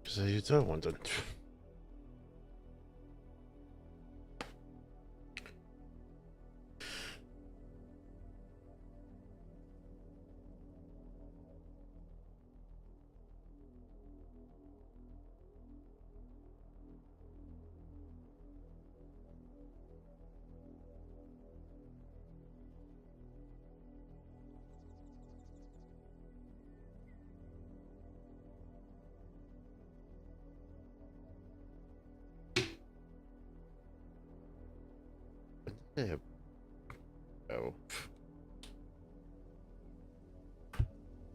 So you don't want to. Yeah. Oh.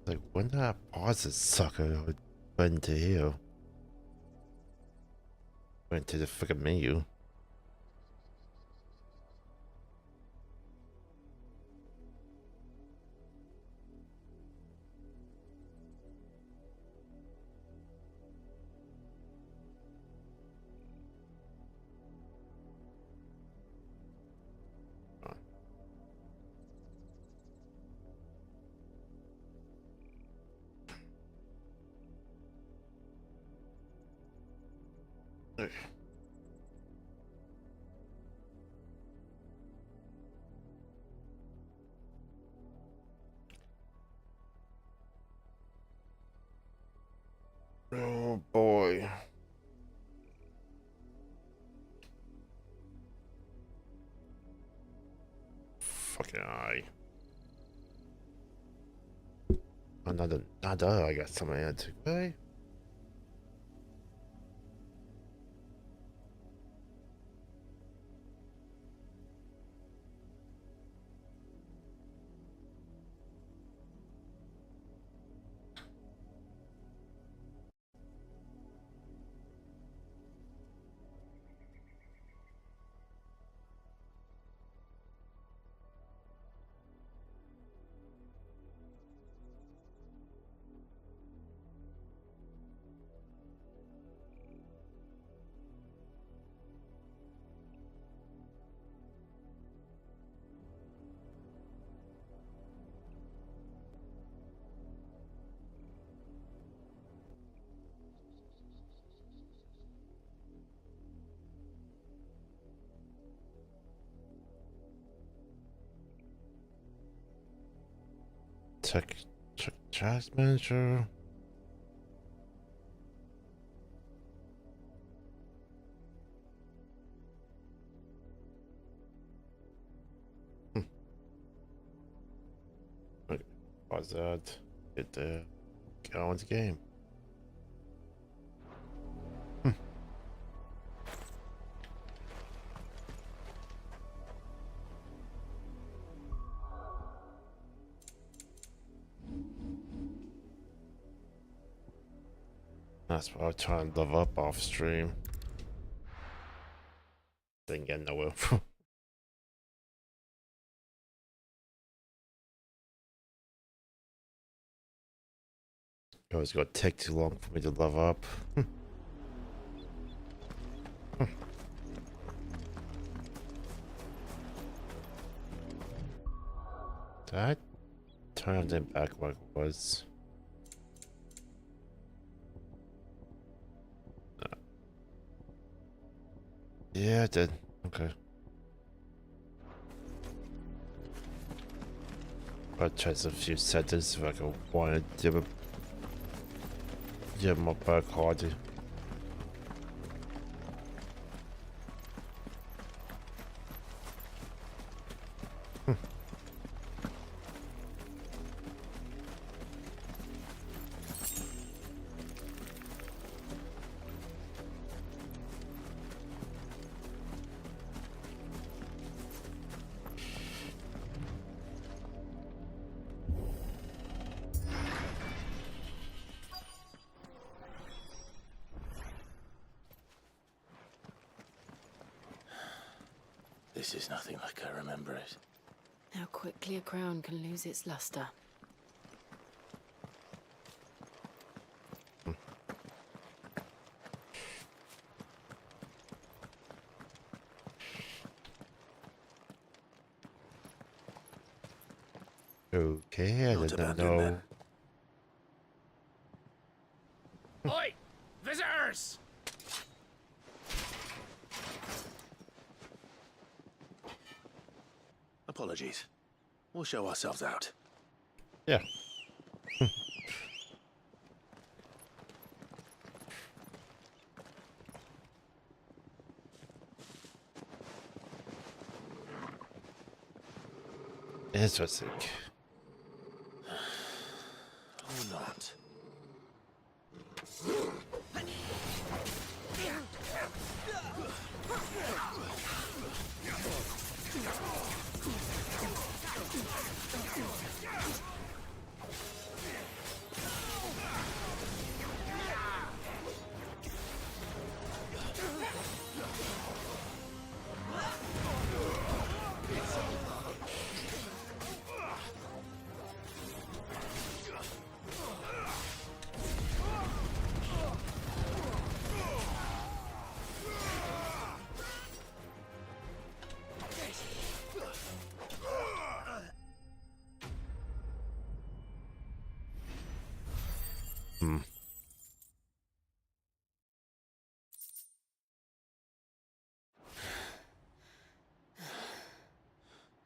Like, when did I pause this sucker? I went to here. Went to the freaking menu. Oh boy. Fucking eye. Another, I got something I had to pay. Check task manager. Okay, pause that. Get on the game. That's what I'm trying to love up off stream. Didn't get nowhere. It's gonna take too long for me to love up. That turned it back like it was. Yeah, it did. Okay. I'll try a few settings if I can want to give my back harder. This is nothing like I remember it. How quickly a crown can lose its luster. Okay, I Not did about not you, know. man. Oi! Visitor! traitors! Apologies. We'll show ourselves out. Yeah. Interesting. Or not.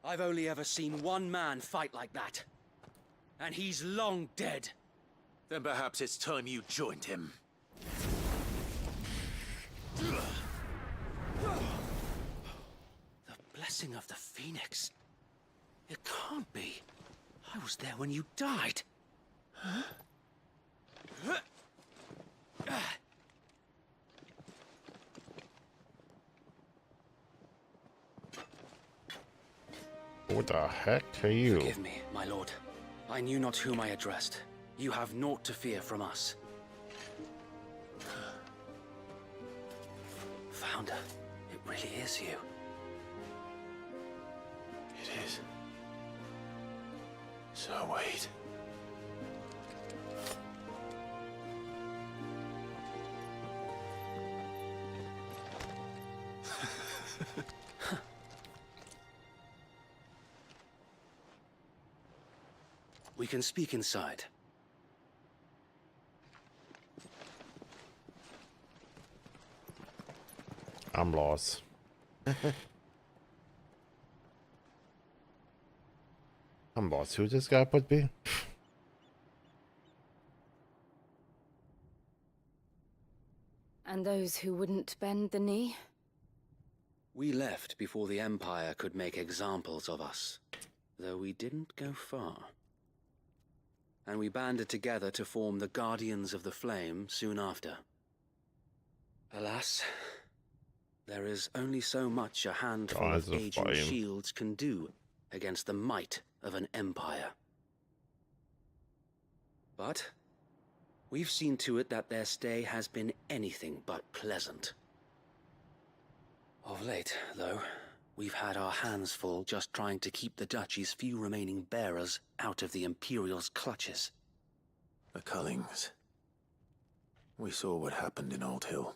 I've only ever seen one man fight like that. And he's long dead. Then perhaps it's time you joined him. The blessing of the Phoenix. It can't be. I was there when you died. Huh? What the heck are you? Forgive me, my lord. I knew not whom I addressed. You have naught to fear from us. Founder, it really is you. It is. So wait. We can speak inside. I'm lost. I'm lost. Who this guy put me? And those who wouldn't bend the knee? We left before the Empire could make examples of us, though we didn't go far. And we banded together to form the Guardians of the Flame soon after. Alas, there is only so much a handful Guardians of of aging Flame. shields can do against the might of an empire. But we've seen to it that their stay has been anything but pleasant. Of late, though, we've had our hands full just trying to keep the Duchy's few remaining bearers out of the Imperial's clutches. The Cullings. We saw what happened in Old Hill.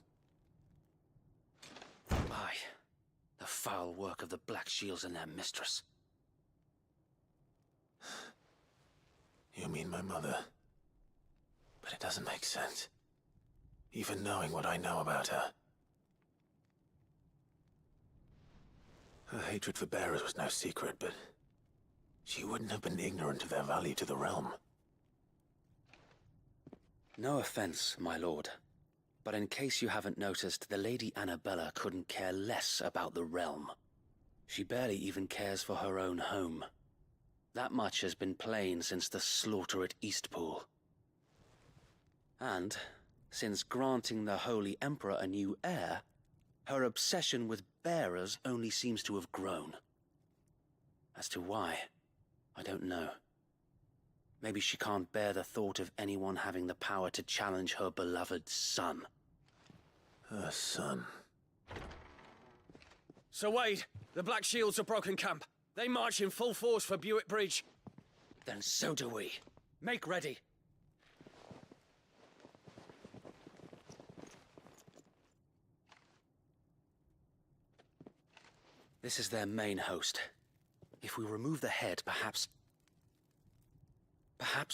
Aye, the foul work of the Black Shields and their mistress. You mean my mother? But it doesn't make sense. Even knowing what I know about her. Her hatred for bearers was no secret, but she wouldn't have been ignorant of their value to the realm. No offense, my lord, but in case you haven't noticed, the Lady Annabella couldn't care less about the realm. She barely even cares for her own home. That much has been plain since the slaughter at Eastpool. And, since granting the Holy Emperor a new heir, her obsession with bearers only seems to have grown. As to why, I don't know. Maybe she can't bear the thought of anyone having the power to challenge her beloved son. Her son. Sir Wade, the Black Shields have broken camp. They march in full force for Buick Bridge. Then so do we. Make ready. This is their main host. If we remove the head, perhaps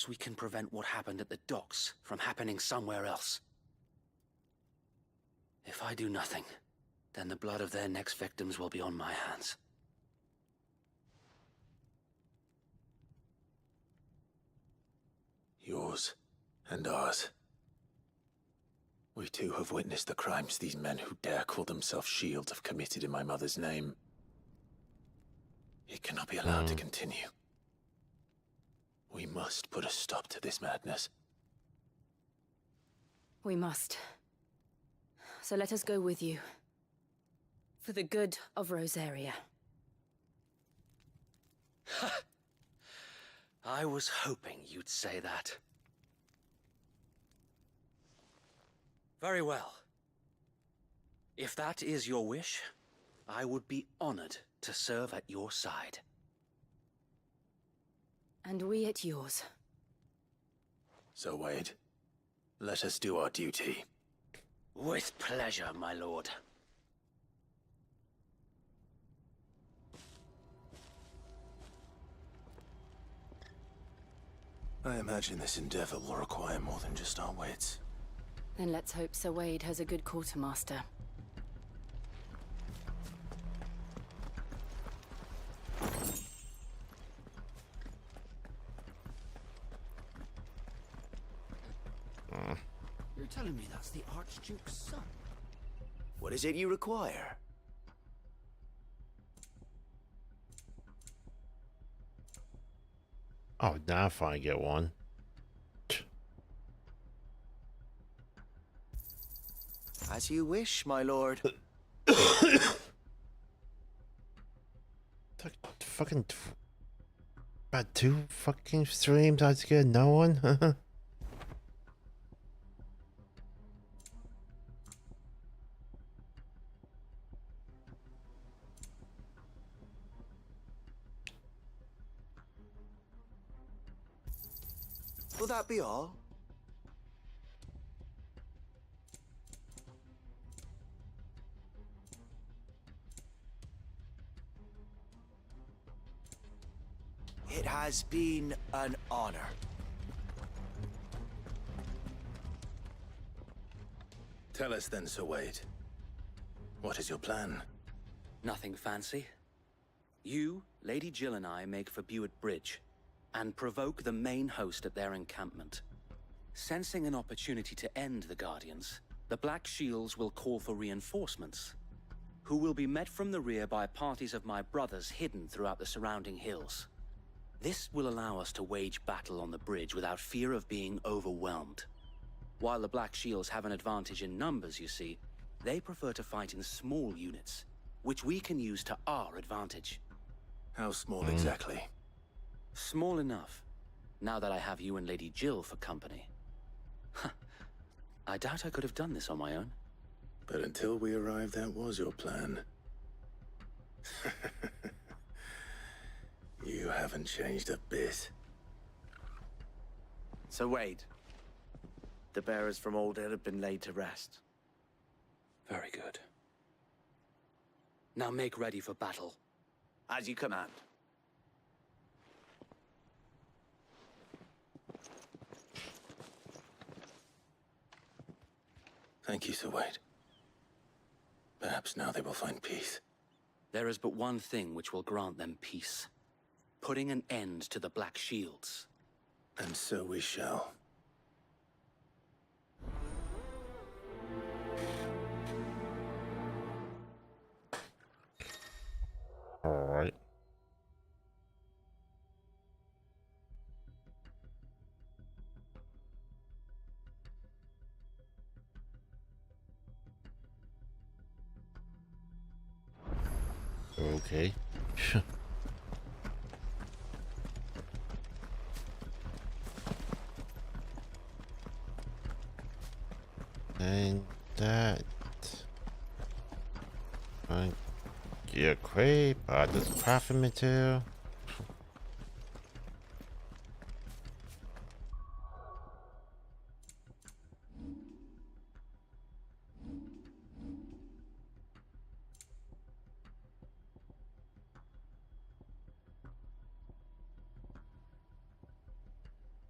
we can prevent what happened at the docks from happening somewhere else. I do nothing, then the blood of their next victims will be on my hands. Yours and ours. We too have witnessed the crimes these men who dare call themselves shields have committed in my mother's name. It cannot be allowed to continue. We must put a stop to this madness. We must. So let us go with you. For the good of Rosaria. I was hoping you'd say that. Very well. If that is your wish, I would be honored to serve at your side. And we at yours. So, Wade, let us do our duty. With pleasure, my lord. I imagine this endeavor will require more than just our wits. Then let's hope Sir Wade has a good quartermaster. You're telling me that's the Archduke's son? What is it you require? Oh, now I finally get one. As you wish, my lord. Fucking about 2 fucking streams I just get no one. Will that be all? It has been an honor. Tell us then, Sir Wade. What is your plan? Nothing fancy. You, Lady Jill and I make for Buett Bridge, and provoke the main host at their encampment. Sensing an opportunity to end the Guardians, the Black Shields will call for reinforcements, who will be met from the rear by parties of my brothers hidden throughout the surrounding hills. This will allow us to wage battle on the bridge without fear of being overwhelmed. While the Black Shields have an advantage in numbers, you see, they prefer to fight in small units, which we can use to our advantage. How small exactly? Small enough, now that I have you and Lady Jill for company. I doubt I could have done this on my own. But until we arrived, that was your plan. You haven't changed a bit. So Wade, the bearers from Oldhill have been laid to rest. Very good. Now make ready for battle. As you command. Thank you, Sir Wade. Perhaps now they will find peace. There is but one thing which will grant them peace. Putting an end to the Black Shields. And so we shall. Alright. Okay. And that get crate, buy this crafting material.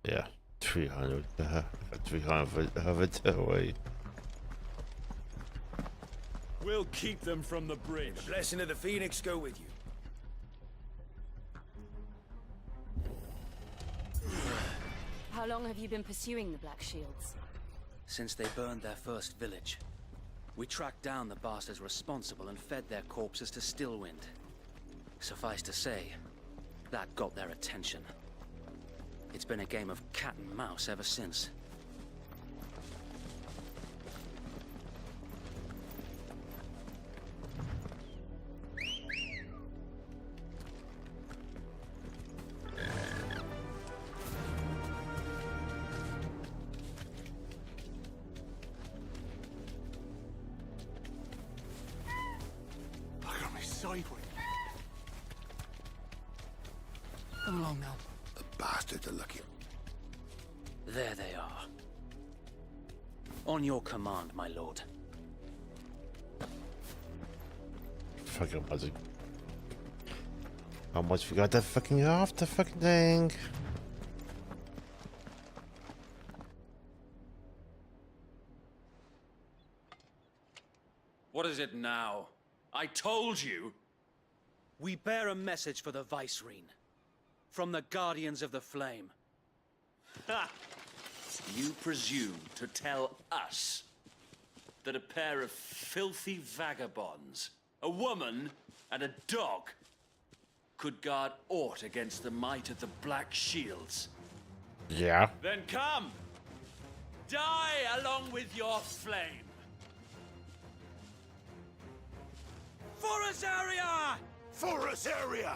Yeah, 300. 300 of it away. We'll keep them from the bridge. The blessing of the Phoenix go with you. How long have you been pursuing the Black Shields? Since they burned their first village, we tracked down the bastards responsible and fed their corpses to Stillwind. Suffice to say, that got their attention. It's been a game of cat and mouse ever since. Come along now. The bastards are lucky. There they are. On your command, my lord. Fucking buzzing. Almost forgot that fucking off the fucking thing. What is it now? I told you! We bear a message for the Vicereine. From the Guardians of the Flame. Ha! You presume to tell us that a pair of filthy vagabonds, a woman and a dog, could guard aught against the might of the Black Shields? Yeah. Then come! Die along with your flame! For Rosaria! For Rosaria!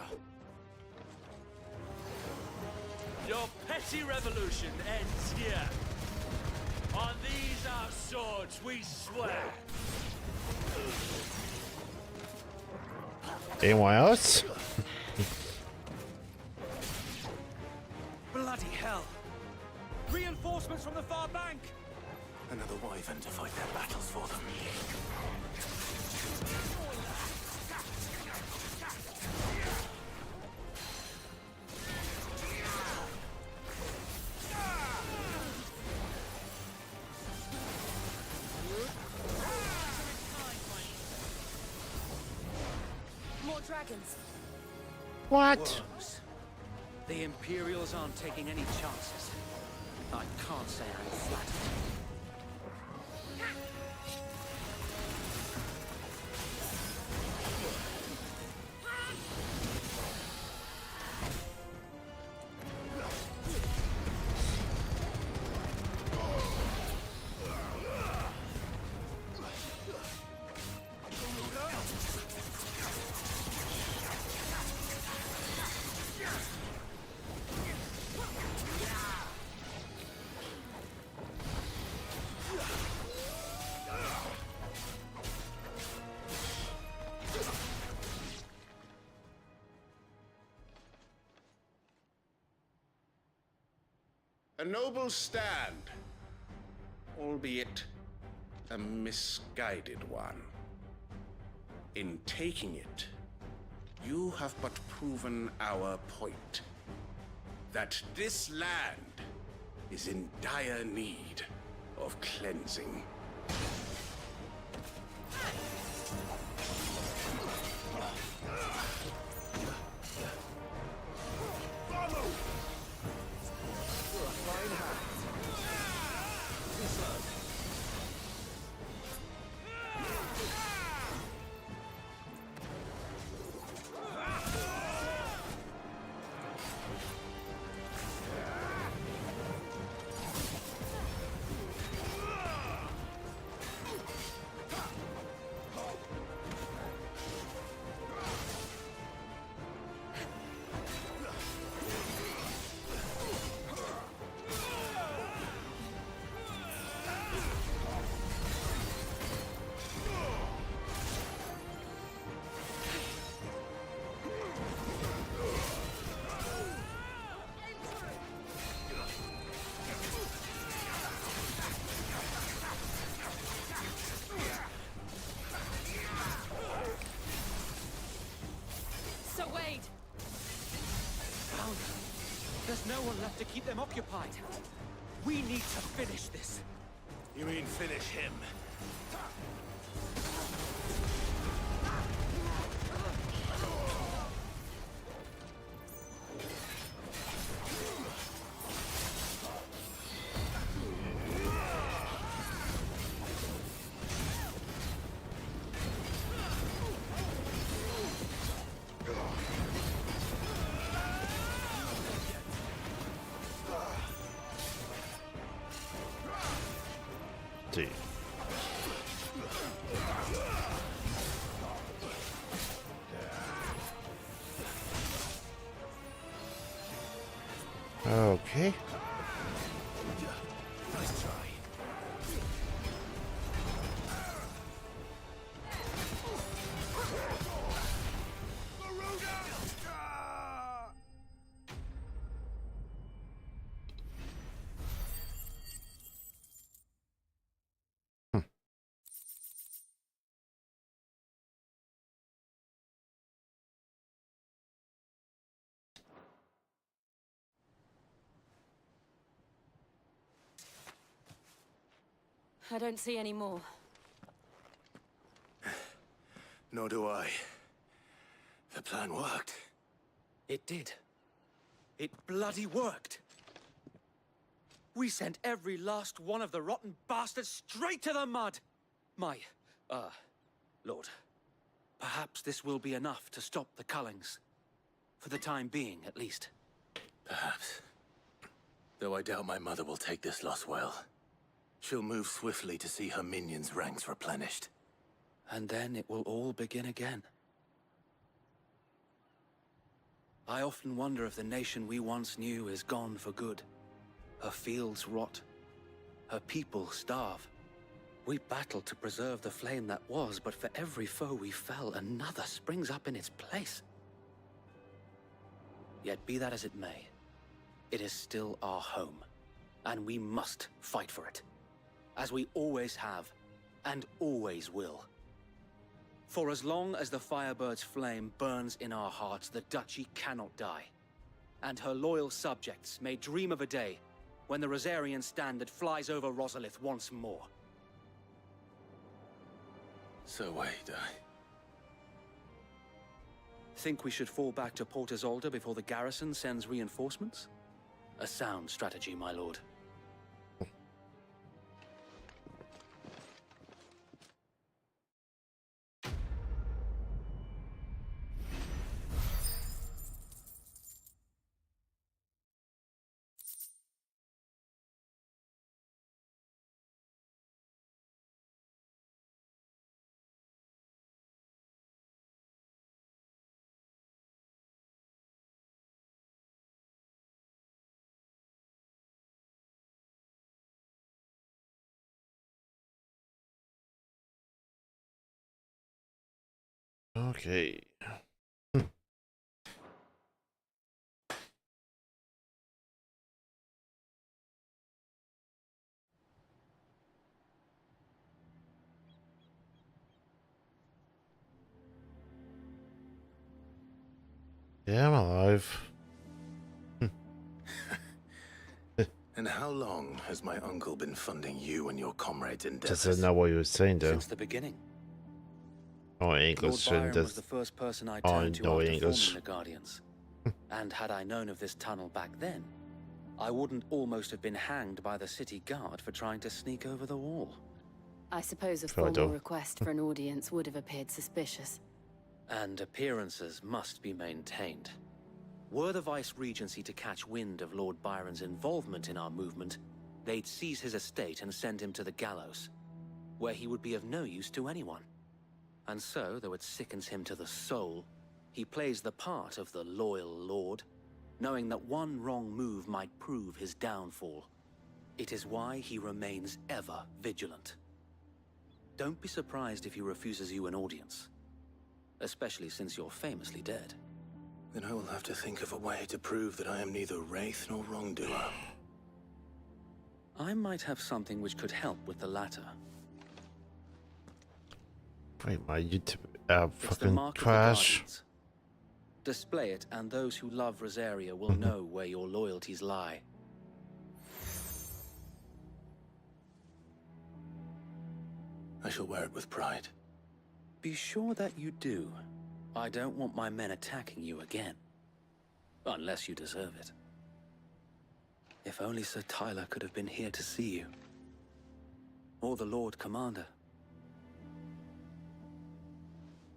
Your petty revolution ends here. On these our swords we swear. Anyone else? Bloody hell! Reinforcements from the far bank! Another wyvern to fight their battles for them. More dragons. What? Worms. The Imperials aren't taking any chances. I can't say I'm flattered. A noble stand, albeit a misguided one. In taking it, you have but proven our point. That this land is in dire need of cleansing. There's no one left to keep them occupied. We need to finish this. You mean finish him? see. Okay. Nice try. I don't see any more. Nor do I. The plan worked. It did. It bloody worked. We sent every last one of the rotten bastards straight to the mud. Lord, perhaps this will be enough to stop the Cullings. For the time being, at least. Perhaps. Though I doubt my mother will take this loss well. She'll move swiftly to see her minions' ranks replenished. And then it will all begin again. I often wonder if the nation we once knew is gone for good. Her fields rot. Her people starve. We battled to preserve the flame that was, but for every foe we fell, another springs up in its place. Yet be that as it may, it is still our home, and we must fight for it. As we always have, and always will. For as long as the Firebird's flame burns in our hearts, the Duchy cannot die. And her loyal subjects may dream of a day when the Rosarian standard flies over Rosalith once more. So wait, Think we should fall back to Port Isolde before the garrison sends reinforcements? A sound strategy, my lord. Okay. Yeah, I'm alive. And how long has my uncle been funding you and your comrades' endeavors? Doesn't know what you were saying though. Since the beginning. Oh, Lord English Byron and was the first person I turned to no after English. forming the Guardians. And had I known of this tunnel back then, I wouldn't almost have been hanged by the city guard for trying to sneak over the wall. I suppose a Photo. formal request for an audience would have appeared suspicious. And appearances must be maintained. Were the Vice-Regency to catch wind of Lord Byron's involvement in our movement, they'd seize his estate and send him to the gallows, where he would be of no use to anyone. And so, though it sickens him to the soul, he plays the part of the loyal lord, knowing that one wrong move might prove his downfall. It is why he remains ever vigilant. Don't be surprised if he refuses you an audience, especially since you're famously dead. Then I will have to think of a way to prove that I am neither wraith nor wrongdoer. I might have something which could help with the latter. Wait, my YouTube It's the fucking mark of the crash. Guardians. Display it, and those who love Rosaria will know where your loyalties lie. I shall wear it with pride. Be sure that you do. I don't want my men attacking you again. Unless you deserve it. If only Sir Tyler could have been here to see you. Or the Lord Commander.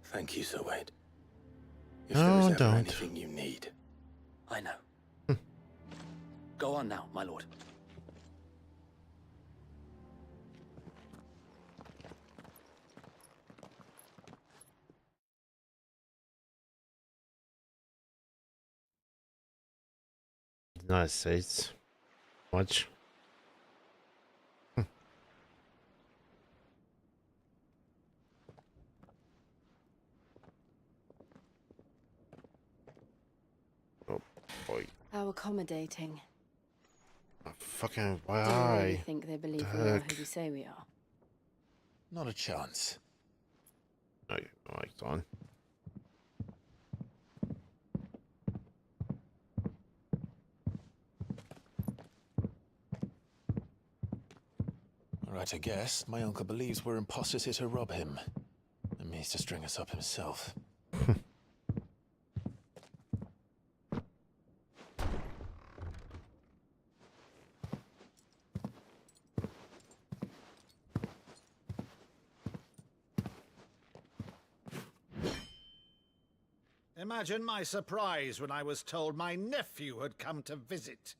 Thank you, Sir Wade. If No, there is ever don't. anything you need. I know. Go on now, my lord. United States. Much. Oh boy. How accommodating. Fucking Do you really why? think they believe we are Heck. who we say we are? Not a chance. Oh, mic's on. All right, I guess. My uncle believes we're imposters here to rob him. And means to string us up himself. Imagine my surprise when I was told my nephew had come to visit.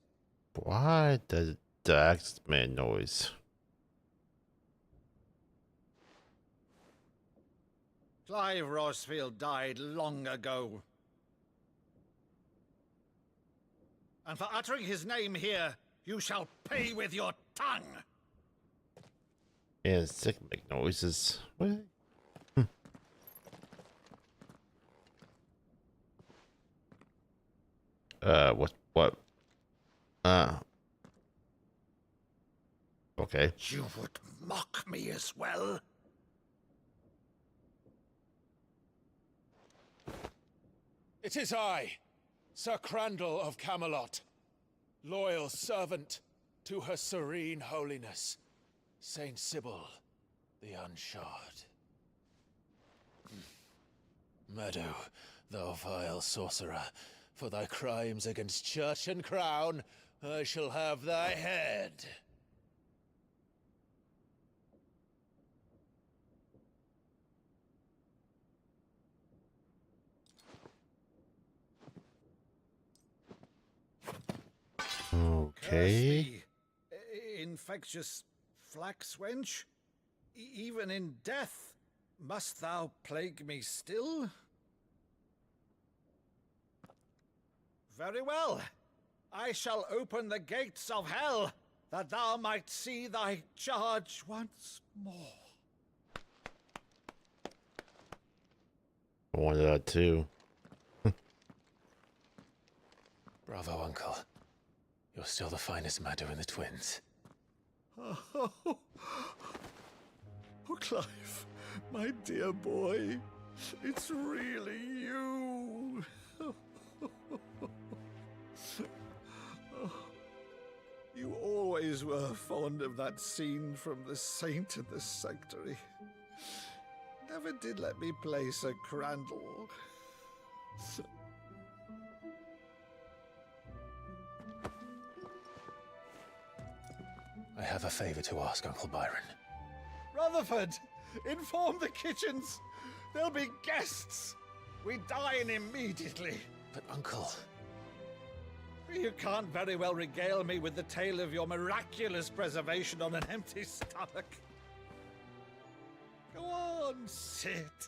Why does the axe make noise? Clive Rosfield died long ago. And for uttering his name here, you shall pay with your tongue. And sick make noises. What? What? Okay. You would mock me as well? It is I, Sir Crandall of Camelot, loyal servant to her serene holiness, Saint Sybil the Unshod. Meadow, thou vile sorcerer, for thy crimes against church and crown, I shall have thy head. Okay. Curse thee, infectious flax wench. Even in death, must thou plague me still? Very well. I shall open the gates of hell, that thou might see thy charge once more. I wanted that too. Bravo, Uncle. You're still the finest Maddo in the twins. Oh, Clive, my dear boy, it's really you. You always were fond of that scene from The Saint in the Sanctuary. Never did let me play Sir Crandall. I have a favor to ask, Uncle Byron. Rutherford, inform the kitchens. There'll be guests. We dine immediately. But, Uncle... You can't very well regale me with the tale of your miraculous preservation on an empty stomach. Go on, sit.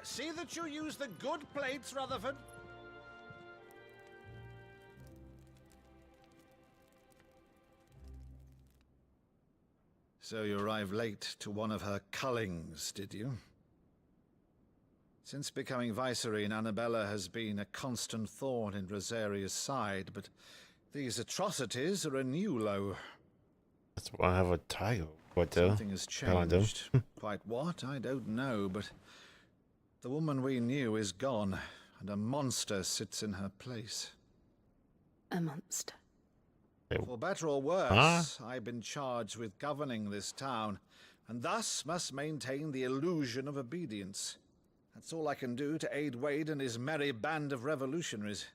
See that you use the good plates, Rutherford. So you arrived late to one of her cullings, did you? Since becoming Viceroy, Annabella has been a constant thorn in Rosaria's side, but these atrocities are a new low. That's why I have a tiger. What Something has changed. Quite what, I don't know, but the woman we knew is gone, and a monster sits in her place. A monster. For better or worse, I've been charged with governing this town, and thus must maintain the illusion of obedience. That's all I can do to aid Wade and his merry band of revolutionaries.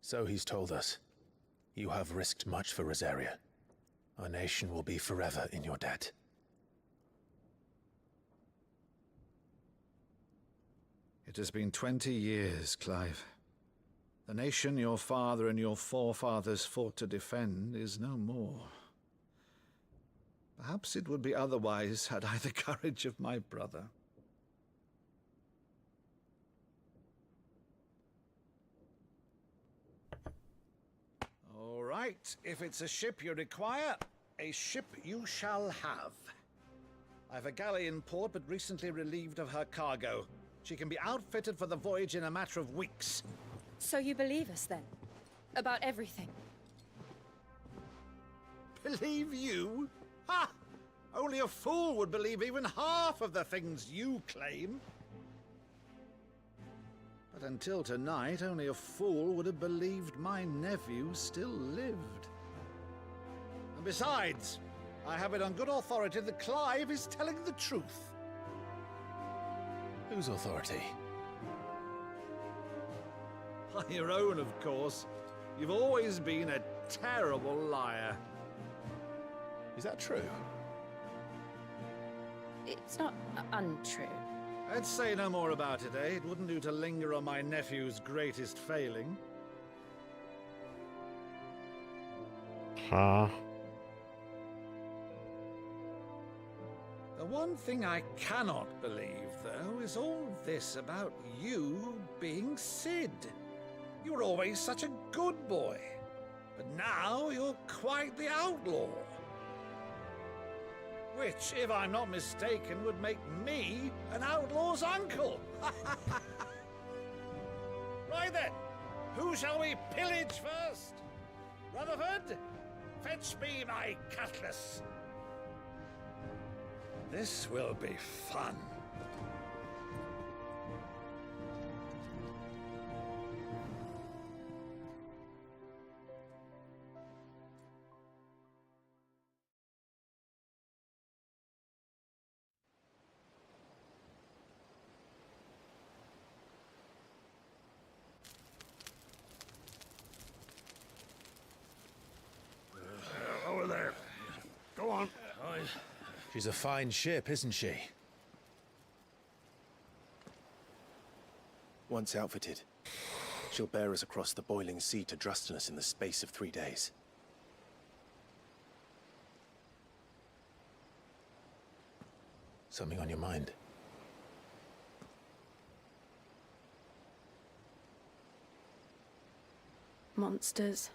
So he's told us. You have risked much for Rosaria. Our nation will be forever in your debt. It has been 20 years, Clive. The nation your father and your forefathers fought to defend is no more. Perhaps it would be otherwise had I the courage of my brother. right. If it's a ship you require, a ship you shall have. I've a galley in port, but recently relieved of her cargo. She can be outfitted for the voyage in a matter of weeks. So you believe us then? About everything? Believe you? Ha! Only a fool would believe even half of the things you claim. But until tonight, only a fool would have believed my nephew still lived. And besides, I have it on good authority that Clive is telling the truth. Whose authority? On your own, of course. You've always been a terrible liar. Is that true? It's not untrue. Let's say no more about it, eh? It wouldn't do to linger on my nephew's greatest failing. Huh? The one thing I cannot believe, though, is all this about you being Sid. You were always such a good boy, but now you're quite the outlaw. Which, if I'm not mistaken, would make me an outlaw's uncle. Right then, who shall we pillage first? Rutherford, fetch me my cutlass. This will be fun. Over there. Go on. She's a fine ship, isn't she? Once outfitted, she'll bear us across the boiling sea to Drustinus in the space of 3 days. Something on your mind? Monsters.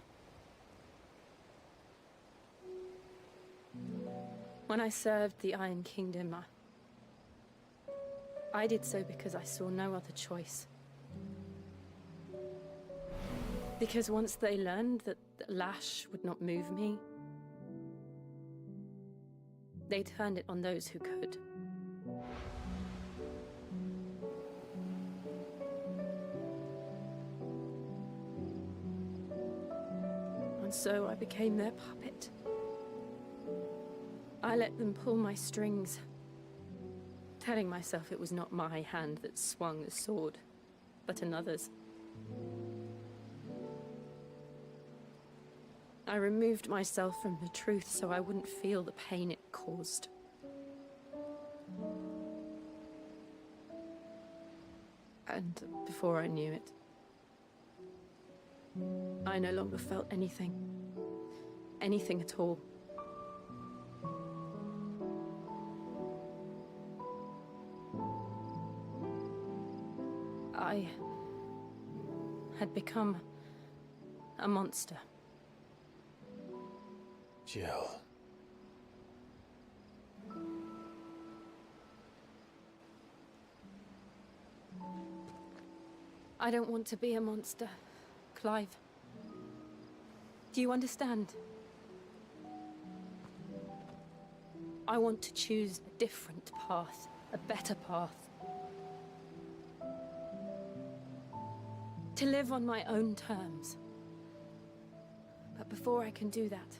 When I served the Iron Kingdom, I did so because I saw no other choice. Because once they learned that the lash would not move me, they turned it on those who could. And so I became their puppet. I let them pull my strings, telling myself it was not my hand that swung the sword, but another's. I removed myself from the truth so I wouldn't feel the pain it caused. And before I knew it, I no longer felt anything. Anything at all. I had become a monster. Jill. I don't want to be a monster, Clive. Do you understand? I want to choose a different path, a better path. To live on my own terms. But before I can do that,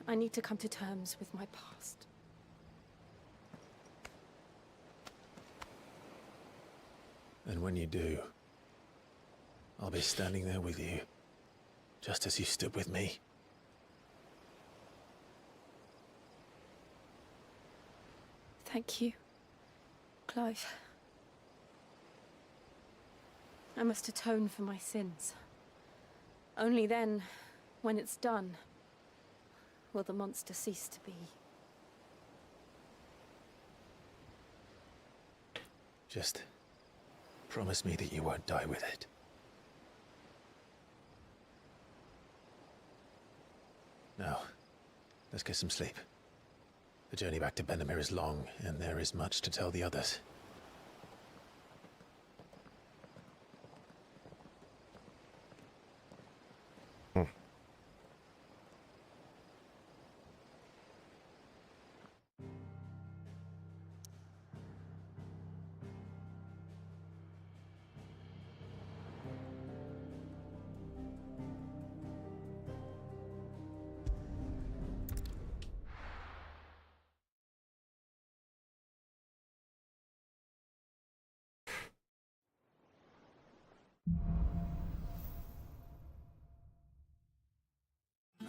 I need to come to terms with my past. And when you do, I'll be standing there with you, just as you stood with me. Thank you, Clive. I must atone for my sins. Only then, when it's done, will the monster cease to be. Just promise me that you won't die with it. Now, let's get some sleep. The journey back to Benamir is long, and there is much to tell the others.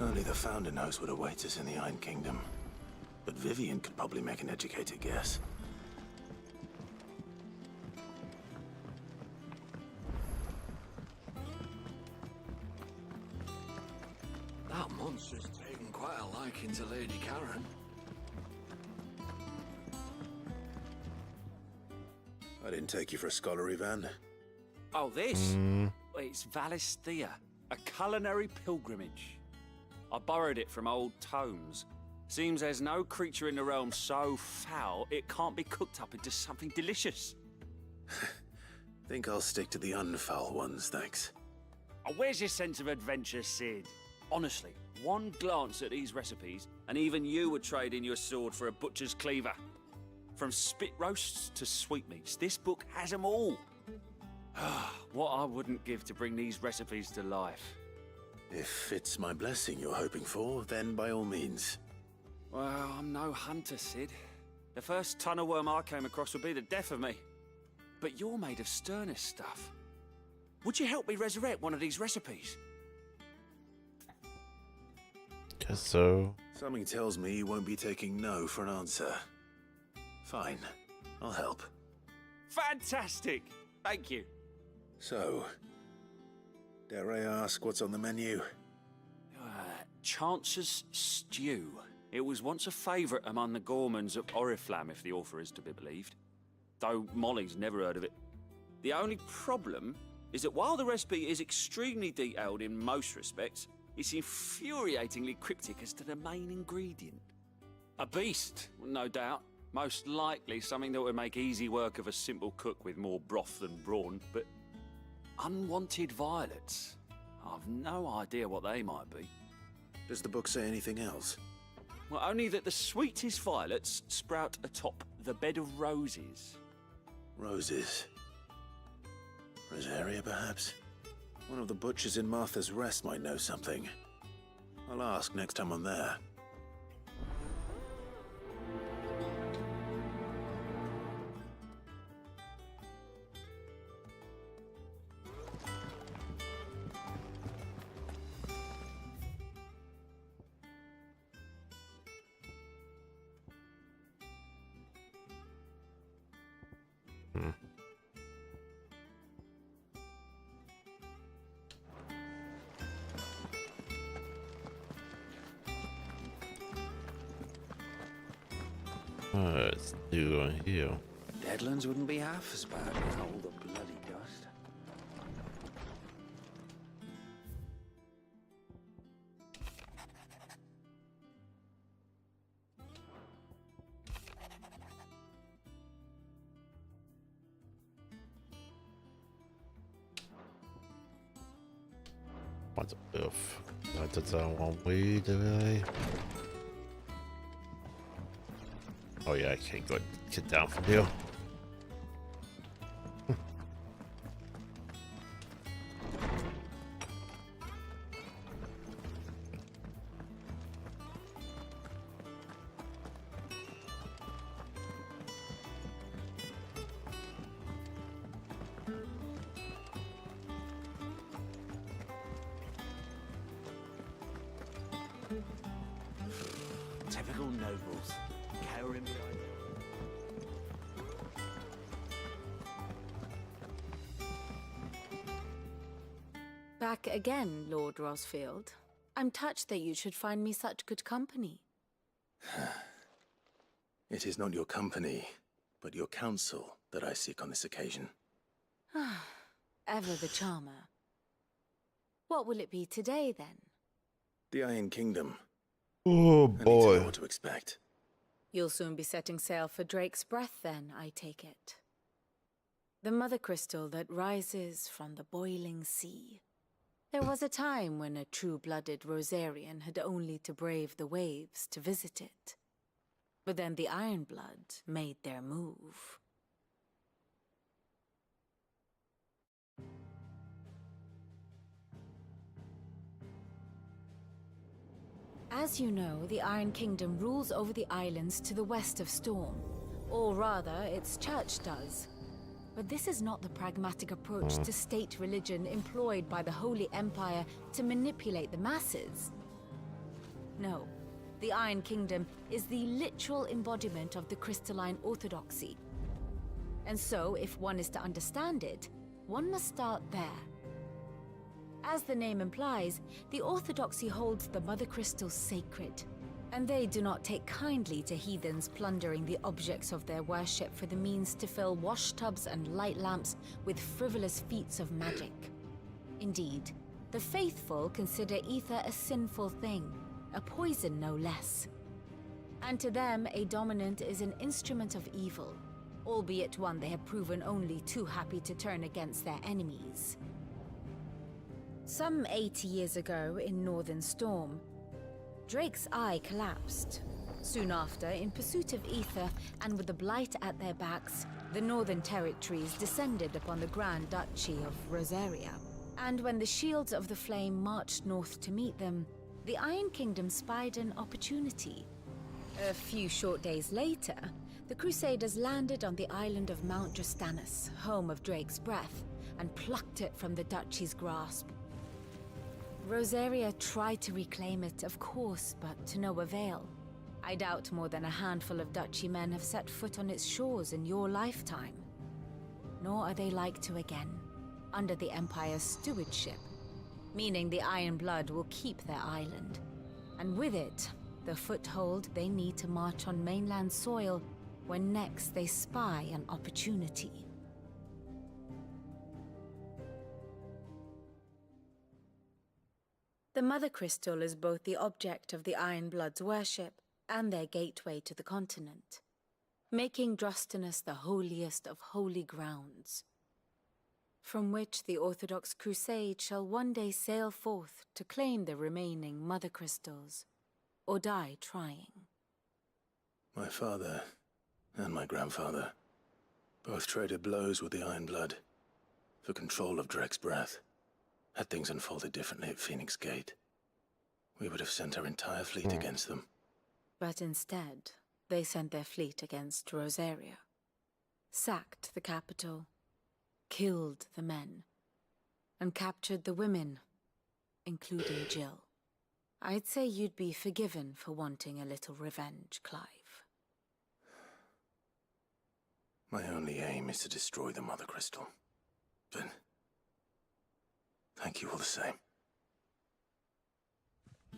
Only the Founder knows what awaits us in the Iron Kingdom. But Vivian could probably make an educated guess. That monster's taken quite a liking to Lady Karen. I didn't take you for a scholar, Ivan. Oh, this? It's Valisthea, a culinary pilgrimage. I borrowed it from old tomes. Seems there's no creature in the realm so foul it can't be cooked up into something delicious. Think I'll stick to the unfoul ones, thanks. Oh, where's your sense of adventure, Sid? Honestly, one glance at these recipes, and even you would trade in your sword for a butcher's cleaver. From spit roasts to sweetmeats, this book has them all. What I wouldn't give to bring these recipes to life. If it's my blessing you're hoping for, then by all means. Well, I'm no hunter, Sid. The first tunnel worm I came across would be the death of me. But you're made of sterner stuff. Would you help me resurrect one of these recipes? Guess so. Something tells me you won't be taking no for an answer. Fine, I'll help. Fantastic! Thank you. So, dare I ask what's on the menu? Chance's Stew. It was once a favourite among the gourmands of Oriflamme, if the author is to be believed. Though Molly's never heard of it. The only problem is that while the recipe is extremely detailed in most respects, it's infuriatingly cryptic as to the main ingredient. A beast, no doubt. Most likely something that would make easy work of a simple cook with more broth than brawn, but unwanted violets. I've no idea what they might be. Does the book say anything else? Well, only that the sweetest violets sprout atop the bed of roses. Roses. Rosaria, perhaps? One of the butchers in Martha's Rest might know something. I'll ask next time I'm there. Let's do on here. Deadlands wouldn't be half as bad with all the bloody dust. What the F? That's one way, did I? Oh yeah, I can't go get down from here. Typical nobles, cowering behind Back again, Lord Rosfield. I'm touched that you should find me such good company. It is not your company, but your counsel that I seek on this occasion. Ever the charmer. What will it be today, then? The Iron Kingdom Oh I need to know boy. what to expect. You'll soon be setting sail for Drake's Breath, then, I take it. The mother crystal that rises from the boiling sea. There was a time when a true-blooded Rosarian had only to brave the waves to visit it. But then the Ironblood made their move. As you know, the Iron Kingdom rules over the islands to the west of Storm. Or rather, its church does. But this is not the pragmatic approach to state religion employed by the Holy Empire to manipulate the masses. No, the Iron Kingdom is the literal embodiment of the crystalline orthodoxy. And so, if one is to understand it, one must start there. As the name implies, the orthodoxy holds the Mother Crystal sacred, and they do not take kindly to heathens plundering the objects of their worship for the means to fill washtubs and light lamps with frivolous feats of magic. Indeed, the faithful consider ether a sinful thing, a poison no less. And to them, a dominant is an instrument of evil, albeit one they have proven only too happy to turn against their enemies. Some 80 years ago in Northern Storm, Drake's eye collapsed. Soon after, in pursuit of ether and with the blight at their backs, the Northern Territories descended upon the Grand Duchy of Rosaria. And when the Shields of the Flame marched north to meet them, the Iron Kingdom spied an opportunity. A few short days later, the Crusaders landed on the island of Mount Drastanus, home of Drake's Breath, and plucked it from the Duchy's grasp. Rosaria tried to reclaim it, of course, but to no avail. I doubt more than a handful of Duchy men have set foot on its shores in your lifetime. Nor are they like to again, under the Empire's stewardship, meaning the Iron Blood will keep their island, and with it, the foothold they need to march on mainland soil when next they spy an opportunity. The Mother Crystal is both the object of the Iron Blood's worship and their gateway to the continent, making Drastanus the holiest of holy grounds, from which the Orthodox Crusade shall one day sail forth to claim the remaining Mother Crystals, or die trying. My father and my grandfather both traded blows with the Iron Blood for control of Drake's Breath. Had things unfolded differently at Phoenix Gate, we would have sent our entire fleet against them. But instead, they sent their fleet against Rosaria, sacked the capital, killed the men, and captured the women, including Jill. I'd say you'd be forgiven for wanting a little revenge, Clive. My only aim is to destroy the Mother Crystal. But thank you all the same.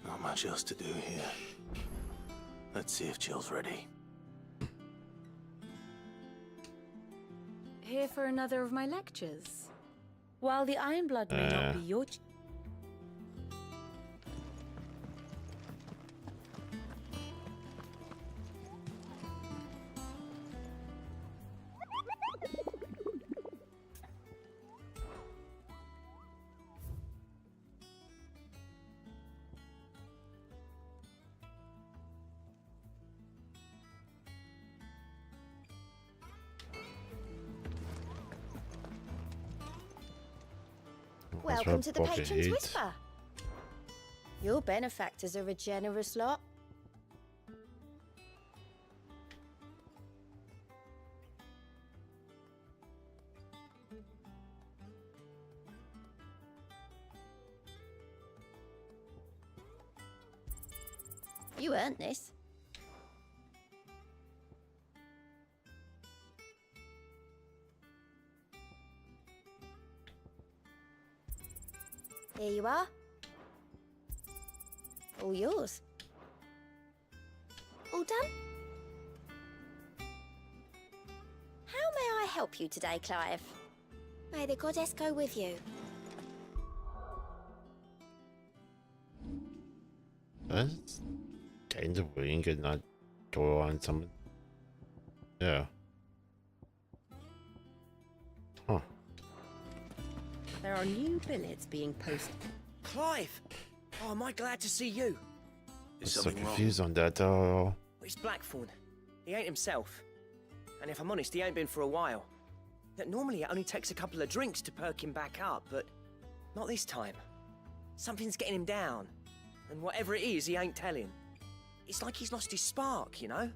Not much else to do here. Let's see if Jill's ready. Here for another of my lectures. While the Iron Blood may not be your... Welcome to the Patron's Whisper. Your benefactors are a generous lot. You earned this. Here you are. All yours. All done? How may I help you today, Clive? May the goddess go with you. gain the wing and not go on someone. Yeah. Huh. There are new billets being posted. Clive! Oh, am I glad to see you? I'm so confused on that. Oh. It's Blackthorn. He ain't himself. And if I'm honest, he ain't been for a while. That normally it only takes a couple of drinks to perk him back up, but not this time. Something's getting him down. And whatever it is, he ain't telling. It's like he's lost his spark, you know?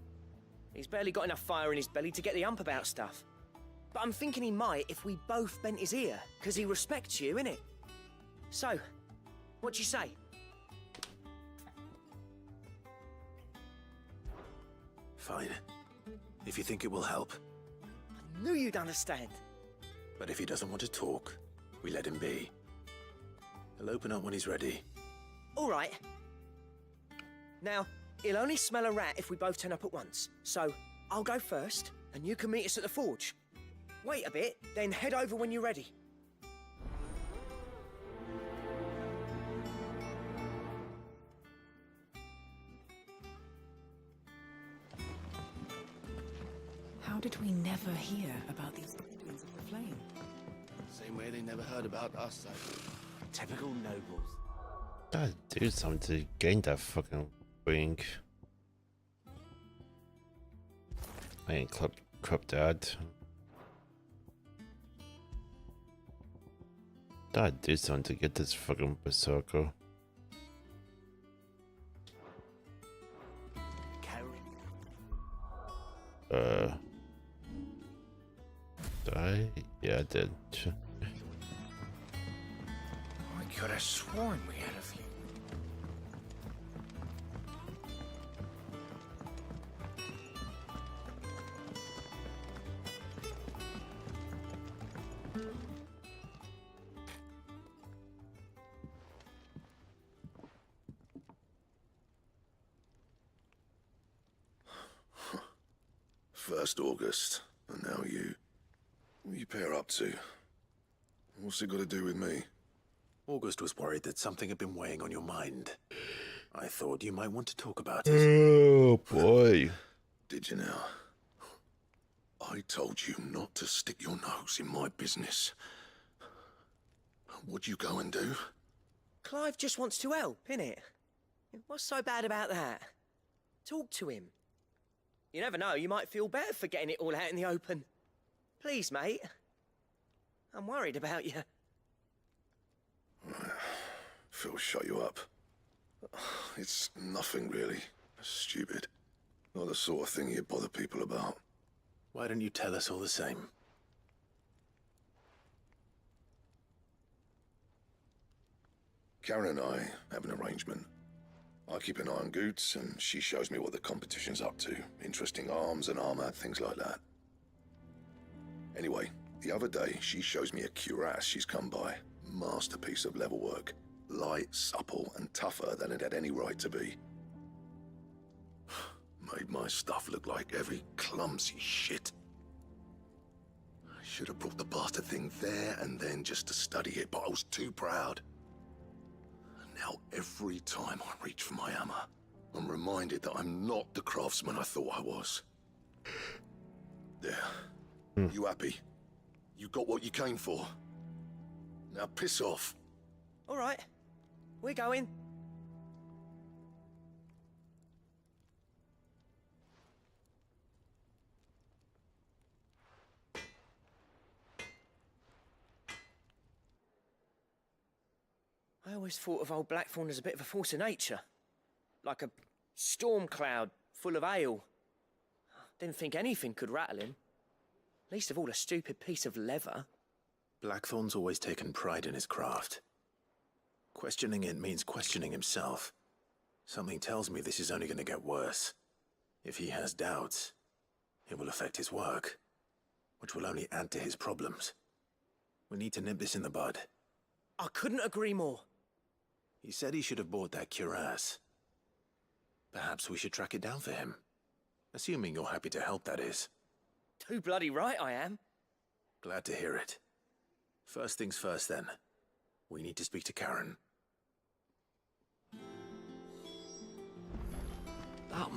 He's barely got enough fire in his belly to get the ump about stuff. But I'm thinking he might if we both bent his ear, because he respects you, innit? So, what do you say? Fine. If you think it will help. I knew you'd understand. But if he doesn't want to talk, we let him be. He'll open up when he's ready. All right. Now, he'll only smell a rat if we both turn up at once. So, I'll go first, and you can meet us at the forge. Wait a bit, then head over when you're ready. How did we never hear about these guardians of the flame? Same way they never heard about us, Typical nobles. Gotta do something to gain that fucking wing. I ain't clip that. Gotta do something to get this fucking berserker. Did I? Yeah, I did. I could have sworn we had a few. First August, and now you. What are you pair up to? What's it got to do with me? August was worried that something had been weighing on your mind. I thought you might want to talk about it. Oh boy. Did you now? I told you not to stick your nose in my business. What'd you go and do? Clive just wants to help, innit? What's so bad about that? Talk to him. You never know, you might feel better for getting it all out in the open. Please, mate. I'm worried about you. Phil shut you up. It's nothing really. Stupid. Not the sort of thing you bother people about. Why don't you tell us all the same? Karen and I have an arrangement. I keep an eye on Goots, and she shows me what the competition's up to. Interesting arms and armor, things like that. Anyway, the other day, she shows me a cuirass she's come by. Masterpiece of level work. Light, supple, and tougher than it had any right to be. Made my stuff look like every clumsy shit. I should have brought the bastard thing there and then just to study it, but I was too proud. Now, every time I reach for my hammer, I'm reminded that I'm not the craftsman I thought I was. There. You happy? You got what you came for? Now piss off. All right. We're going. I always thought of old Blackthorn as a bit of a force of nature. Like a storm cloud full of ale. Didn't think anything could rattle him. Least of all a stupid piece of leather. Blackthorn's always taken pride in his craft. Questioning it means questioning himself. Something tells me this is only going to get worse. If he has doubts, it will affect his work, which will only add to his problems. We need to nip this in the bud. I couldn't agree more. He said he should have bought that cuirass. Perhaps we should track it down for him. Assuming you're happy to help, that is. Too bloody right I am. Glad to hear it. First things first, then. We need to speak to Karen.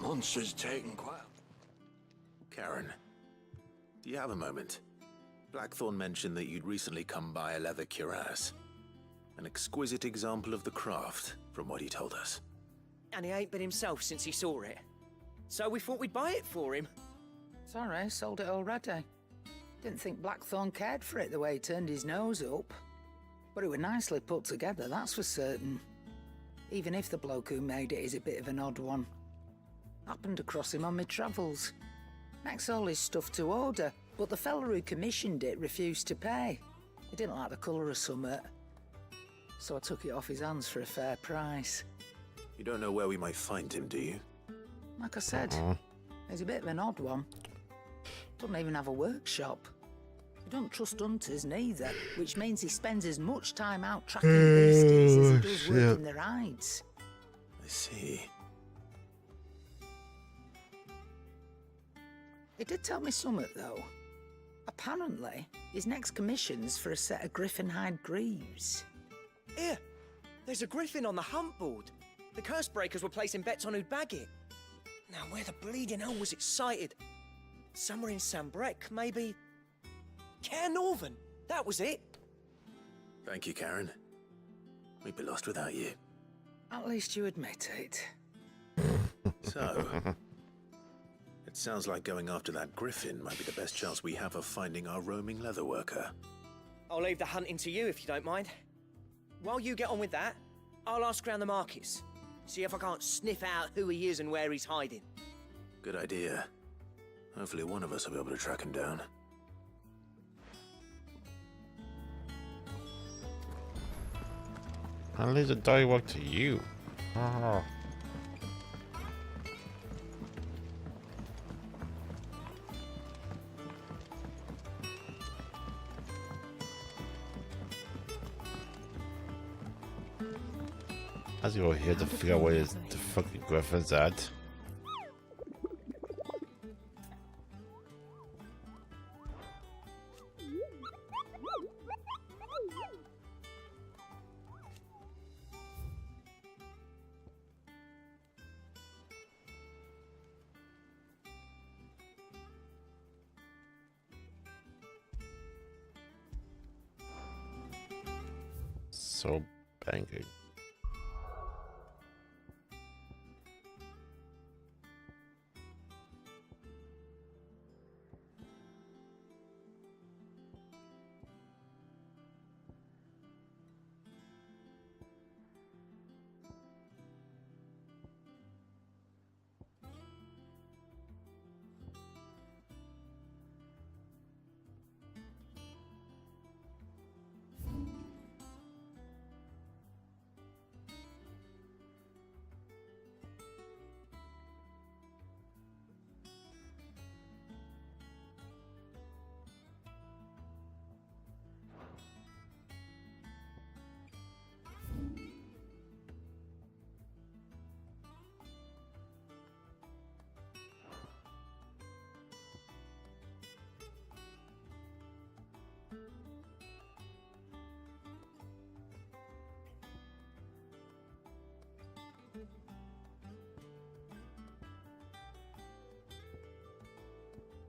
monster's taken quite... Karen, do you have a moment? Blackthorn mentioned that you'd recently come by a leather cuirass. An exquisite example of the craft, from what he told us. And he ain't been himself since he saw it. So we thought we'd buy it for him. Sorry, sold it already. Didn't think Blackthorn cared for it the way he turned his nose up. But it was nicely put together, that's for certain. Even if the bloke who made it is a bit of an odd one. Happened across him on my travels. Makes all his stuff to order, but the fella who commissioned it refused to pay. He didn't like the colour of summit. So I took it off his hands for a fair price. You don't know where we might find him, do you? Like I said, he's a bit of an odd one. Doesn't even have a workshop. He don't trust hunters neither, which means he spends as much time out tracking beasties as he does working the rides. I see. He did tell me something, though. Apparently, his next commission's for a set of griffin hide greaves. Here, there's a griffin on the hunt board. The curse breakers were placing bets on who'd bag it. Now, where the bleeding hell was it sighted? Somewhere in Sambrec, maybe? Care Northern, that was it. Thank you, Karen. We'd be lost without you. At least you admit it. So, it sounds like going after that griffin might be the best chance we have of finding our roaming leatherworker. I'll leave the hunting to you if you don't mind. While you get on with that, I'll ask around the markets. See if I can't sniff out who he is and where he's hiding. Good idea. Hopefully one of us will be able to track him down. I'll leave the dialogue to you. Ah. As you're here to figure out where the fucking griffin's at. So banging.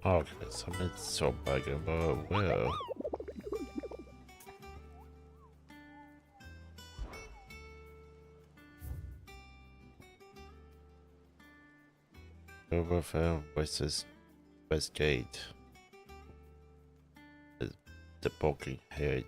Okay, something's so bugging, but where? Overfell versus West Gate. The poking head.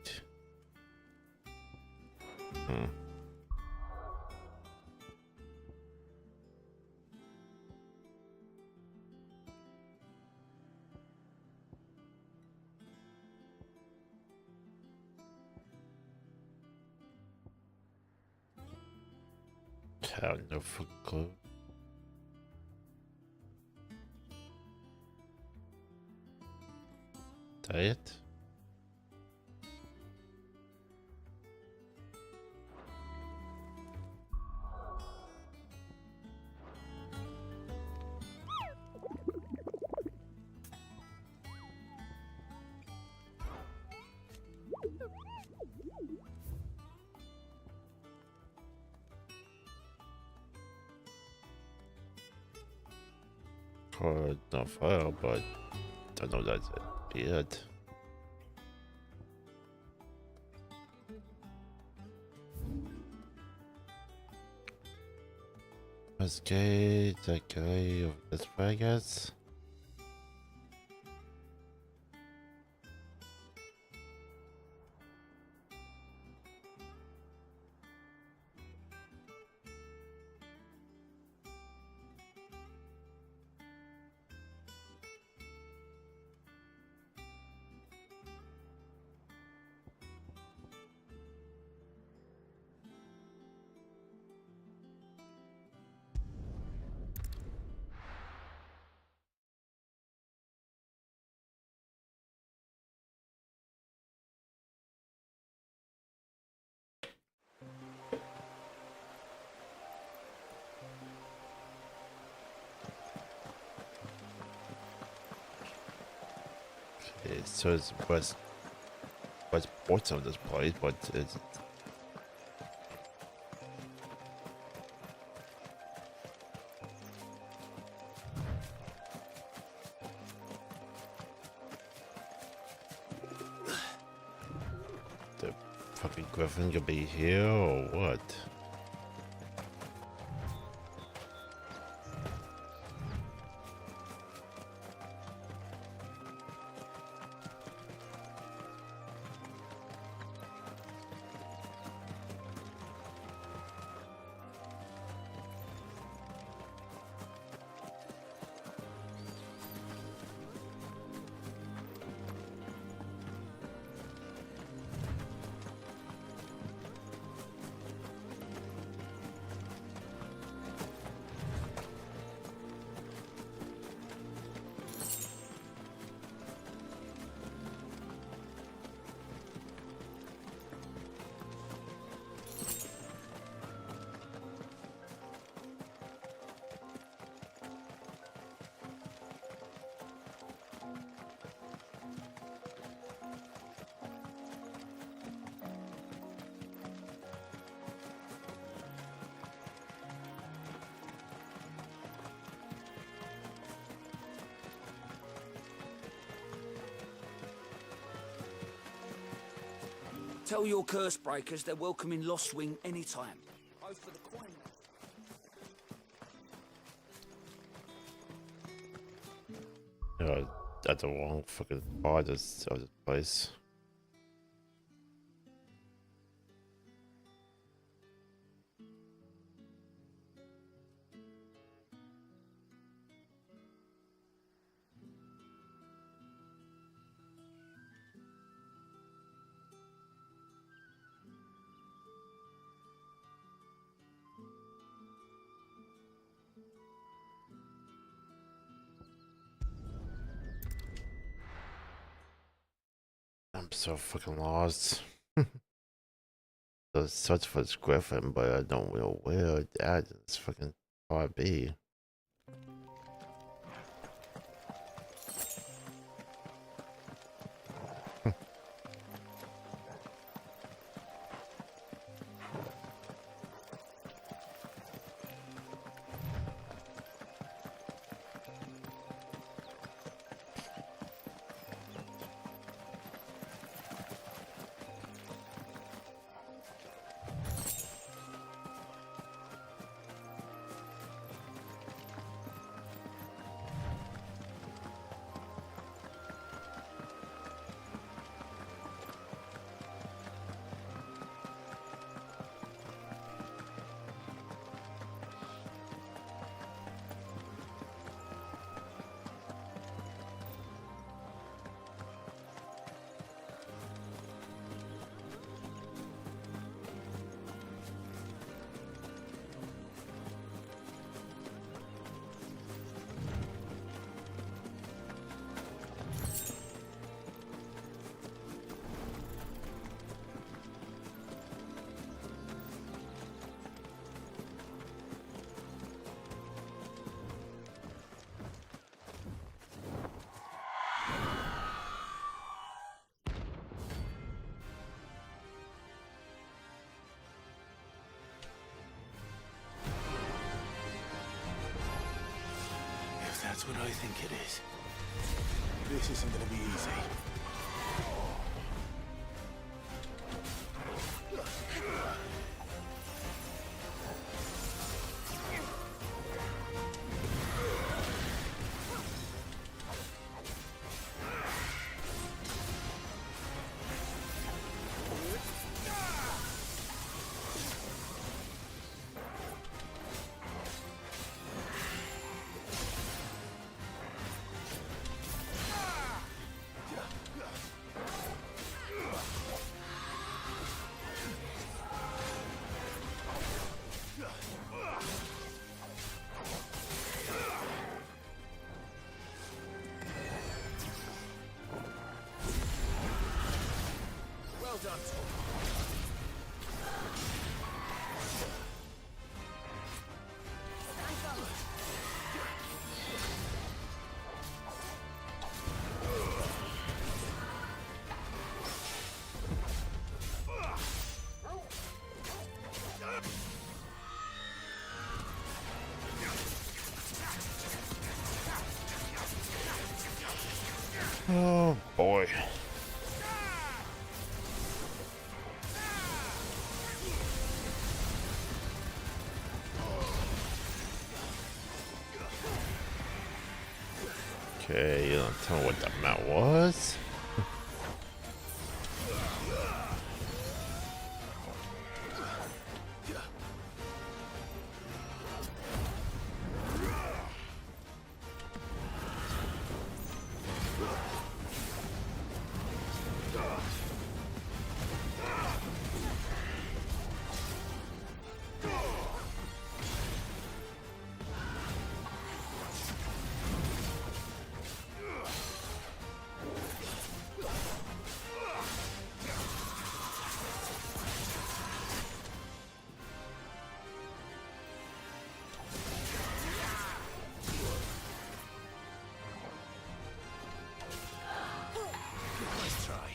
I have no fucking clue. Diet? caught on fire, but I know that's it. Let's get that guy over this way, I guess. Okay, so it's west bottom of this place, but it's the fucking griffin gonna be here or what? Tell your curse breakers they're welcome in Lost Wing anytime. Both for the coin. That's the wrong fucking part of this place. I'm so fucking lost. So search for this griffin, but I don't know where that is fucking part B. That's what I think it is. This isn't gonna be easy. Well done, Tom. Oh boy. Okay, you don't tell me what that map was. Nice try.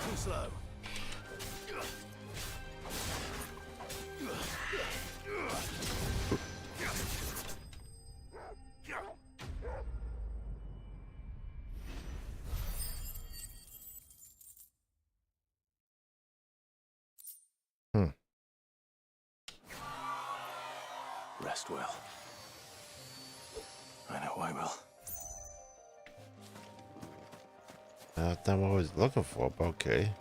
Too slow. Rest well. I know I will. That's not what I was looking for, but okay.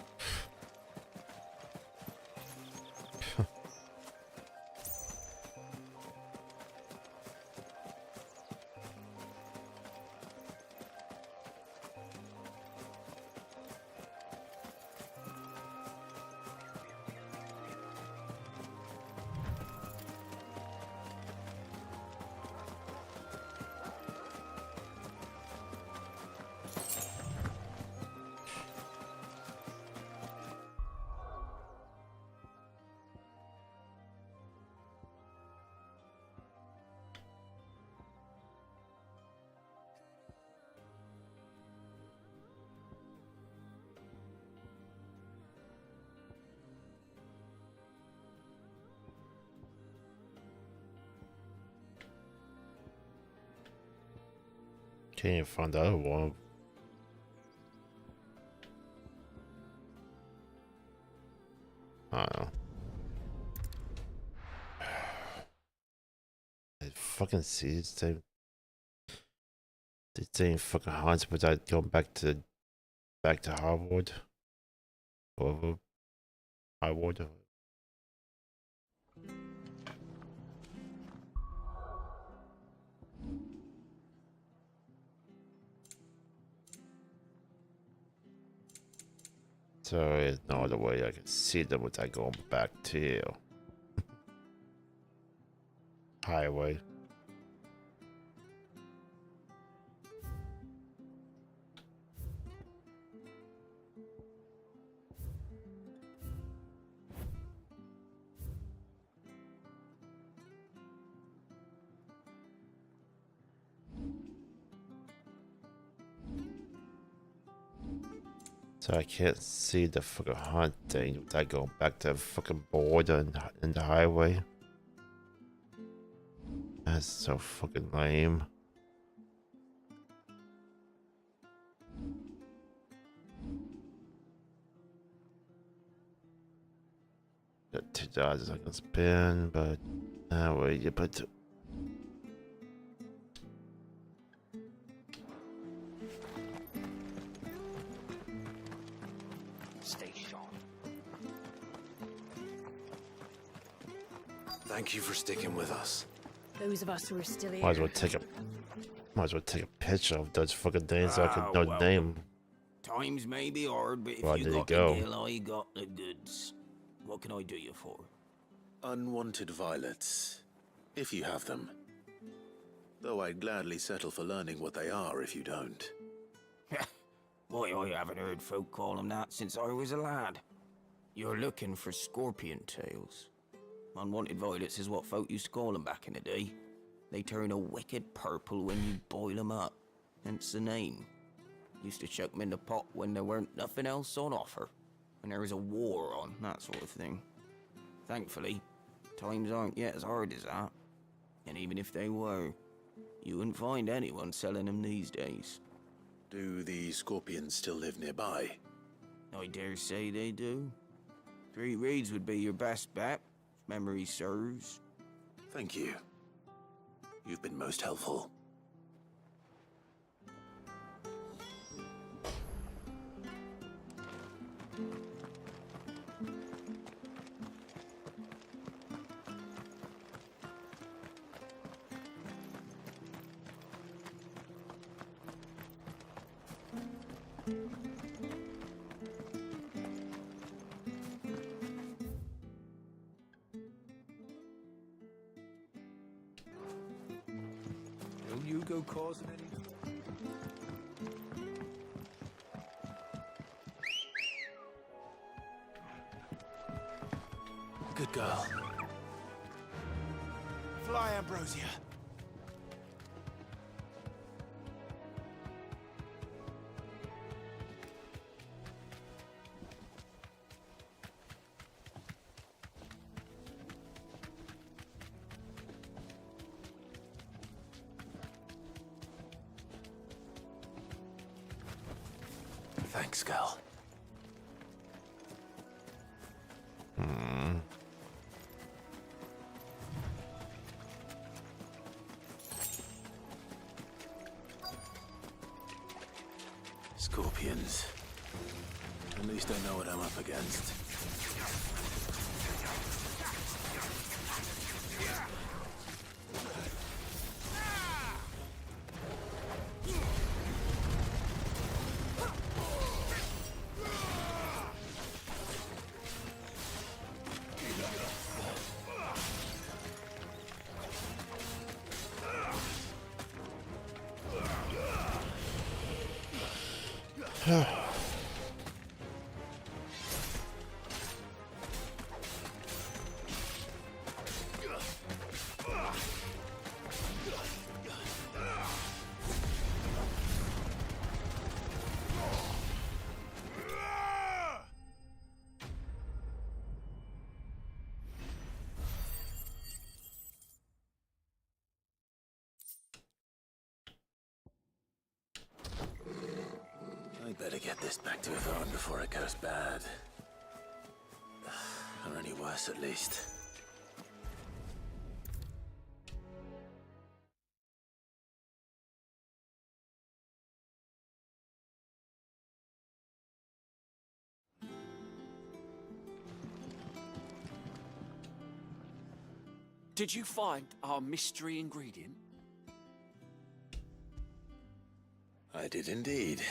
Can't even find the other one. I don't know. I fucking see this thing. This thing fucking haunts without going back to Harvard. Whatever. Harvard. So there's no other way I can see them without going back to highway. So I can't see the fucking hunt thing without going back to the fucking border in the highway. That's so fucking lame. Got $2 I can spend, but where you put it? Stay sharp. Thank you for sticking with us. Those of us who are still here. Might as well take a picture of those fucking things so I can know the name. Times may be hard, but if Well, you there you got go. the deal, I got the goods. What can I do you for? Unwanted violets, if you have them. Though I'd gladly settle for learning what they are if you don't. Why, I haven't heard folk call them that since I was a lad. You're looking for scorpion tails. Unwanted violets is what folk used to call them back in the day. They turn a wicked purple when you boil them up, hence the name. Used to chuck them in the pot when there weren't nothing else on offer, when there was a war on, that sort of thing. Thankfully, times aren't yet as hard as that. And even if they were, you wouldn't find anyone selling them these days. Do the scorpions still live nearby? I dare say they do. 3 Reeds would be your best bet, if memory serves. Thank you. You've been most helpful. Don't you go causing any... Good girl. Fly, Ambrosia. Thanks, girl. Scorpions. At least I know what I'm up against. I better get this back to Yvonne before it goes bad. Or any worse, at least. Did you find our mystery ingredient? I did indeed.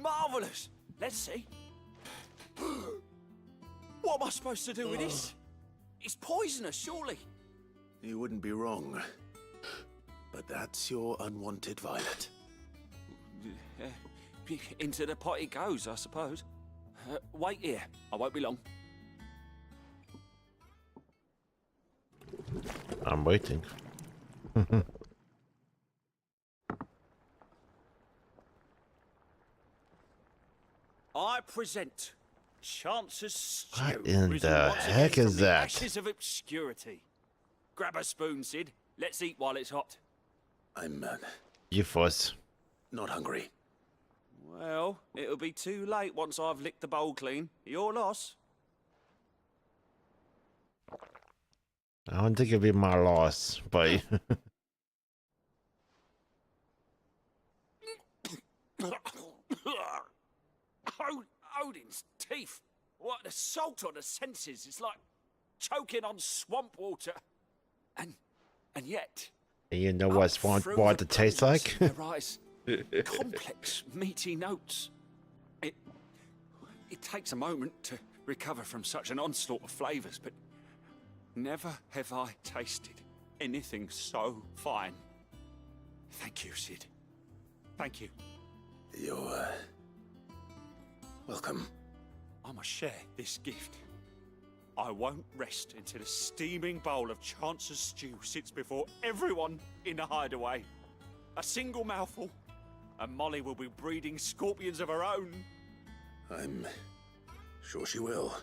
marvellous. Let's see. What am I supposed to do with this? It's poisonous, surely. You wouldn't be wrong. But that's your unwanted violet. Into the pot it goes, I suppose. Wait here. I won't be long. I'm waiting. I present Chance's Stew. What in risen the once heck again is from the that? Ashes of obscurity. Grab a spoon, Sid. Let's eat while it's hot. I'm You fuss. not hungry. Well, it'll be too late once I've licked the bowl clean. Your loss. I don't think it'll be my loss, but Odin's teeth. What an assault on the senses. It's like choking on swamp water. And yet, you know what swamp through water the tastes like? there rise complex, meaty notes. It takes a moment to recover from such an onslaught of flavors, but never have I tasted anything so fine. Thank you, Sid. Thank you. You're welcome. I must share this gift. I won't rest until a steaming bowl of Chance's stew sits before everyone in the hideaway. A single mouthful, and Molly will be breeding scorpions of her own. I'm sure she will.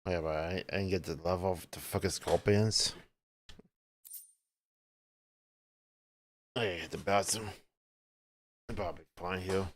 Yeah, but I didn't get the love of the fucking scorpions. I hit the bathroom. I'll probably be fine here.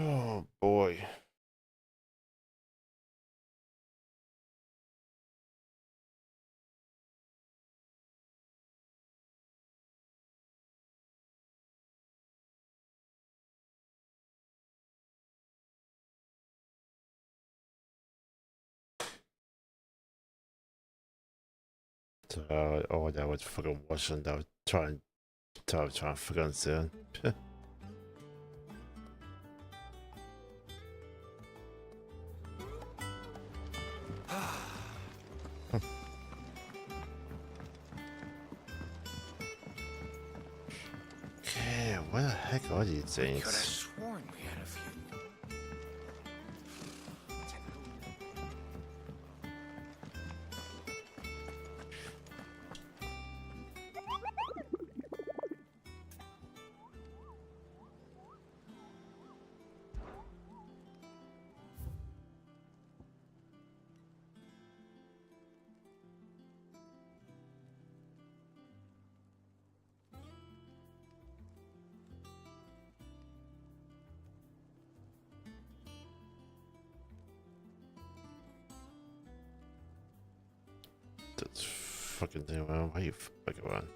Oh boy. So, oh, that was fucking watching that. Trying to fucking soon. heck are these I could have things? sworn we had a few. That's fucking thing, man. Why you fucking run?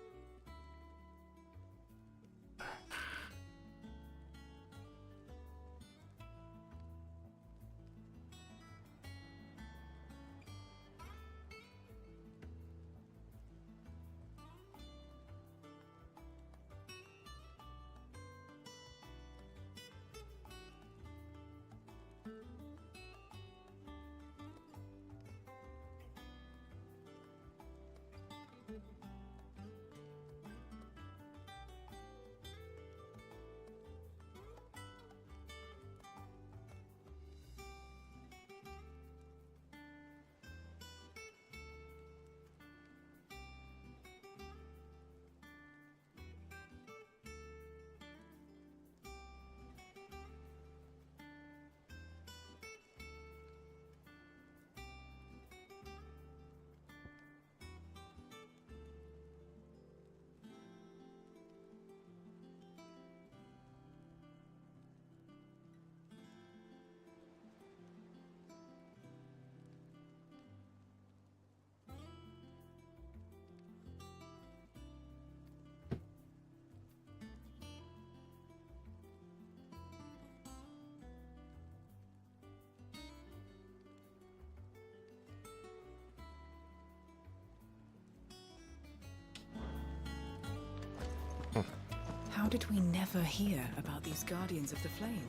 How did we never hear about these Guardians of the Flame?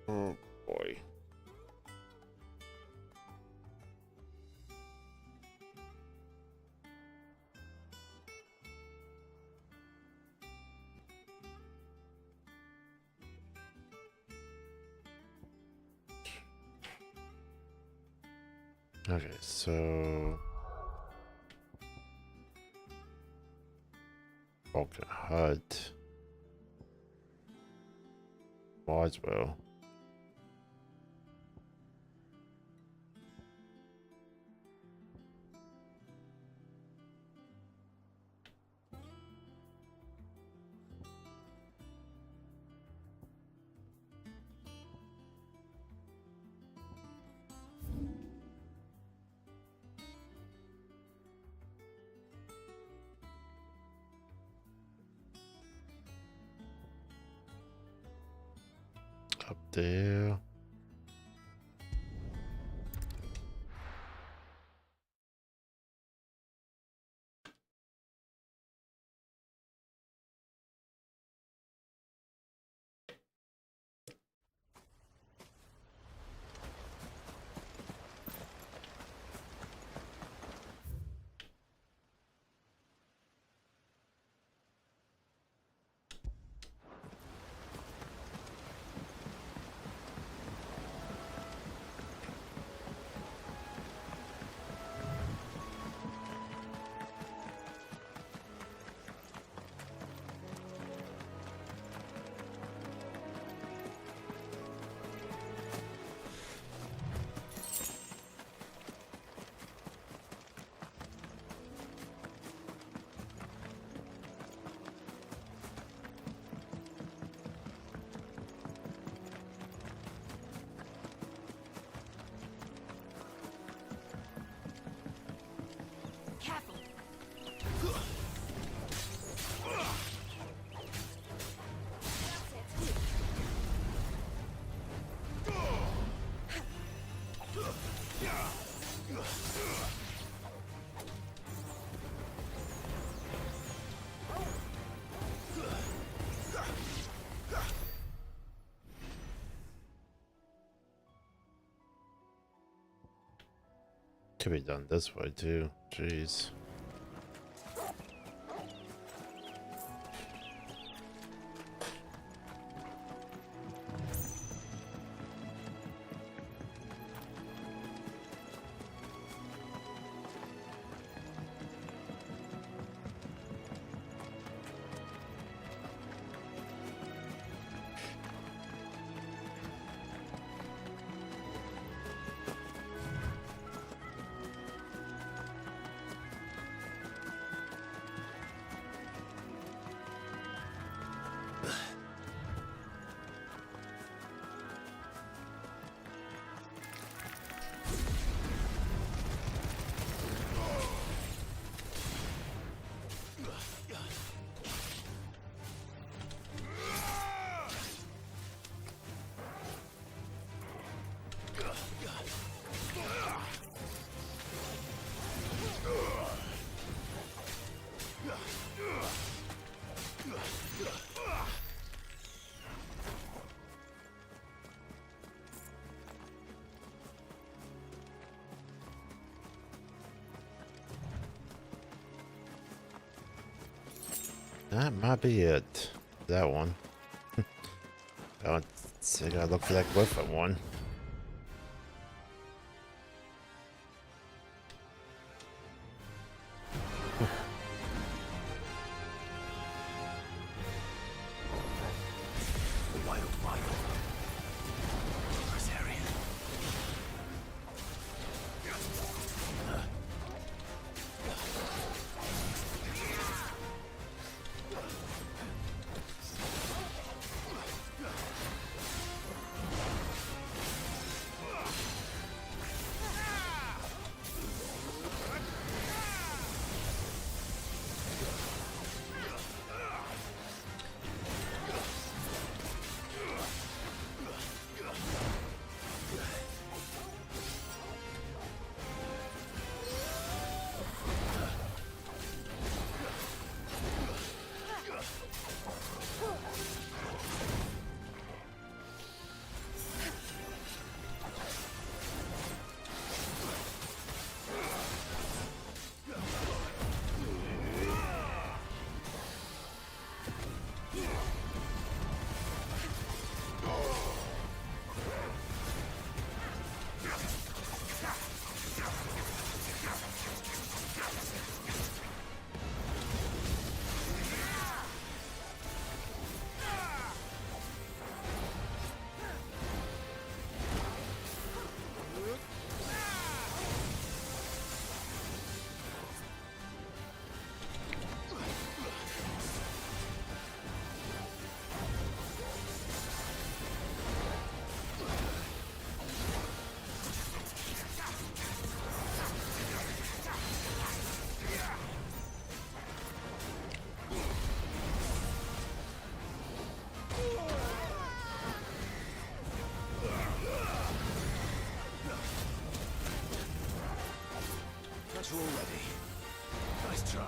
Oh boy. Okay, so Broken HUD. Might as well. Up there. Could be done this way too. Jeez. That might be it. That one. I gotta look for that Griffin one. Already. Nice try.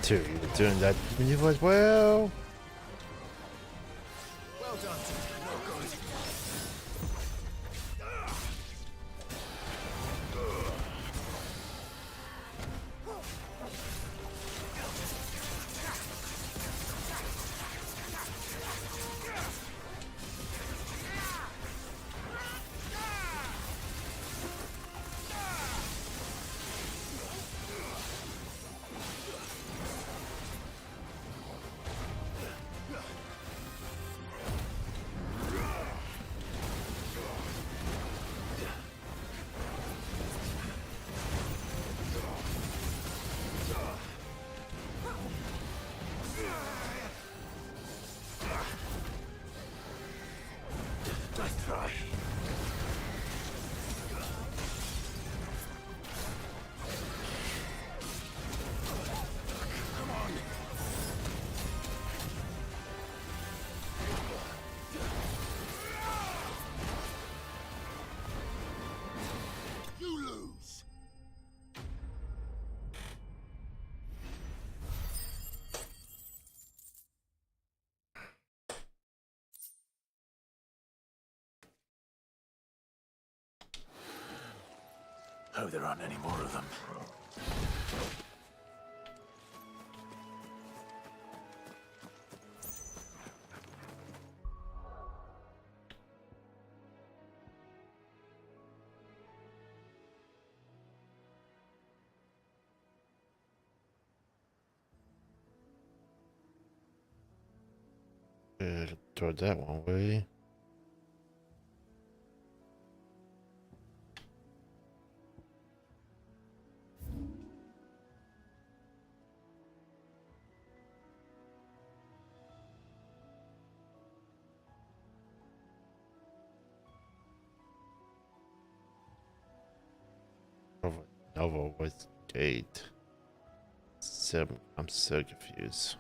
Dude, you were doing that maneuver as well. Well done. No good. Hope there aren't any more of them. Throw that one away. Novel with gate. I'm so confused.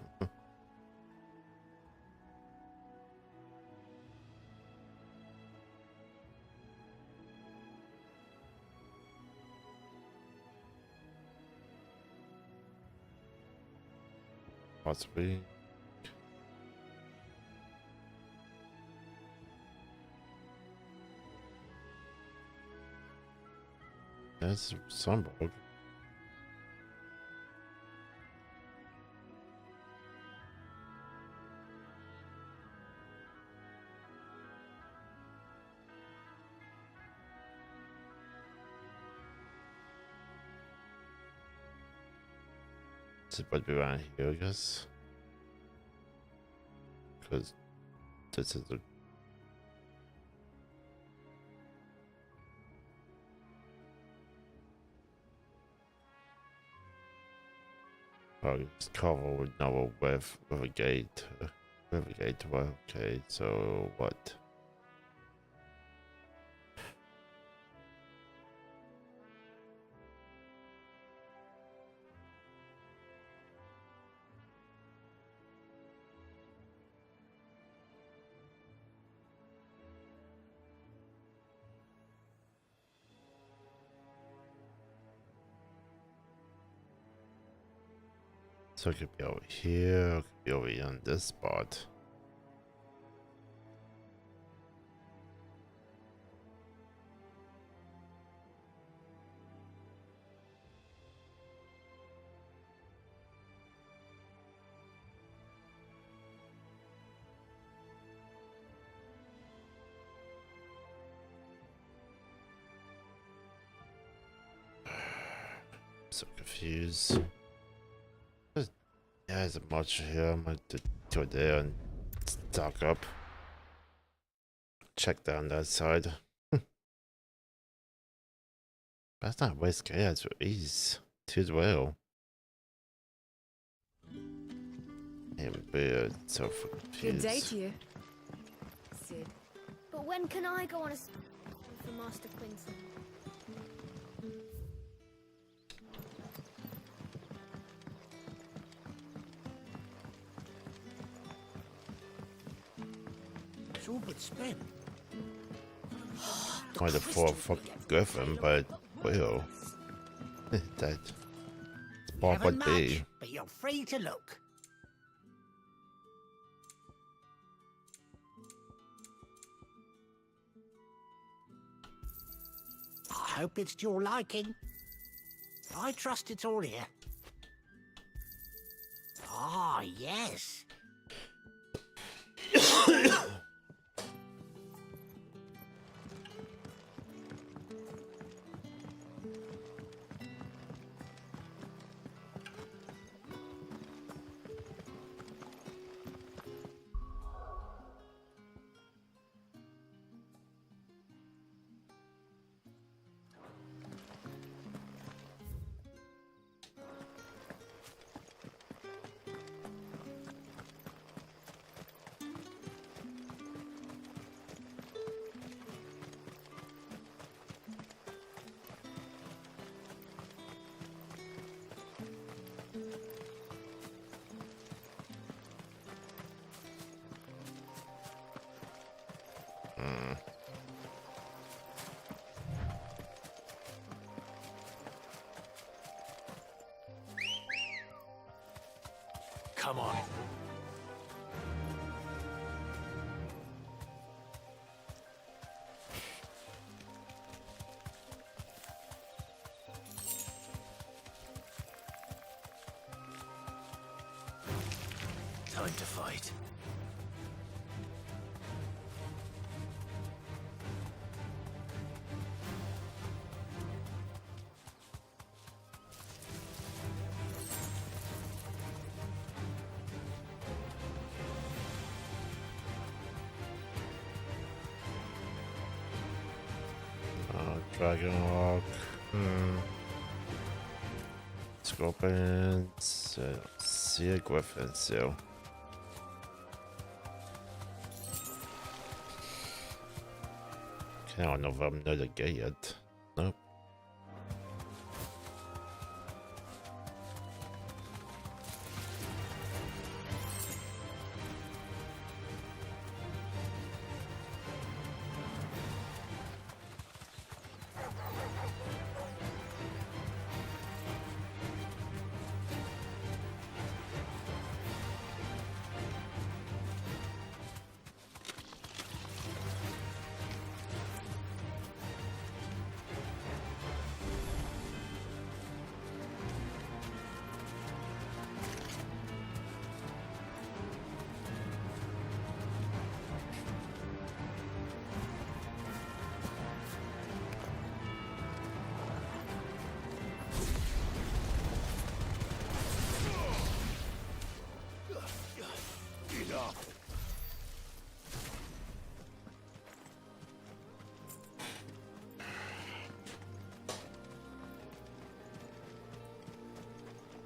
Possibly. That's some bug. It's about to be around here, I guess. Because this is a it's covered with novel with a gate. With a gate, well, okay, so what? So it could be over here, it could be over here on this spot. So confused. Yeah, there's a much here. I'm gonna go there and stock up. Check down that side. That's not waste gas for ease. Too well. And weird, so confused. Good day to you, Sid. But when can I go on a for Master Quinton? It's all but spent. Might have fought fucking Griffin, but well, that spot would be. But you're free to look. I hope it's to your liking. I trust it's all here. Ah, yes. Come on. time to fight. Dragon Rock. Scorpions. See a Griffin, so. Okay, I don't know if I'm not a gay yet. Nope.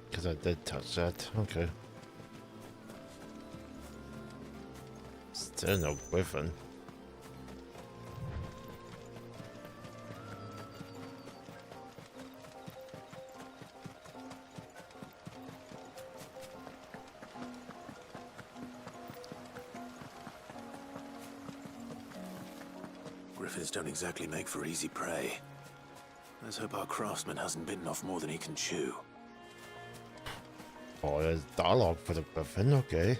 Because I did touch that. Okay. Still no Griffin. Griffins don't exactly make for easy prey. Let's hope our craftsman hasn't bitten off more than he can chew. Oh, there's dialogue for the Griffin, okay.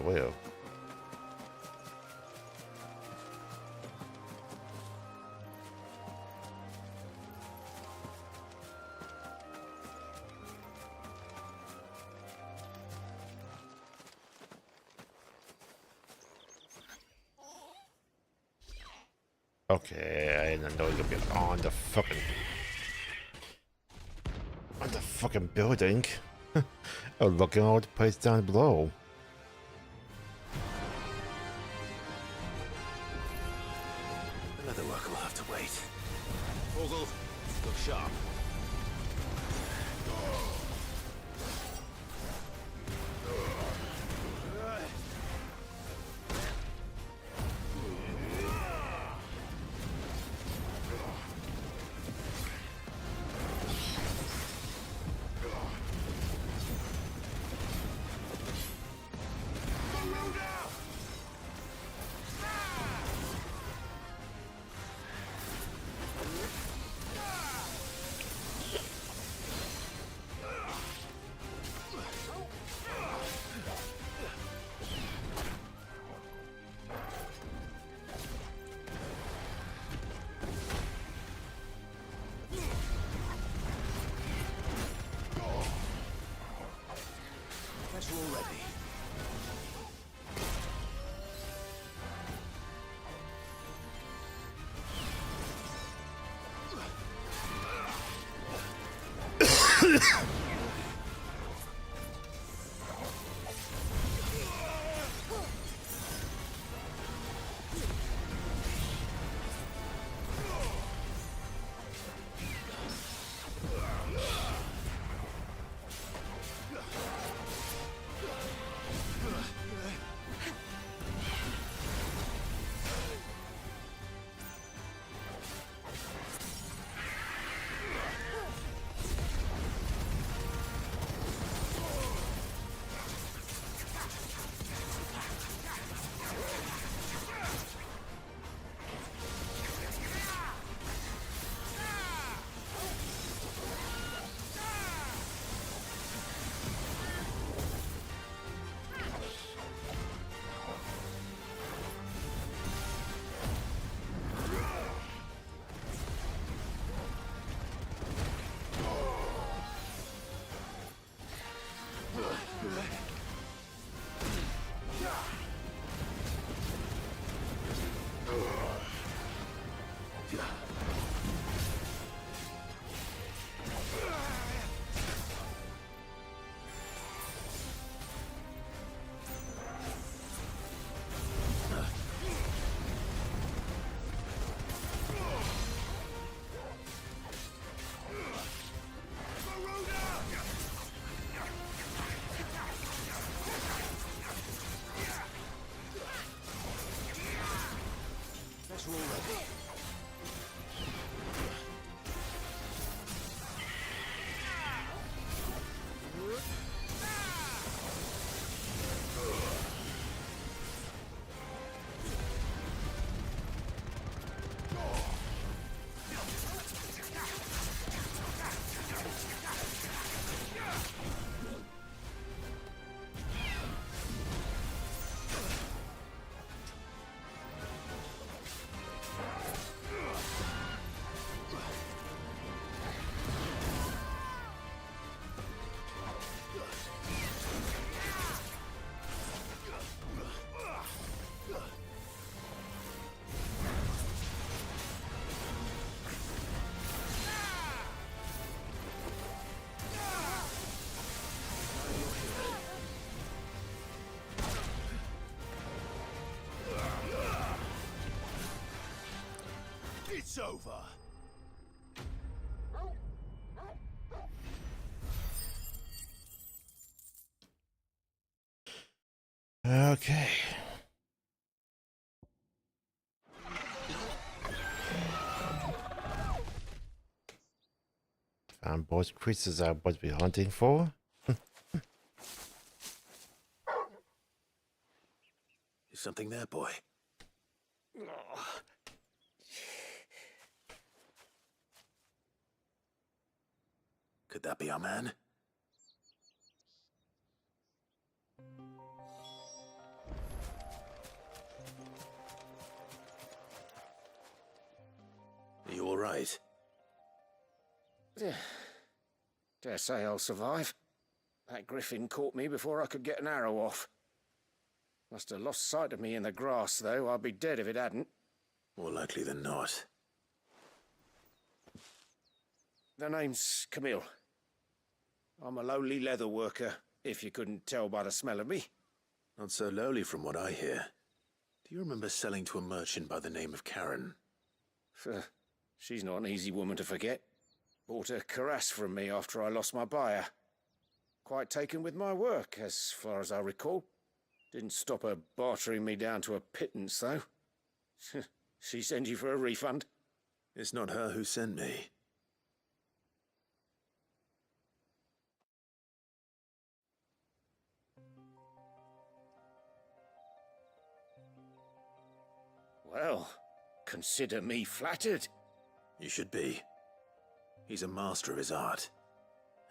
Where? Okay, I didn't know it would be on the fucking building. Oh, look at all the place down below. Another work will have to wait. Vogel, look sharp. Already. Okay. Found both creatures I was be hunting for. Is something there, boy? Could that be our man? Are you all right? Dare say I'll survive. That griffin caught me before I could get an arrow off. Must have lost sight of me in the grass, though. I'd be dead if it hadn't. More likely than not. The name's Camille. I'm a lowly leather worker, if you couldn't tell by the smell of me. Not so lowly from what I hear. Do you remember selling to a merchant by the name of Karen? She's not an easy woman to forget. Bought a cuirass from me after I lost my buyer. Quite taken with my work, as far as I recall. Didn't stop her bartering me down to a pittance, though. She sent you for a refund? It's not her who sent me. Well, consider me flattered. You should be. He's a master of his art,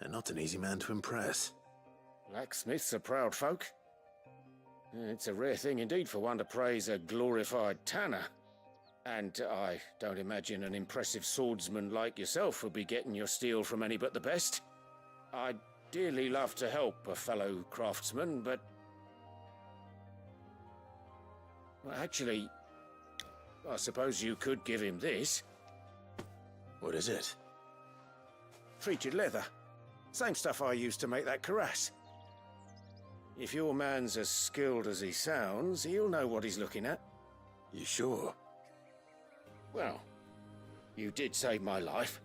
and not an easy man to impress. Blacksmiths are proud folk. It's a rare thing indeed for one to praise a glorified tanner. And I don't imagine an impressive swordsman like yourself would be getting your steel from any but the best. I'd dearly love to help a fellow craftsman, but... well, actually, I suppose you could give him this. What is it? Treated leather. Same stuff I used to make that cuirass. If your man's as skilled as he sounds, he'll know what he's looking at. You sure? Well, you did save my life.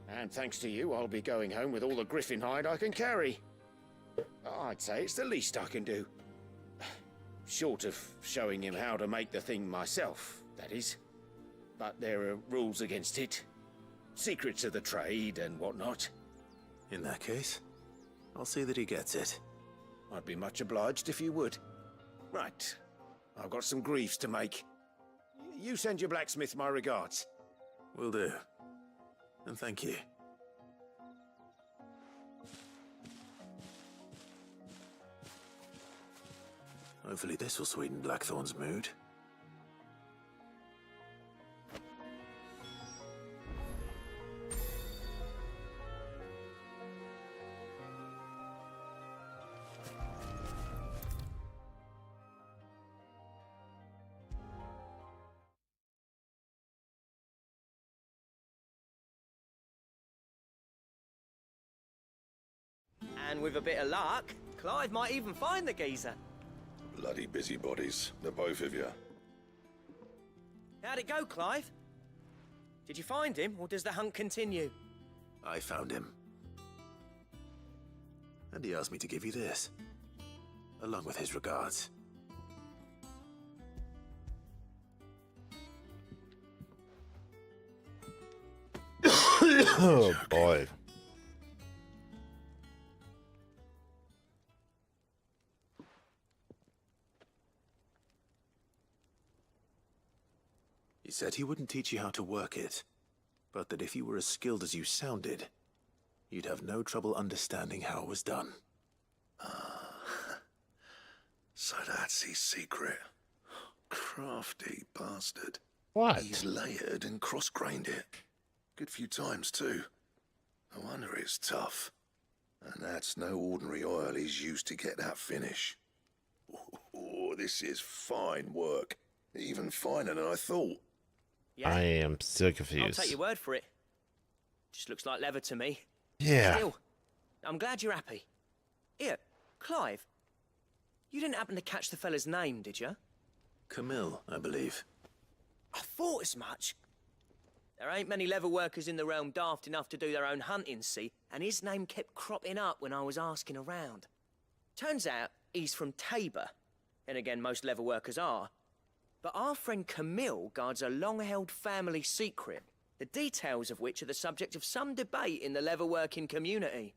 And thanks to you, I'll be going home with all the griffin hide I can carry. I'd say it's the least I can do. Short of showing him how to make the thing myself, that is. But there are rules against it. Secrets of the trade and whatnot. In that case, I'll see that he gets it. I'd be much obliged if you would. Right. I've got some greaves to make. You send your blacksmith my regards. Will do. And thank you. Hopefully this will sweeten Blackthorn's mood. And with a bit of luck, Clive might even find the geezer. Bloody busybodies, the both of you. How'd it go, Clive? Did you find him, or does the hunt continue? I found him. And he asked me to give you this, along with his regards. Oh boy. He said he wouldn't teach you how to work it, but that if you were as skilled as you sounded, you'd have no trouble understanding how it was done. So that's his secret. Crafty bastard. What? He's layered and cross-grained it. Good few times, too. No wonder it's tough. And that's no ordinary oil he's used to get that finish. Oh, this is fine work. Even finer than I thought. Yeah. I am still I'll confused. take your word for it. Just looks like leather to me. Yeah. Still, I'm glad you're happy. Here, Clive. You didn't happen to catch the fella's name, did you? Camille, I believe. I thought as much. There ain't many leather workers in the realm daft enough to do their own hunting, see? And his name kept cropping up when I was asking around. Turns out he's from Tabor. And again, most leather workers are. But our friend Camille guards a long-held family secret, the details of which are the subject of some debate in the leatherworking community.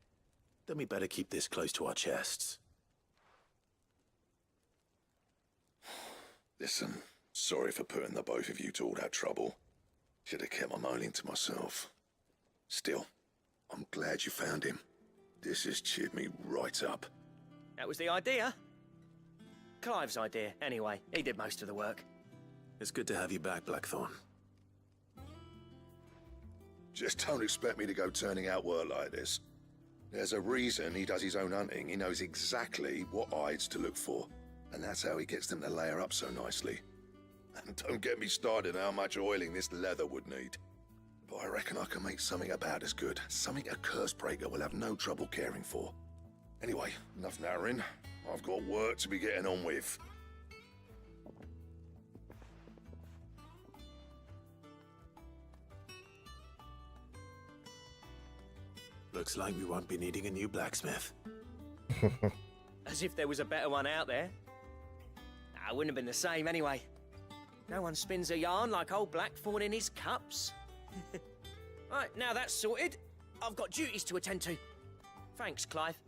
Then we better keep this close to our chests. Listen, sorry for putting the both of you to all that trouble. Should have kept my moaning to myself. Still, I'm glad you found him. This has cheered me right up. That was the idea. Clive's idea, anyway. He did most of the work. It's good to have you back, Blackthorn. Just don't expect me to go turning out work like this. There's a reason he does his own hunting. He knows exactly what hides to look for. And that's how he gets them to layer up so nicely. And don't get me started on how much oiling this leather would need. But I reckon I can make something about as good. Something a Cursebreaker will have no trouble caring for. Anyway, enough nattering. I've got work to be getting on with. Looks like we won't be needing a new blacksmith. As if there was a better one out there. Nah, it wouldn't have been the same anyway. No one spins a yarn like old Blackthorn in his cups. Right, now that's sorted, I've got duties to attend to. Thanks, Clive.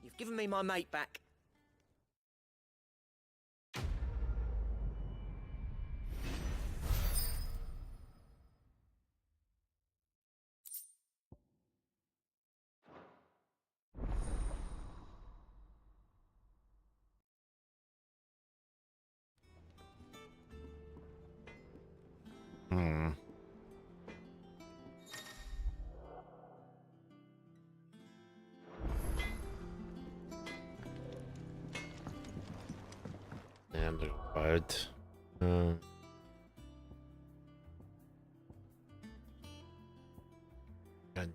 You've given me my mate back. And required. Got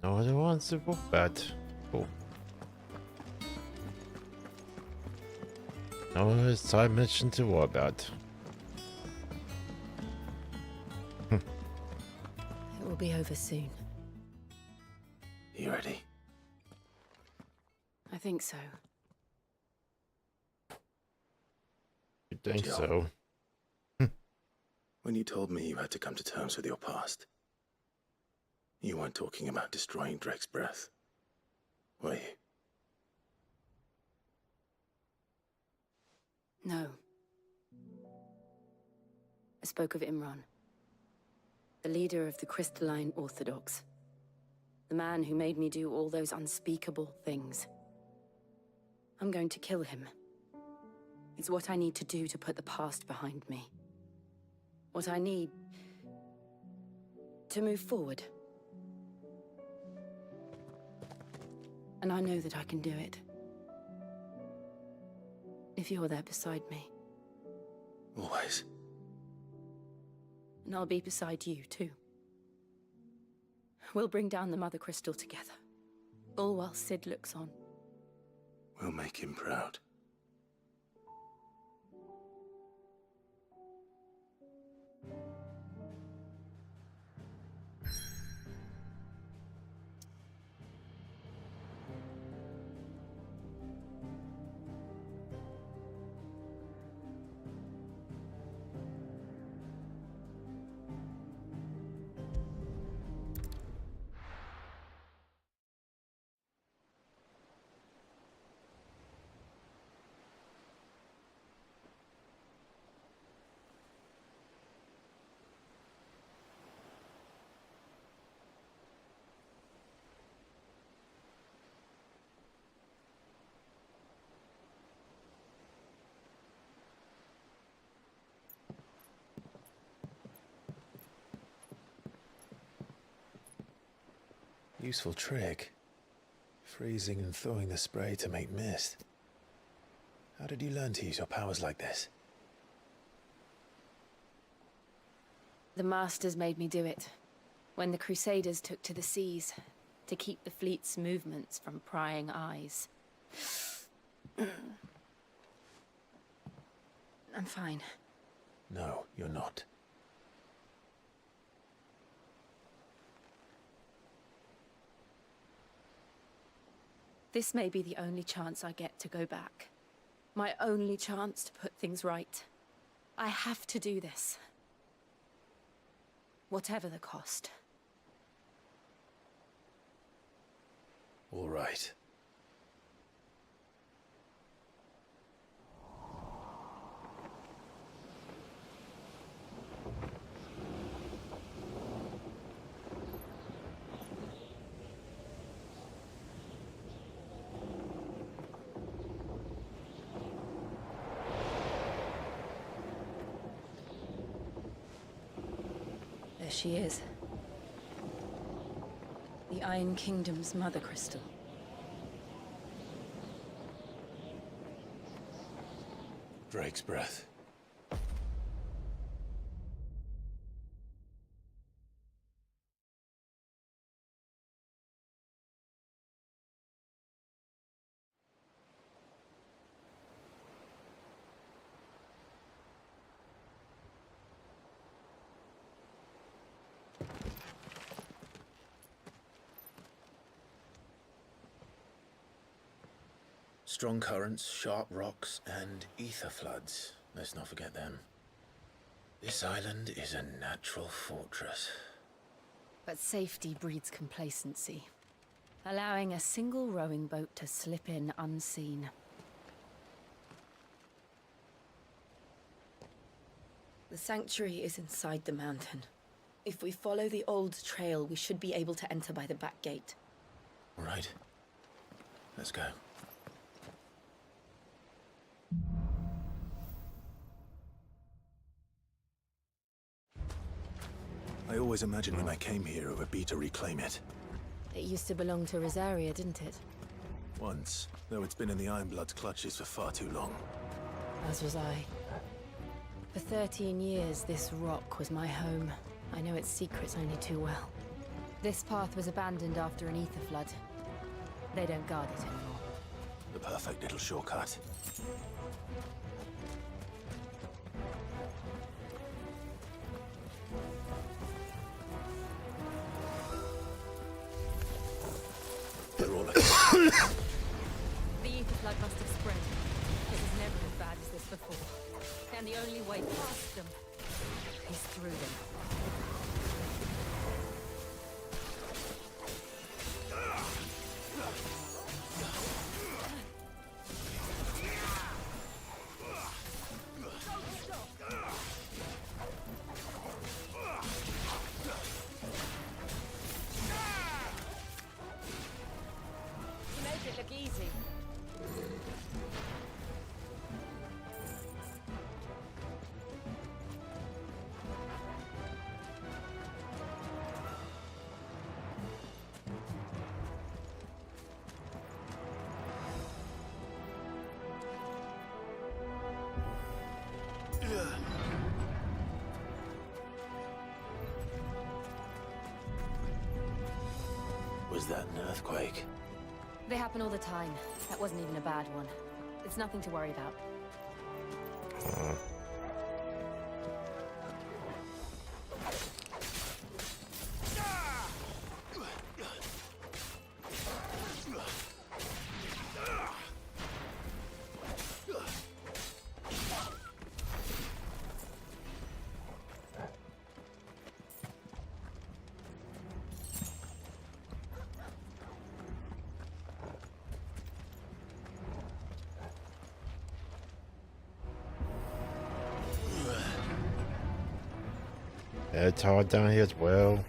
no other ones to book bad. Cool. No side mission to worry about. It will be over soon. You ready? I think so. You think Jill, so? When you told me you had to come to terms with your past, you weren't talking about destroying Drake's breath, were you? No. I spoke of Imran, the leader of the Crystalline Orthodox. The man who made me do all those unspeakable things. I'm going to kill him. It's what I need to do to put the past behind me. What I need to move forward. And I know that I can do it. If you're there beside me. Always. And I'll be beside you, too. We'll bring down the Mother Crystal together. All while Sid looks on. We'll make him proud. Useful trick. Freezing and thawing the spray to make mist. How did you learn to use your powers like this? The Masters made me do it. When the Crusaders took to the seas, to keep the fleet's movements from prying eyes. I'm fine. No, you're not. This may be the only chance I get to go back. My only chance to put things right. I have to do this. Whatever the cost. All right. There she is. The Iron Kingdom's mother crystal. Drake's breath. Strong currents, sharp rocks, and ether floods. Let's not forget them. This island is a natural fortress. But safety breeds complacency, allowing a single rowing boat to slip in unseen. The sanctuary is inside the mountain. If we follow the old trail, we should be able to enter by the back gate. All right. Let's go. I always imagined when I came here it would be to reclaim it. It used to belong to Rosaria, didn't it? Once, though it's been in the Ironblood's clutches for far too long. As was I. For 13 years, this rock was my home. I know its secrets only too well. This path was abandoned after an ether flood. They don't guard it anymore. The perfect little shortcut. They're all The ether flood must have spread. It was never as bad as this before. And the only way past them is through them. You made it look easy. Was that an earthquake? They happen all the time. That wasn't even a bad one. It's nothing to worry about. It's hard down here as well.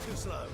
Too slow.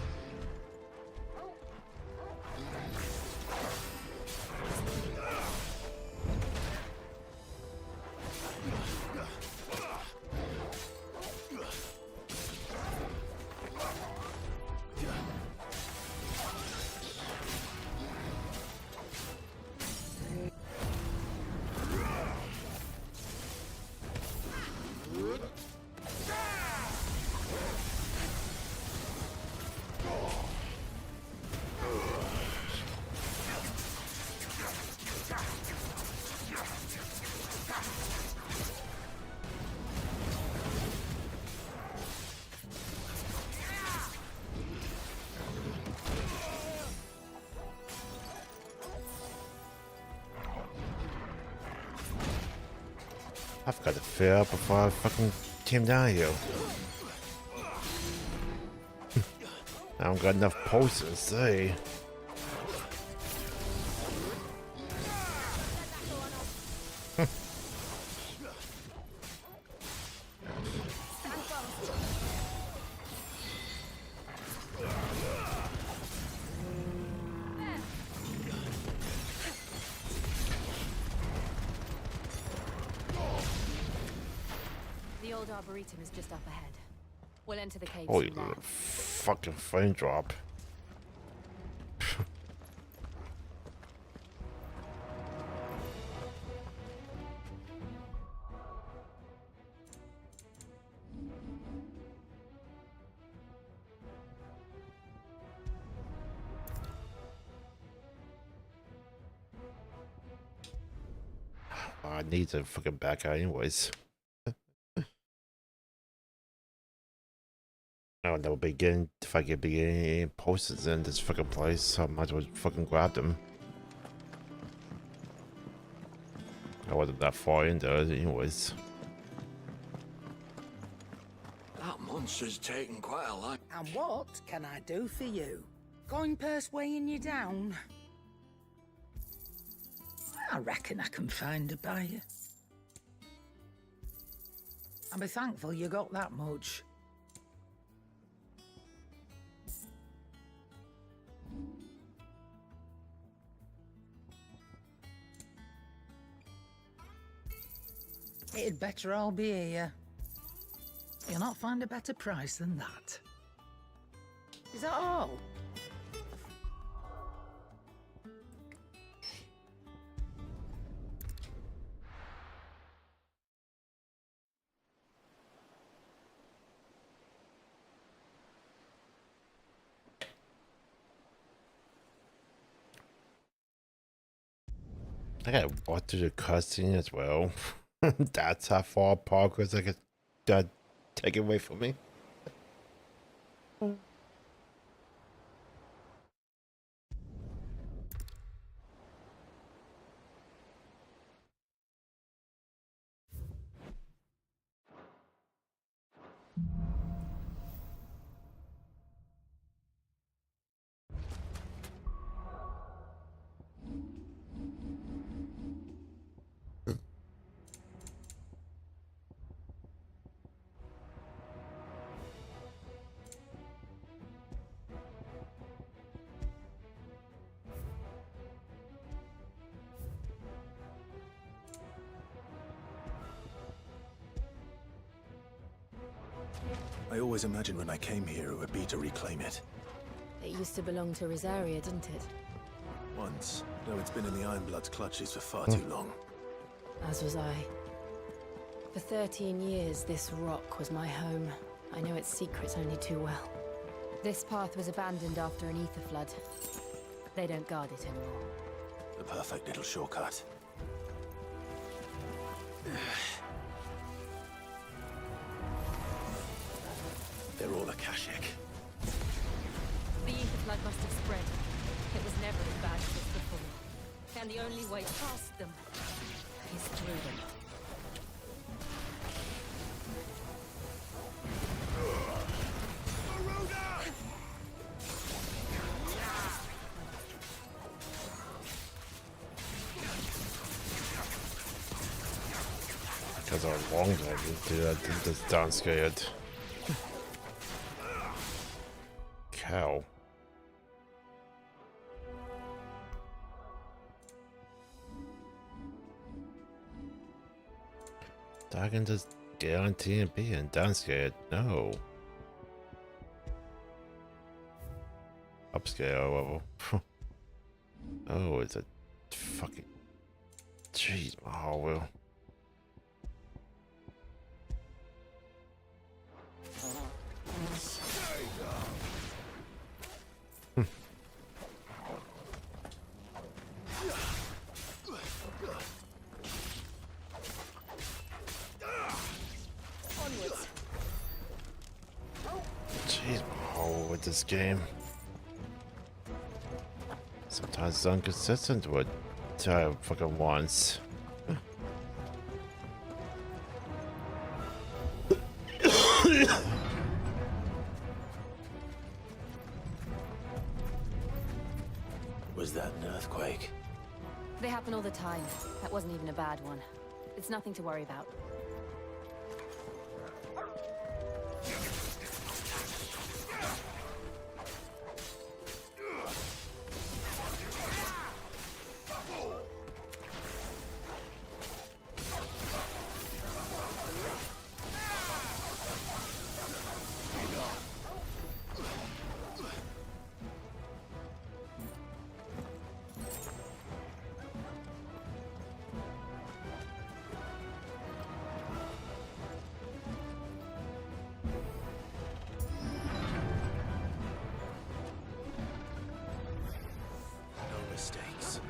I've got to fill up before I fucking came down here. I don't got enough pulses to say. The old arboretum is just up ahead. We'll enter the cave. Holy fucking frame drop. I need to fucking back out anyways. I'll never begin if I get any posters in this fucking place, so I might as well fucking grab them. I wasn't that far into it anyways. That monster's taken quite a lot. And what can I do for you? Coin purse weighing you down? I reckon I can find a buyer. I'll be thankful you got that much. It'd better all be here. You'll not find a better price than that. Is that all? I gotta walk through the cutscene as well. That's how far progress I could take away from me. I always imagined when I came here it would be to reclaim it. It used to belong to Rosaria, didn't it? Once, though it's been in the Ironblood's clutches for far too long. As was I. For 13 years, this rock was my home. I know its secrets only too well. This path was abandoned after an ether flood. They don't guard it anymore. The perfect little shortcut. They're all Akashic. The ether flood must have spread. It was never as bad as this before. And the only way past them is through them. Because how long did I do that? This down scared. Cow. I can just get on TMP and down scared. No. Upscale level. Oh, it's a fucking. Jeez, my heart will. Jeez, my heart with this game. Sometimes it's inconsistent with what I fucking wants. Was that an earthquake? They happen all the time. That wasn't even a bad one. It's nothing to worry about. Mistakes.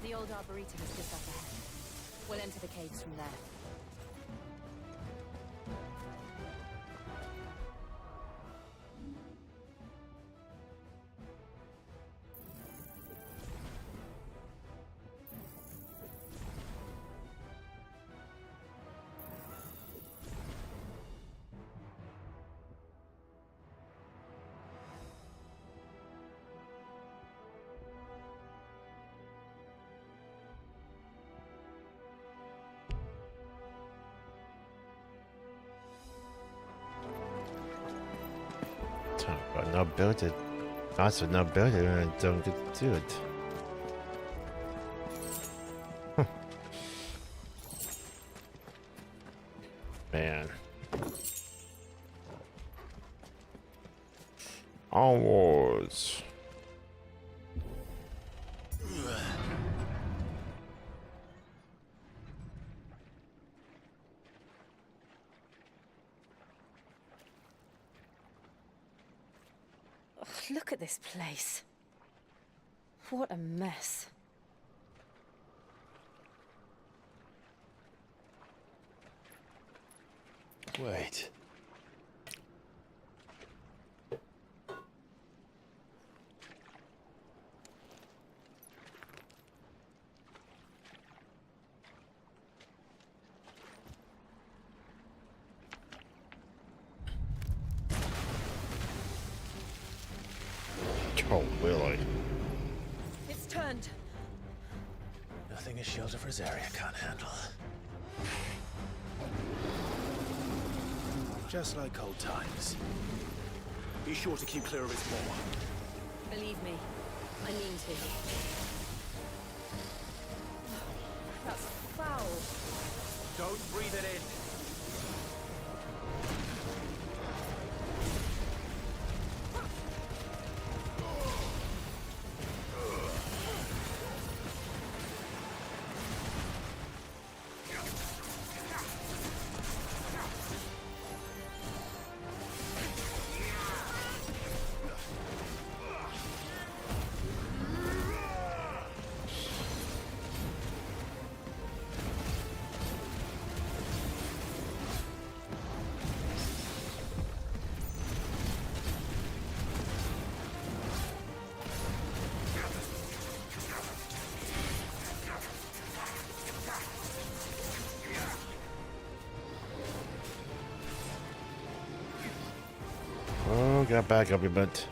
The old Arboretum is just up ahead. We'll enter the caves from there. But no build it. Also no build it and don't get to do it. Man. Onwards. Look at this place. What a mess. Wait. Oh, really? It's turned. Nothing a shield of Rosaria can't handle. Just like old times. Be sure to keep clear of its maw. Believe me, I mean to. That's foul. Don't breathe it in. got back, government.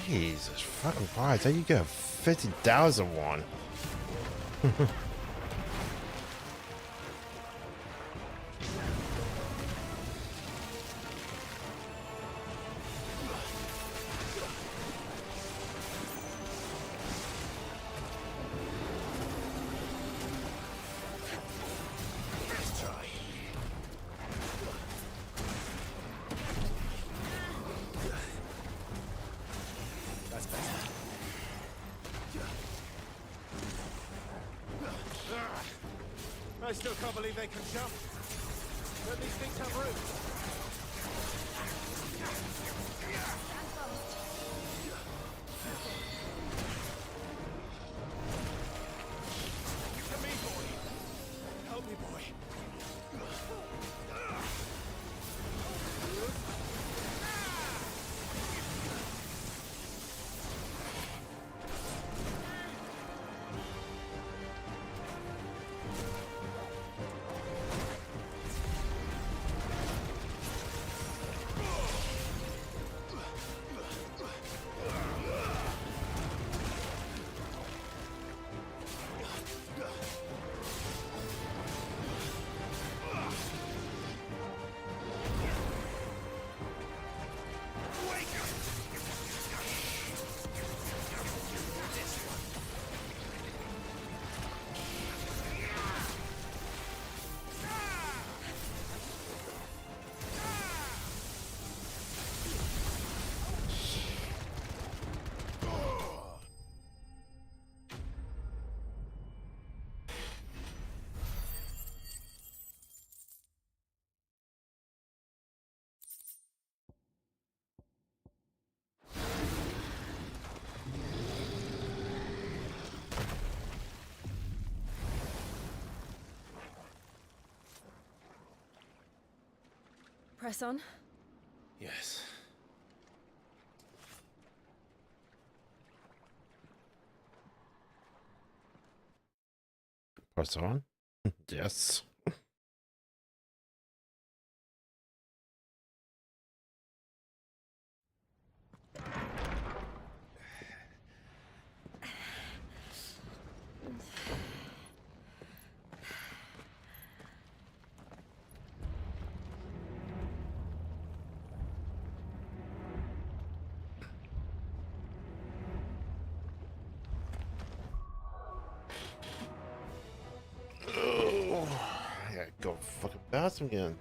Jesus fucking Christ, how you get a 50,000 one? I still can't believe they can jump. But these things have roots. To me, boy. Help me, boy. Press on. Yes. Press on? Yes. I gotta go fucking bathroom again.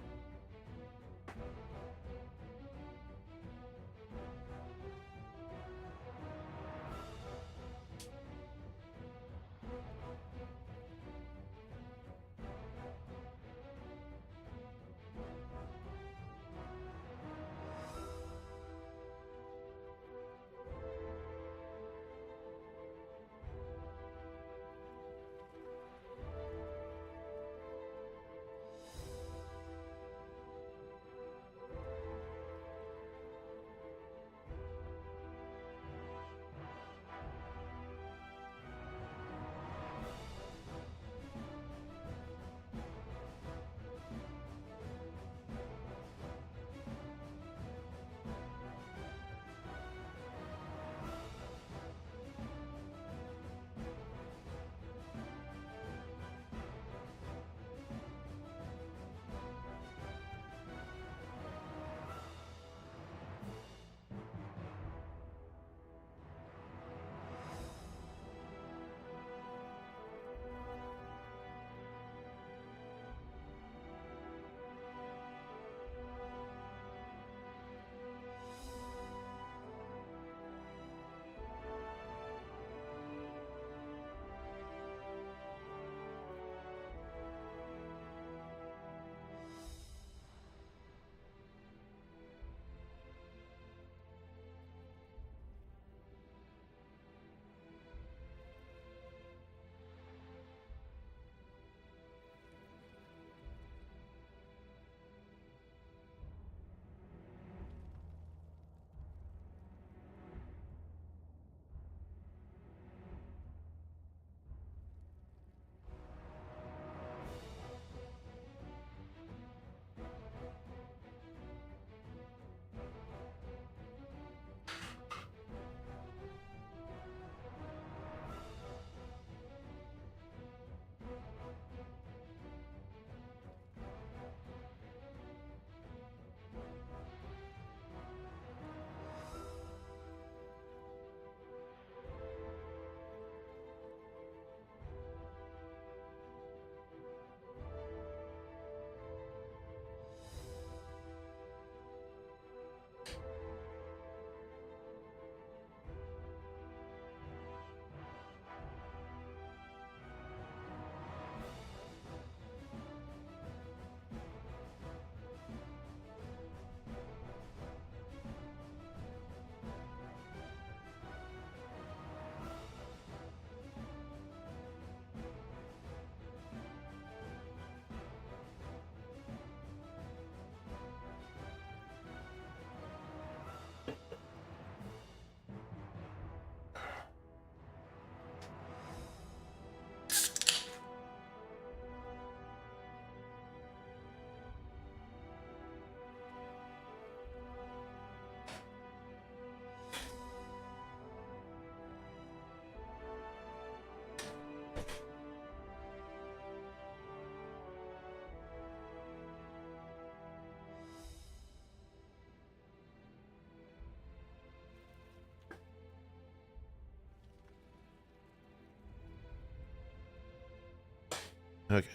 Okay.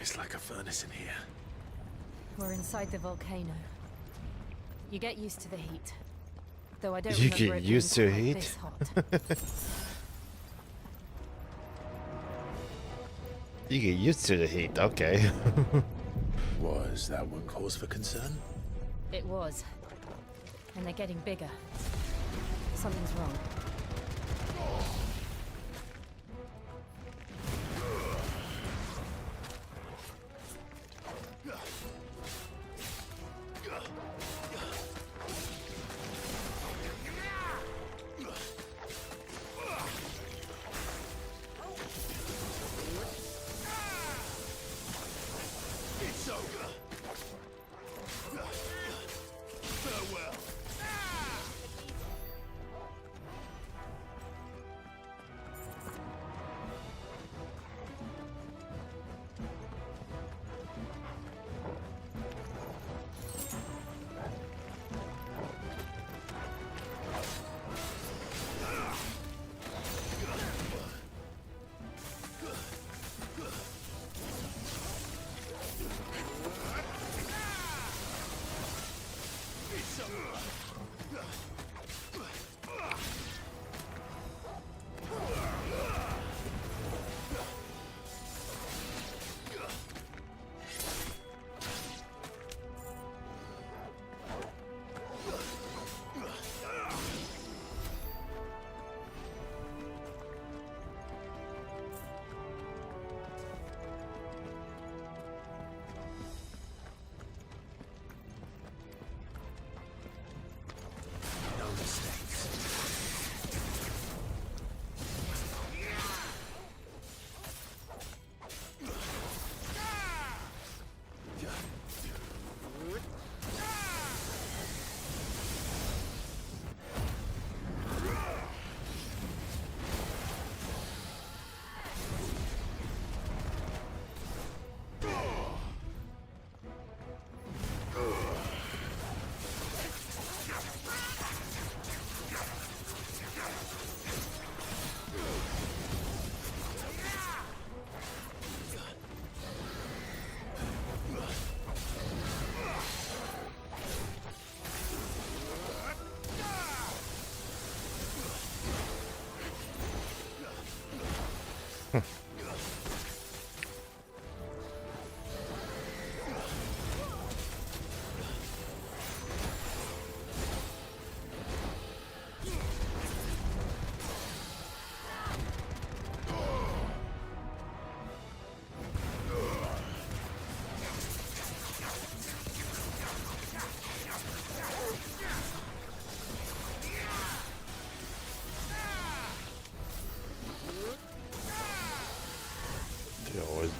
It's like a furnace in here. We're inside the volcano. You get used to the heat. Though I don't You remember get it used being to quite heat? this hot. You get used to the heat, okay. Was that one cause for concern? It was. And they're getting bigger. Something's wrong.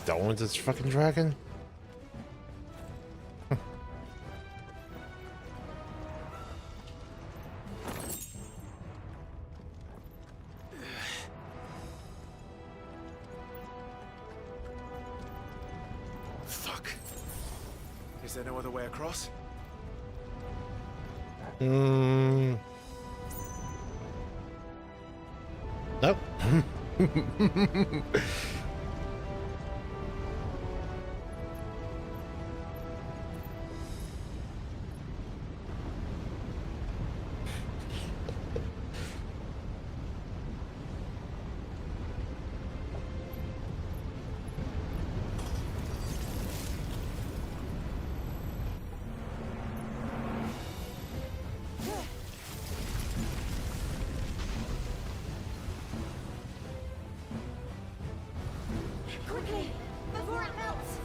Done with this fucking dragon? Fuck. Is there no other way across? Nope. Quickly, before it melts!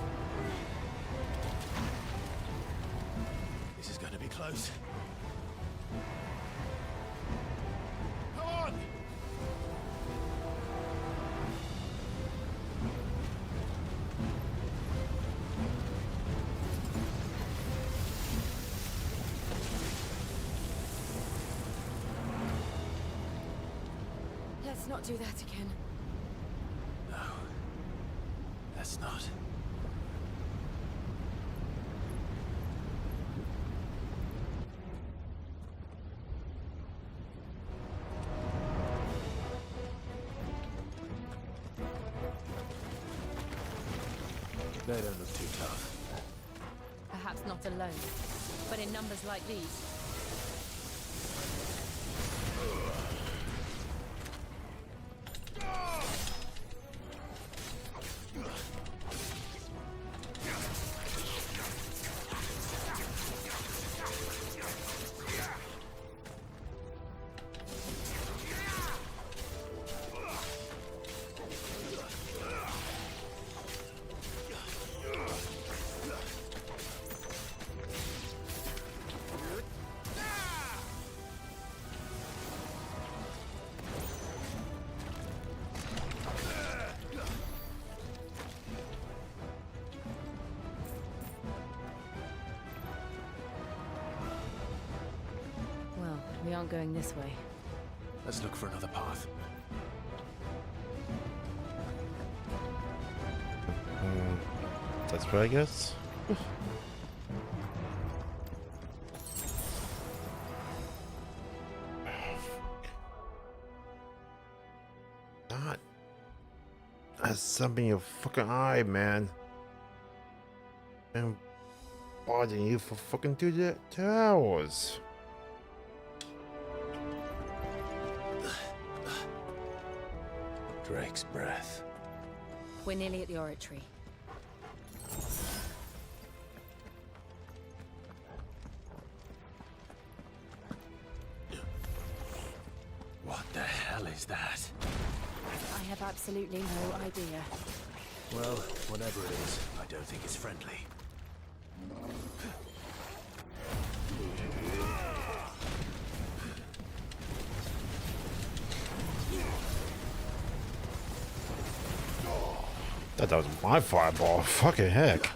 This is going to be close. Come on! Let's not do that again. No. Let's not. They don't look too tough. Perhaps not alone, but in numbers like these. We aren't going this way. Let's look for another path. That's where I guess. Not. That's something in your fucking eye, man. I'm bothering you for fucking 2 hours. Drake's breath. We're nearly at the oratory. What the hell is that? I have absolutely no idea. Well, whatever it is, I don't think it's friendly. That was my fireball. Fucking heck.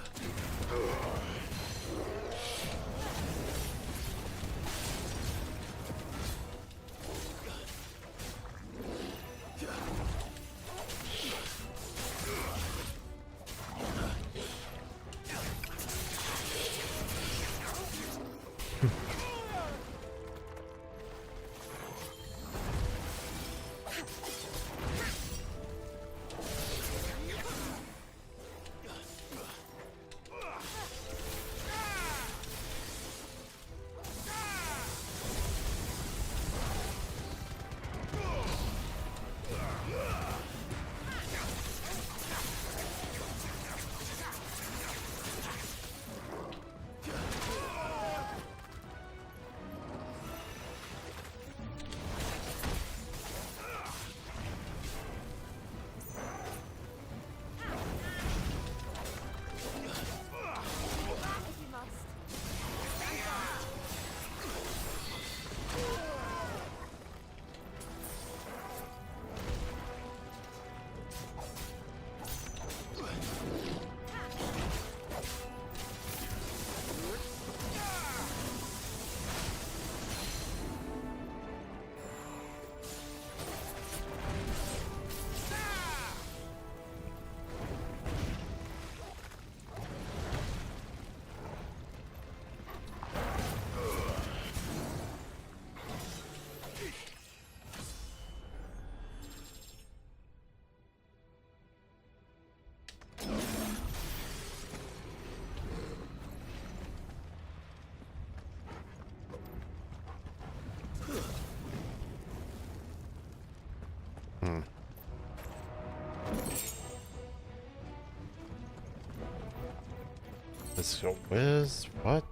So where's what?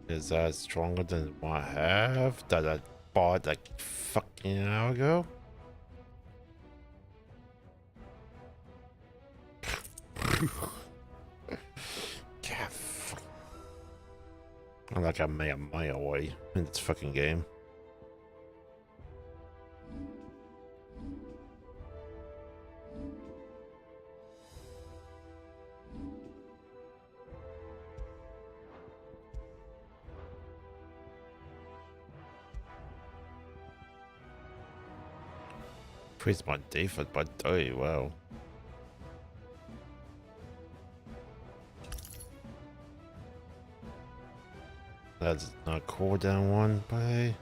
Is that stronger than what I have that I bought like fucking an hour ago? God, fuck. I'm like I'm a mile away in this fucking game. Increase my default by 30, wow. That's not cooldown one by.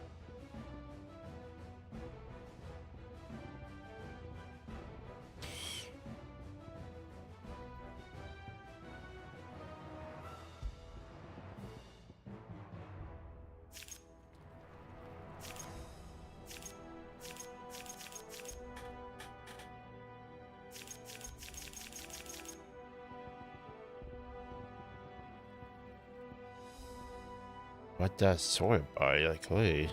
What that sword by, like, hey.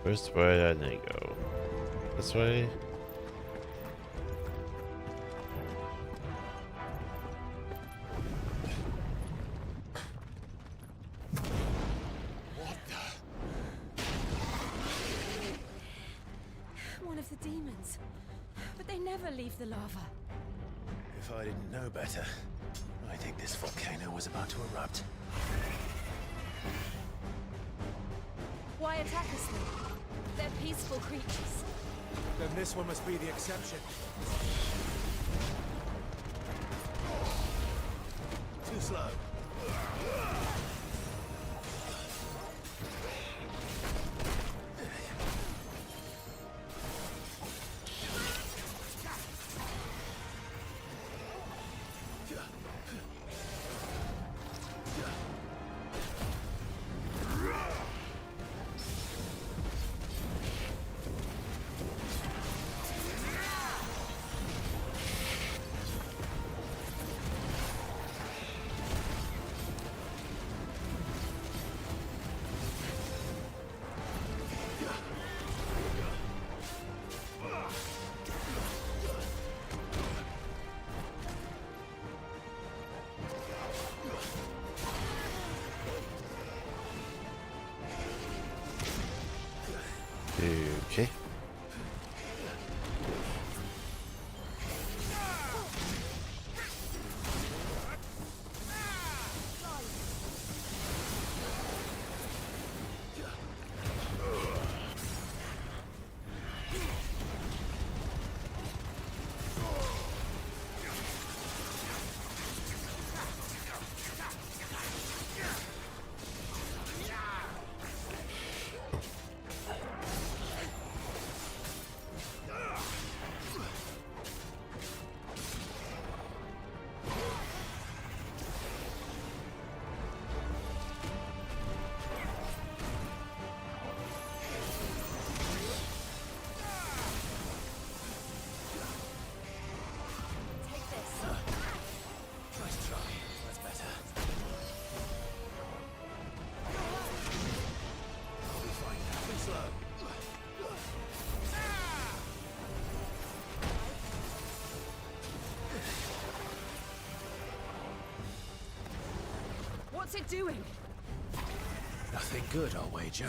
Which way did I go? This way? One of the demons. But they never leave the lava. If I didn't know better, I think this volcano was about to erupt. Why attack us then? They're peaceful creatures. Then this one must be the exception. Too slow. Okay. What's it doing? Nothing good, I'll wager.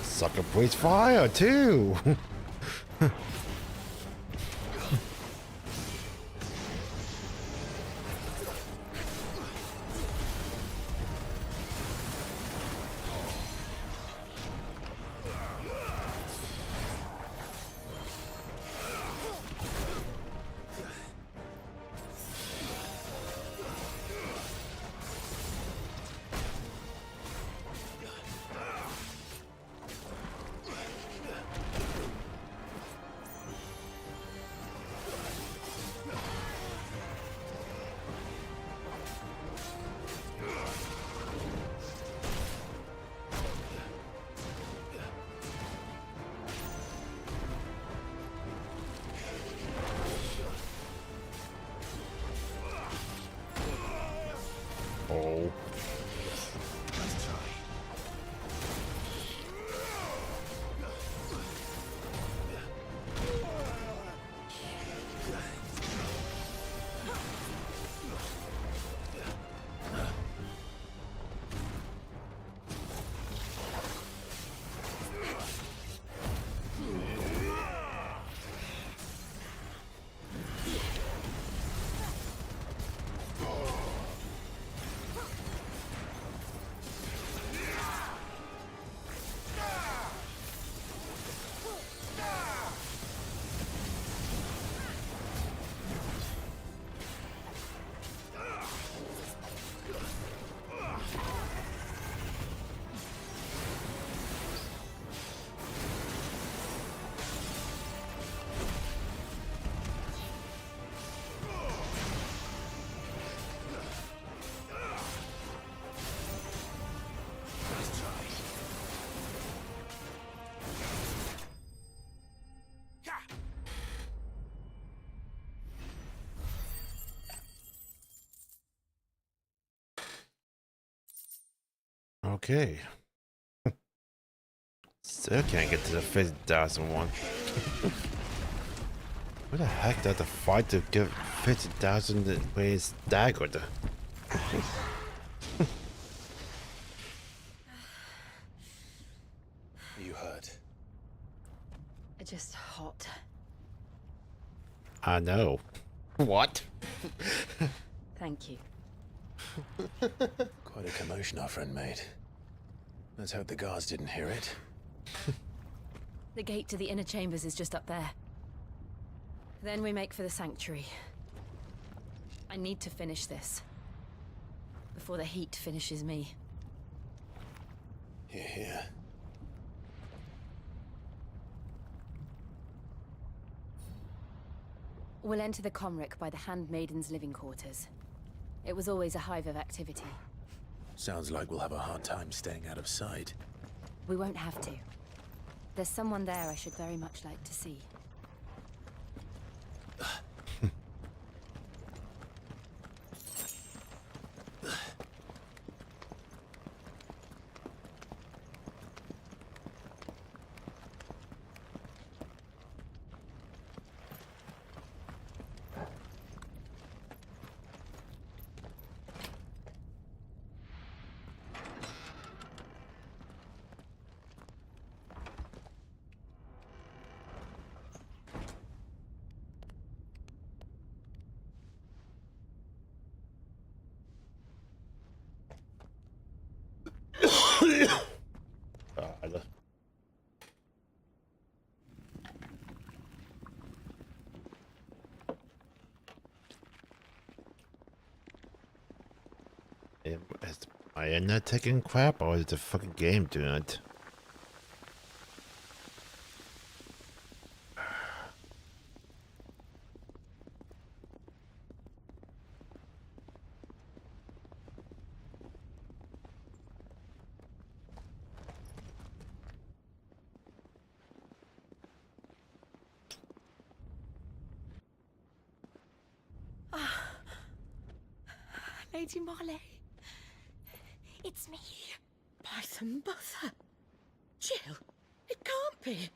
Sucker breathes fire too. Okay. Still can't get to the 50,000 one. What the heck did the fight to get 50,000 when it's staggered? You hurt? Just hot. I know. What? Thank you. Quite a commotion our friend made. Let's hope the guards didn't hear it. The gate to the inner chambers is just up there. Then we make for the sanctuary. I need to finish this. Before the heat finishes me. Hear, hear. We'll enter the Comric by the Handmaiden's living quarters. It was always a hive of activity. Sounds like we'll have a hard time staying out of sight. We won't have to. There's someone there I should very much like to see. God. Is my internet taking crap or is the fucking game doing it? Lady Marley. It's me. By the mother. Jill, it can't be.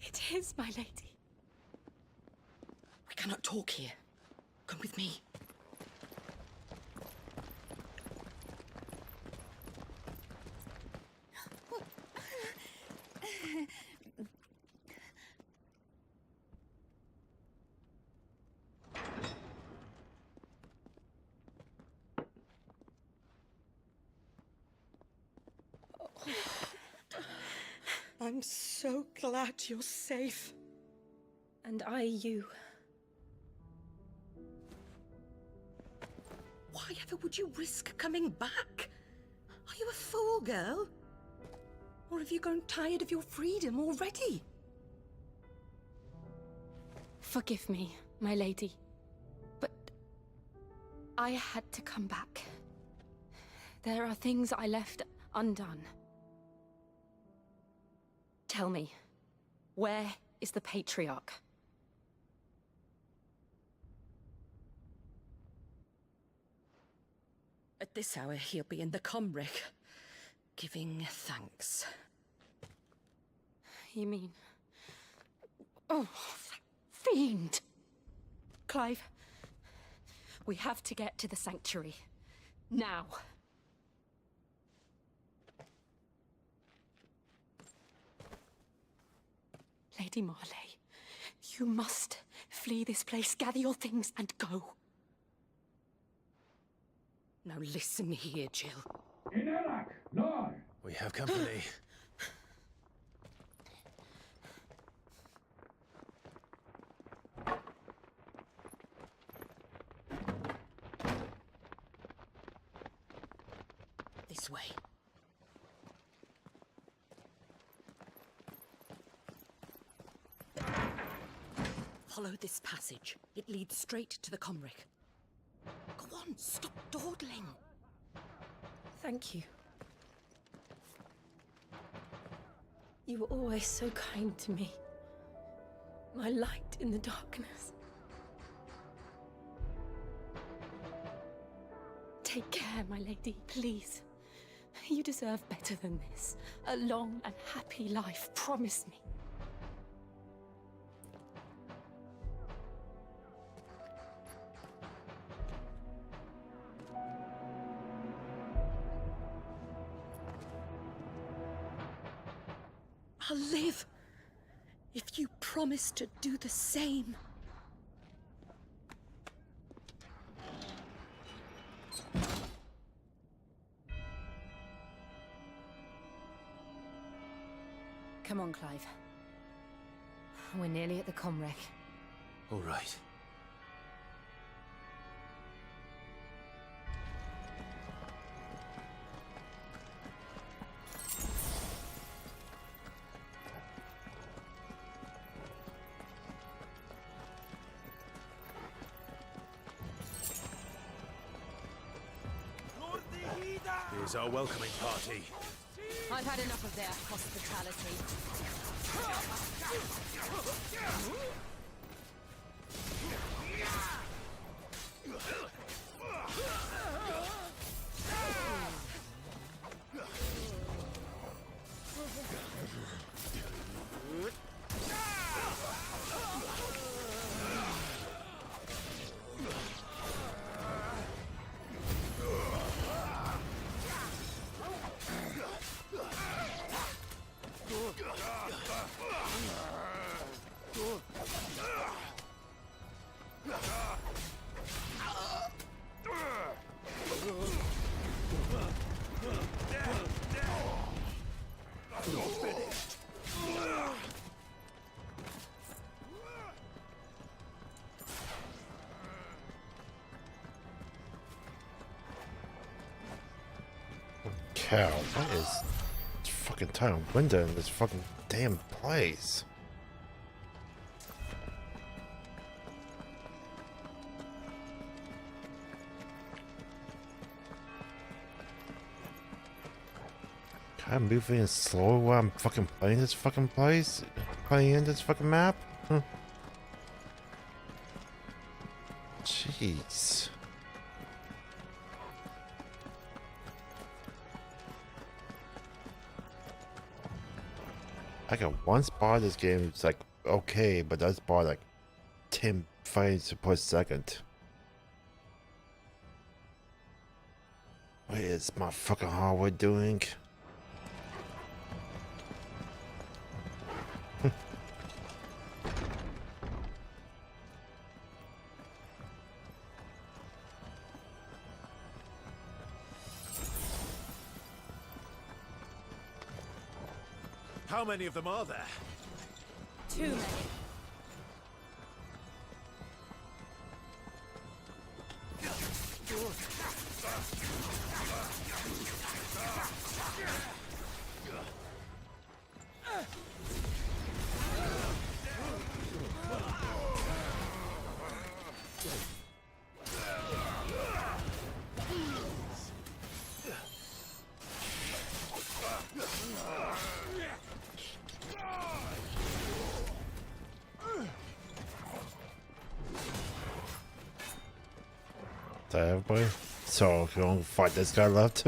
It is, my lady. We cannot talk here. Come with me. I'm so glad you're safe. And you. Why ever would you risk coming back? Are you a fool, girl? Or have you grown tired of your freedom already? Forgive me, my lady. But I had to come back. There are things I left undone. Tell me, where is the Patriarch? At this hour, he'll be in the Comric, giving thanks. You mean... Oh, fiend! Clive, we have to get to the sanctuary. Now. Lady Marley, you must flee this place, gather your things and go. Now listen here, Jill. We have company. This way. Follow this passage. It leads straight to the Comric. Go on, stop dawdling. Thank you. You were always so kind to me. My light in the darkness. Take care, my lady, please. You deserve better than this. A long and happy life, promise me. I'll live if you promise to do the same. Come on, Clive. We're nearly at the comwreck. All right. Here's our welcoming party. I've had enough of their hospitality. Cow, what is fucking time window in this fucking damn place? Can I move in slow while I'm fucking playing this fucking place? Playing in this fucking map? Huh. Jeez. I got one spot in this game, it's like okay, but that spot like 10 frames per second. What is my fucking hardware doing? How many of them are there? Too many. Everybody, so you don't fight this guy left.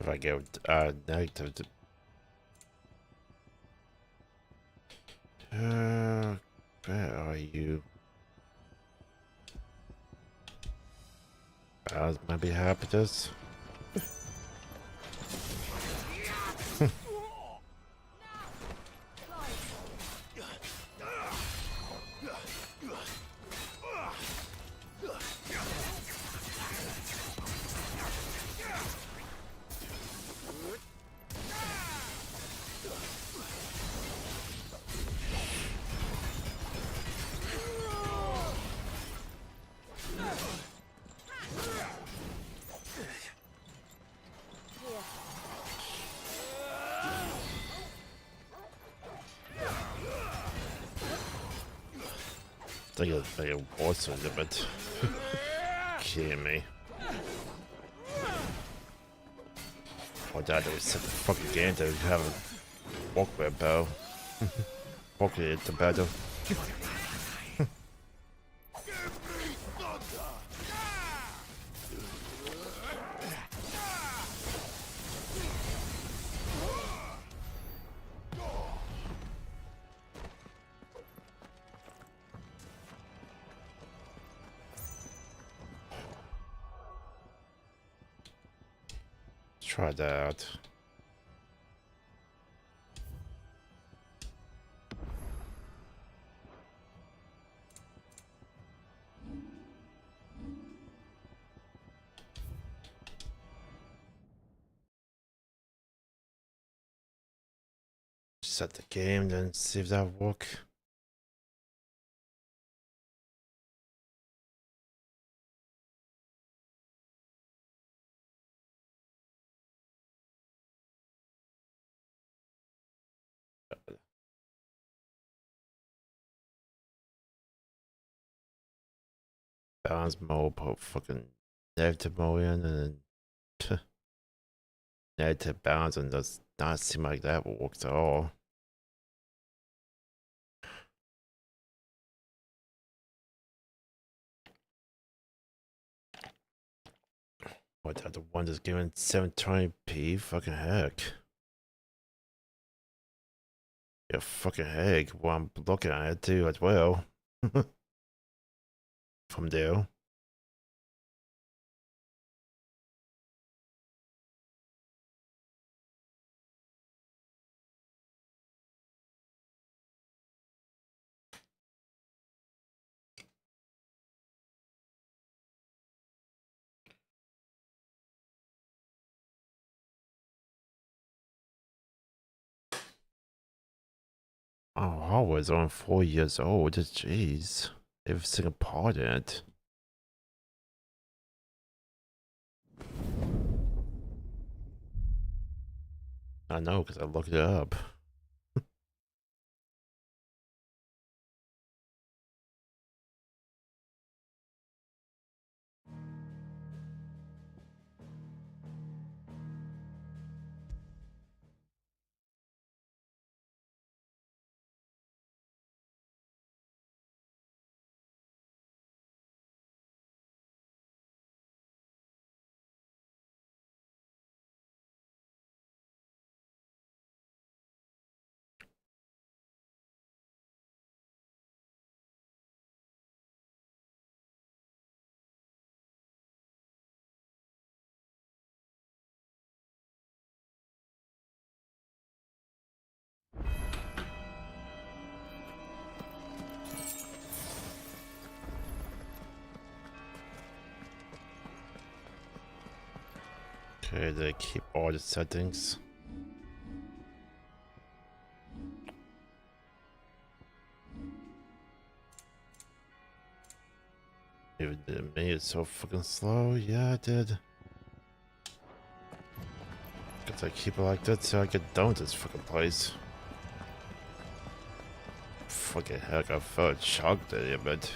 If I go negative to where are you? I might be happy with this. think it's like a boss under, but kidding me. Oh, Dad, it was such a fucking game to have a walk with a bow. Walk it into battle. Try that out. Set the game, then see if that work. Balance mode, put fucking negative mode in, and then negative balance, and does not seem like that works at all. What, that the one that's giving 720p? Fucking heck. Yeah, fucking heck. Well, I'm looking at it too as well. From there. Oh, I was on 4 years old. Jeez. Every single part in it. I know, because I looked it up. Okay, they keep all the settings. Even it made it so fucking slow. Yeah, I did. Guess I keep it like that till I get done with this fucking place. Fucking heck, I felt shocked at it, but.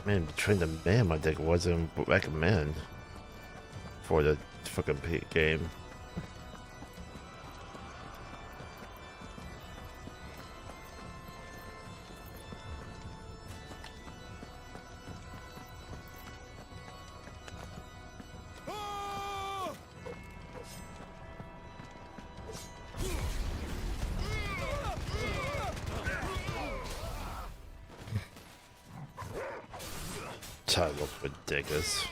Man, between the man, my deck wasn't recommend for the fucking game. That looks ridiculous.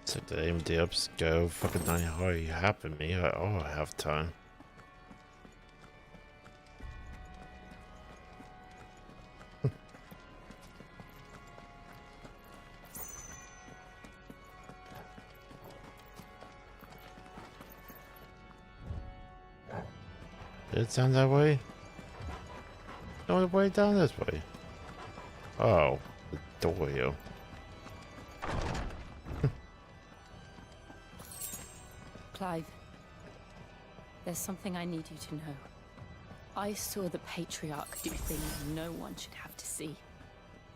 So the AMD ups go fucking 9 hard. You happen me. Oh, half time. Did it sound that way? No, the way down this way. Oh, the door here. Clive, there's something I need you to know. I saw the Patriarch do things no one should have to see.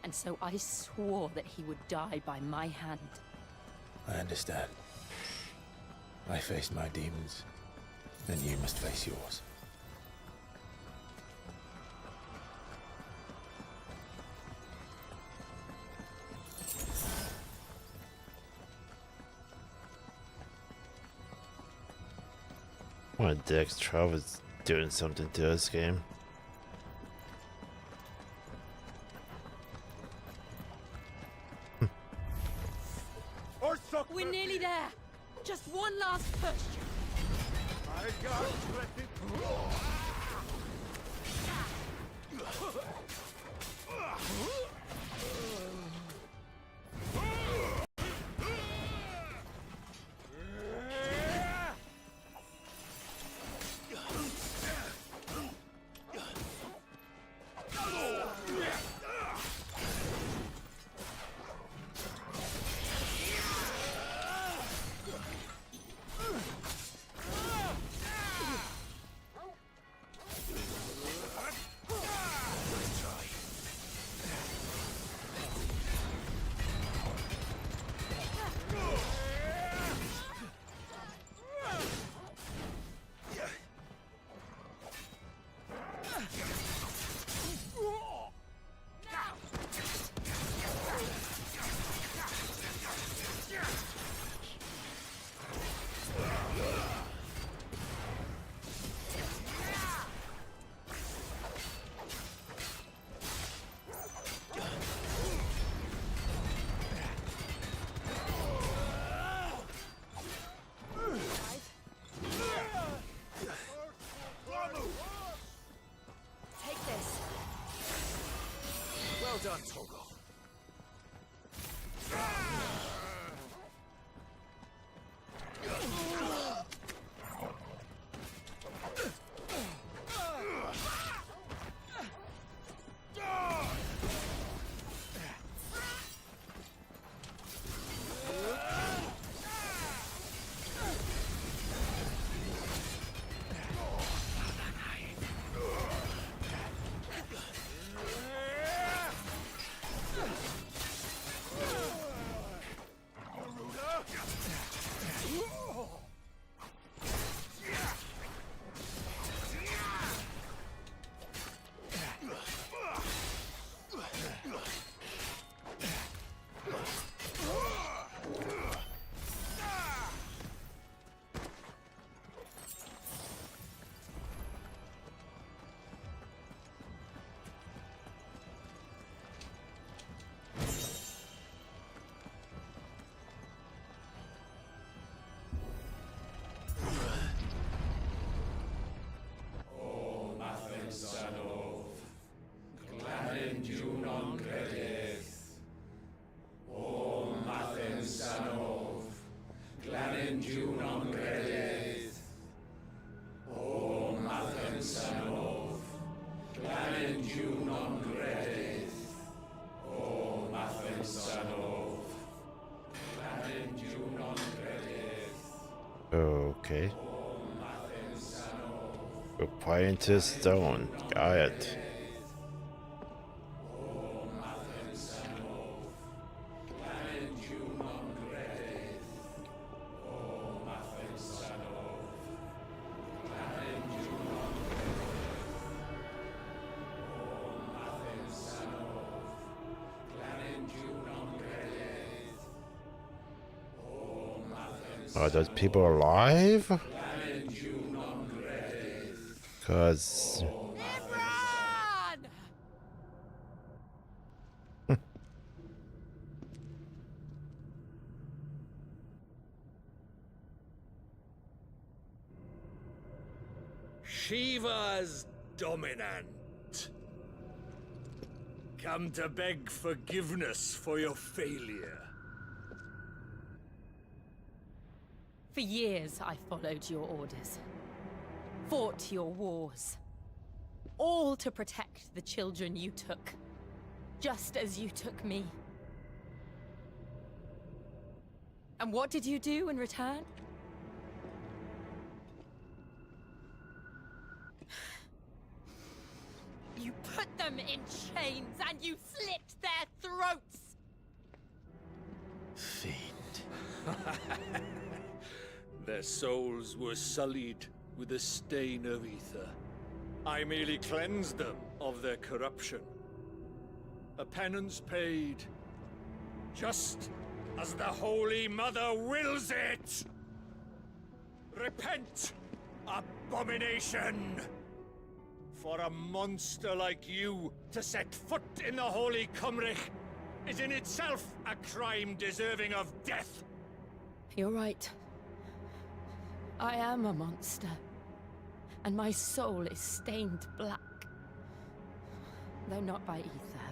And so I swore that he would die by my hand. I understand. I faced my demons, and you must face yours. What a dick. Trevor's doing something to this game. We're nearly there. Just one last push. Well done, Togo. Okay. Replying to stone. Got it. Are those people alive? Cause Shiva's dominant. Come to beg forgiveness for your failure. For years, I followed your orders. fought your wars. All to protect the children you took. Just as you took me. And what did you do in return? You put them in chains and you slit their throats! Fiend. Their souls were sullied with the stain of ether. I merely cleansed them of their corruption. A penance paid, just as the Holy Mother wills it! Repent, abomination! For a monster like you to set foot in the Holy Cymric is in itself a crime deserving of death! You're right. I am a monster. And my soul is stained black. Though not by ether.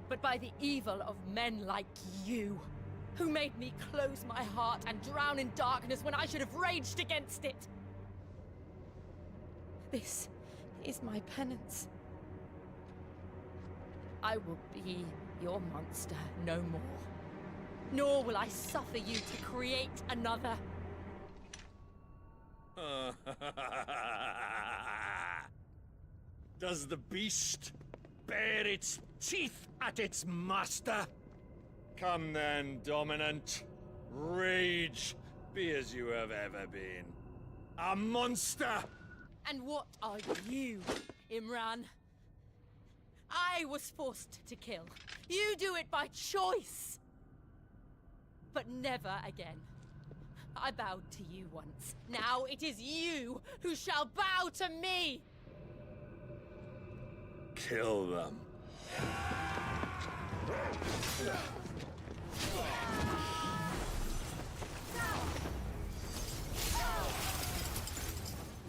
But by the evil of men like you, who made me close my heart and drown in darkness when I should have raged against it. This is my penance. I will be your monster no more. Nor will I suffer you to create another. Does the beast bare its teeth at its master? Come then, Dominant. Rage, be as you have ever been. A monster! And what are you, Imran? I was forced to kill. You do it by choice. But never again. I bowed to you once. Now it is you who shall bow to me! Kill them.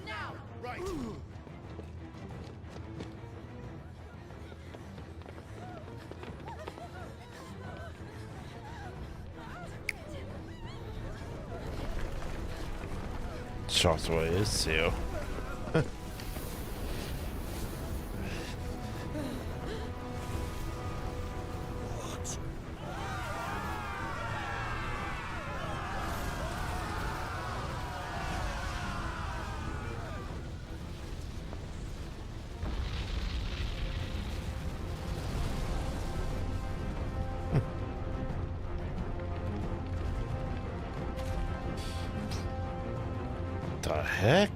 Now! Right. Shocked what it is, too. The heck?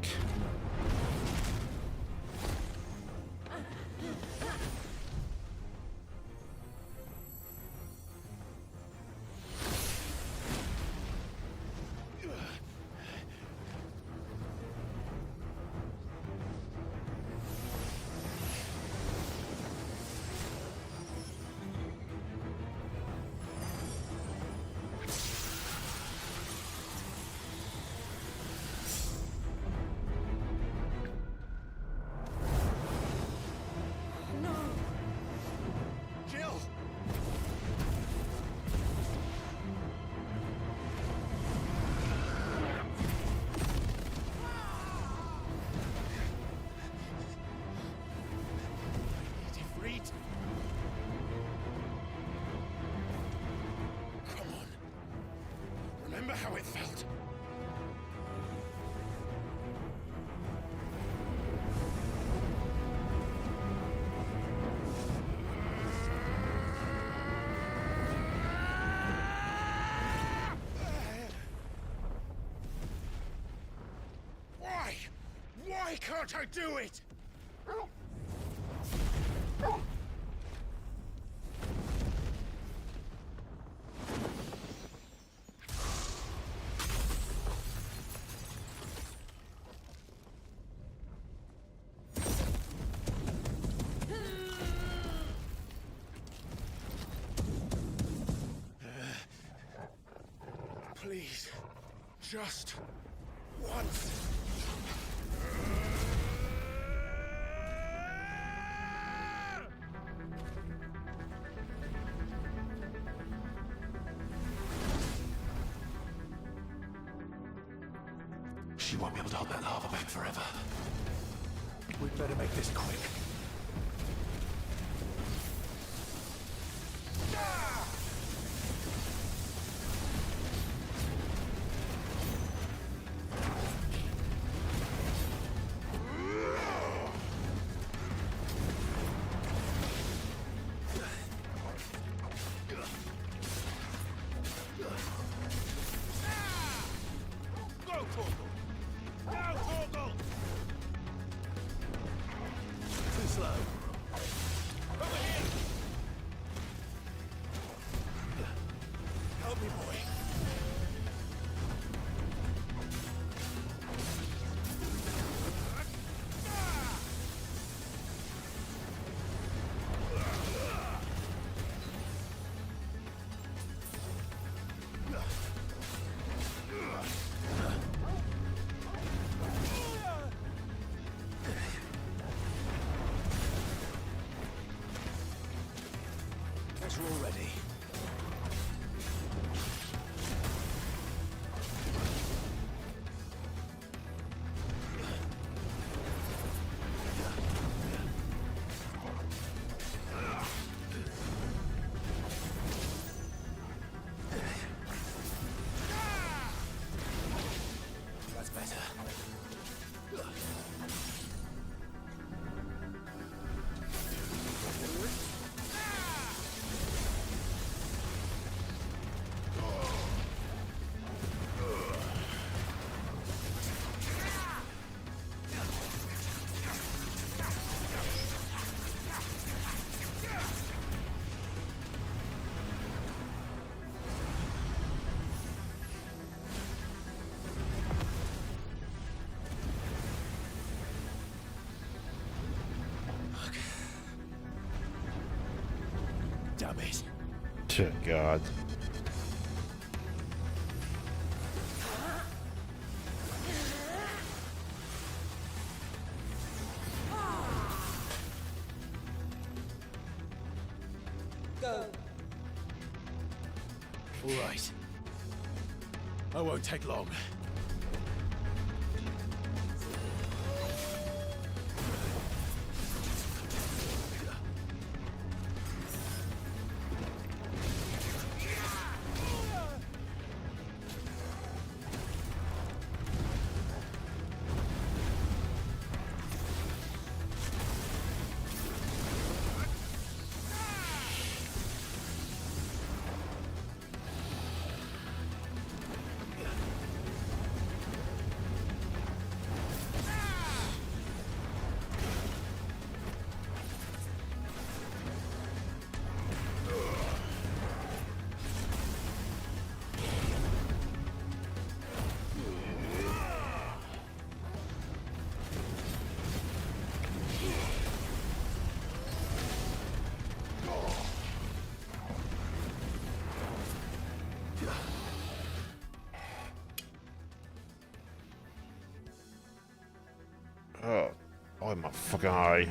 Remember how it felt? Why? Why can't I do it? Please, just once. She won't be able to hold that lava back forever. We'd better make this quick. We're all ready. That's better. Damn it. Oh, God. Go. All right. I won't take long. Oh, my fucking eye.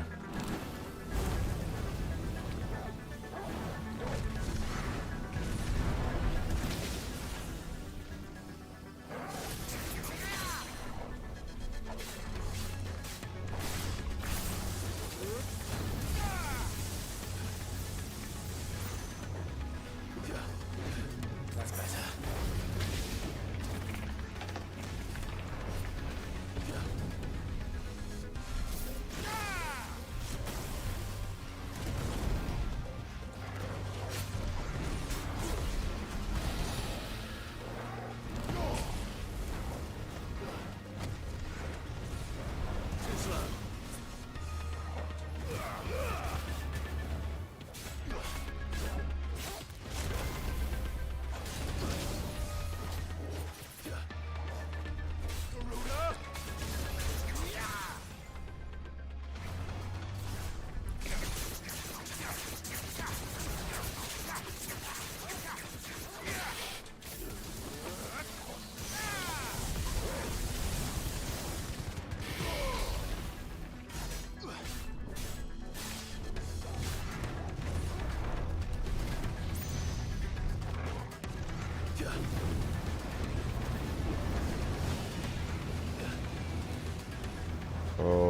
That's better.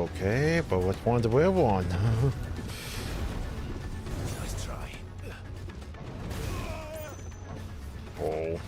okay, but which one's the real one? Nice try. Oh.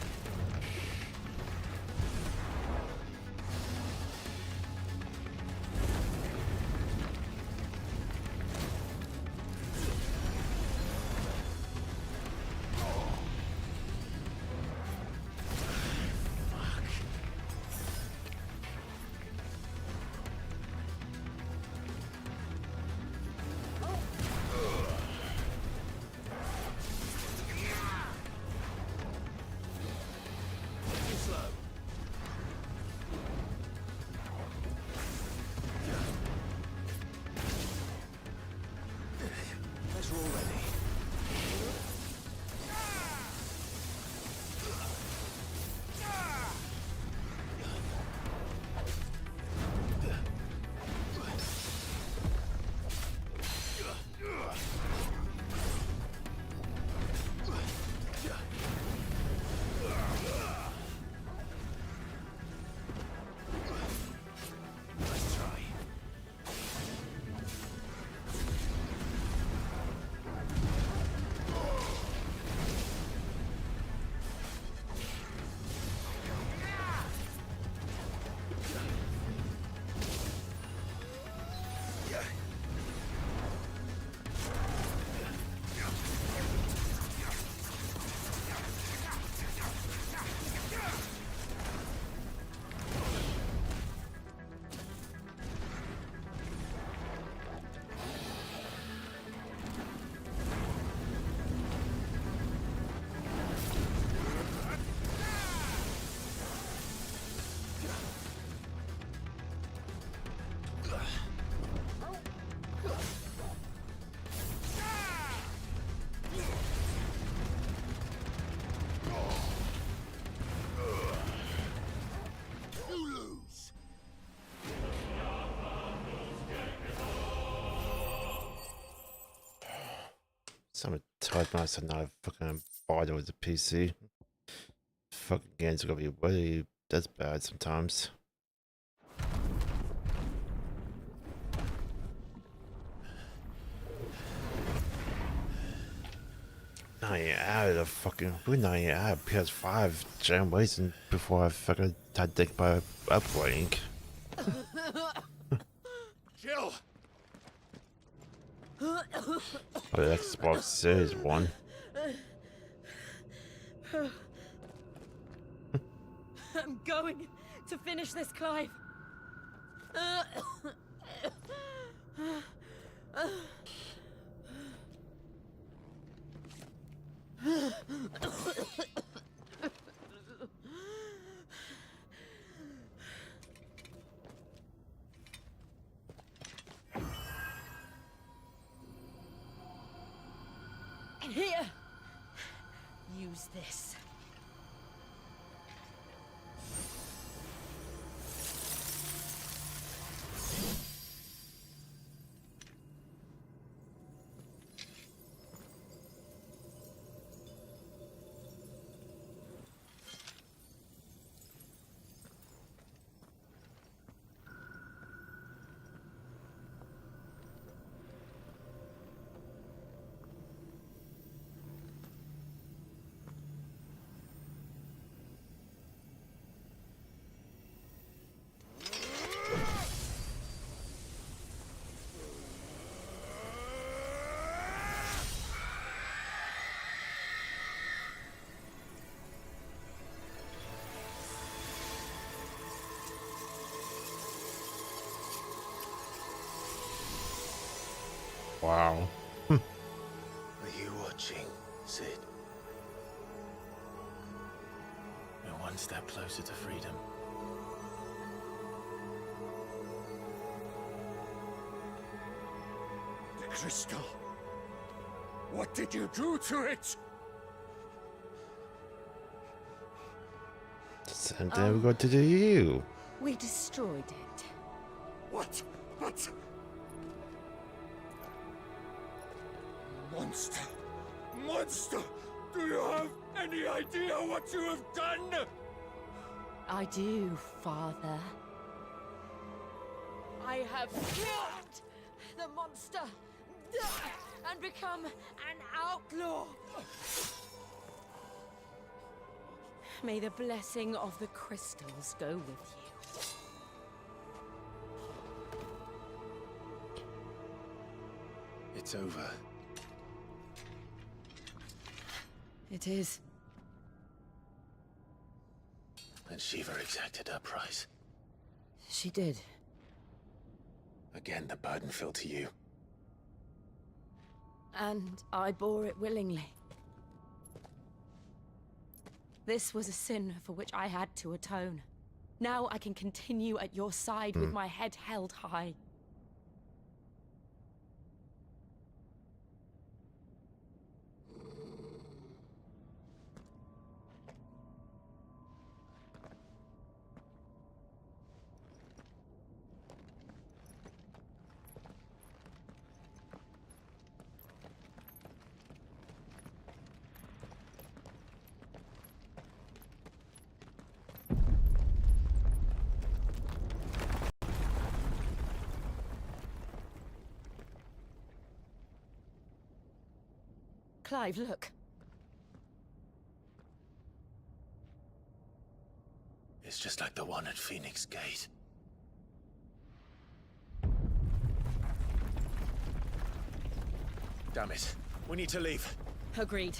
Let's roll ready. Nice try. I'm tired myself now. Fucking bother with the PC. Fucking games are gonna be really that's bad sometimes. Not even out of the fucking. We're not even out of PS5 generation before I fucking had to take my upgrading. Jill! Oh, the Xbox Series One. I'm going to finish this, Clive. Here, use this. Wow. Are you watching, Sid? We're one step closer to freedom. The crystal. What did you do to it? Same thing we got to do you. We destroyed it. What? But... Monster! Monster! Do you have any idea what you have done? I do, Father. I have killed the monster and become an outlaw. May the blessing of the crystals go with you. It's over. It is. And Shiva exacted her price. She did. Again, the burden fell to you. And I bore it willingly. This was a sin for which I had to atone. Now I can continue at your side with my head held high. Clive, look. It's just like the one at Phoenix Gate. Damn it. We need to leave. Agreed.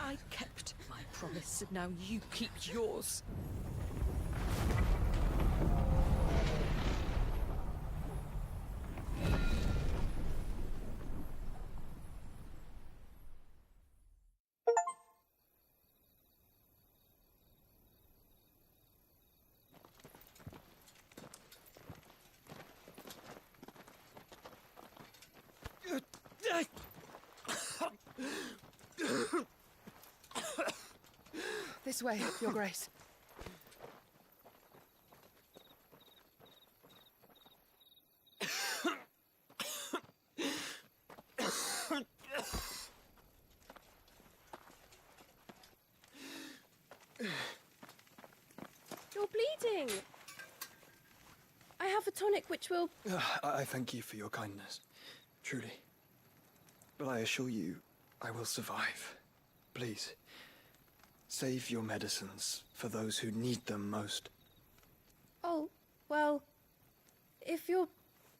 I kept my promise, and now you keep yours. This way, Your Grace. You're bleeding. I have a tonic which will... I thank you for your kindness, truly. But I assure you, I will survive. Please, save your medicines for those who need them most. Oh, well, if you're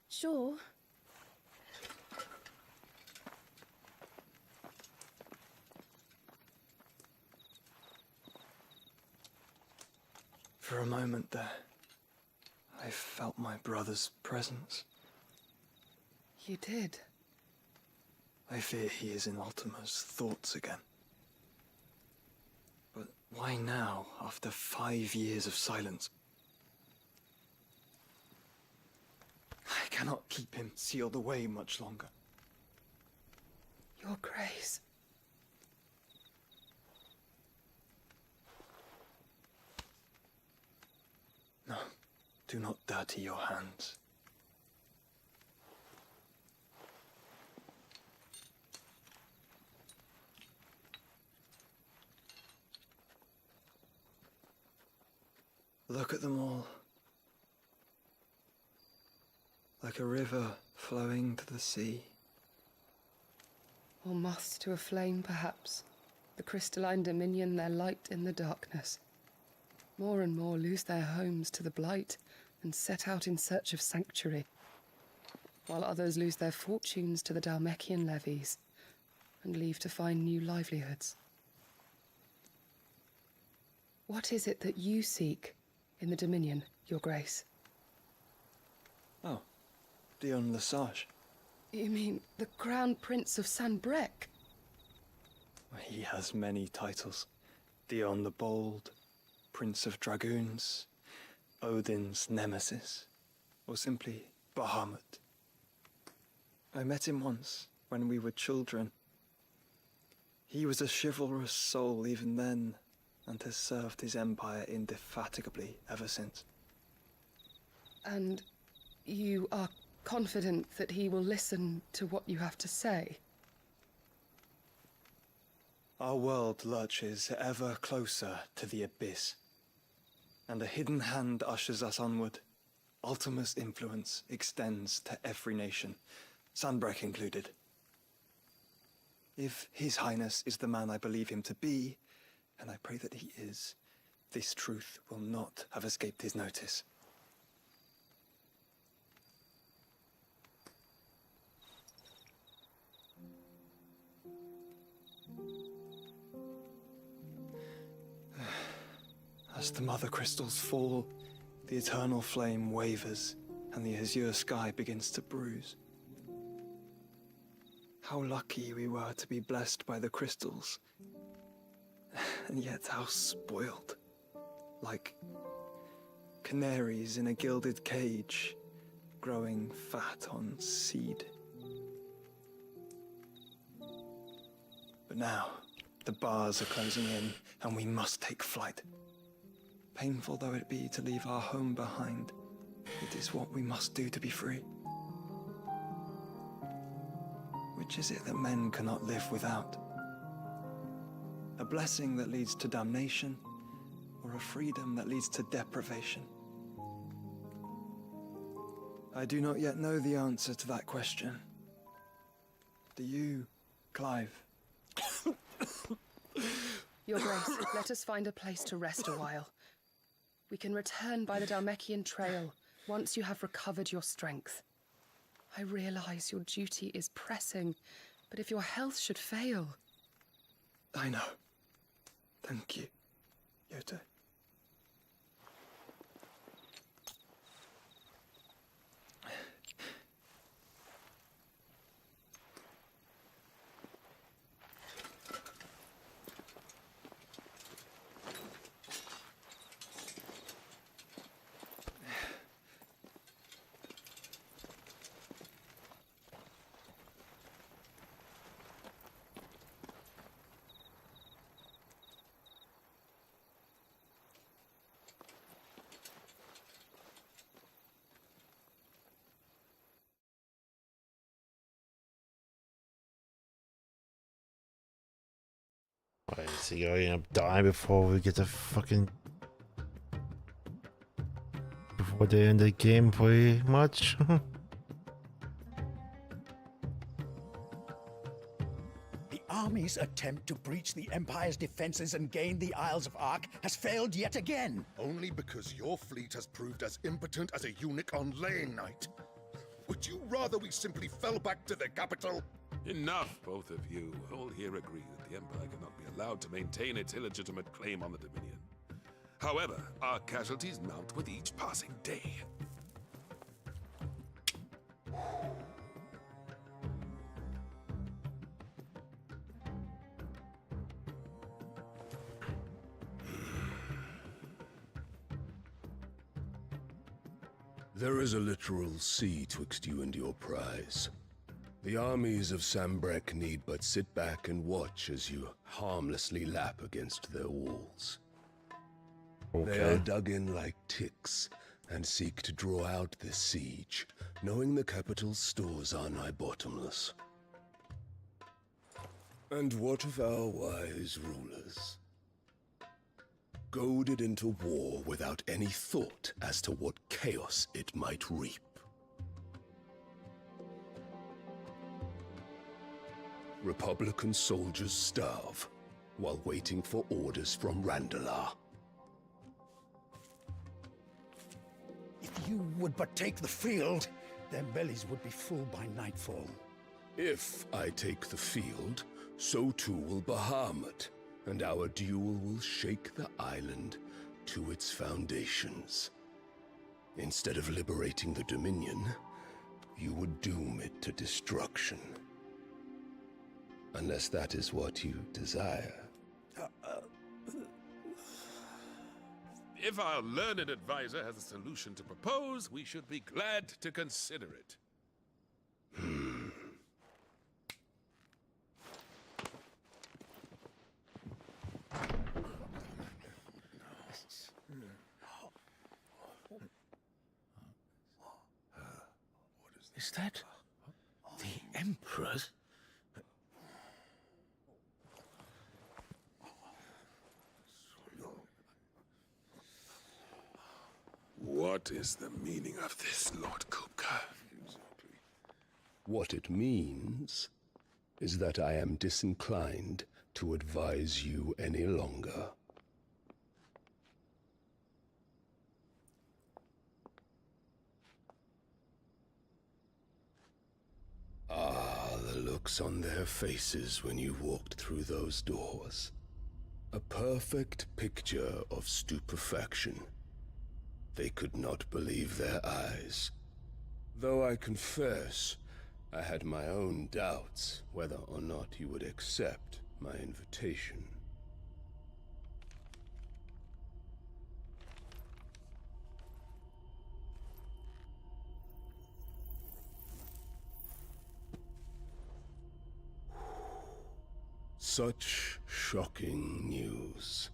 sure... For a moment there, I felt my brother's presence. You did? I fear he is in Ultima's thoughts again. But why now, after 5 years of silence? I cannot keep him sealed away much longer. Your Grace. No, do not dirty your hands. Look at them all. Like a river flowing to the sea. Or moths to a flame, perhaps. The crystalline dominion, their light in the darkness. More and more lose their homes to the blight and set out in search of sanctuary, while others lose their fortunes to the Dalmekian levies and leave to find new livelihoods. What is it that you seek in the Dominion, Your Grace? Oh, Dion Lesage. You mean the Crown Prince of Sanbreque? He has many titles. Dion the Bold, Prince of Dragoons, Odin's Nemesis, or simply Bahamut. I met him once, when we were children. He was a chivalrous soul even then, and has served his empire indefatigably ever since. And you are confident that he will listen to what you have to say? Our world lurches ever closer to the abyss, and a hidden hand ushers us onward. Ultima's influence extends to every nation, Sanbreque included. If His Highness is the man I believe him to be, and I pray that he is, this truth will not have escaped his notice. As the mother crystals fall, the eternal flame wavers, and the azure sky begins to bruise. How lucky we were to be blessed by the crystals, and yet how spoiled. Like canaries in a gilded cage, growing fat on seed. But now, the bars are closing in, and we must take flight. Painful though it be to leave our home behind, it is what we must do to be free. Which is it that men cannot live without? A blessing that leads to damnation, or a freedom that leads to deprivation? I do not yet know the answer to that question. Do you, Clive? Your Grace, let us find a place to rest a while. We can return by the Dalmekian Trail once you have recovered your strength. I realize your duty is pressing, but if your health should fail... I know. Thank you, Yoto. Wait, is he going to die before we get the fucking... before they end the game, pretty much? The army's attempt to breach the Empire's defenses and gain the Isles of Ark has failed yet again. Only because your fleet has proved as impotent as a eunuch on laying night. Would you rather we simply fell back to the capital? Enough, both of you. All here agree that the Empire cannot be allowed to maintain its illegitimate claim on the Dominion. However, our casualties mount with each passing day. There is a literal sea twixt you and your prize. The armies of Sanbreque need but sit back and watch as you harmlessly lap against their walls. They are dug in like ticks and seek to draw out this siege, knowing the capital's stores are nigh bottomless. And what of our wise rulers? Goaded into war without any thought as to what chaos it might reap. Republican soldiers starve while waiting for orders from Randalar. If you would but take the field, their bellies would be full by nightfall. If I take the field, so too will Bahamut, and our duel will shake the island to its foundations. Instead of liberating the Dominion, you would doom it to destruction. Unless that is what you desire. If our learned advisor has a solution to propose, we should be glad to consider it. Is that the Emperor's? What is the meaning of this, Lord Kupka? What it means is that I am disinclined to advise you any longer. Ah, the looks on their faces when you walked through those doors. A perfect picture of stupefaction. They could not believe their eyes. Though I confess, I had my own doubts whether or not you would accept my invitation. Such shocking news.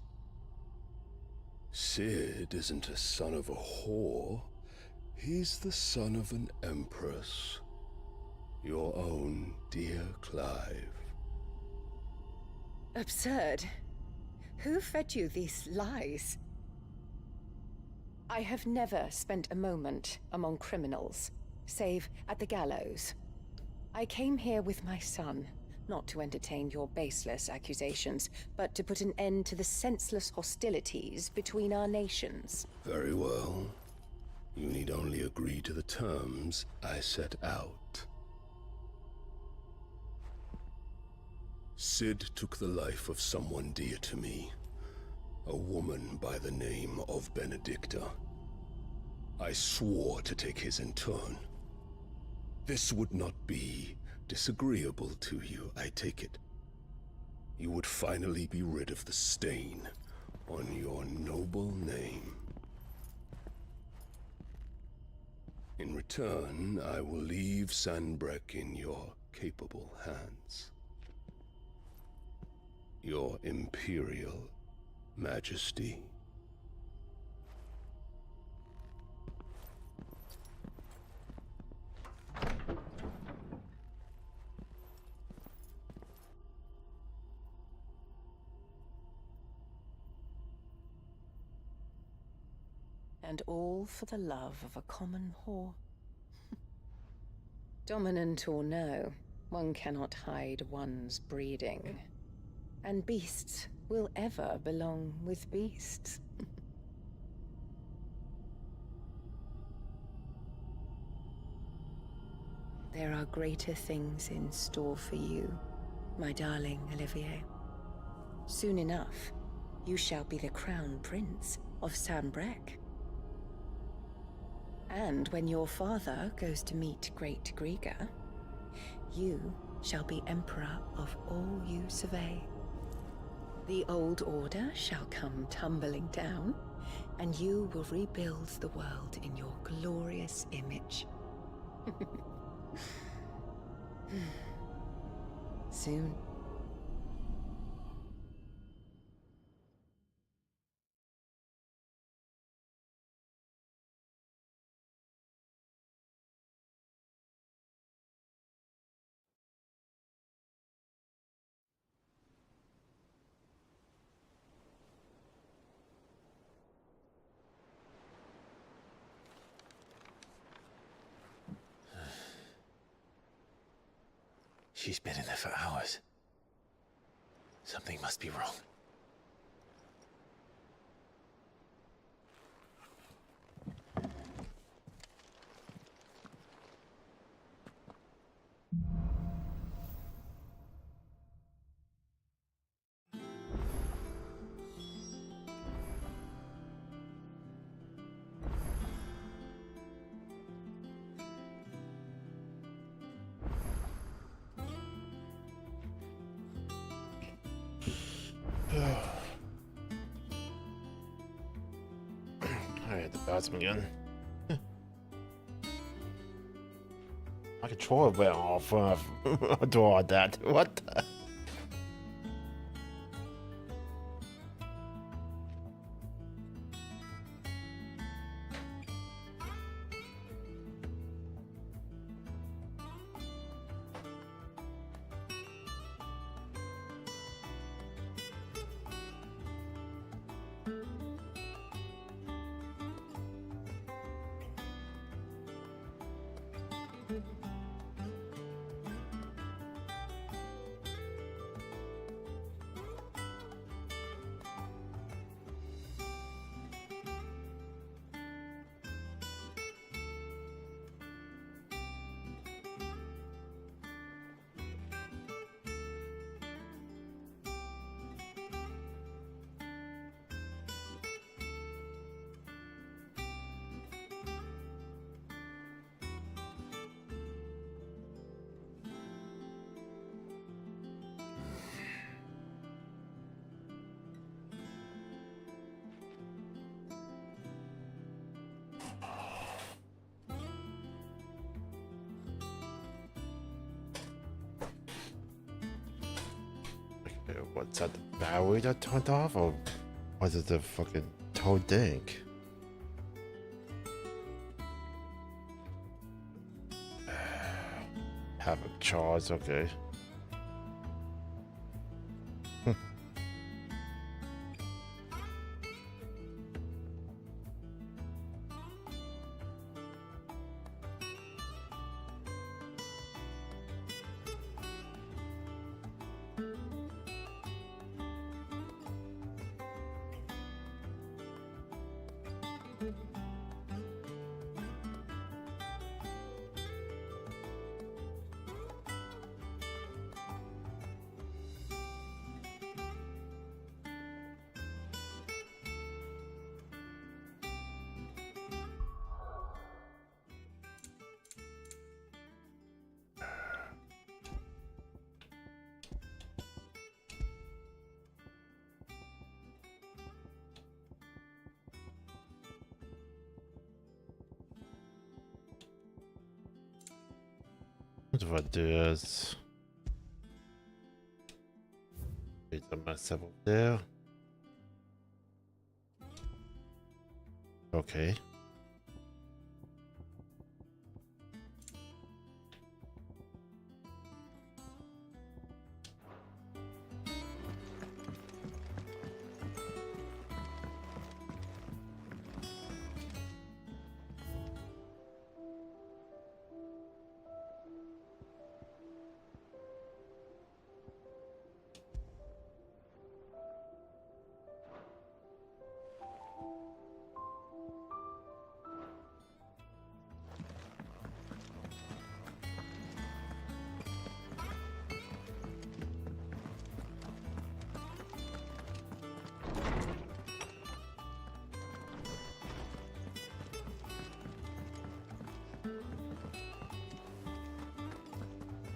Sid isn't a son of a whore. He's the son of an empress. Your own dear Clive. Absurd. Who fed you these lies? I have never spent a moment among criminals, save at the gallows. I came here with my son, not to entertain your baseless accusations, but to put an end to the senseless hostilities between our nations. Very well. You need only agree to the terms I set out. Sid took the life of someone dear to me, a woman by the name of Benedicta. I swore to take his in turn. This would not be disagreeable to you, I take it. You would finally be rid of the stain on your noble name. In return, I will leave Sanbreque in your capable hands. Your Imperial Majesty. And all for the love of a common whore. Dominant or no, one cannot hide one's breeding. And beasts will ever belong with beasts. There are greater things in store for you, my darling Olivier. Soon enough, you shall be the crown prince of Sanbreque. And when your father goes to meet Great Griga, you shall be emperor of all you survey. The old order shall come tumbling down, and you will rebuild the world in your glorious image. Soon. She's been in there for hours. Something must be wrong. That's him again. My controller went off when I do all that. What the? What's that, the battery that turned off, or was it the fucking whole thing? Have a charge, okay. What if I do this? Wait, I mess up there. Okay.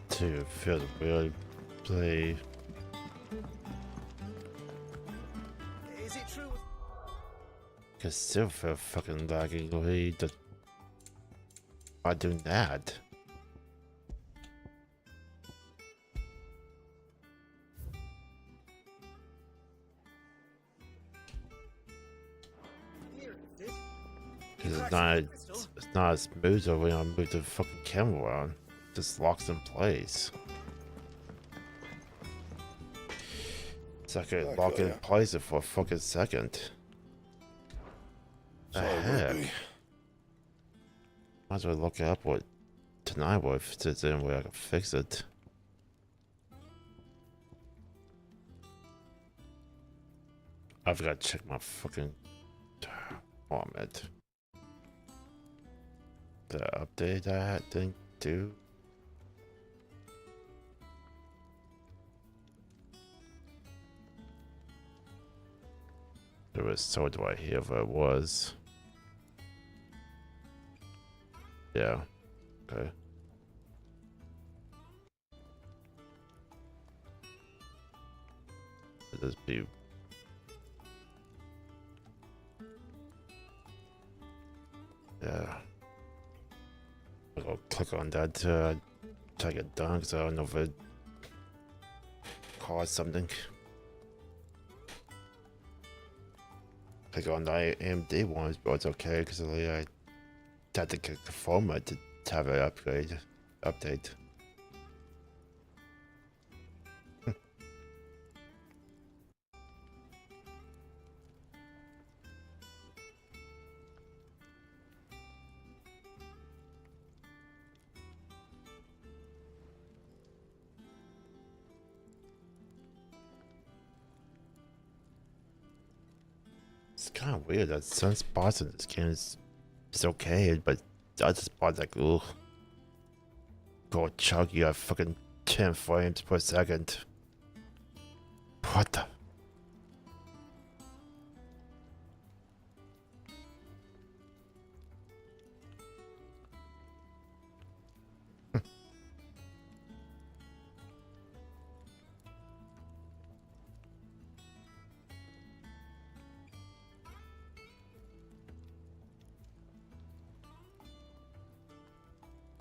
To feel the really play. Is it true? Cause still feel fucking lagging away the by doing that. Cause it's not as smooth when I move the fucking camera around. Just locks in place. It's like it lock in place for a fucking second. The heck? Might as well look up what tonight if there's any way I can fix it. I've got to check my fucking it. The update I didn't do. There was so do I hear if it was. Yeah. Okay. This be Yeah. I'll click on that to take it down because I don't know if it caused something. Click on the AMD ones, but it's okay because I had to click the format to have it update. It's kind of weird that some spots in this game is okay, but the other spots like, ugh. Go chunky at fucking 10 frames per second. What the?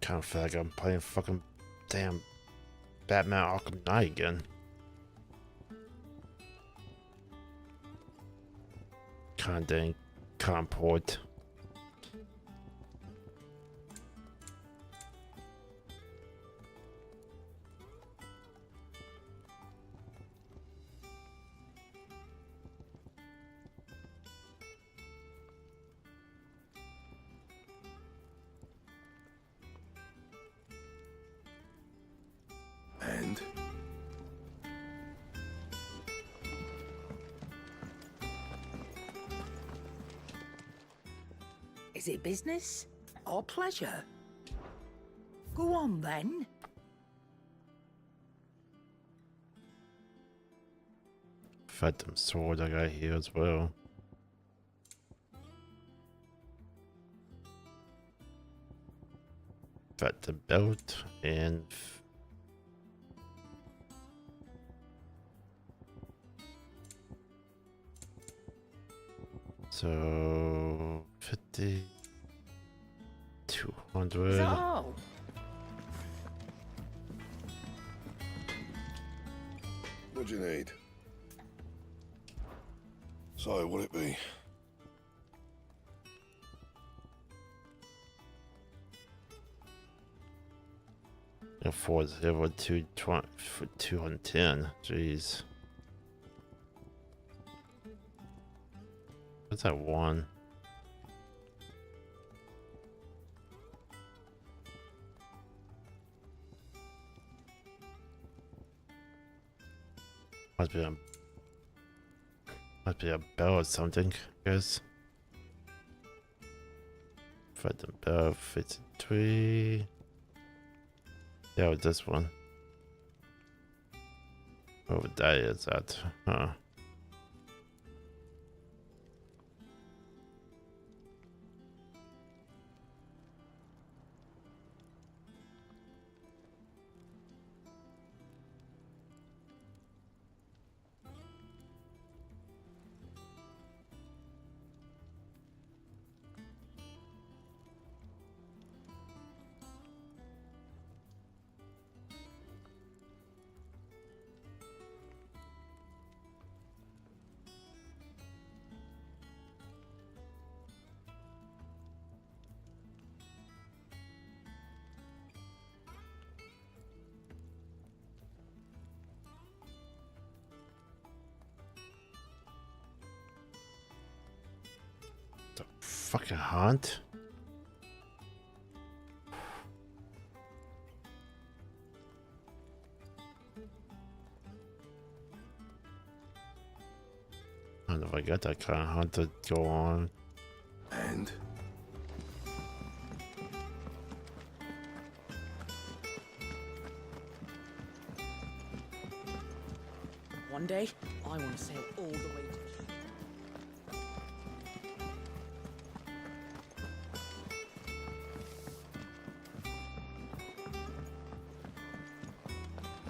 Kind of feel like I'm playing fucking damn Batman Arkham Knight again. Kind of dang comport. And? Is it business or pleasure? Go on then. Phantom sword I got here as well. Phantom belt and so 50, 200. Is that all? What do you need? So, what'll it be? And 402 for 210. Jeez. What's that one? Must be a bell or something, I guess. For the bell 53. Yeah, with this one. Oh, that is that. Huh. Fucking haunt. I don't know if I got that kind of hunt to go on. And? One day, I want to sail all the way to...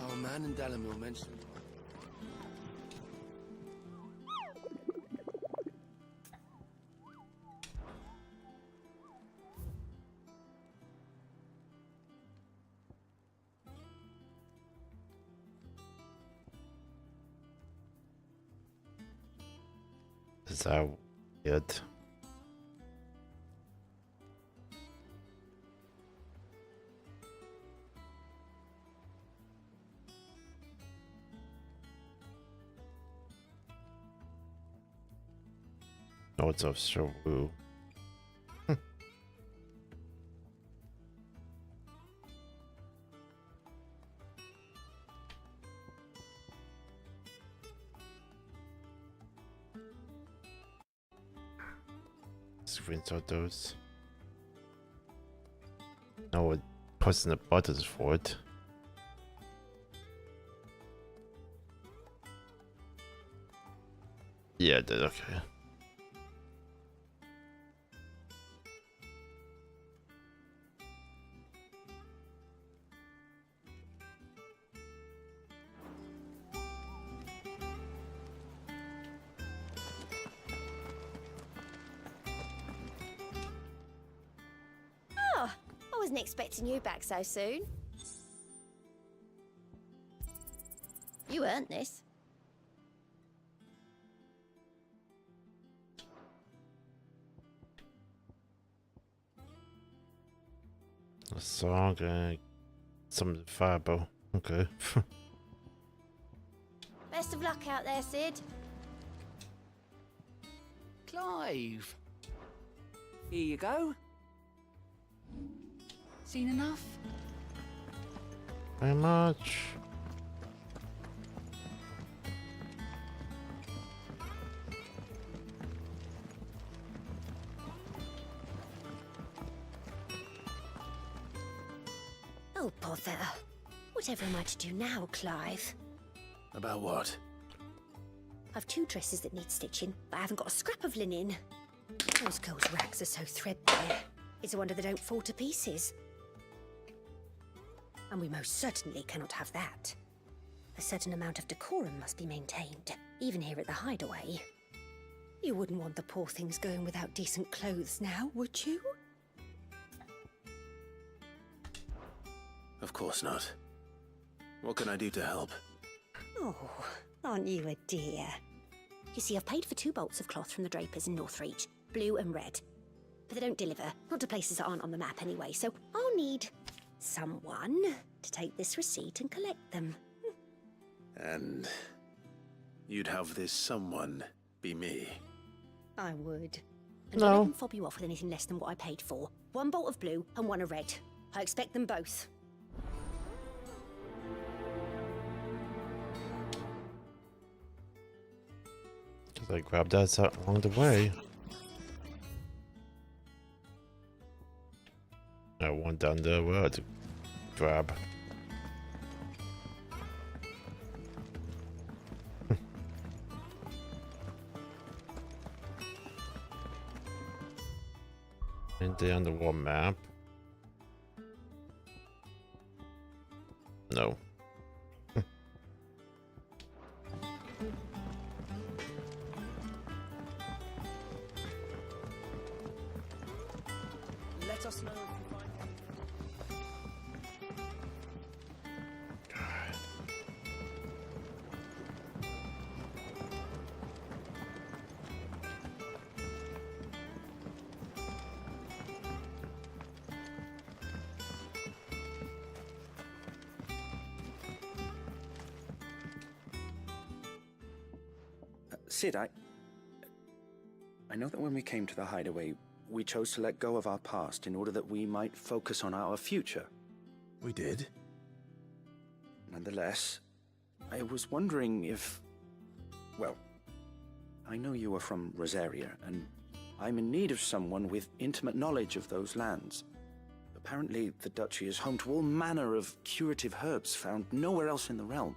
Our man in Dalamil mentioned... Is that weird? Notes of Shawu. Screenshot those. No, we're pressing the buttons for it. Yeah, I did. Okay. Oh, I wasn't expecting you back so soon. You earned this. A song and some fireball. Okay. Best of luck out there, Sid. Clive. Here you go. Seen enough? Very much. Oh, bother. Whatever am I to do now, Clive? About what? I've 2 dresses that need stitching, but I haven't got a scrap of linen. Those girls' rags are so threadbare. It's a wonder they don't fall to pieces. And we most certainly cannot have that. A certain amount of decorum must be maintained, even here at the hideaway. You wouldn't want the poor things going without decent clothes now, would you? Of course not. What can I do to help? Oh, aren't you a dear? You see, I've paid for 2 bolts of cloth from the drapers in Northreach, blue and red. But they don't deliver, not to places that aren't on the map anyway, so I'll need someone to take this receipt and collect them. And you'd have this someone be me? I would. And don't let them fob you off with anything less than what I paid for. 1 bolt of blue and 1 of red. I expect them both. Cause I grabbed that along the way. I went down the road to grab. And the underworld map. No. Let us know if you find Sid, I know that when we came to the hideaway, we chose to let go of our past in order that we might focus on our future. We did? Nonetheless, I was wondering if... Well, I know you are from Rosaria, and I'm in need of someone with intimate knowledge of those lands. Apparently, the duchy is home to all manner of curative herbs found nowhere else in the realm.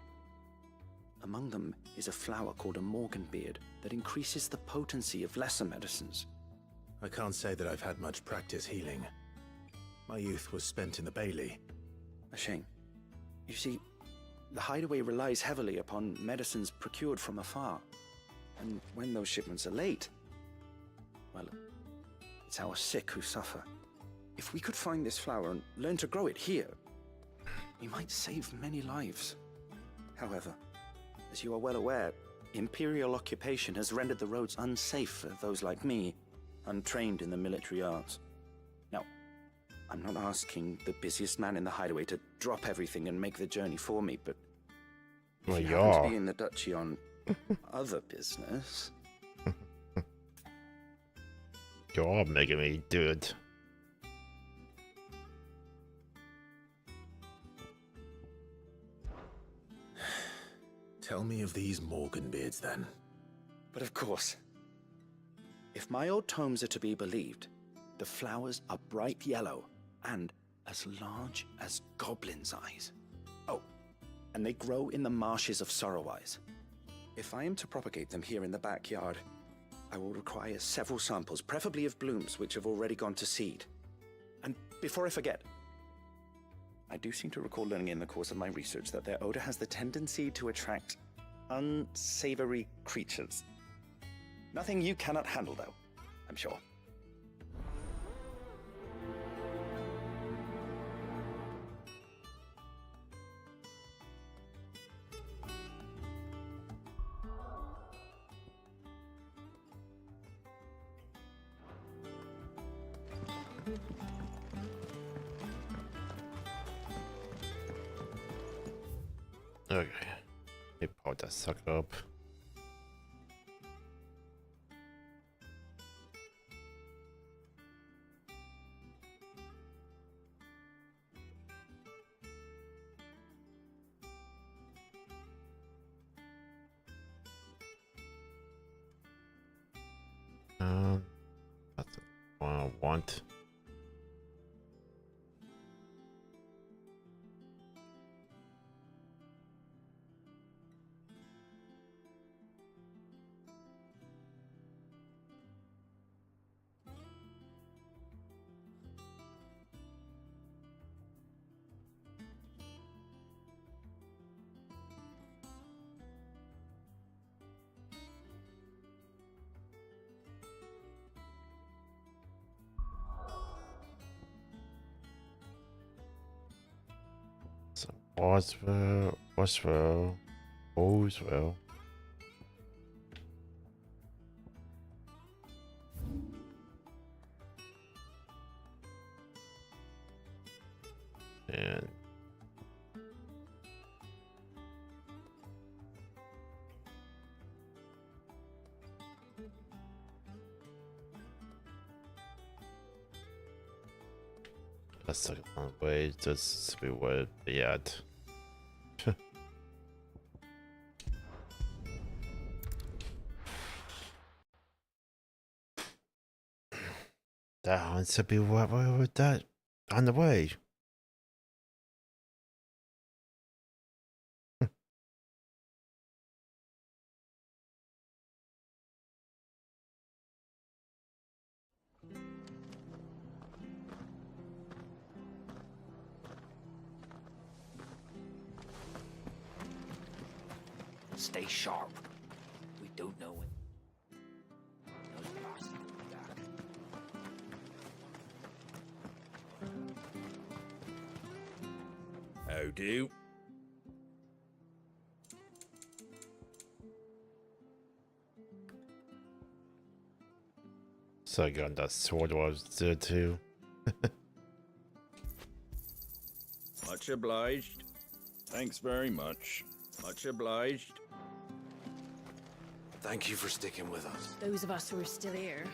Among them is a flower called a morganbeard that increases the potency of lesser medicines. I can't say that I've had much practice healing. My youth was spent in the Bailey. A shame. You see, the hideaway relies heavily upon medicines procured from afar. And when those shipments are late, well, it's our sick who suffer. If we could find this flower and learn to grow it here, we might save many lives. However, as you are well aware, Imperial occupation has rendered the roads unsafe for those like me, untrained in the military arts. Now, I'm not asking the busiest man in the hideaway to drop everything and make the journey for me, but Well, if you you happen are. to be in the duchy on other business... You're making me do it. Tell me of these Morganbeards, then. But of course. If my old tomes are to be believed, the flowers are bright yellow and as large as goblins' eyes. Oh, and they grow in the marshes of Sorrowise. If I am to propagate them here in the backyard, I will require several samples, preferably of blooms which have already gone to seed. And before I forget, I do seem to recall learning in the course of my research that their odor has the tendency to attract unsavory creatures. Nothing you cannot handle, though, I'm sure. Okay. Let me pop that sucker up. That's what I want. Oswell, Oswell. And a second way, just to be what it be at. That has to be what with that on the way. Stay sharp. We don't know when. How do? So I got that sword while I was there too. Much obliged. Thanks very much. Much obliged. Thank you for sticking with us. Those of us who are still here.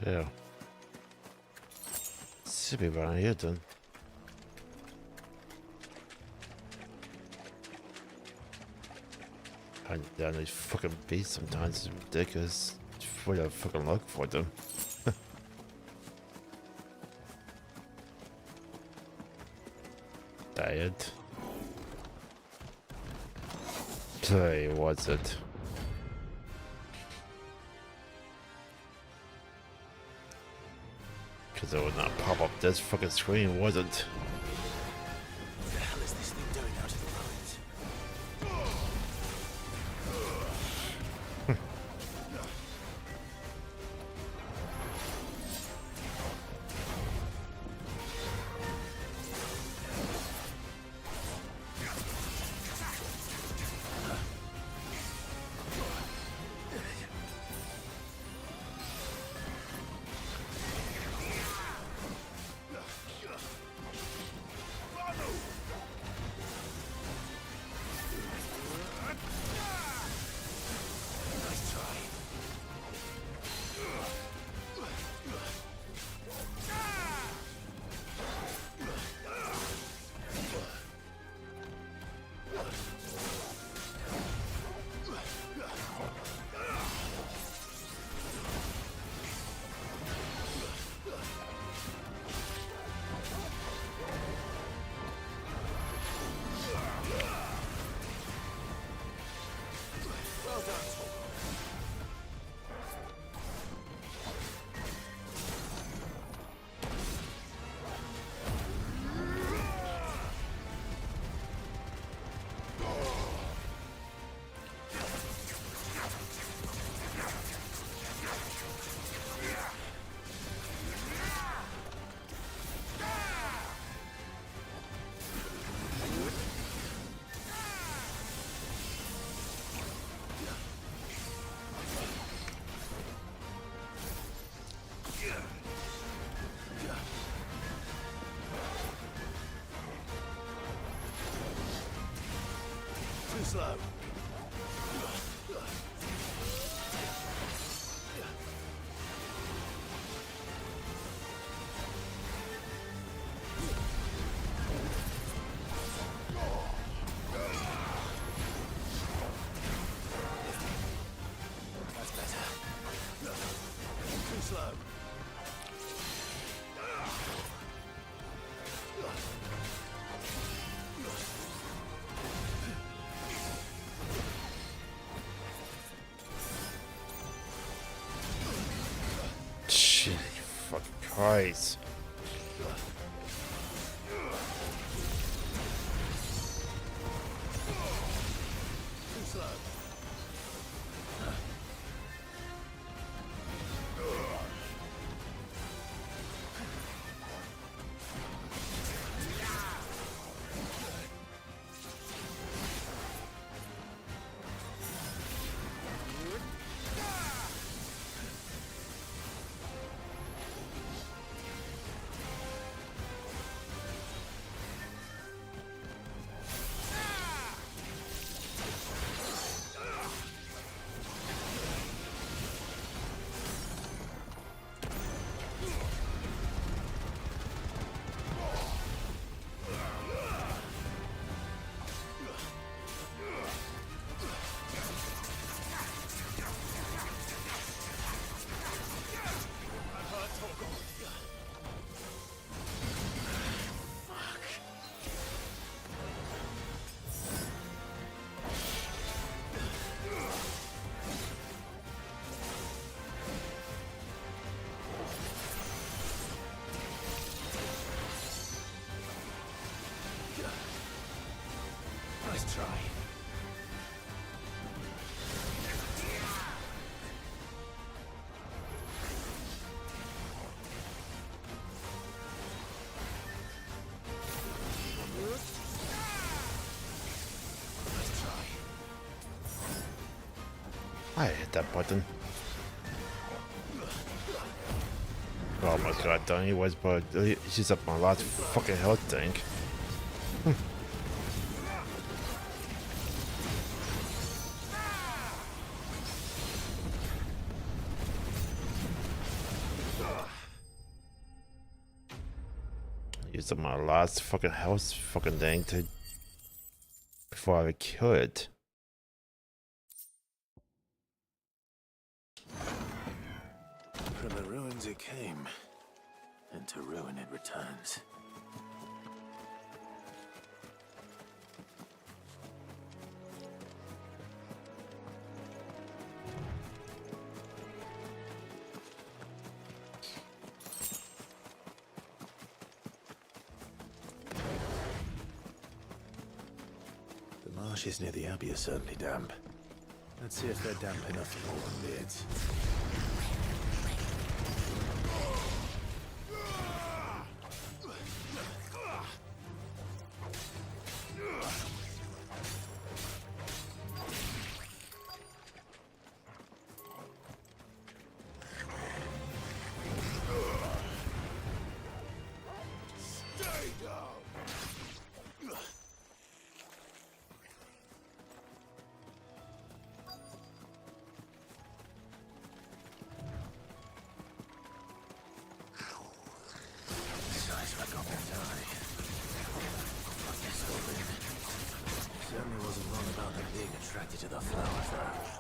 Yeah. Should be around here then. And down these fucking beasts sometimes, it's ridiculous. before I fucking look for them. Diet. Play, what's it? Because it would not pop up this fucking screen, was it? What the hell is this thing doing out in the ruins? Too slow. That's better. Too slow. Shit, fucking Christ. Too slow. Nice try. Nice try. I hit that button. Oh my god, done he was, but he's up my last fucking health tank. Used up my last fucking health fucking thing to before I kill it. From the ruins it came, and to ruin it returns. The marshes near the Abbey are certainly damp. Let's see if they're damp enough for more than beards. Certainly wasn't wrong about them being attracted to the flowers, though.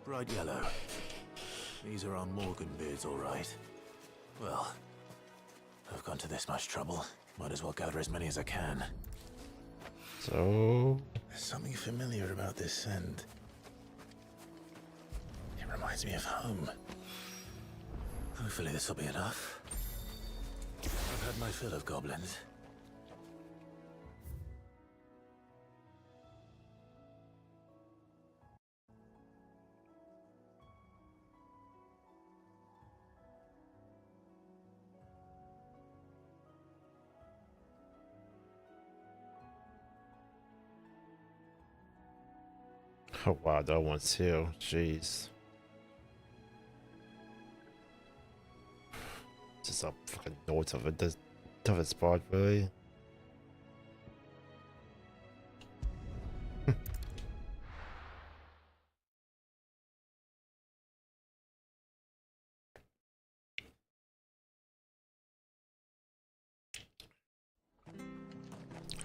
Bright yellow. These are our Morgan beards, all right. Well, I've gone to this much trouble. Might as well gather as many as I can. So... There's something familiar about this scent. It reminds me of home. Hopefully this will be enough. I've had my fill of goblins. Oh wow, that one's too. Jeez. Just a fucking north of it. The toughest spot, really.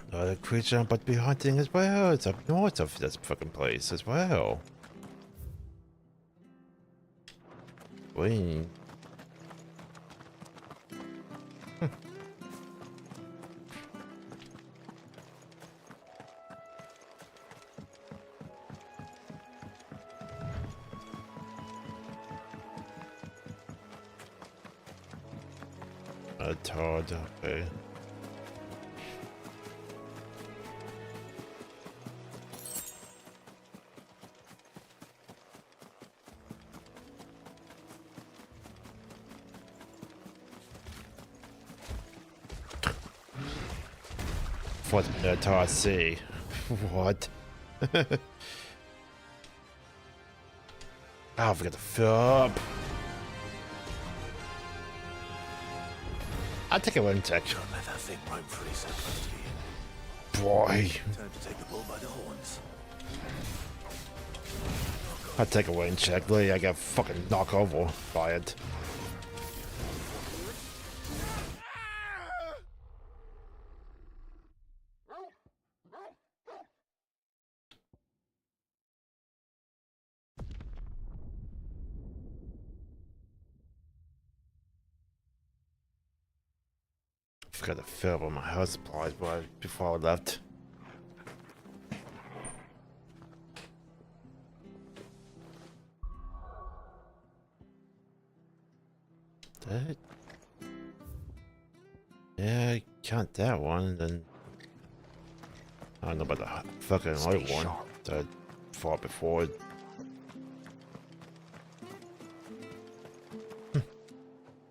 Another creature but be hunting as well. It's up north of this fucking place as well. Wait. A Todd, okay. for the entire sea. What? I forgot to fill up. I'll take a wind check. Don't let that thing roam free so close to you. Boy. Time to take the bull by the horns. I'll take a wind check. Literally, I got fucking knocked over by it. Forgot to fill up on my health supplies before I left. That? Yeah, I count that one, then I don't know about the fucking other one that I fought before.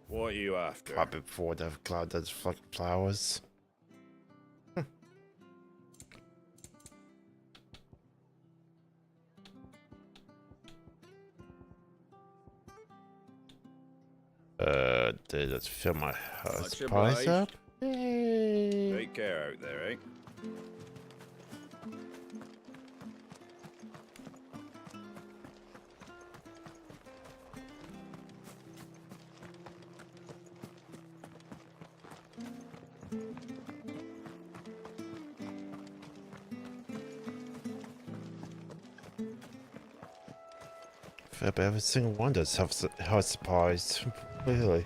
What are you after? Fought before the cloud does fucking flowers. Did let's fill my house price up? Yay. Take care out there, eh? Fill up every single one does house supplies. Really?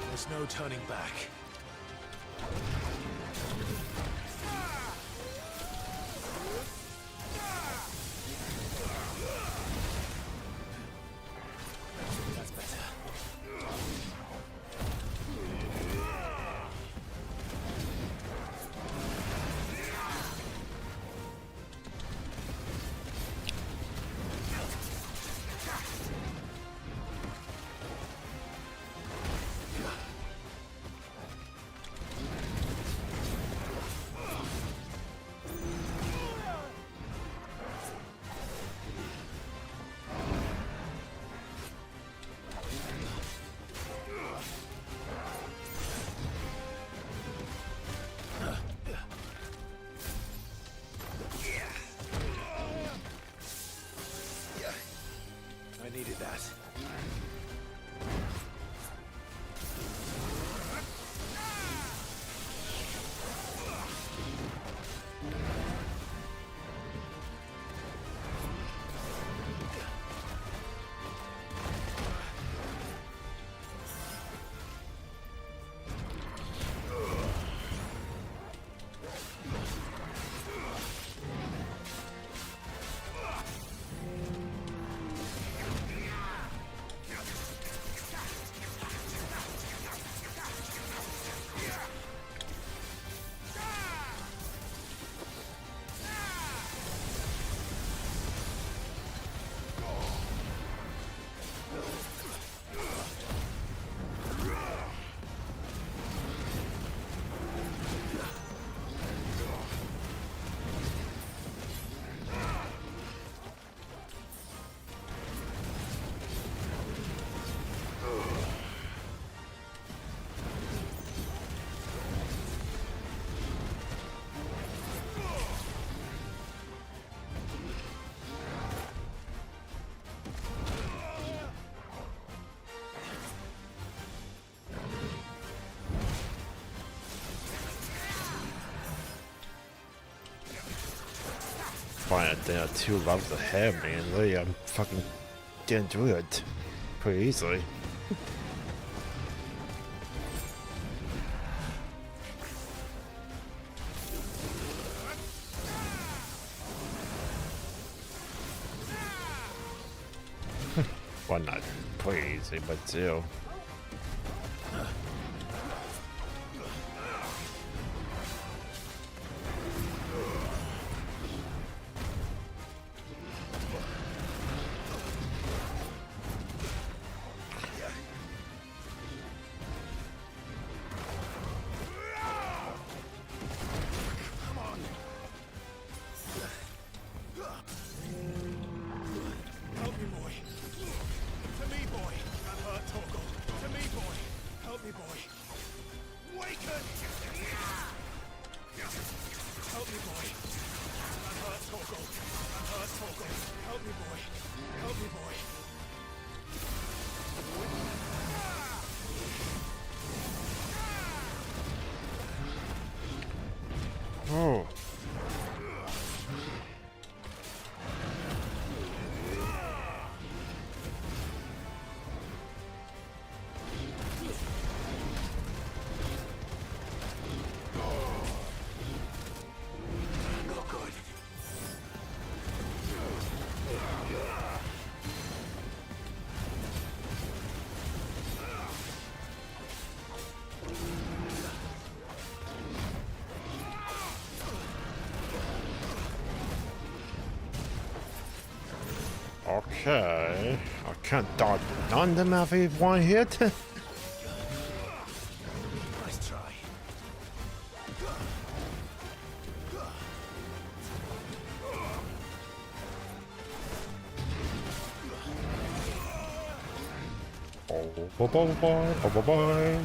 There's no turning back. That's better. I needed that. Fine, I think 2 levels ahead, man. Literally, I'm fucking getting through it pretty easily. Well, not pretty easy, but still. Okay. I can't dodge none of them after one hit. Nice try. Oh, bye bye bye bye bye.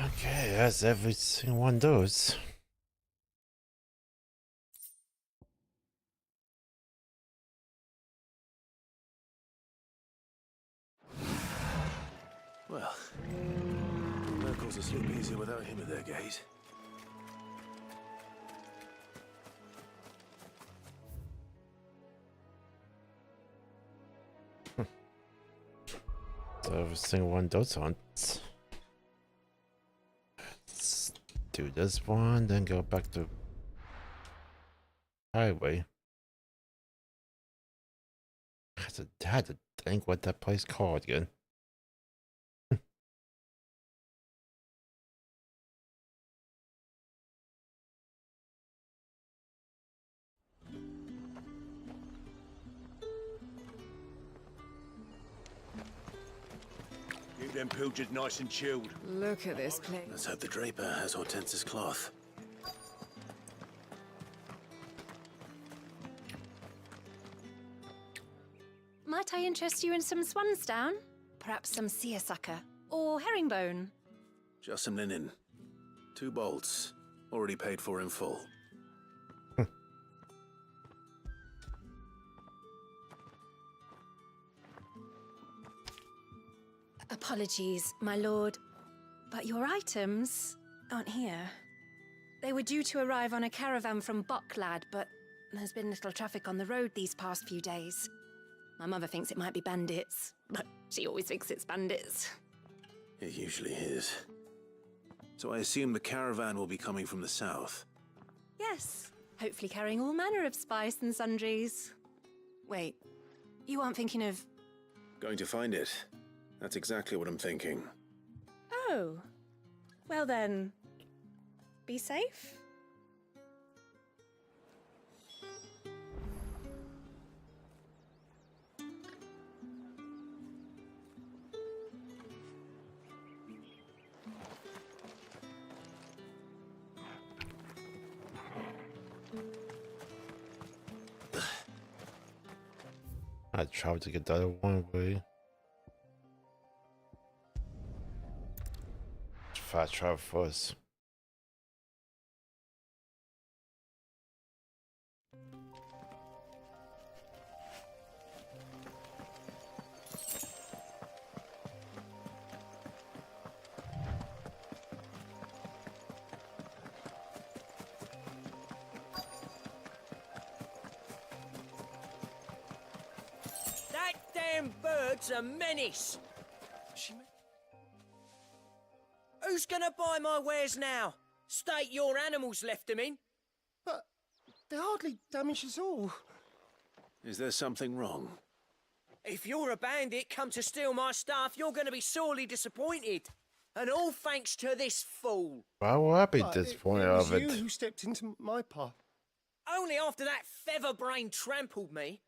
Okay, that's every single one of those. Well, locals will sleep easier without him at their gate. So every single one of those hunts. Let's do this one, then go back to highway. I had to think what that place called again. Keep them pilchards nice and chilled. Look at this place. Let's hope the Draper has Hortense's cloth. Might I interest you in some swansdown? Perhaps some seersucker or herringbone? Just some linen. 2 bolts. Already paid for in full. Apologies, my lord, but your items aren't here. They were due to arrive on a caravan from Bocklad, but there's been little traffic on the road these past few days. My mother thinks it might be bandits, but she always thinks it's bandits. It usually is. So I assume the caravan will be coming from the south. Yes, hopefully carrying all manner of spice and sundries. Wait, you aren't thinking of... Going to find it. That's exactly what I'm thinking. Oh. Well then, be safe. I tried to get the other one way. Fast travel first. That damn bird's a menace! Who's gonna buy my wares now? State your animals left them in. But they hardly damage us all. Is there something wrong? If you're a bandit come to steal my stuff, you're gonna be sorely disappointed. And all thanks to this fool. Why would I be But disappointed it was of you it? who stepped into my path. Only after that featherbrain trampled me.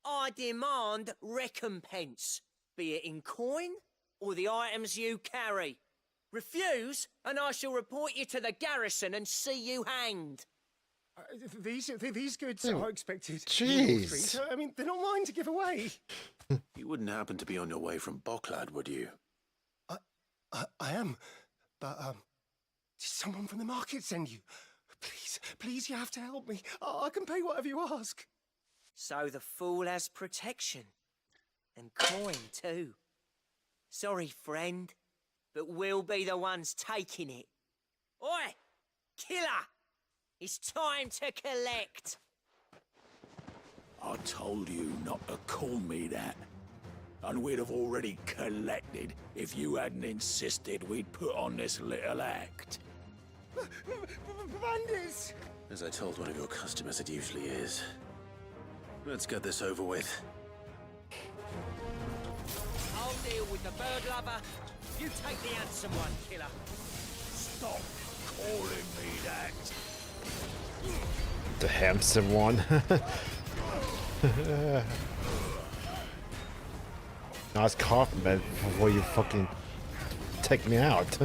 I demand recompense, be it in coin or the items you carry. Refuse, and I shall report you to the garrison and see you hanged. These goods Oh, are expected. jeez. I mean, they're not mine to give away. You wouldn't happen to be on your way from Bocklad, would you? I am, but did someone from the market send you? Please, you have to help me. I can pay whatever you ask. So the fool has protection. And coin, too. Sorry, friend, but we'll be the ones taking it. Oi! Killer! It's time to collect. I told you not to call me that. And we'd have already collected if you hadn't insisted we'd put on this little act. Bandits! As I told one of your customers, it usually is. Let's get this over with. I'll deal with the bird lover. You take the handsome one, killer. Stop calling me that. The handsome one. Nice compliment before you fucking take me out.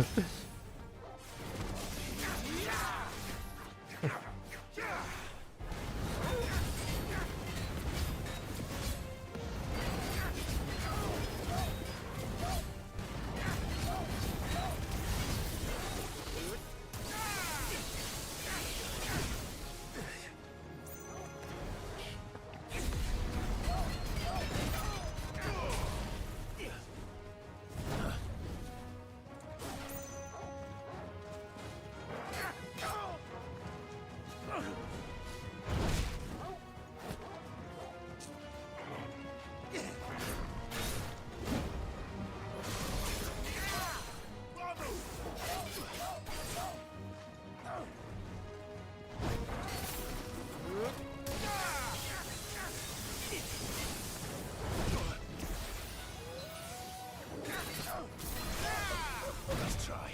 Let's try.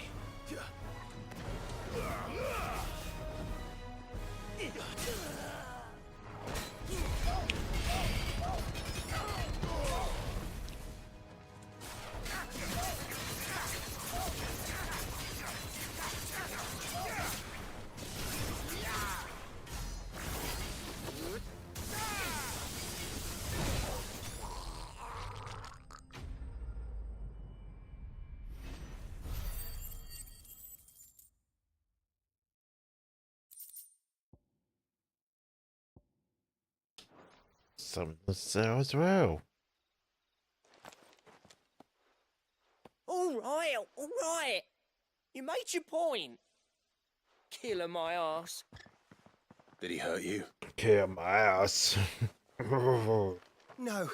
Something's there as well. All right. You made your point. Killer my ass. Did he hurt you? Kill my ass. No,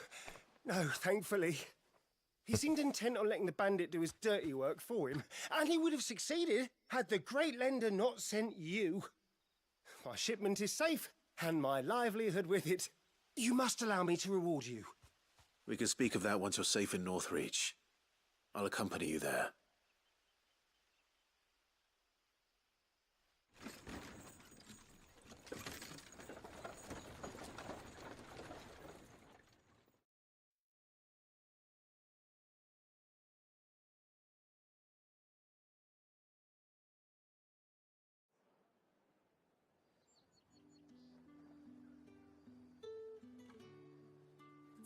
thankfully. He seemed intent on letting the bandit do his dirty work for him, and he would have succeeded had the Great Lender not sent you. My shipment is safe, and my livelihood with it. You must allow me to reward you. We can speak of that once you're safe in Northreach. I'll accompany you there.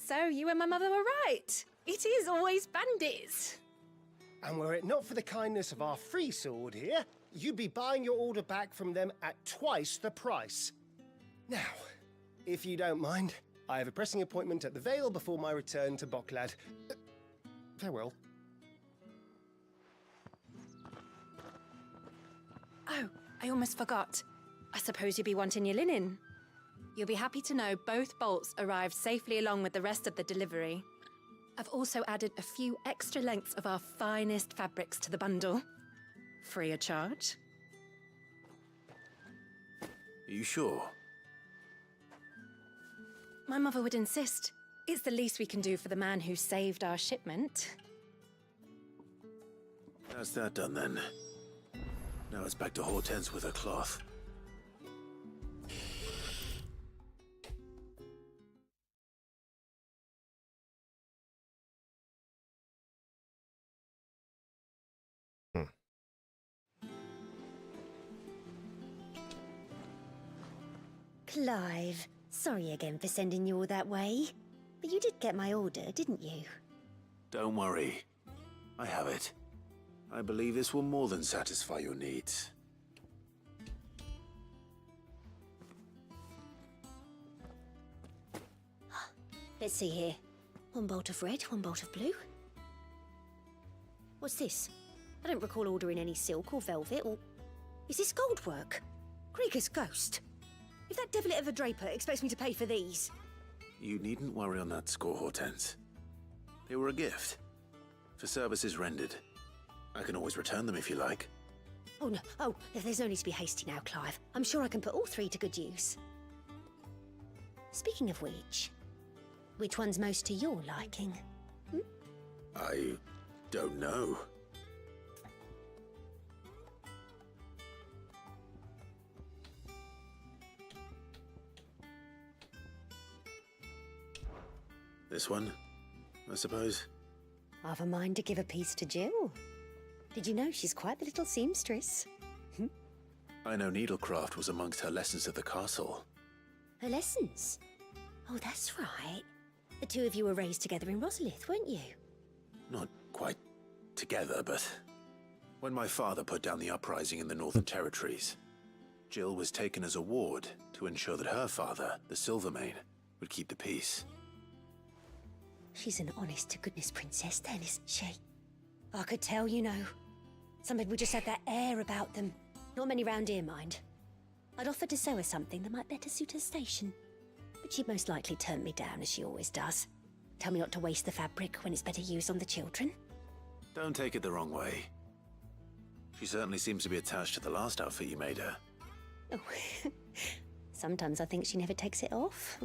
So, you and my mother were right. It is always bandits. And were it not for the kindness of our free sword here, you'd be buying your order back from them at twice the price. Now, if you don't mind, I have a pressing appointment at the Vale before my return to Boklad. Farewell. Oh, I almost forgot. I suppose you'll be wanting your linen. You'll be happy to know both bolts arrived safely along with the rest of the delivery. I've also added a few extra lengths of our finest fabrics to the bundle. Free of charge. Are you sure? My mother would insist. It's the least we can do for the man who saved our shipment. That's that done then. Now it's back to Hortense with her cloth. Clive, sorry again for sending you all that way. But you did get my order, didn't you? Don't worry. I have it. I believe this will more than satisfy your needs. Let's see here. One bolt of red, one bolt of blue. What's this? I don't recall ordering any silk or velvet or... Is this gold work? Krieger's ghost. If that devilit of a draper expects me to pay for these... You needn't worry on that score, Hortense. They were a gift. For services rendered. I can always return them if you like. Oh, no. Oh, there's no need to be hasty now, Clive. I'm sure I can put all three to good use. Speaking of which one's most to your liking? I don't know. This one, I suppose. I've a mind to give a piece to Jill. Did you know she's quite the little seamstress? I know needlecraft was amongst her lessons at the castle. Her lessons? Oh, that's right. The two of you were raised together in Rosalith, weren't you? Not quite together, but when my father put down the uprising in the Northern Territories, Jill was taken as a ward to ensure that her father, the Silvermane, would keep the peace. She's an honest-to-goodness princess then, isn't she? I could tell, you know. Some people just have that air about them. Not many round here, mind. I'd offered to sew her something that might better suit her station. But she'd most likely turn me down, as she always does. Tell me not to waste the fabric when it's better used on the children. Don't take it the wrong way. She certainly seems to be attached to the last outfit you made her. Oh, sometimes I think she never takes it off.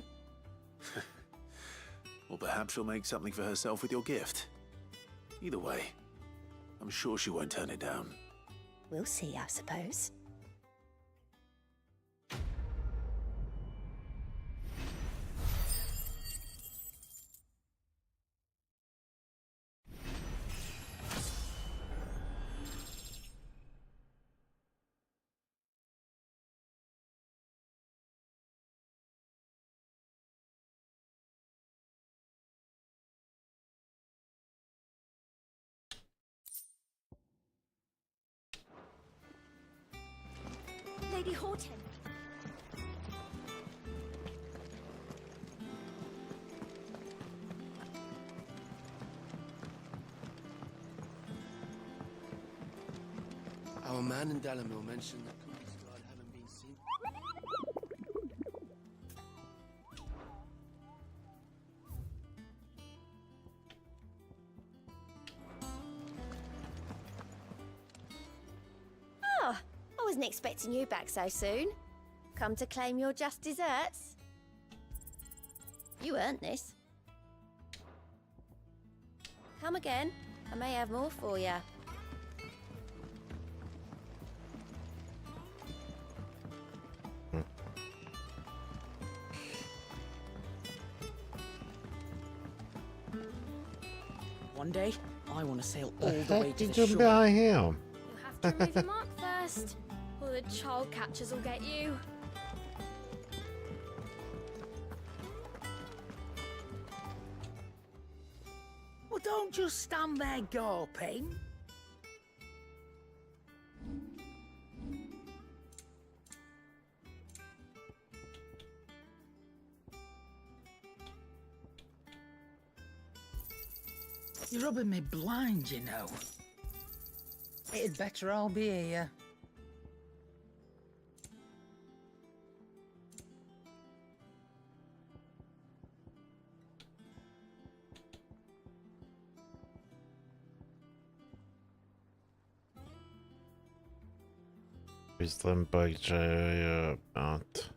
Or perhaps she'll make something for herself with your gift. Either way, I'm sure she won't turn it down. We'll see, I suppose. Lady Horton. Our man in Dalamil mentioned that Kuma's guard haven't been seen. Ah, I wasn't expecting you back so soon. Come to claim your just desserts? You earned this. Come again. I may have more for you. One day, I want to sail all the The way heck to did the you shore. buy him? You'll have to remove your mark first, or the child catchers will get you. Well, don't just stand there gawping. You're rubbing me blind, you know. It'd better all be here. Limburg about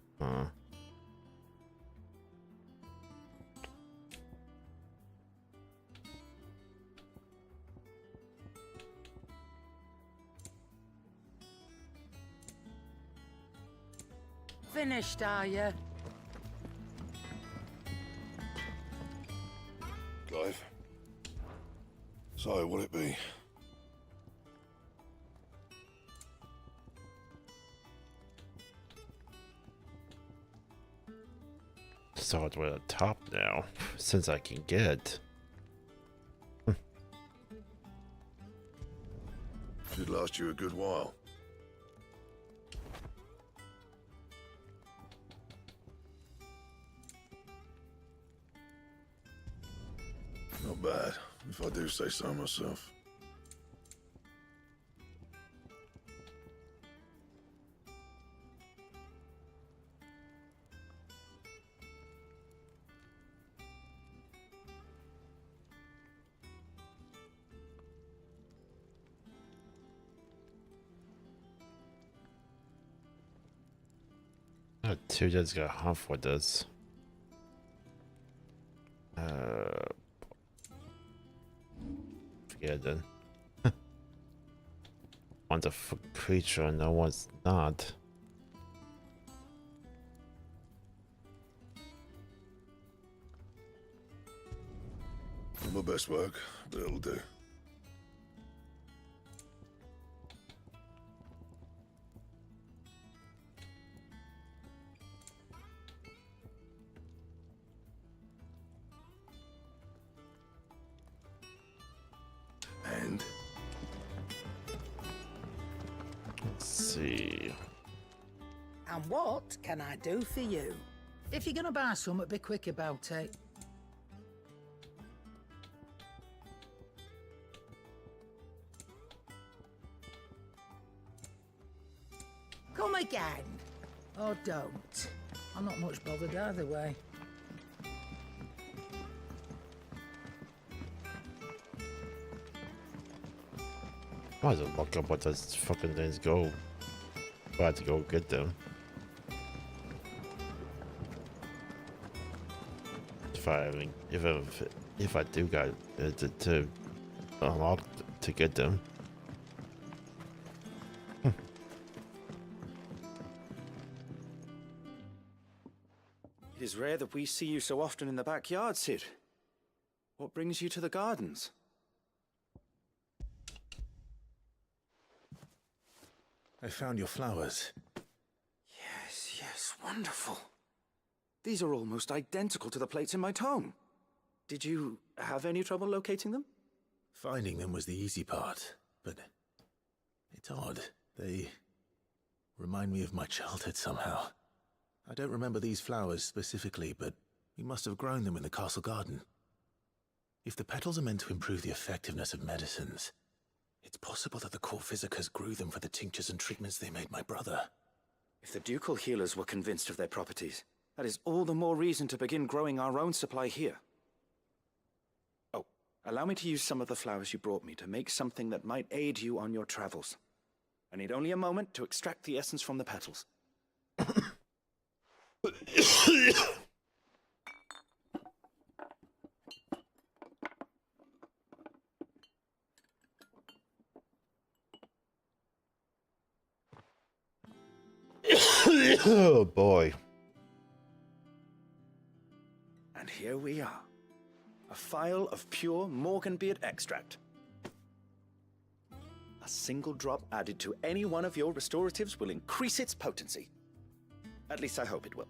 Finished, are you? Clive. So, will it be? start with a top now, since I can get. Should last you a good while. Not bad, if I do say so myself. 2 days got hunt for this. Forget it then. One's a creature and no one's not. Not my best work, but it'll do. And? Let's see. And what can I do for you? If you're gonna buy something, be quick about it. Come again. Or don't. I'm not much bothered either way. Might as well look up what those fucking things go. I had to go get them. If I do got to unlock to get them. It is rare that we see you so often in the backyard, Sid. What brings you to the gardens? I found your flowers. Yes, wonderful. These are almost identical to the plates in my tome. Did you have any trouble locating them? Finding them was the easy part, but it's odd. They remind me of my childhood somehow. I don't remember these flowers specifically, but we must have grown them in the castle garden. If the petals are meant to improve the effectiveness of medicines, it's possible that the court physicers grew them for the tinctures and treatments they made my brother. If the ducal healers were convinced of their properties, that is all the more reason to begin growing our own supply here. Oh, allow me to use some of the flowers you brought me to make something that might aid you on your travels. I need only a moment to extract the essence from the petals. Oh boy. And here we are. A phial of pure Morganbeard extract. A single drop added to any one of your restoratives will increase its potency. At least I hope it will.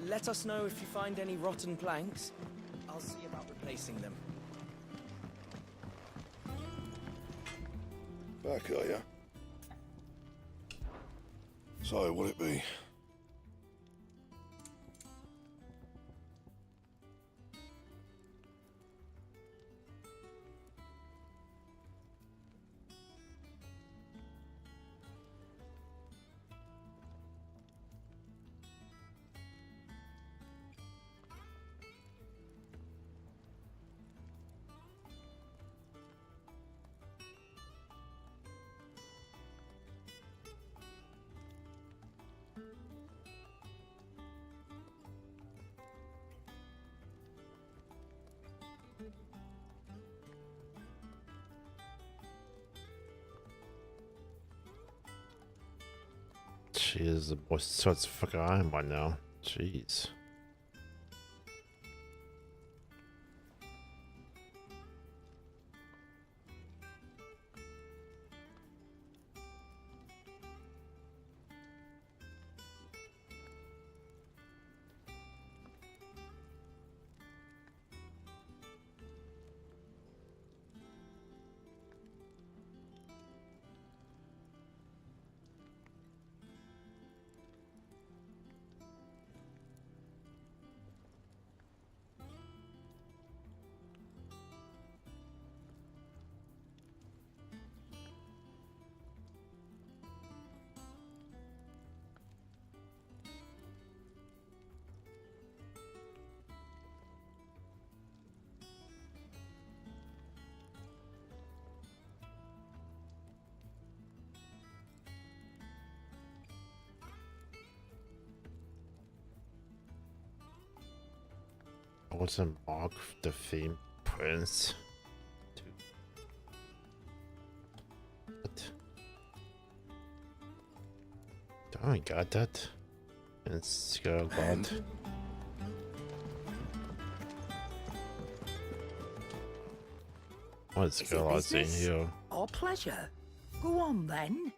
Let us know if you find any rotten planks. I'll see about replacing them. Back, are ya? So, what'll it be? She is the most sorts of fucking iron right now. Jeez. I want to mark the theme prints. What? I got that. And Skull God. What's Skull God's in here? Or pleasure? Go on then.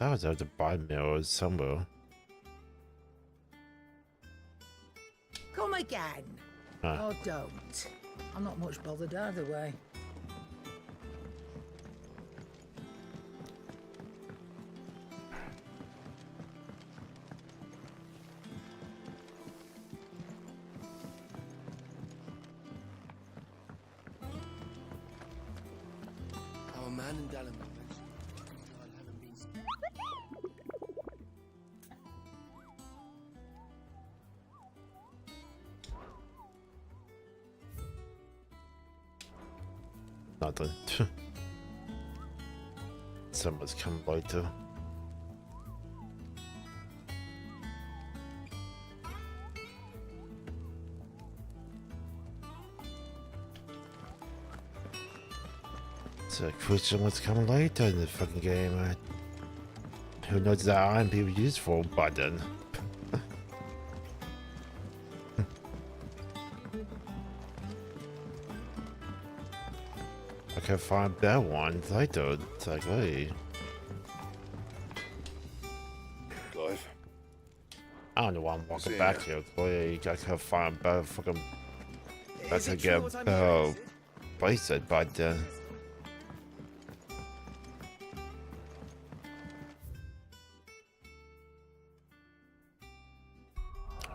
I was have to buy mirrors somewhere. Come again. Huh. Or don't. I'm not much bothered either way. Our man in Dallam mentioned God haven't been. Nothing. Someone's come later. So, question what's coming later in the fucking game. Who knows that iron people use for button? I can find better ones later. It's like, hey. Clive. I don't know why I'm walking See back ya. here. Clearly, I can find better fucking. I Is can it true get what I'm better hearing, is it? places, but I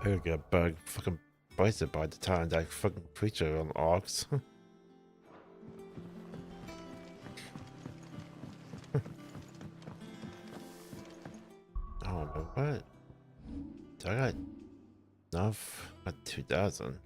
could get better fucking places by the time that fucking creature on Arcs. Oh, but what? So I got enough at 2,000.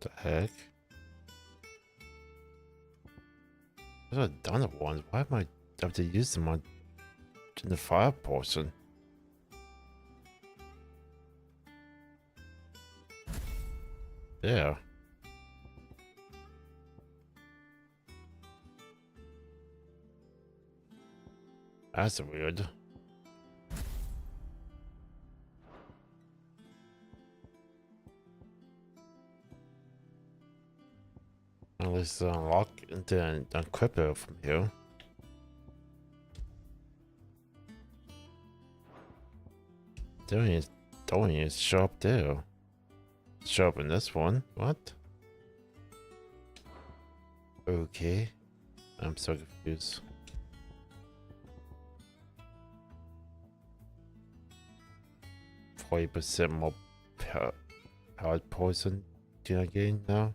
The heck? I've done it once. Why am I have to use them on in the fire portion? Yeah. That's weird. At least unlock and then equip it from here. Don't is show up there. Show up in this one. What? Okay. I'm so confused. %40 more hard poison can I gain now?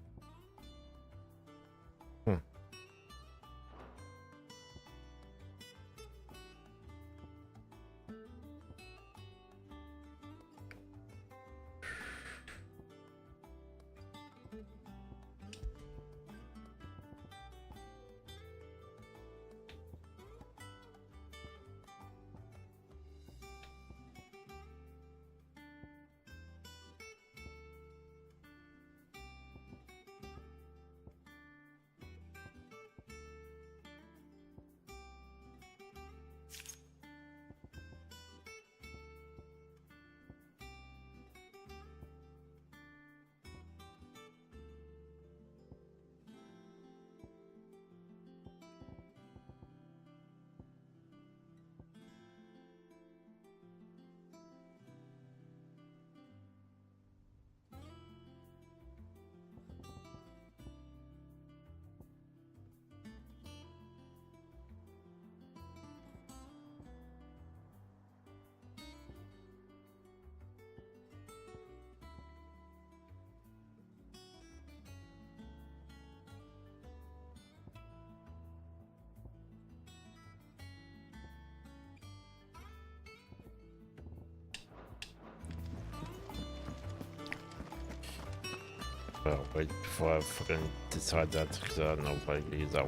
Well, wait before I fucking decide that, because I don't know if I can use that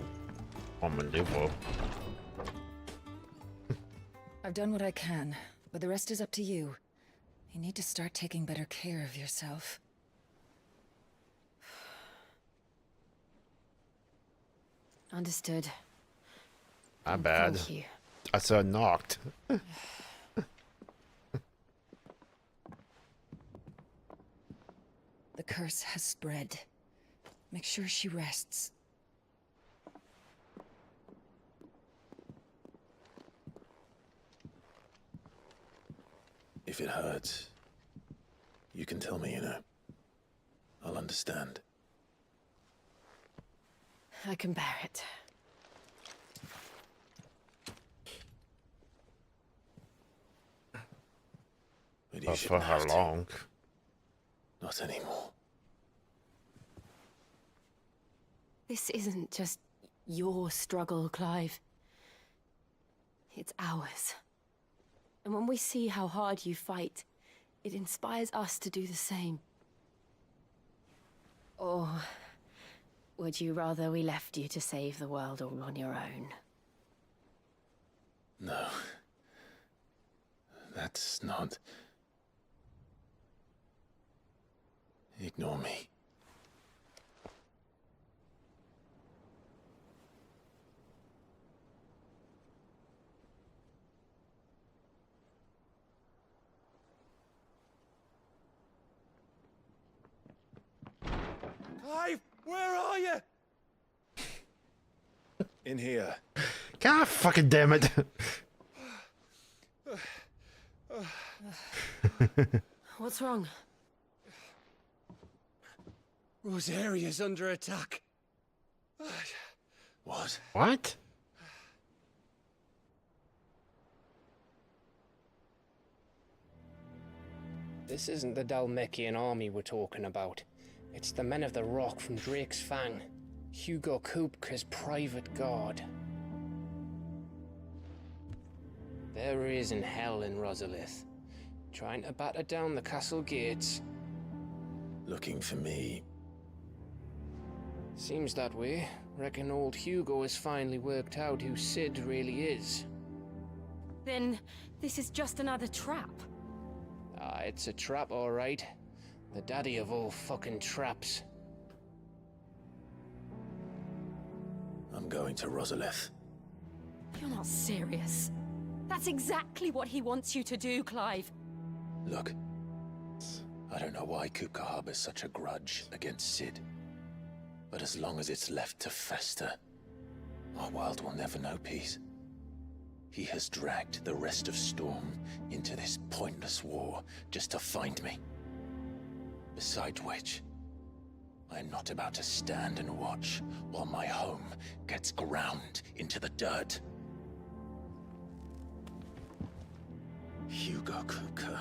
on my level. I've done what I can, but the rest is up to you. You need to start taking better care of yourself. Understood. My bad. Thank you. I said knocked. The curse has spread. Make sure she rests. If it hurts, you can tell me, you know. I'll understand. I can bear it. But Oh, you for shouldn't how have to. long? Not anymore. This isn't just your struggle, Clive. It's ours. And when we see how hard you fight, it inspires us to do the same. Or would you rather we left you to save the world all on your own? No. That's not... Ignore me. Clive, where are you? In here. God fucking damn it. What's wrong? Rosaria's under attack. What? What? This isn't the Dalmekian army we're talking about. It's the men of the Rock from Drake's Fang. Hugo Kupka's private guard. There he is in hell in Rosalith, trying to batter down the castle gates. Looking for me. Seems that way. Reckon old Hugo has finally worked out who Sid really is. Then this is just another trap. Ah, it's a trap, all right. The daddy of all fucking traps. I'm going to Rosalith. You're not serious. That's exactly what he wants you to do, Clive. Look, I don't know why Kupka harbors such a grudge against Sid. But as long as it's left to fester, our world will never know peace. He has dragged the rest of Storm into this pointless war just to find me. Besides which, I am not about to stand and watch while my home gets ground into the dirt. Hugo Kupka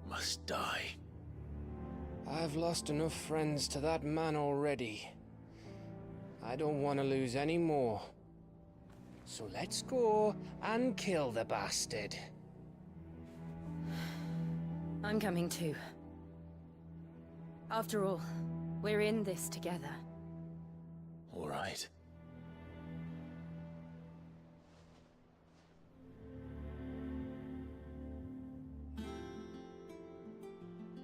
must die. I've lost enough friends to that man already. I don't want to lose any more. So let's go and kill the bastard. I'm coming too. After all, we're in this together. All right.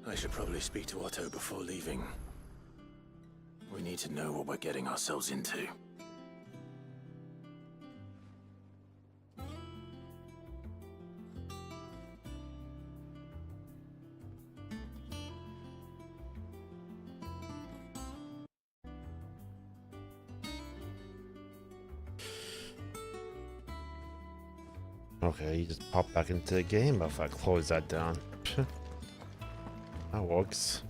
I should probably speak to Otto before leaving. We need to know what we're getting ourselves into. Okay, you just pop back into the game if I close that down. That works.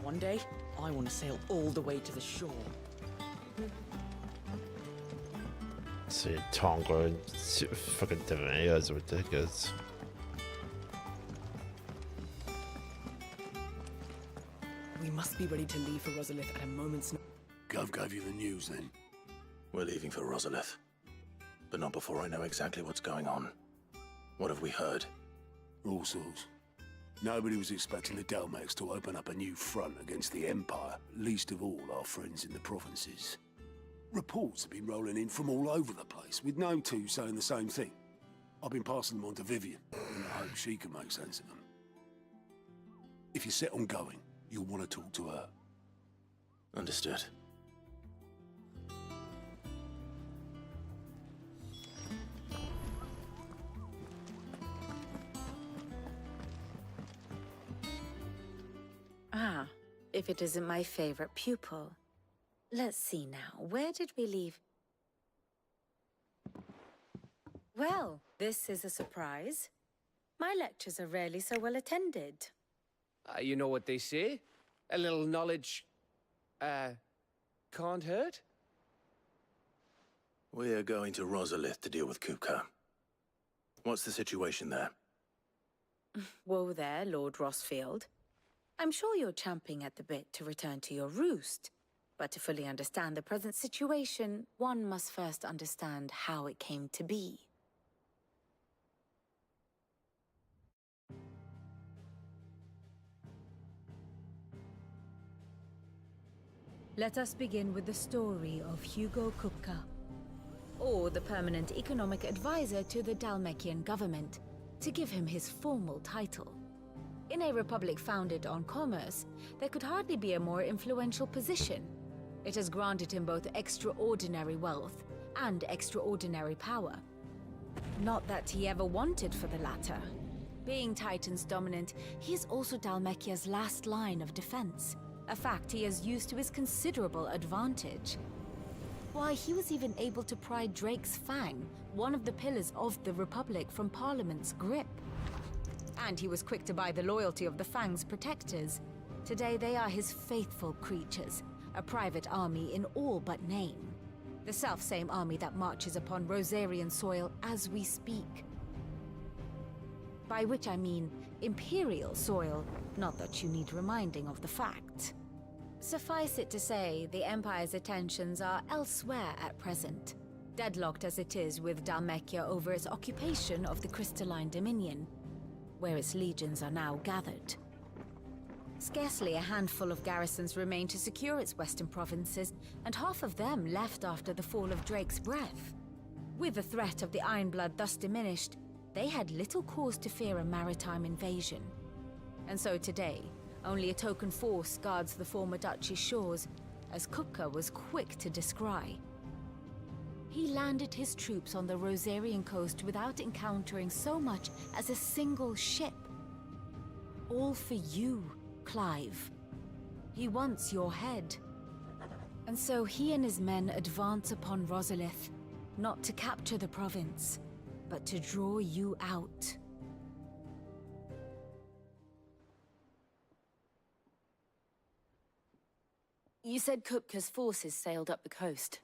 One day, I want to sail all the way to the shore. See, Tonga and fucking different areas are ridiculous. We must be ready to leave for Rosalith at a moment's notice. Gov gave you the news then? We're leaving for Rosalith, but not before I know exactly what's going on. What have we heard? All sorts. Nobody was expecting the Dalmex to open up a new front against the Empire, least of all our friends in the provinces. Reports have been rolling in from all over the place, with no two saying the same thing. I've been passing them on to Vivian, in the hope she can make sense of them. If you're set on going, you'll want to talk to her. Understood. Ah, if it isn't my favorite pupil. Let's see now, where did we leave? Well, this is a surprise. My lectures are rarely so well attended. You know what they say? A little knowledge, can't hurt? We're going to Rosalith to deal with Kupka. What's the situation there? Whoa there, Lord Rossfield. I'm sure you're champing at the bit to return to your roost. But to fully understand the present situation, one must first understand how it came to be. Let us begin with the story of Hugo Kupka, or the permanent economic advisor to the Dalmekian government, to give him his formal title. In a republic founded on commerce, there could hardly be a more influential position. It has granted him both extraordinary wealth and extraordinary power. Not that he ever wanted for the latter. Being Titan's dominant, he is also Dalmekia's last line of defense, a fact he has used to his considerable advantage. Why, he was even able to pry Drake's Fang, one of the pillars of the Republic, from Parliament's grip. And he was quick to buy the loyalty of the Fang's protectors. Today they are his faithful creatures, a private army in all but name. The self-same army that marches upon Rosarian soil as we speak. By which I mean Imperial soil, not that you need reminding of the fact. Suffice it to say, the Empire's attentions are elsewhere at present, deadlocked as it is with Dalmekia over its occupation of the Crystalline Dominion, where its legions are now gathered. Scarcely a handful of garrisons remain to secure its western provinces, and half of them left after the fall of Drake's Breath. With the threat of the Ironblood thus diminished, they had little cause to fear a maritime invasion. And so today, only a token force guards the former duchy's shores, as Kupka was quick to descry. He landed his troops on the Rosarian coast without encountering so much as a single ship. All for you, Clive. He wants your head. And so he and his men advance upon Rosalith, not to capture the province, but to draw you out. You said Kupka's forces sailed up the coast.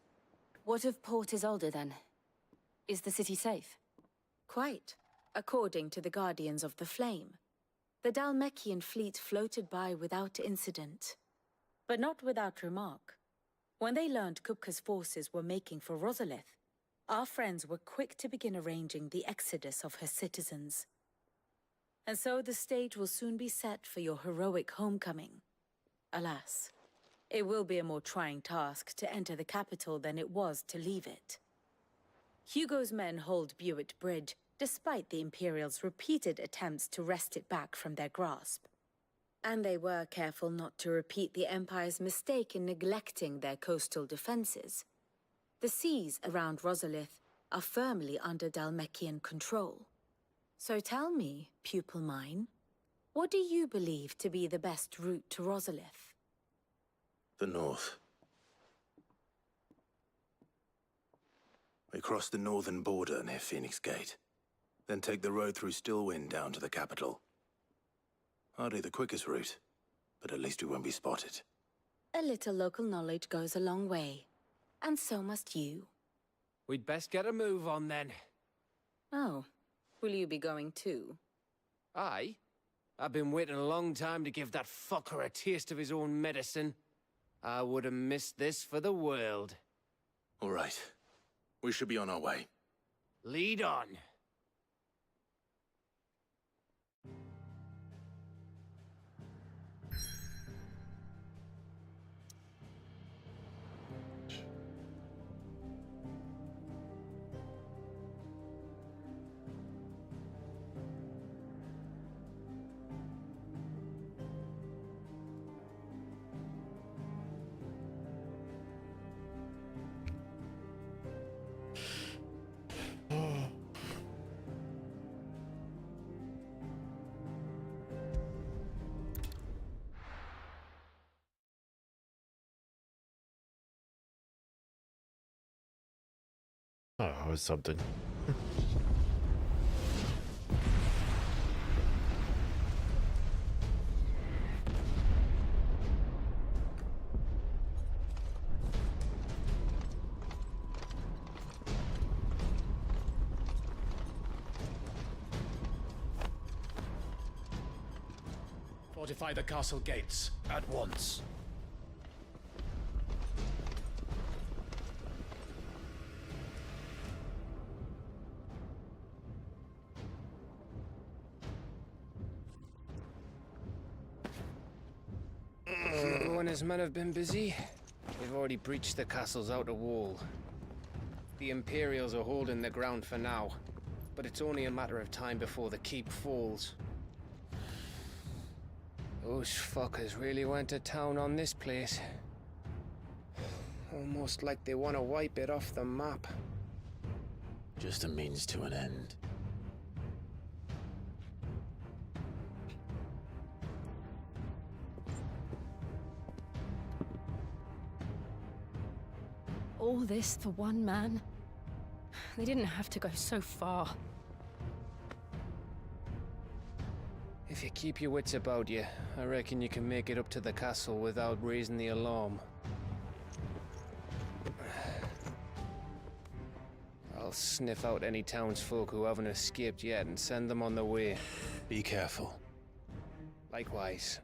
What of Port Isolde, then? Is the city safe? Quite, according to the Guardians of the Flame. The Dalmekian fleet floated by without incident. But not without remark. When they learned Kupka's forces were making for Rosalith, our friends were quick to begin arranging the exodus of her citizens. And so the stage will soon be set for your heroic homecoming. Alas, it will be a more trying task to enter the capital than it was to leave it. Hugo's men hold Buett Bridge, despite the Imperials' repeated attempts to wrest it back from their grasp. And they were careful not to repeat the Empire's mistake in neglecting their coastal defenses. The seas around Rosalith are firmly under Dalmekian control. So tell me, pupil mine, what do you believe to be the best route to Rosalith? The north. We cross the northern border near Phoenix Gate, then take the road through Stillwind down to the capital. Hardly the quickest route, but at least we won't be spotted. A little local knowledge goes a long way, and so must you. We'd best get a move on then. Oh, will you be going too? Aye. I've been waiting a long time to give that fucker a taste of his own medicine. I would have missed this for the world. All right. We should be on our way. Lead on. Oh, it was something. Fortify the castle gates at once. Hugo and his men have been busy. They've already breached the castle's outer wall. The Imperials are holding the ground for now, but it's only a matter of time before the keep falls. Those fuckers really went to town on this place. Almost like they want to wipe it off the map. Just a means to an end. All this for one man? They didn't have to go so far. If you keep your wits about you, I reckon you can make it up to the castle without raising the alarm. I'll sniff out any townsfolk who haven't escaped yet and send them on their way. Be careful. Likewise.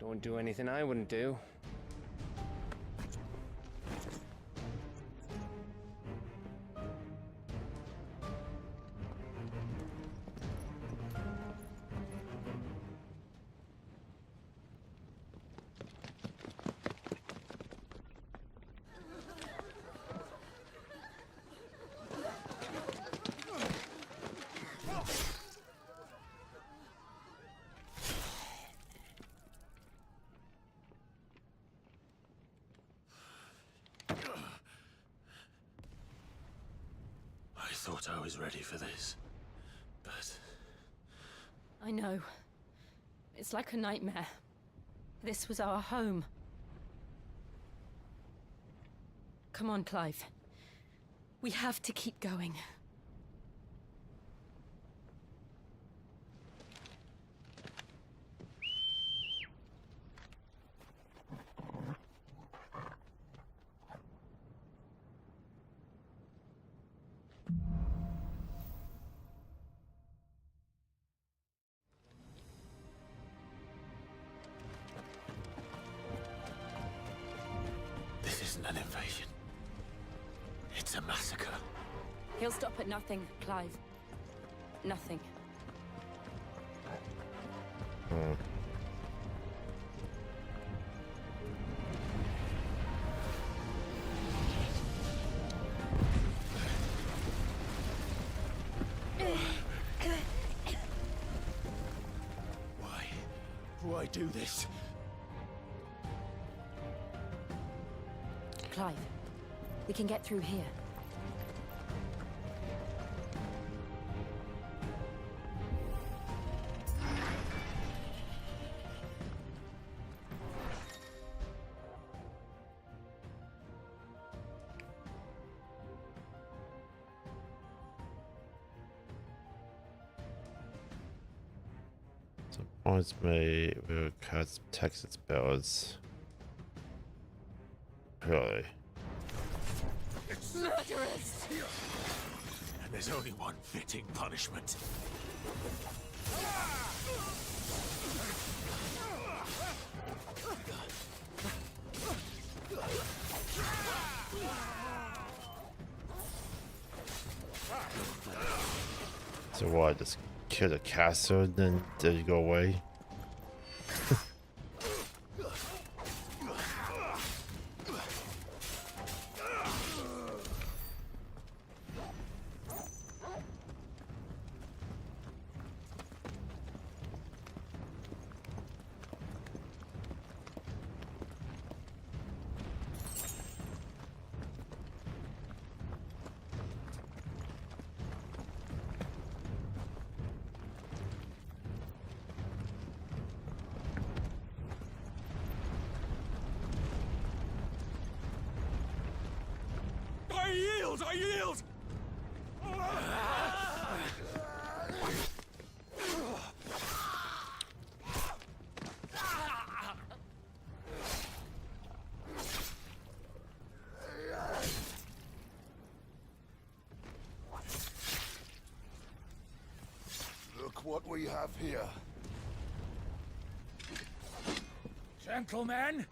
Don't do anything I wouldn't do. thought I was ready for this, but I know. It's like a nightmare. This was our home. Come on, Clive. We have to keep going. this isn't an invasion. It's a massacre. He'll stop at nothing, Clive. Nothing. Why do this? Clive, we can get through here. Points may will cast Texas spells. Really? It's murderous! And there's only one fitting punishment. So what? Just kill the castle and then you go away? I yield! Look what we have here. Gentlemen!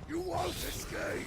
You won't escape!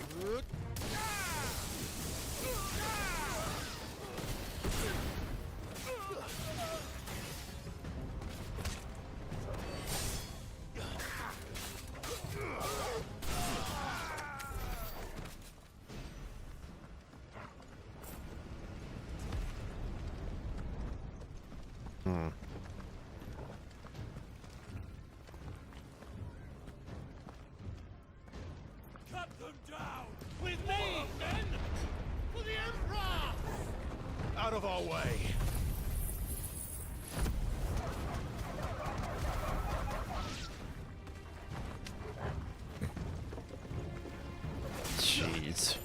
Cut them down! With me, men! For the Emperor! Out of our way! Jeez.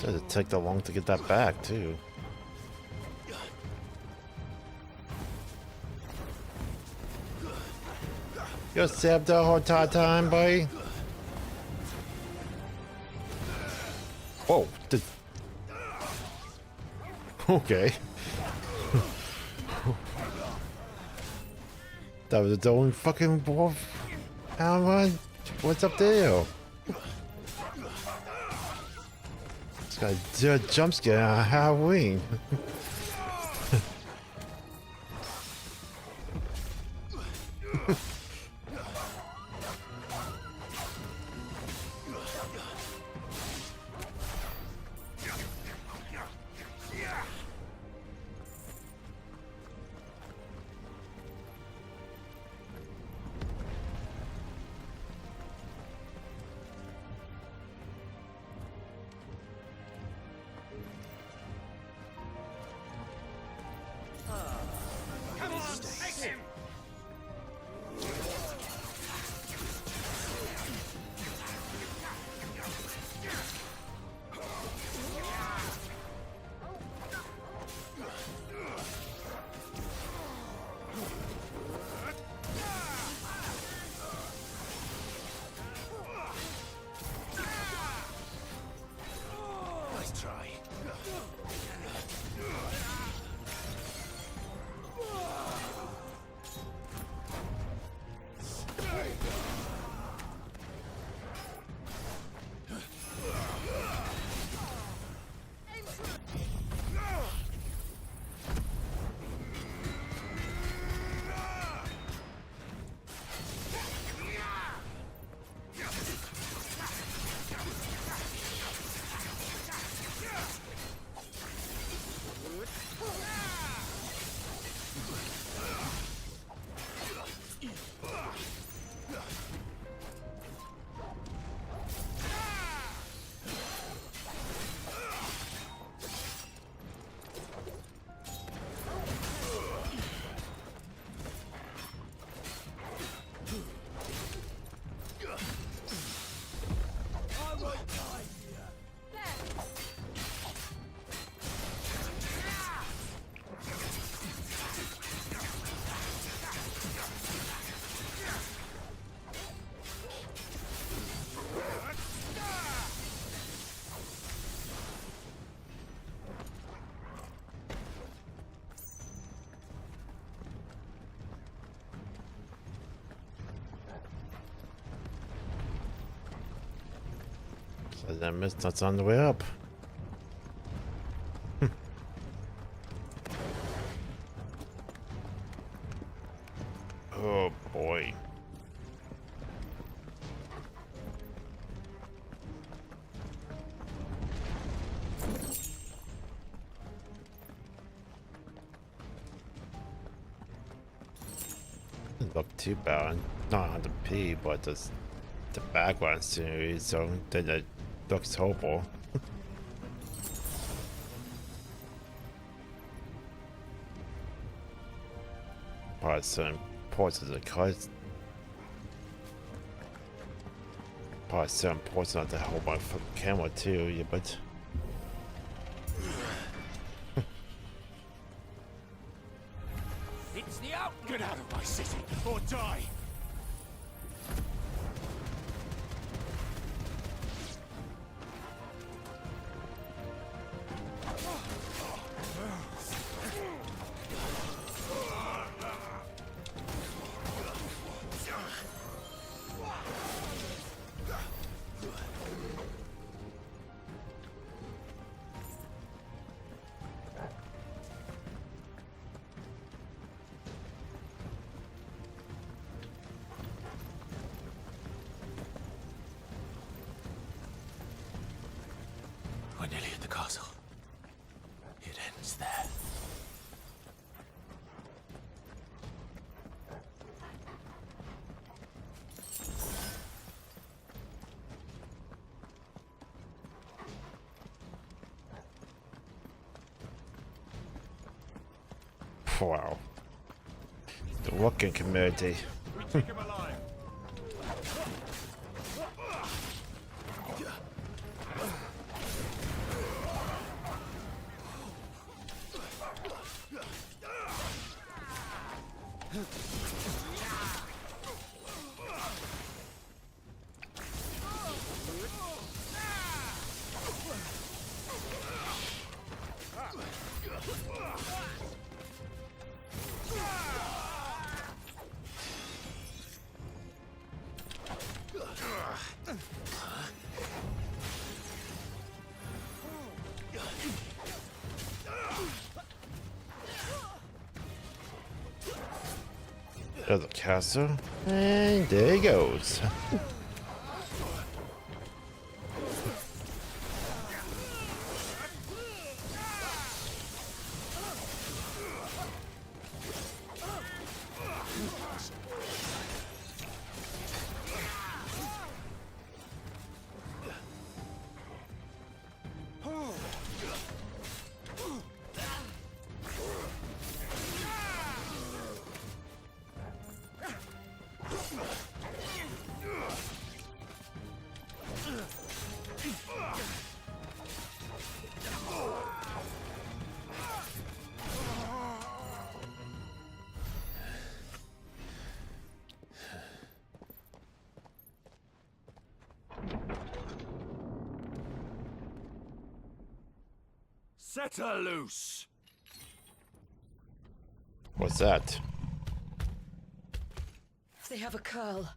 Does it take that long to get that back, too? You stabbed the whole time, buddy? Whoa. Okay. That was its own fucking wolf. What's up there? This guy did a jump scare on Halloween. So that mist that's on the way up. Oh boy. Doesn't look too bad. Not on the P, but the background scenery, so then it looks hopeful. Probably certain parts of the cards. Probably certain parts not to hold my fucking camera too, yeah, but It's the out! Get out of my city, or die! We're nearly at the castle. It ends there. wow. The working community. We take him alive. There's the castle, and there he goes. Set her loose! What's that? They have a curl.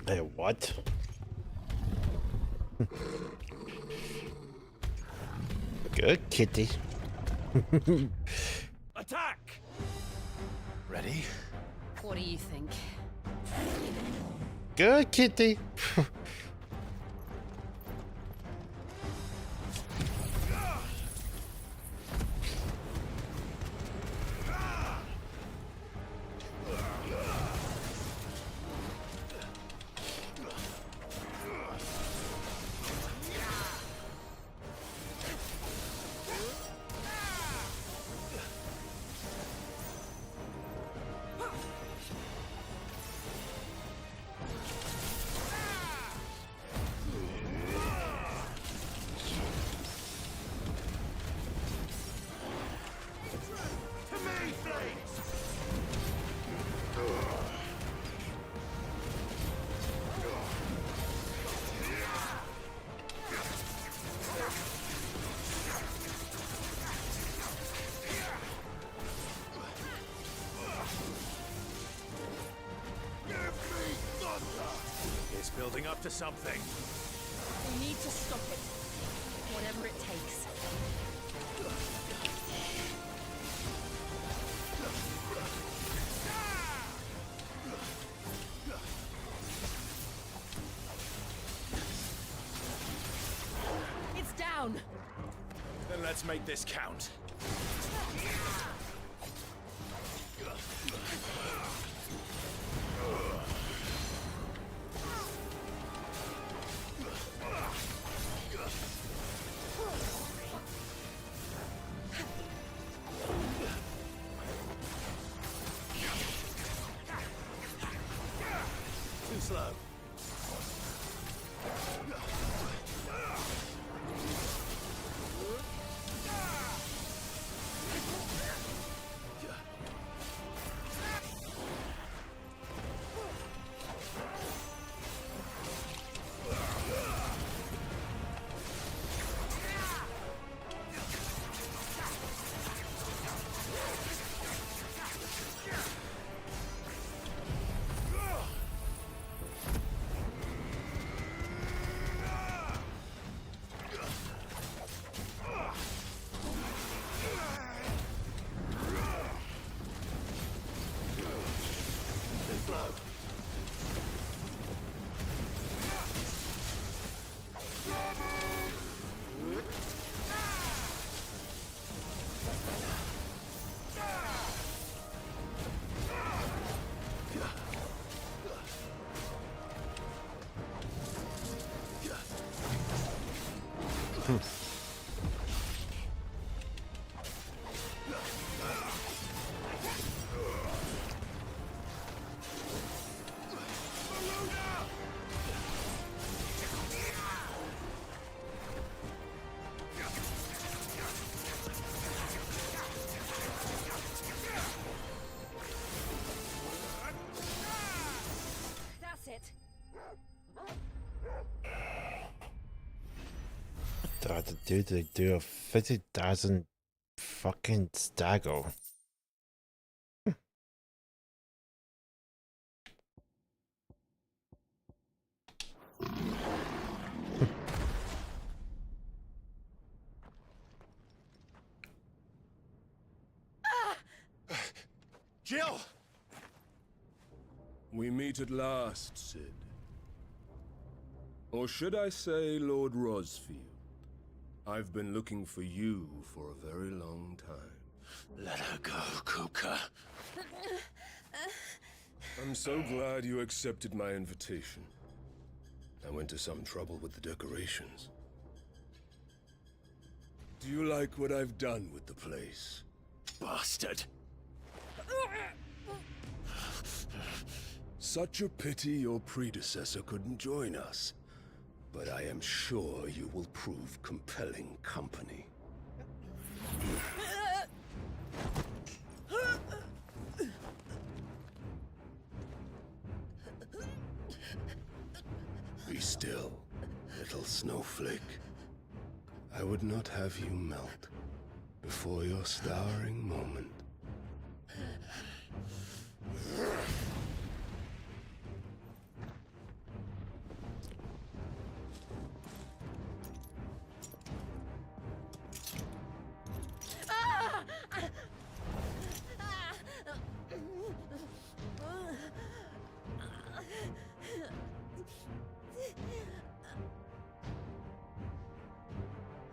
Hey, what? Good kitty. Attack! Ready? What do you think? Good kitty. It's building up to something. We need to stop it. Whatever it takes. It's down. Then let's make this count. Too slow. That's it. Do I have to do to do a 50,000 fucking stagger? Jill! We meet at last, Sid. Or should I say Lord Rosfield? I've been looking for you for a very long time. Let her go, Kuka. I'm so glad you accepted my invitation. I went to some trouble with the decorations. Do you like what I've done with the place? Bastard. Such a pity your predecessor couldn't join us. But I am sure you will prove compelling company. Be still, little snowflake. I would not have you melt before your starring moment.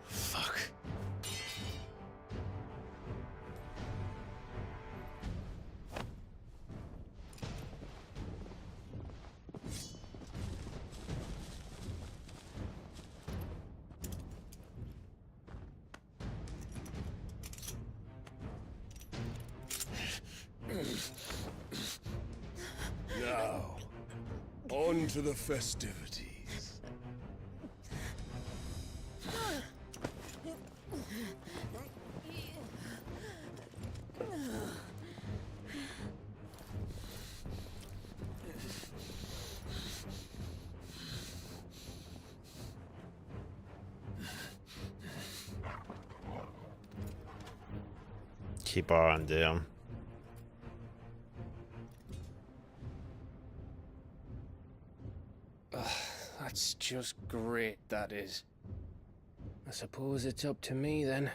Fuck. Now, on to the festivities. Keep on them. That's just great, that is. I suppose it's up to me then.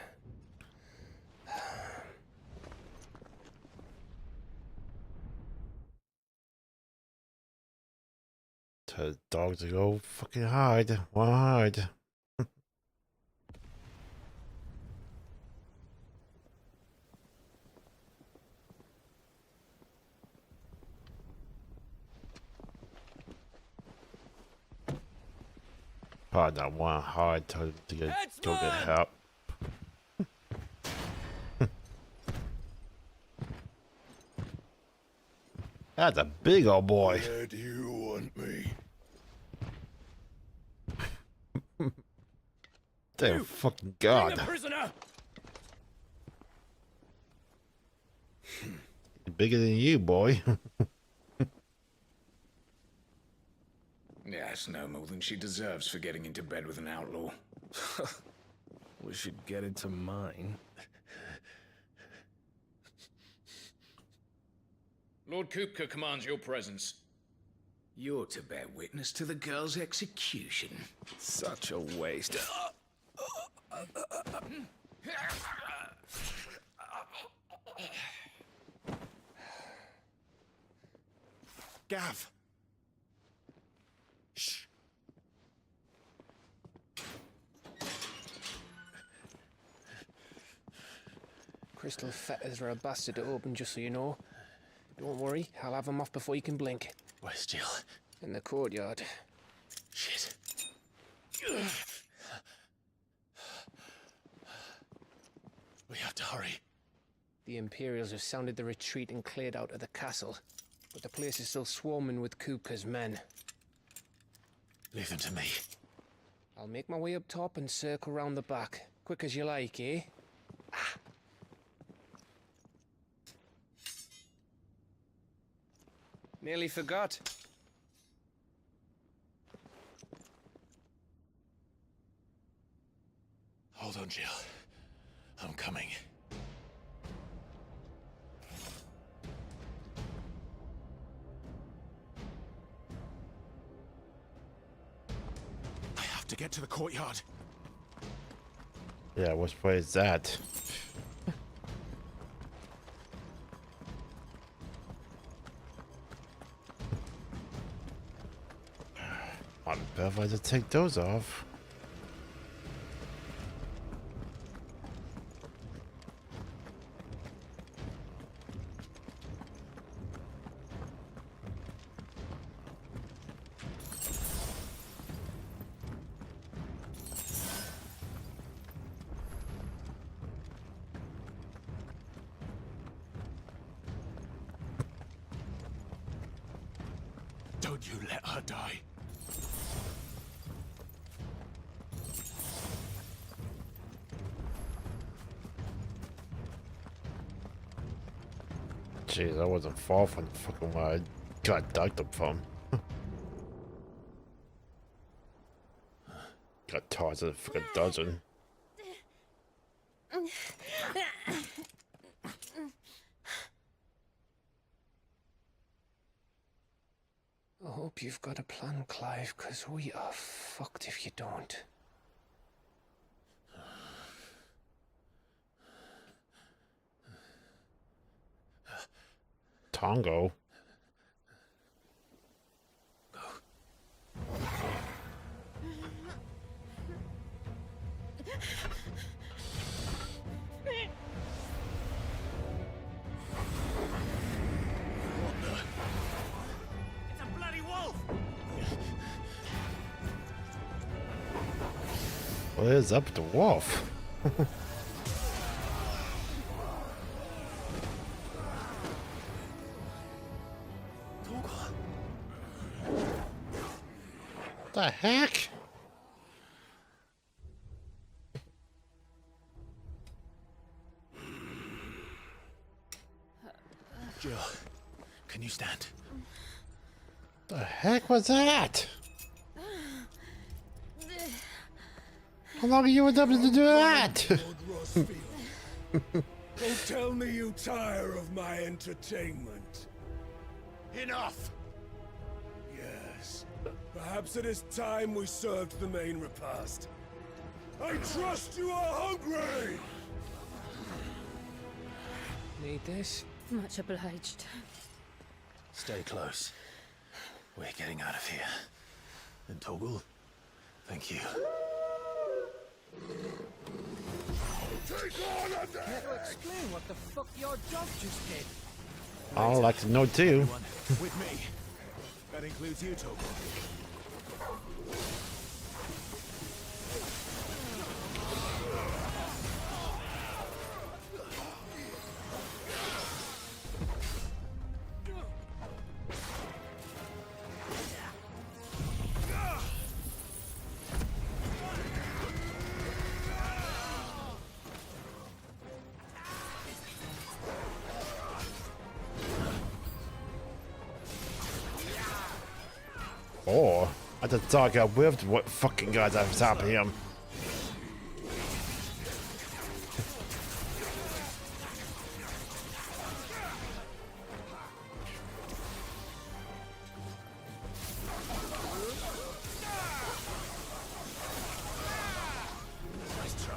Tell the dog to go fucking hide. Why hide? Hard not want to hide. Tell him to go get help. That's a big old boy. Where do you want me? Damn fucking god. Prisoner! Bigger than you, boy. Yes, no more than she deserves for getting into bed with an outlaw. We should get into mine. Lord Kupka commands your presence. You're to bear witness to the girl's execution. Such a waste. Gav! Shh. Crystal fetters are a bastard to open, just so you know. Don't worry, I'll have them off before you can blink. Where's Jill? In the courtyard. Shit. We have to hurry. The Imperials have sounded the retreat and cleared out of the castle, but the place is still swarming with Kupka's men. Leave them to me. I'll make my way up top and circle round the back. Quick as you like, eh? Nearly forgot. Hold on, Jill. I'm coming. I have to get to the courtyard. Yeah, which way is that? I'm better to take those off. Don't you let her die. Jeez, I wasn't far from the fucking where I got ducked up from. Got tossed in a fucking dozen. I hope you've got a plan, Clive, because we are fucked if you don't. Tongo. It's a bloody wolf! What is up with the wolf? The heck? Jill, can you stand? The heck was that? How long are you attempting to do that? Don't tell me you tire of my entertainment. Enough! Yes. Perhaps Perhaps it is time we served the main repast. I trust you are hungry! Need this? Much obliged. Stay close. We're getting out of here. And Toggle, thank you. Take on a Care to explain what the fuck your job just did? I'd like to know too. With me. That includes you, Togo. Oh, I just thought I whiffed what fucking guys I was top of him. Nice try.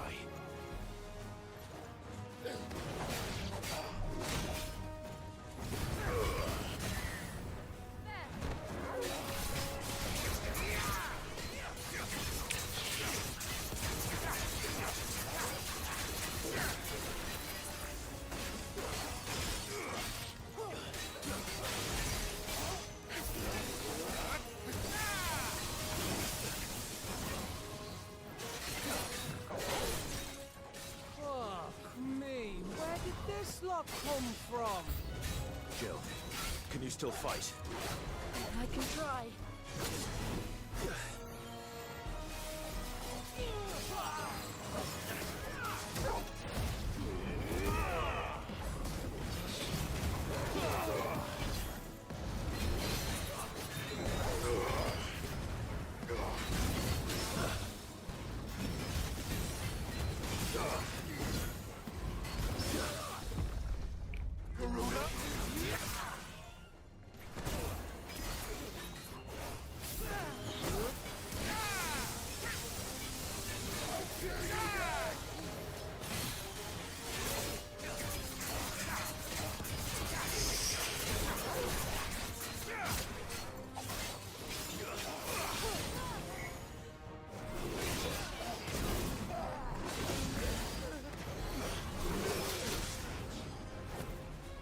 Fuck me, where did this lot come from? Jill, can you still fight? I can try.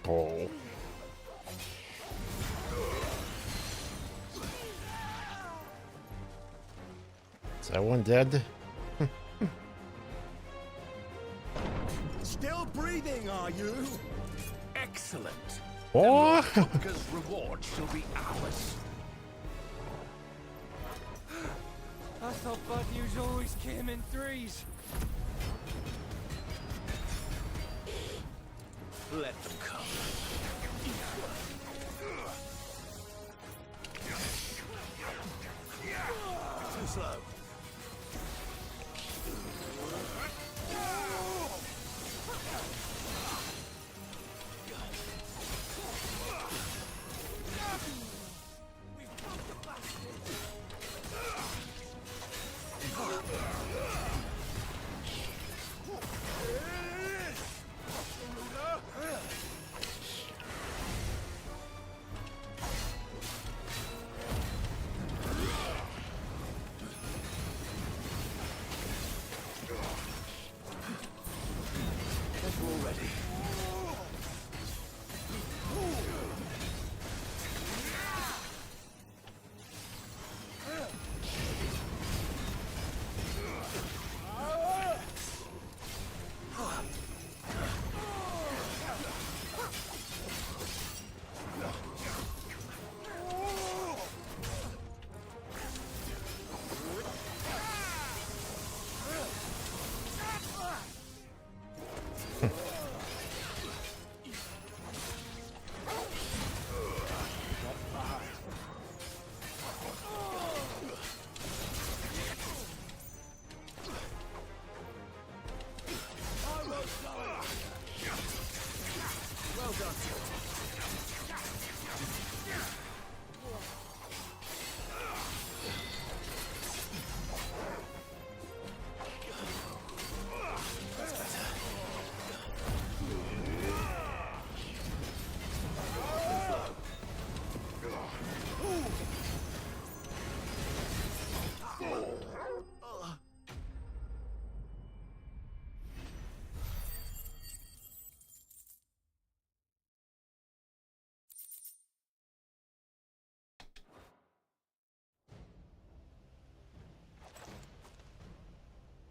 Oh. Is that one dead? Still breathing, are you? Excellent. Oh! Because reward shall be ours. I thought bad news always came in threes. Let them come. Too slow.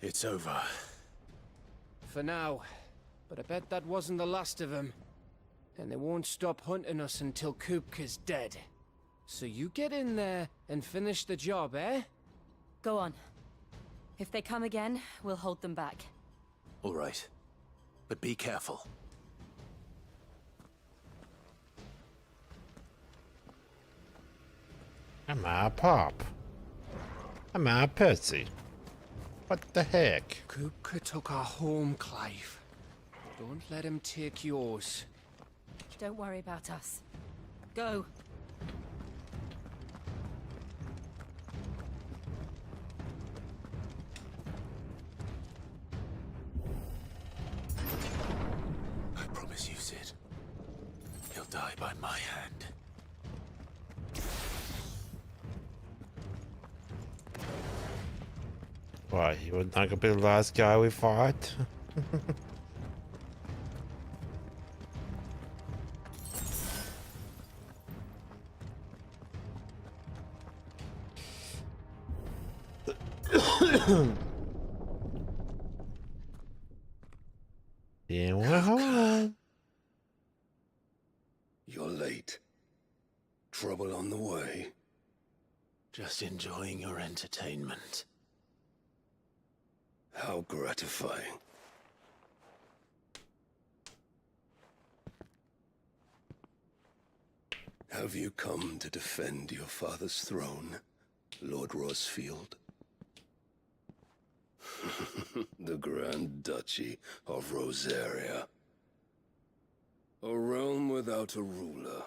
It's over. For now. But I bet that wasn't the last of them. And they won't stop hunting us until Kupka's dead. So you get in there and finish the job, eh? Go on. If they come again, we'll hold them back. All right. But be careful. I'm a pop. I'm a Percy. What the heck? Kupka took our home, Clive. Don't let him take yours. Don't worry about us. Go. I promise you, Sid. He'll die by my hand. Why, he was not gonna be the last guy we fought? Yeah, well, You're late. Trouble on the way. Just enjoying your entertainment. How gratifying. Have you come to defend your father's throne, Lord Rosfield? The Grand Duchy of Rosaria. A realm without a ruler,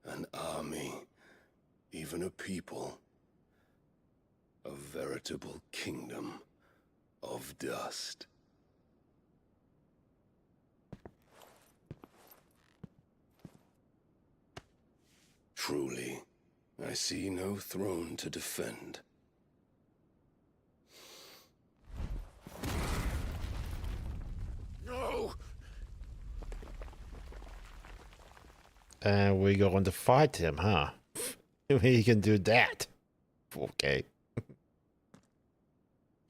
an army, even a people. A veritable kingdom of dust. Truly, I see no throne to defend. No! and we're going to fight him, huh? We can do that. Okay.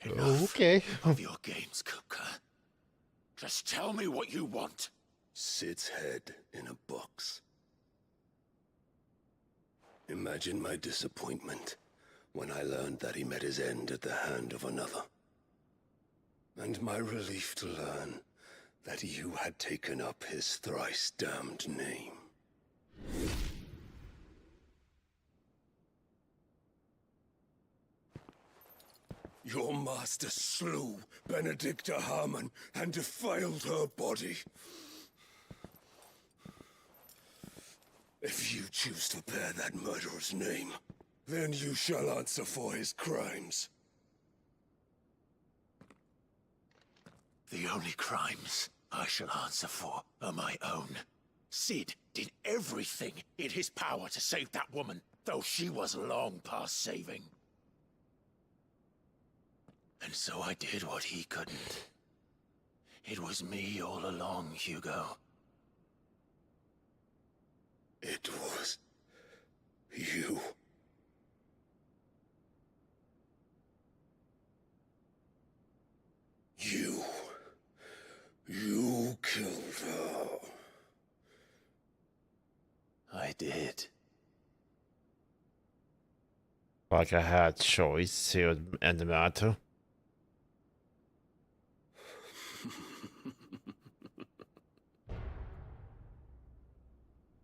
Okay. Of your games, Kupka. Just tell me what you want. Sid's head in a box. Imagine my disappointment when I learned that he met his end at the hand of another. And my relief to learn that you had taken up his thrice damned name. Your master slew Benedicta Harmon and defiled her body. If you choose to bear that murderer's name, then you shall answer for his crimes. The only crimes I shall answer for are my own. Sid did everything in his power to save that woman, though she was long past saving. And so I did what he couldn't. It was me all along, Hugo. It was you. You killed her. I did. Like I had choice, he would end the matter.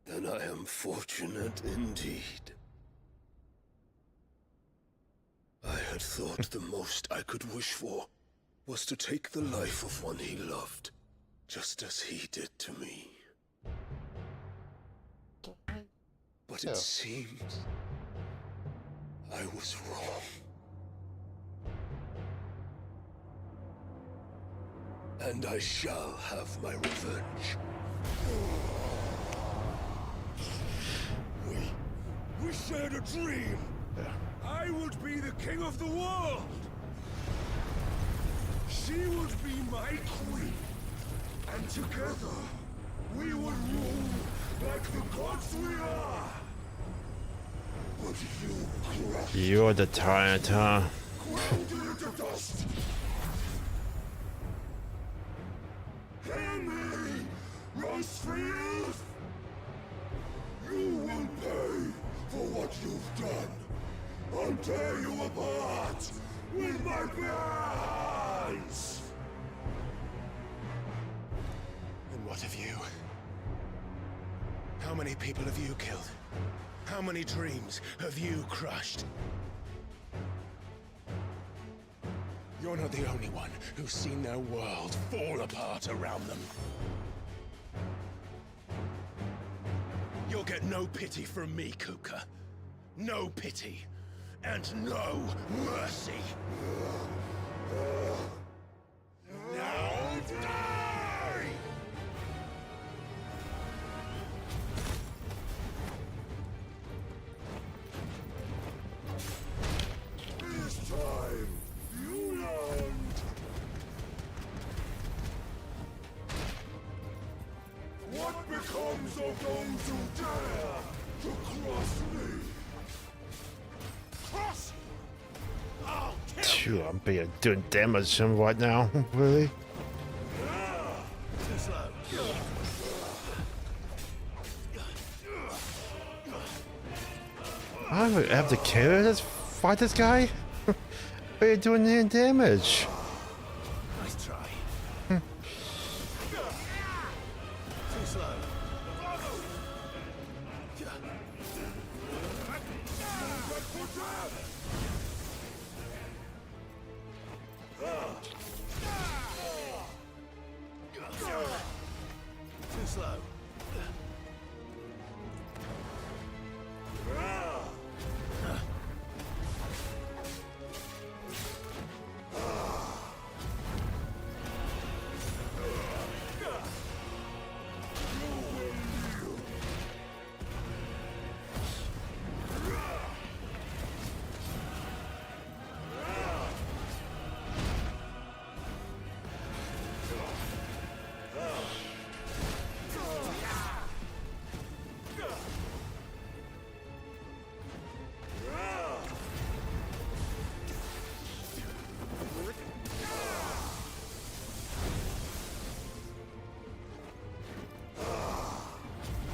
Then I am fortunate indeed. I had thought the most I could wish for was to take the life of one he loved, just as he did to me. But it seems I was wrong. And I shall have my revenge. We shared a dream. I would be the king of the world. She would be my queen. And together, we would rule like the gods we are. But you crushed. You're the tyrant, huh? Ground into dust. Just for you? You will pay for what you've done. I'll tear you apart with my bare hands! And what of you? How many people have you killed? How many dreams have you crushed? You're not the only one who's seen their world fall apart around them. You'll get no pity from me, Kupka. No pity. And no mercy. Now die! This time, you learned! What becomes of those who dare to cross me? Cross! I'll kill Phew, I'm being doing damage to him right now. Really? Too slow. I have to kill this, fight this guy? What are you doing any damage? Nice try. Too slow. Too slow.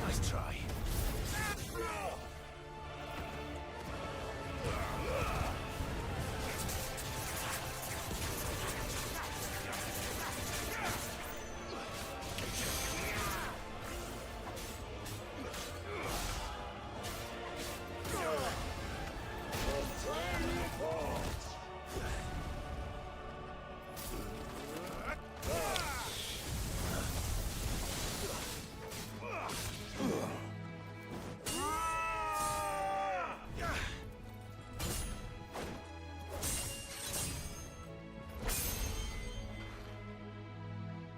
Nice try.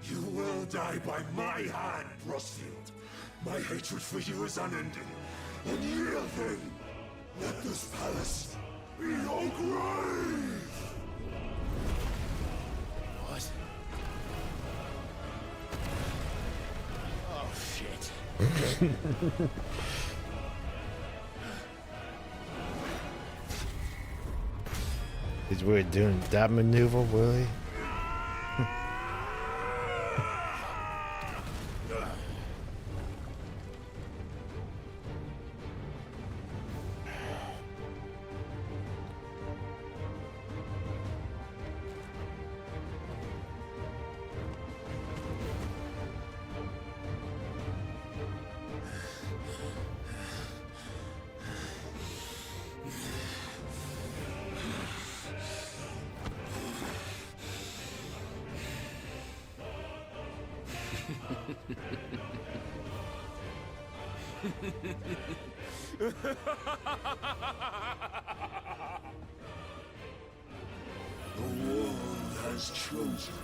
You will die by my hand, Rosfield. My hatred for you is unending. Unyielding. Let this palace be your grave! What? Oh, shit. He's really doing that maneuver, really? The world has chosen.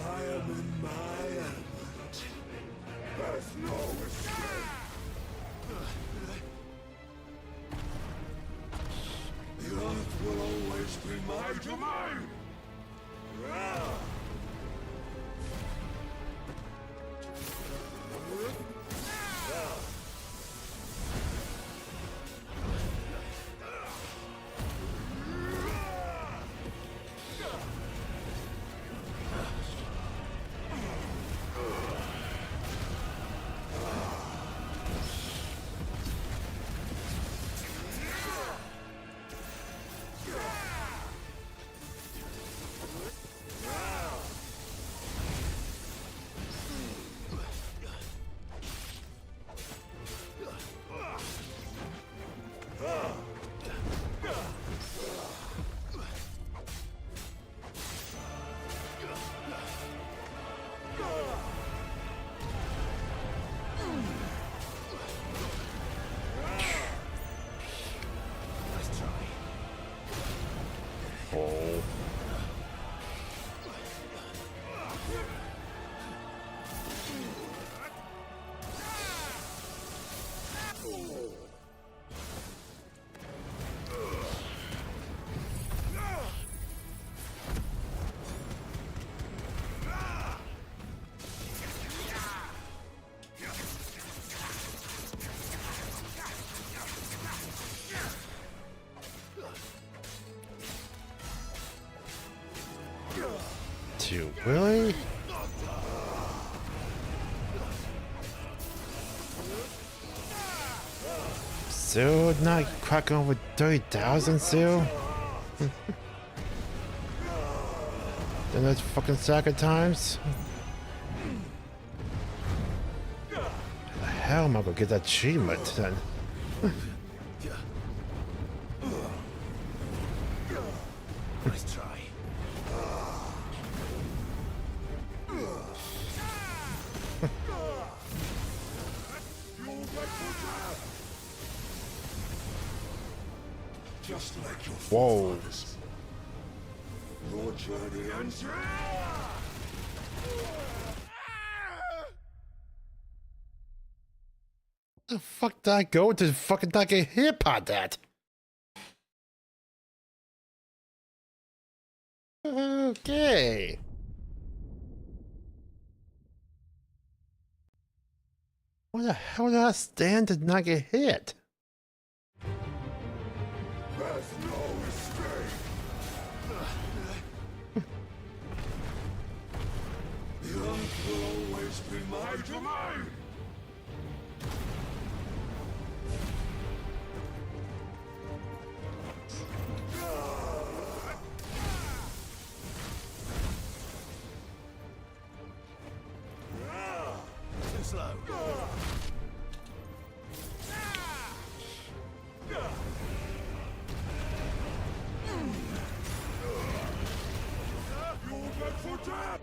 I am in my element. There's no escape. The earth will always be my domain. you, really? Still not cracking over 30,000 still? Then that's fucking second times? How the hell am I gonna get that achievement then? Nice try. Just like your Whoa. forefathers. Your journey ends here. The fuck did I go to fucking not get hit by that? Okay. What the hell did I stand to not get hit? There's no escape. The earth will always be my domain. Too slow. You're back for death.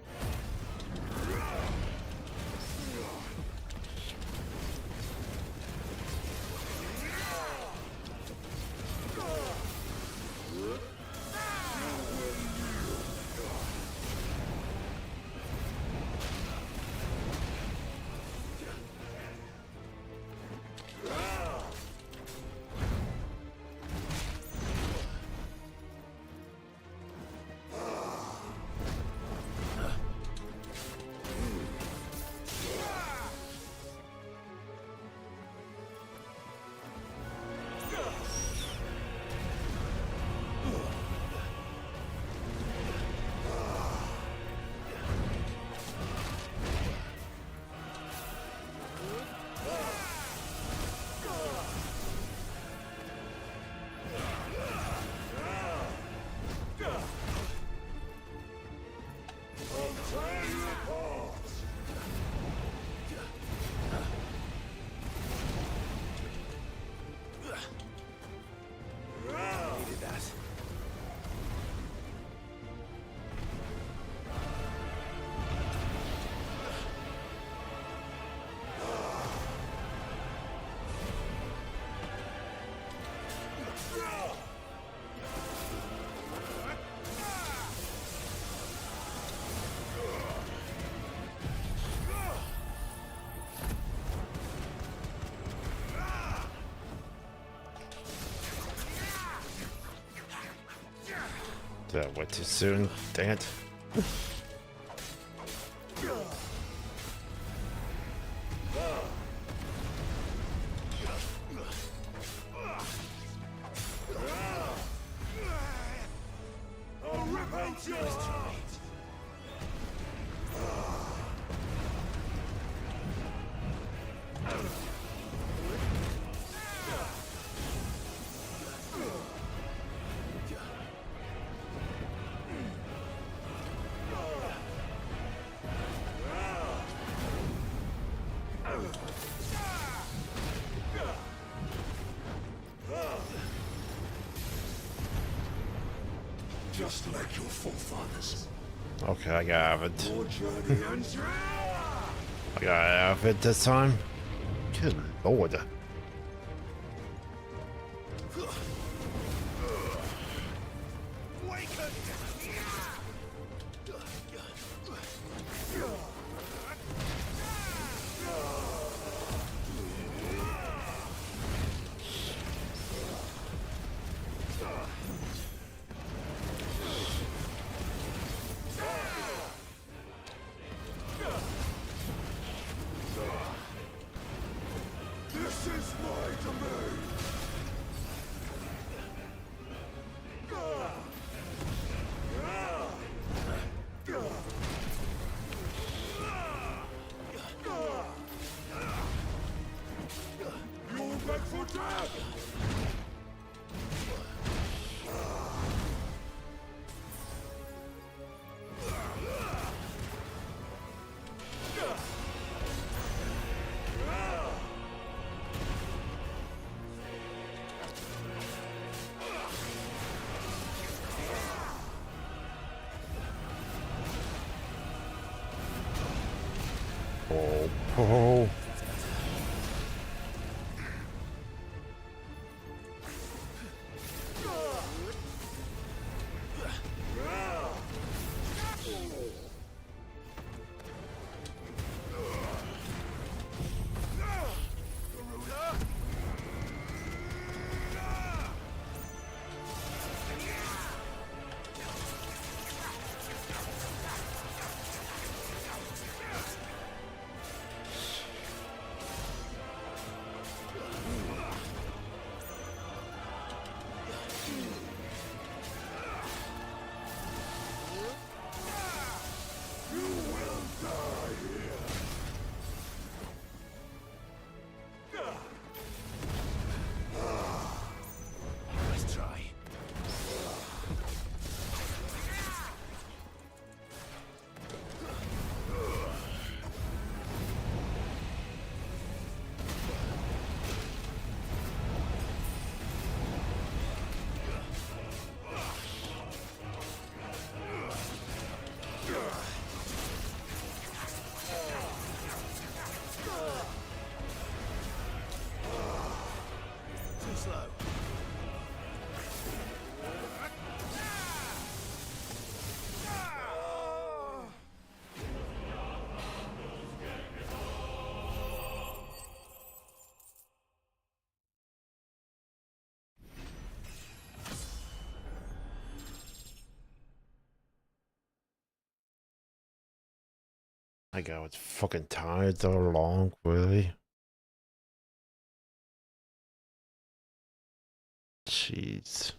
Needed that. That went too soon. Dang it. I'll rip out your heart. Just like your forefathers. Okay, I got it. Your journey ends here. I got it this time. Good lord. This is my domain. Oh. My god, it's fucking tired so long, really. Jeez.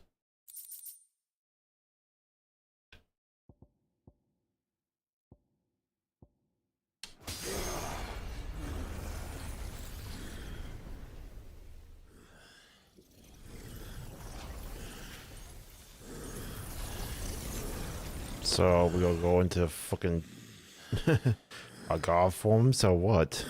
So we're gonna go into fucking a god form, so what?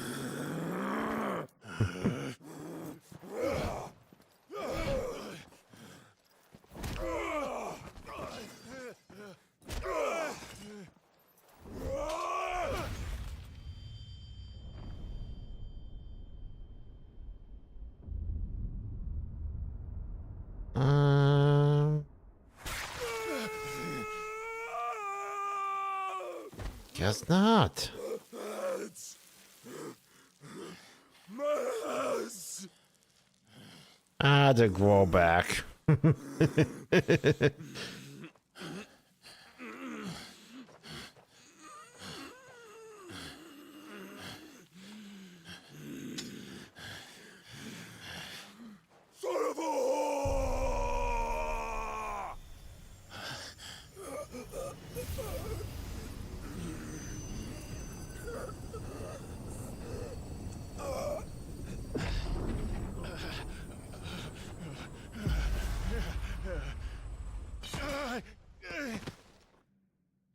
Guess not. Ah, the grow back.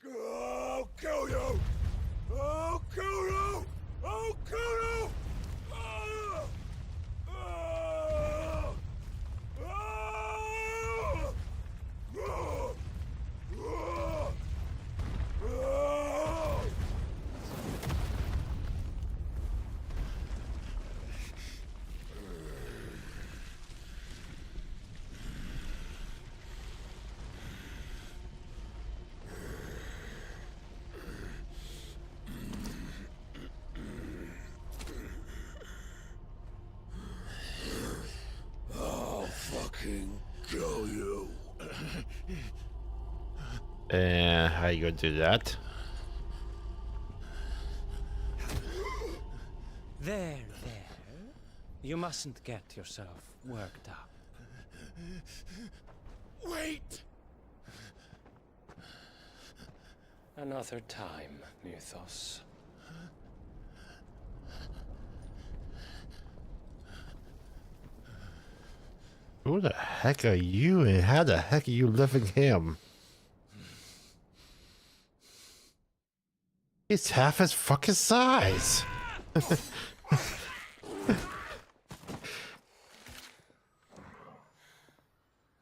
I'll kill you! I'll kill you! I'll kill you! Kill you. And how you gonna do that? There. You mustn't get yourself worked up. Wait! Another time, Mythos. Who the heck are you, and how the heck are you living him? He's half his fucking size.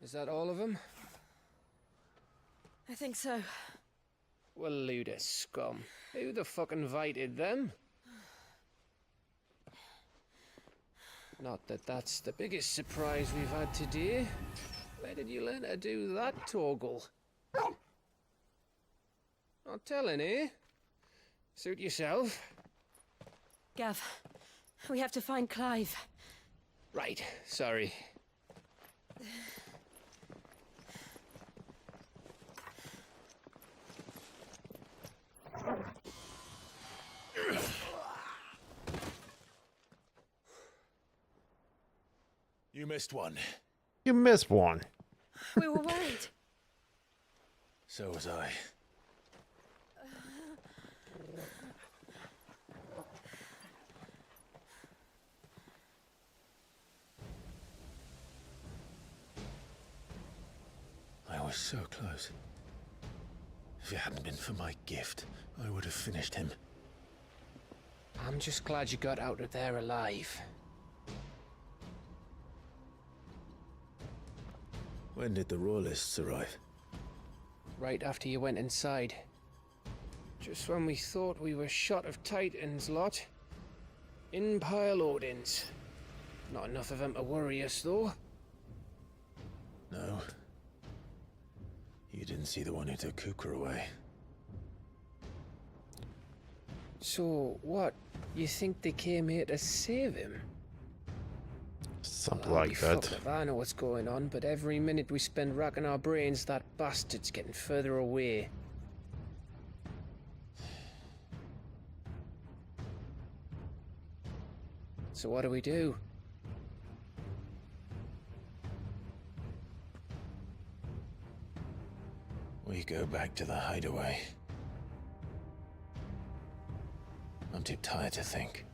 Is that all of them? I think so. Well, load of scum. Who the fuck invited them? Not that that's the biggest surprise we've had today. Where did you learn to do that, Torgal? Not telling, eh? Suit yourself. Gav, we have to find Clive. Right, sorry. You missed one. You missed one. We were worried. So was I. I was so close. If it hadn't been for my gift, I would have finished him. I'm just glad you got out of there alive. When did the Royalists arrive? Right after you went inside. Just when we thought we were shot of Titans, lot. In pile Odins. Not enough of them to worry us, though. No. You didn't see the one who took Kupka away. So, what? You think they came here to save him? Something Well, like that. fucked if I know what's going on, but every minute we spend racking our brains, that bastard's getting further away. So what do we do? We go back to the hideaway. I'm too tired to think.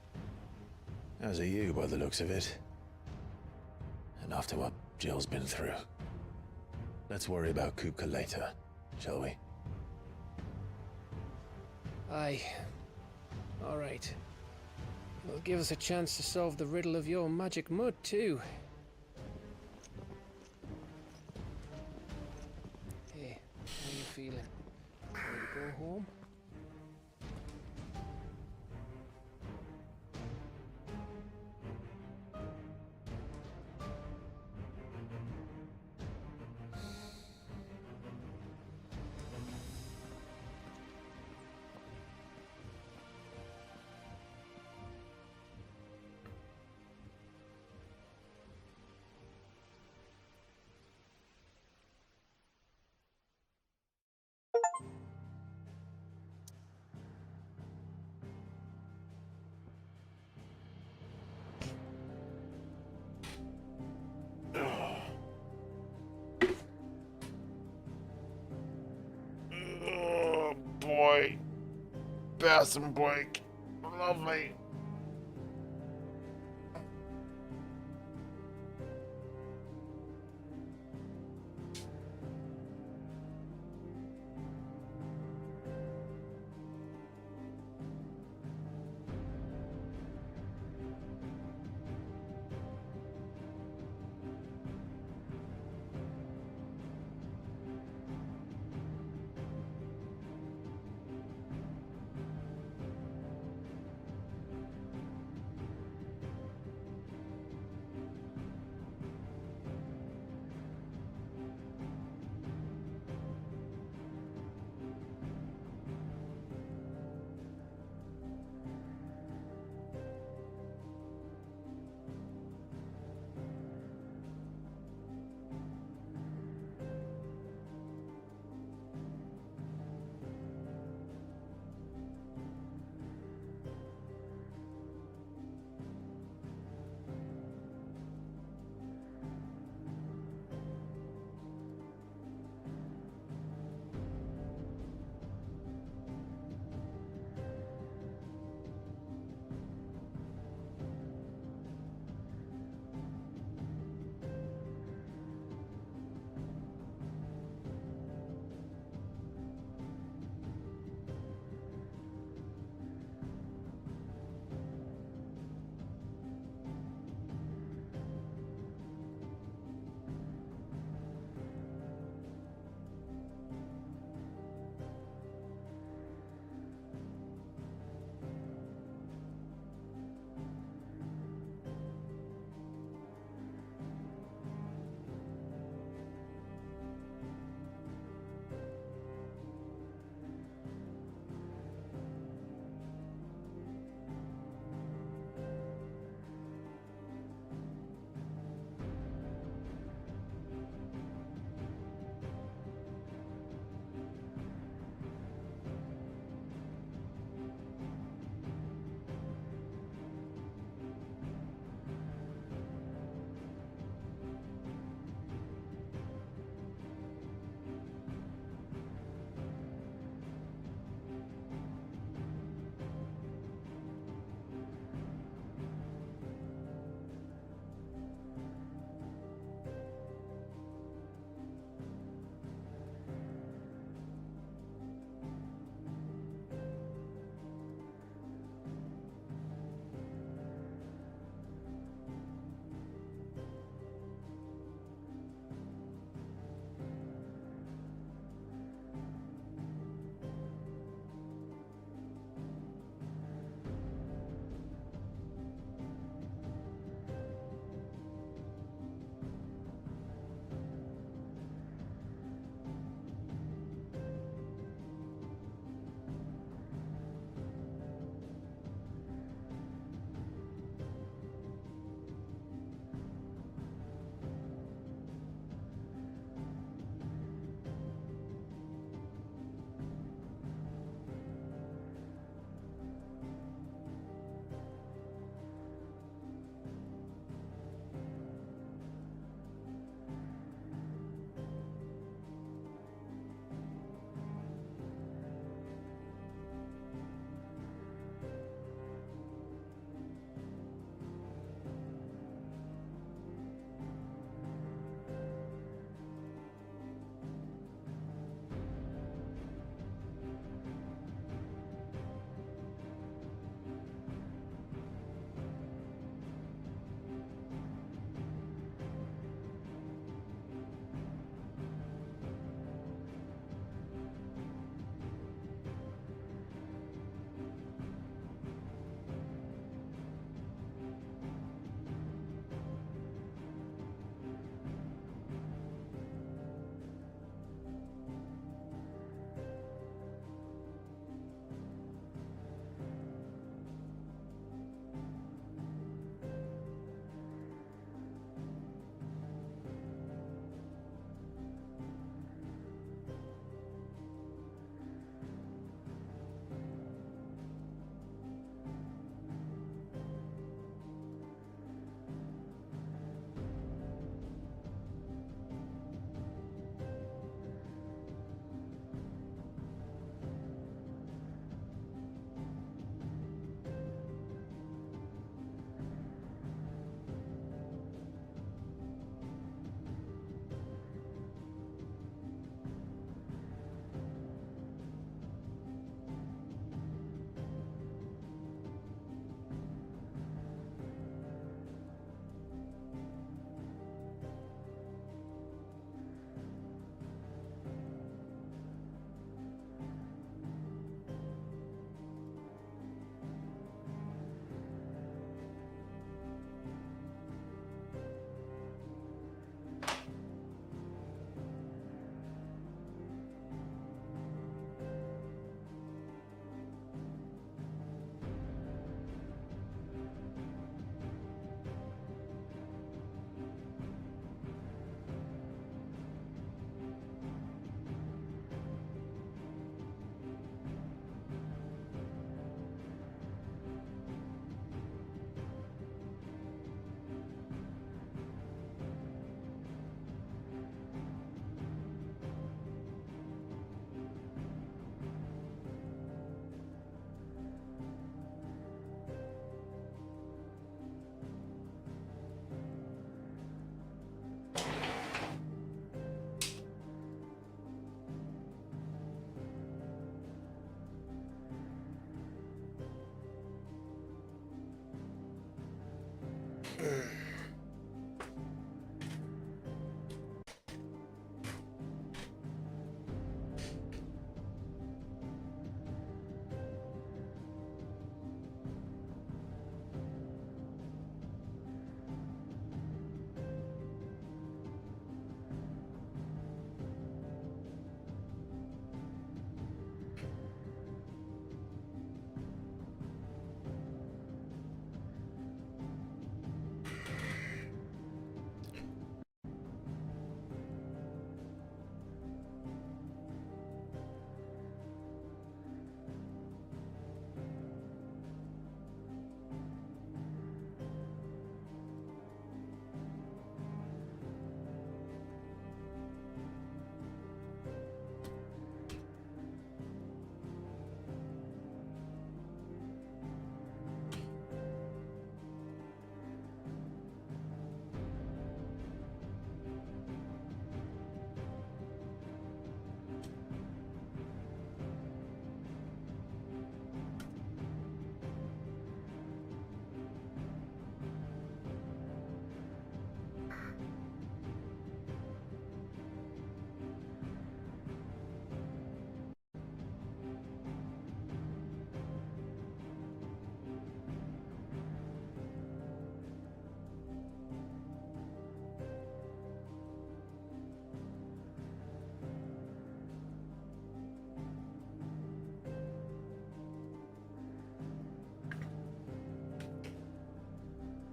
As are you, by the looks of it. And after what Jill's been through. Let's worry about Kupka later, shall we? Aye. All right. It'll give us a chance to solve the riddle of your magic mud, too. Hey, how you feeling? Ready to go home? Oh boy. Bass and Blake. Lovely.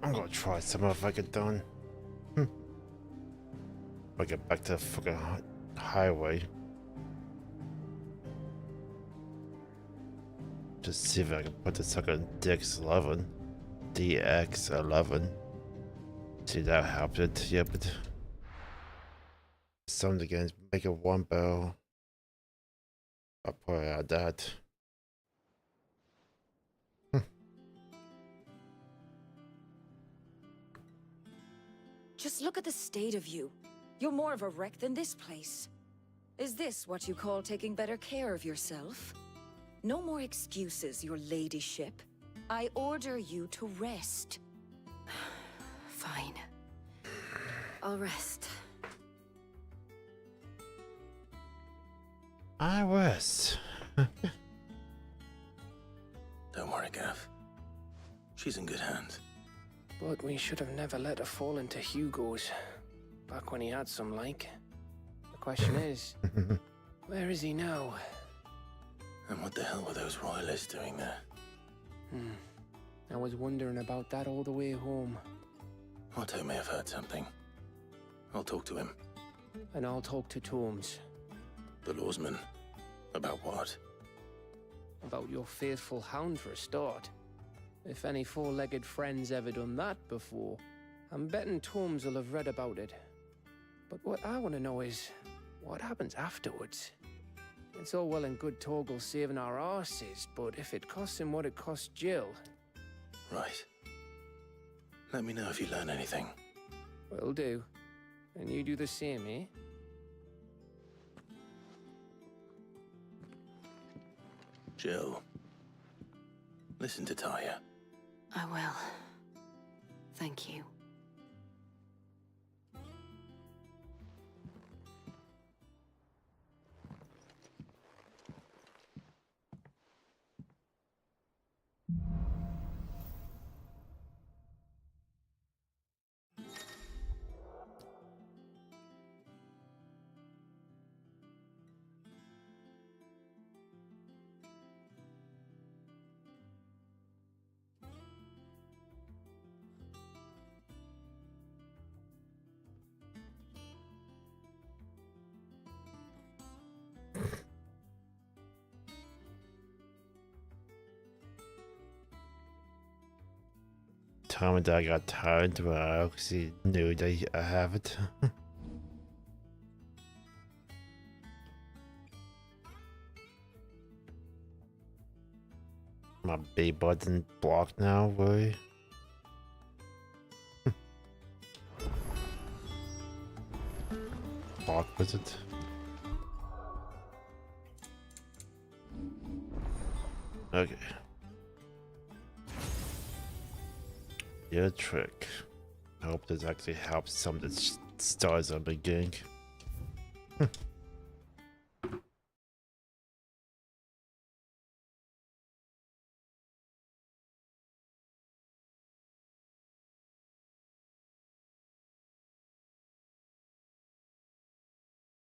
I'm gonna try some if I get done. If I get back to the fucking highway. Just see if I can put the fucking DX11. DX11. See that helps it. Yeah, but some again make it one barrel. I'll probably add that. Just look at the state of you. You're more of a wreck than this place. Is this what you call taking better care of yourself? No more excuses, your ladyship. I order you to rest. Fine. I'll rest. I rest. Don't worry, Gav. She's in good hands. But we should have never let her fall into Hugo's. Back when he had some like. The question is, where is he now? And what the hell were those royalists doing there? I was wondering about that all the way home. Otto may have heard something. I'll talk to him. And I'll talk to Tomes. The lawsman. About what? About your faithful hound for a start. If any four-legged friend's ever done that before, I'm betting Tomes will have read about it. But what I want to know is, what happens afterwards? It's all well and good Torgal saving our arses, but if it costs him what it cost Jill... Right. Let me know if you learn anything. Will do. And you do the same, eh? Jill. Listen to Taya. I will. Thank you. Tom and Dad got tired, but I actually knew they have it. My B button blocked now, boy. Block was it? Okay. Your trick. I hope this actually helps some of the stars I'm beginning.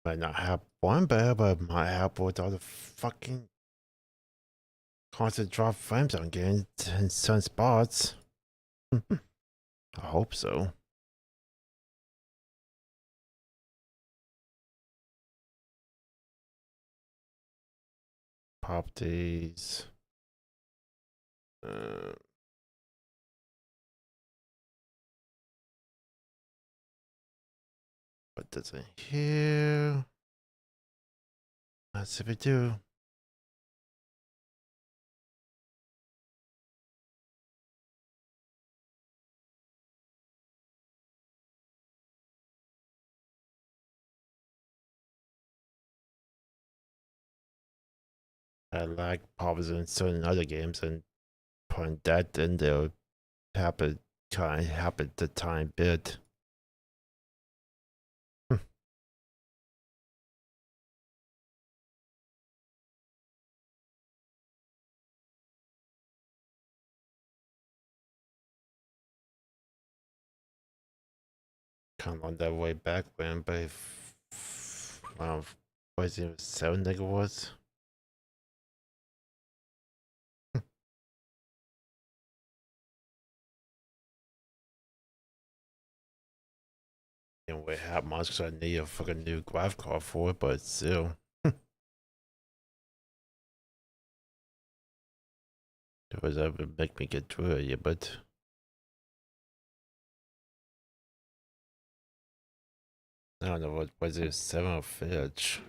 Might not have one bear, but might help with all the fucking constant drop frames I'm getting in some spots. I hope so. Properties. Put this in here. Let's see if we do. I like problems in certain other games, and putting that in there happen the time bit. Kind of on that way back when, but was it 7 megawatts? Can't wait how much 'cause I need a fucking new graph card for it, but still. It was ever make me get through it, yeah, but I don't know what was it, 7 or Fitch.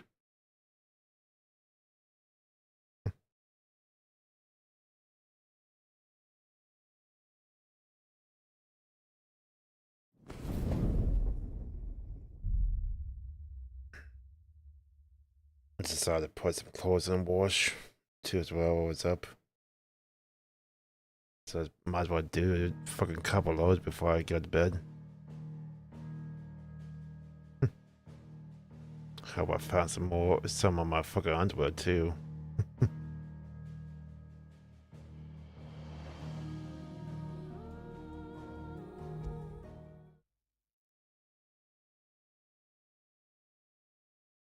I decided to put some clothes in the wash too as well. What's up? So I might as well do a fucking couple loads before I go to bed. How about I found some of my fucking underwear too.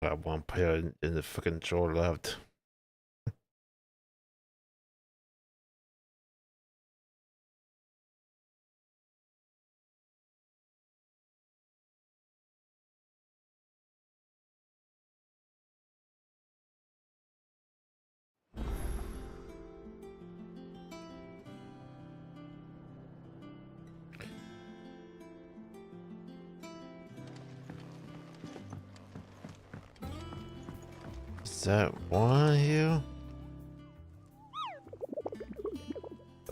I have one pair in the fucking drawer left. Is that one here?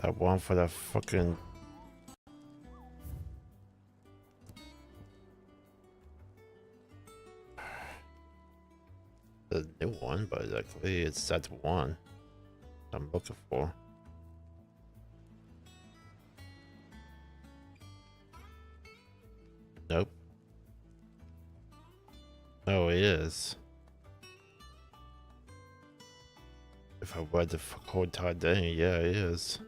That one for the fucking... The new one, but actually it's that one I'm looking for. Nope. Oh, it is. If I read the whole entire day, yeah, it is.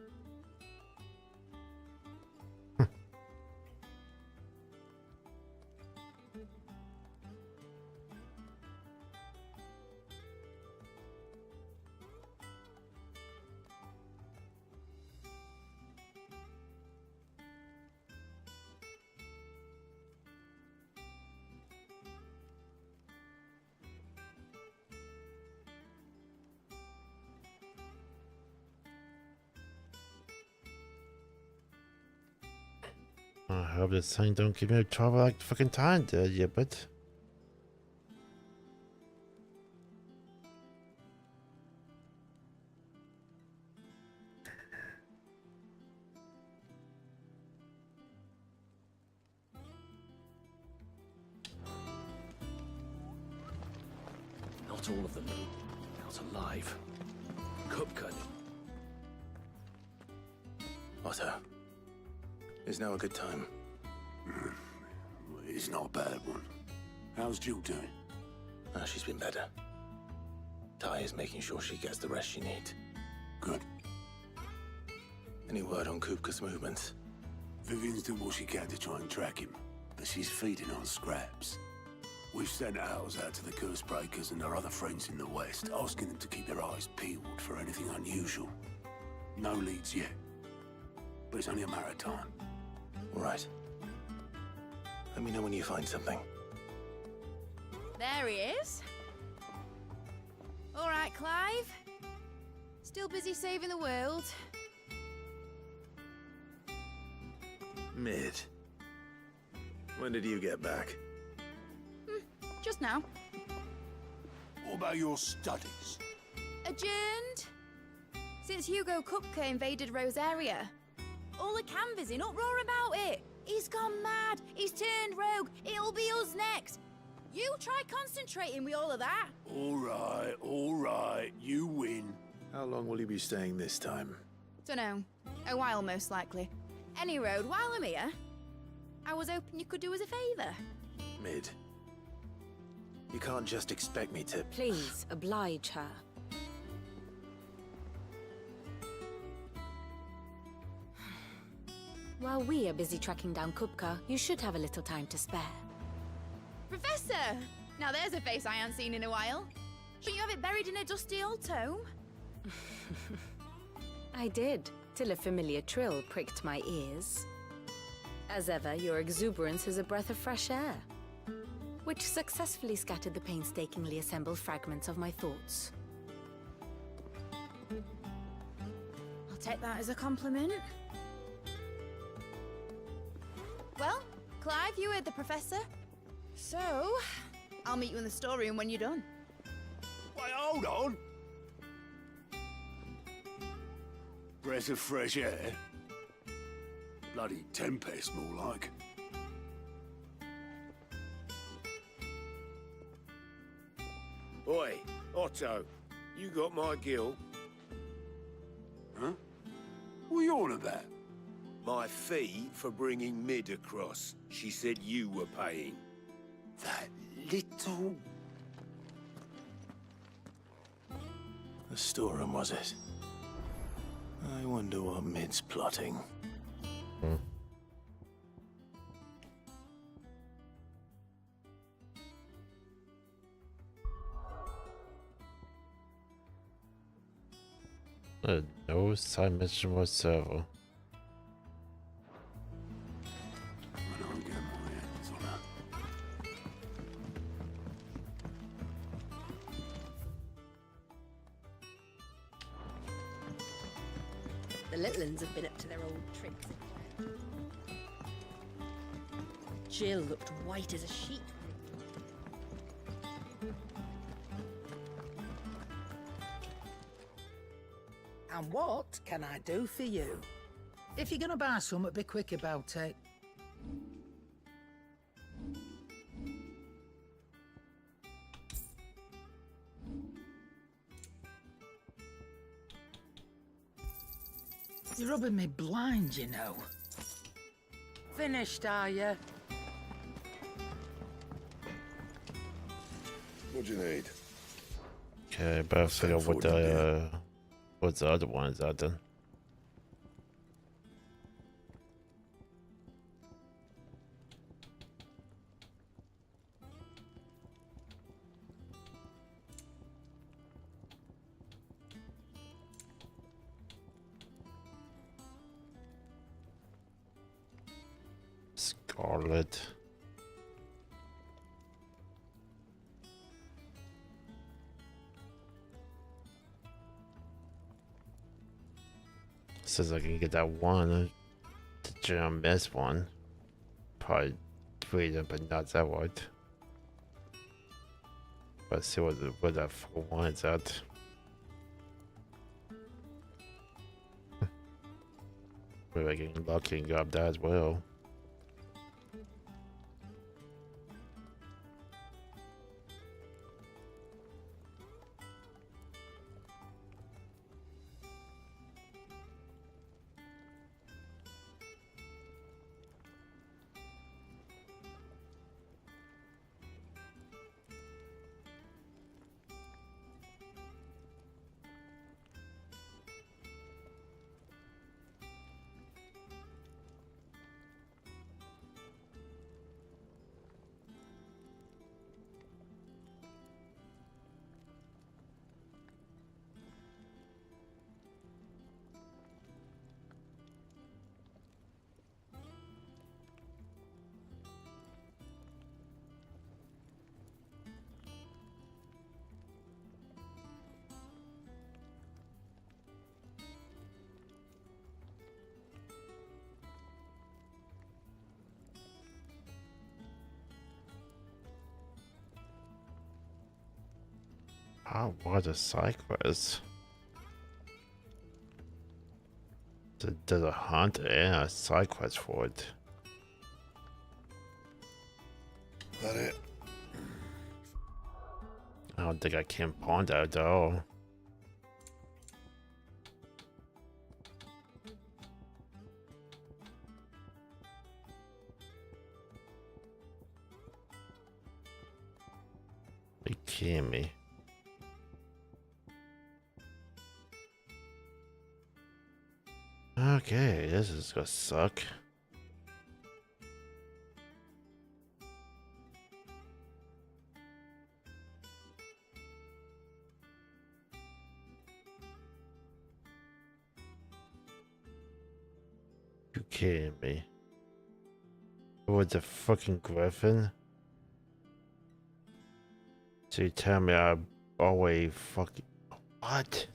I hope this thing don't give me trouble like fucking time did, yeah, but... Not all of them out alive. Kupka. Otto, is now a good time? It's not a bad one. How's Jill doing? She's been better. Ty is making sure she gets the rest she needs. Good. Any word on Kupka's movements? Vivian's doing what she can to try and track him, but she's feeding on scraps. We've sent ours out to the Curse Breakers and our other friends in the West, asking them to keep their eyes peeled for anything unusual. No leads yet, but it's only a matter of time. All right. Let me know when you find something. There he is. All right, Clive. Still busy saving the world. Mid. When did you get back? Just now. What about your studies? Adjourned. Since Hugo Kupka invaded Rosaria. All the canvas in uproar about it. He's gone mad. He's turned rogue. It'll be us next. You try concentrating with all of that. All right. You win. How long will you be staying this time? Dunno. A while, most likely. Any road, while I'm here, I was hoping you could do us a favour. Mid. You can't just expect me to... Please, oblige her. While we are busy tracking down Kupka, you should have a little time to spare. Professor! Now there's a face I haven't seen in a while. Shouldn't you have it buried in a dusty old tome? I did, till a familiar trill pricked my ears. As ever, your exuberance is a breath of fresh air, which successfully scattered the painstakingly assembled fragments of my thoughts. I'll take that as a compliment. Well, Clive, you heard the professor. So, I'll meet you in the storeroom when you're done. Wait, hold on. Breath of fresh air. Bloody tempest, more like. Oi, Otto, you got my gill? Huh? What are you on about? My fee for bringing Mid across. She said you were paying. That little... The storeroom, was it? I wonder what Mid's plotting. No side mission whatsoever. I don't get my hands on her. The little uns have been up to their old tricks. Jill looked white as a sheet. And what can I do for you? If you're gonna buy something, be quick about it. You're rubbing me blind, you know. Finished, are you? What do you need? Okay, better figure out what the other ones are then. Scarlet. Says I can get that one, the gem miss one. Probably freedom, but not that one. Let's see what that full one is at. Maybe I get lucky and grab that as well. Oh, what a side quest. There's a hunt and a side quest for it. That it? I don't think I can pawn that though. You kidding me? Okay, this is gonna suck. You kidding me? With the fucking griffin? So you tell me I always fucking... What?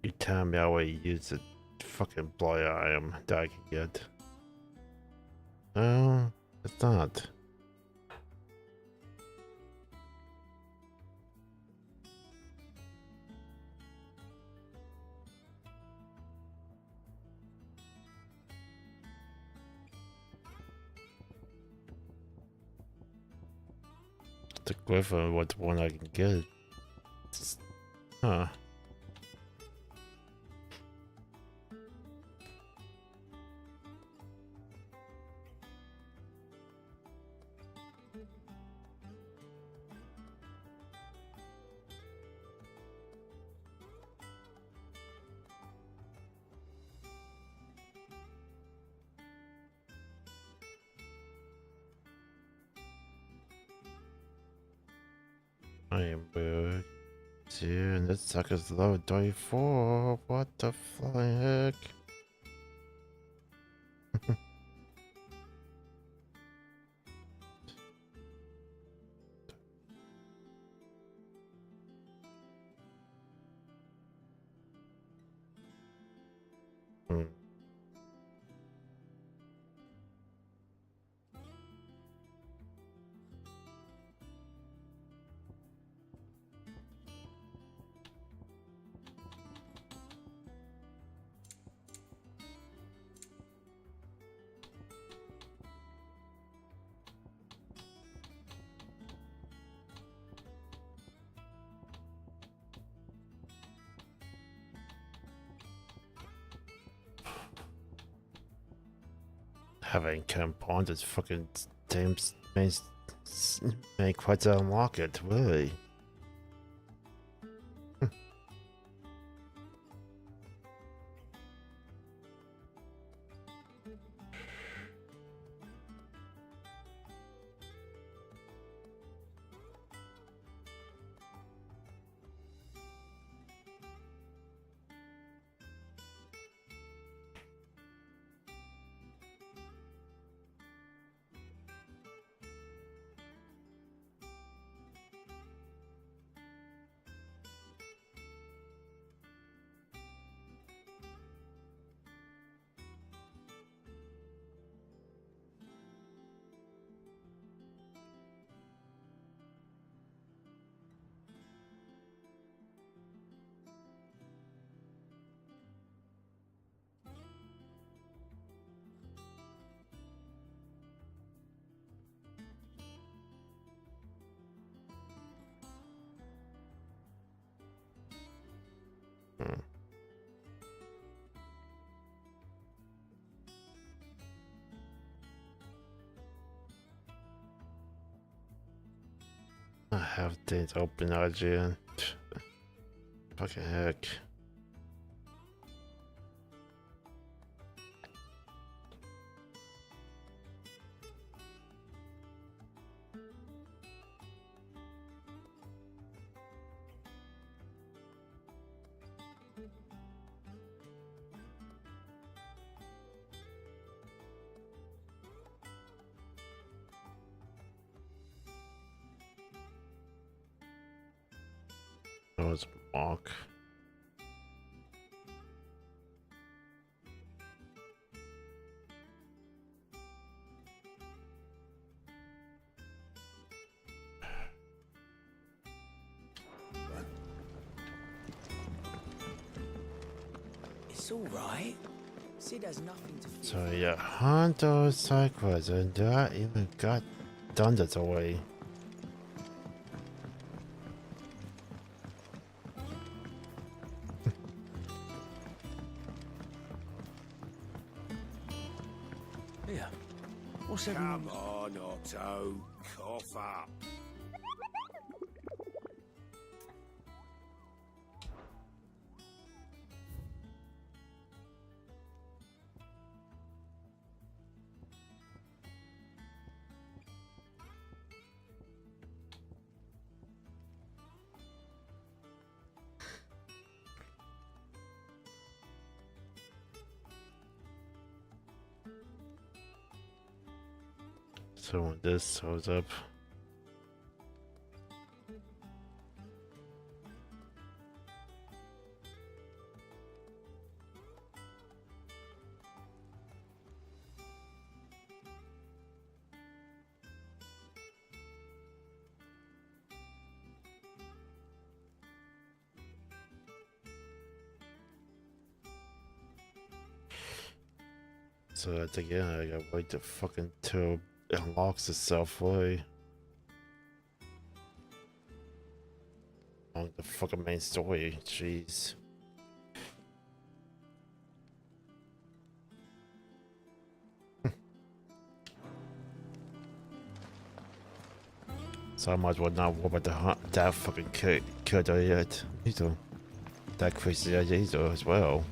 You tell me I always use the fucking blood item that I can get. No, it's not. The griffin was the one I can get. Huh. I am weird. And this sucker's level 34. What the flying heck? Having compound this fucking same main quite to unlock it, really. I have things open again. Fucking heck. That was Mark. It's all right. Sid has nothing to fear. So yeah, hunt those side quests, and I even got done that already. Here. What's Come on, Otto. Cough up. So when this shows up. So that's again, I gotta wait to fucking till it unlocks itself way. On the fucking main story, jeez. So I might as well not worry about the hunt, that fucking killer yet. He's a, that crazy idea as well.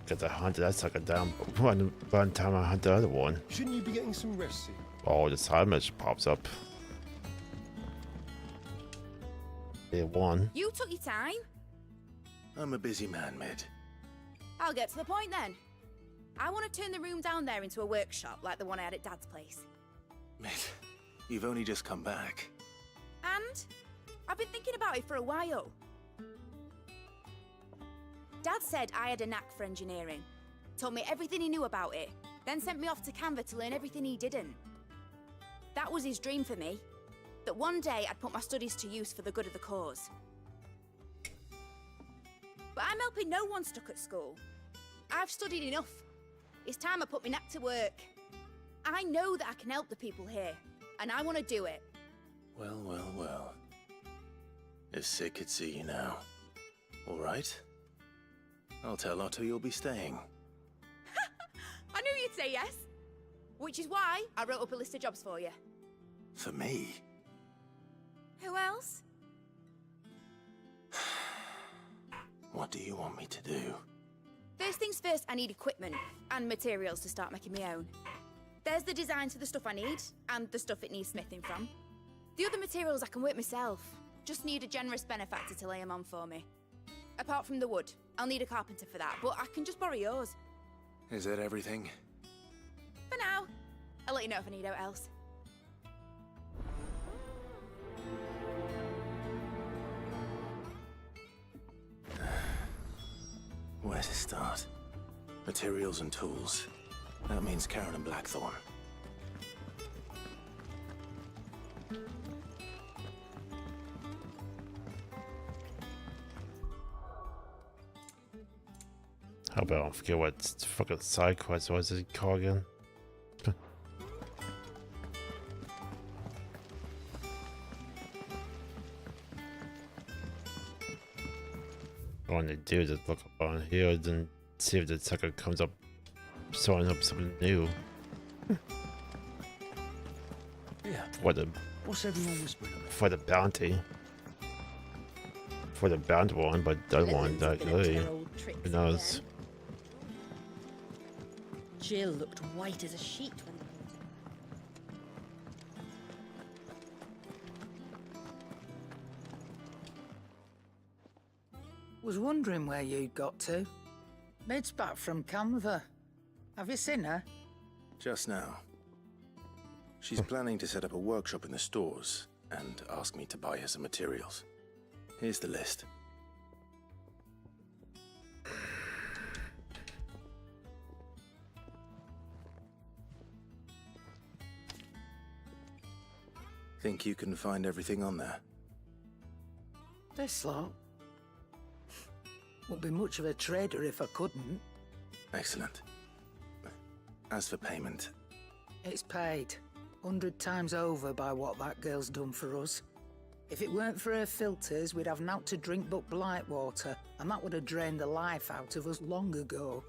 Get the hunt that sucker down one time I hunt the other one. Shouldn't you be getting some rest soon? Oh, the side message pops up. Yeah, one. You took your time. I'm a busy man, Mid. I'll get to the point then. I want to turn the room down there into a workshop like the one I had at Dad's place. Mid, you've only just come back. And I've been thinking about it for a while. Dad said I had a knack for engineering, told me everything he knew about it, then sent me off to Canva to learn everything he didn't. That was his dream for me, that one day I'd put my studies to use for the good of the cause. But I'm helping no one stuck at school. I've studied enough. It's time I put my knack to work. I know that I can help the people here, and I want to do it. Well, well, well. If Sid could see you now. All right? I'll tell Otto you'll be staying. I knew you'd say yes. Which is why I wrote up a list of jobs for you. For me? Who else? What do you want me to do? First things first, I need equipment and materials to start making my own. There's the designs for the stuff I need, and the stuff it needs smithing from. The other materials I can work myself. Just need a generous benefactor to lay them on for me. Apart from the wood, I'll need a carpenter for that, but I can just borrow yours. Is that everything? For now. I'll let you know if I need out else. Where to start? Materials and tools. That means Karen and Blackthorn. How about I forget what fucking side quest was it called again? All I want to do is just look up on here and see if the sucker comes up, showing up something new. Yeah. For the What's everyone whispering about? for the bounty. For the bounty one, but the other one, like, really, who knows? Jill looked white as a sheet when they called her. Was wondering where you'd got to. Mid's back from Canva. Have you seen her? Just now. She's planning to set up a workshop in the stores and ask me to buy her some materials. Here's the list. Think you can find everything on there? This lot. Wouldn't be much of a trader if I couldn't. Excellent. As for payment, It's paid 100 times over by what that girl's done for us. If it weren't for her filters, we'd have naught to drink but blight water, and that would have drained the life out of us long ago.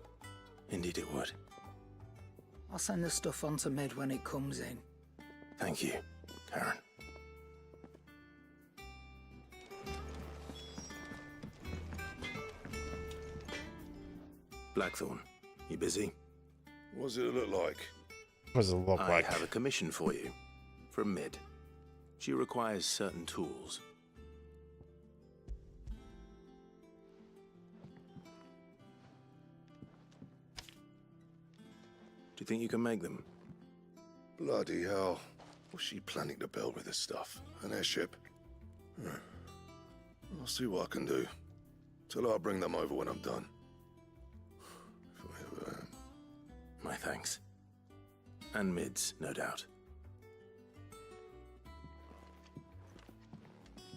indeed it would. I'll send the stuff on to Mid when it comes in. Thank you, Karen. Blackthorn, you busy? What does it look like? What does it look I like? have a commission for you. From Mid. She requires certain tools. you think you can make them? Bloody hell. What's she planning to build with this stuff? An airship? I'll see what I can do. Tell her I'll bring them over when I'm done. If I ever am. My thanks. And Mid's, no doubt.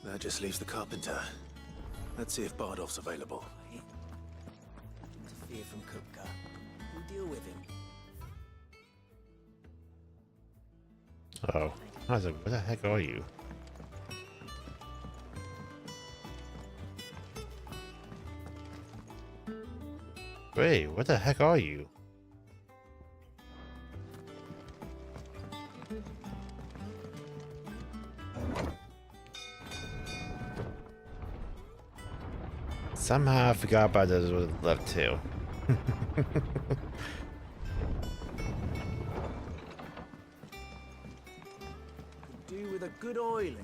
That just leaves the carpenter. Let's see if Bardolph's available. Fear from Kupka. We'll deal with him. Oh, I was like, where the heck are you? Wait, what the heck are you? Somehow I forgot about those with the left tail. Do with a good oiling.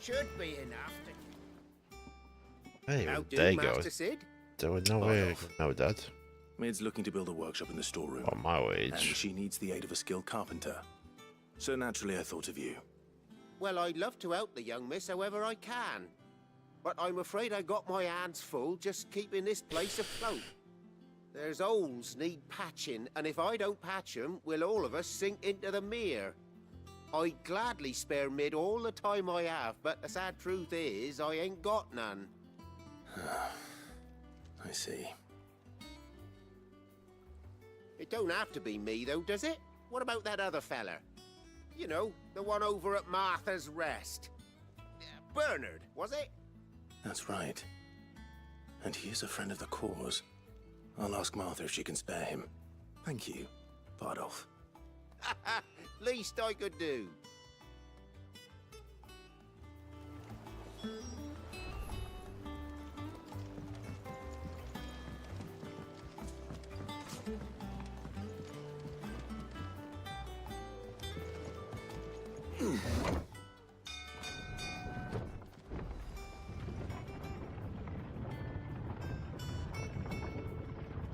Should be enough to... Hey, How there do, you go. Master Sid? There was no way I could know that. Mid's looking to build a workshop in the storeroom. On my wage. And she needs the aid of a skilled carpenter. So naturally I thought of you. Well, I'd love to help the young miss however I can. But I'm afraid I got my hands full just keeping this place afloat. There's holes need patching, and if I don't patch them, will all of us sink into the mere. I'd gladly spare Mid all the time I have, but the sad truth is, I ain't got none. I see. It don't have to be me, though, does it? What about that other fella? You know, the one over at Martha's Rest. Bernard, was it? That's right. And he is a friend of the cause. I'll ask Martha if she can spare him. Thank you, Bardolph. Least I could do.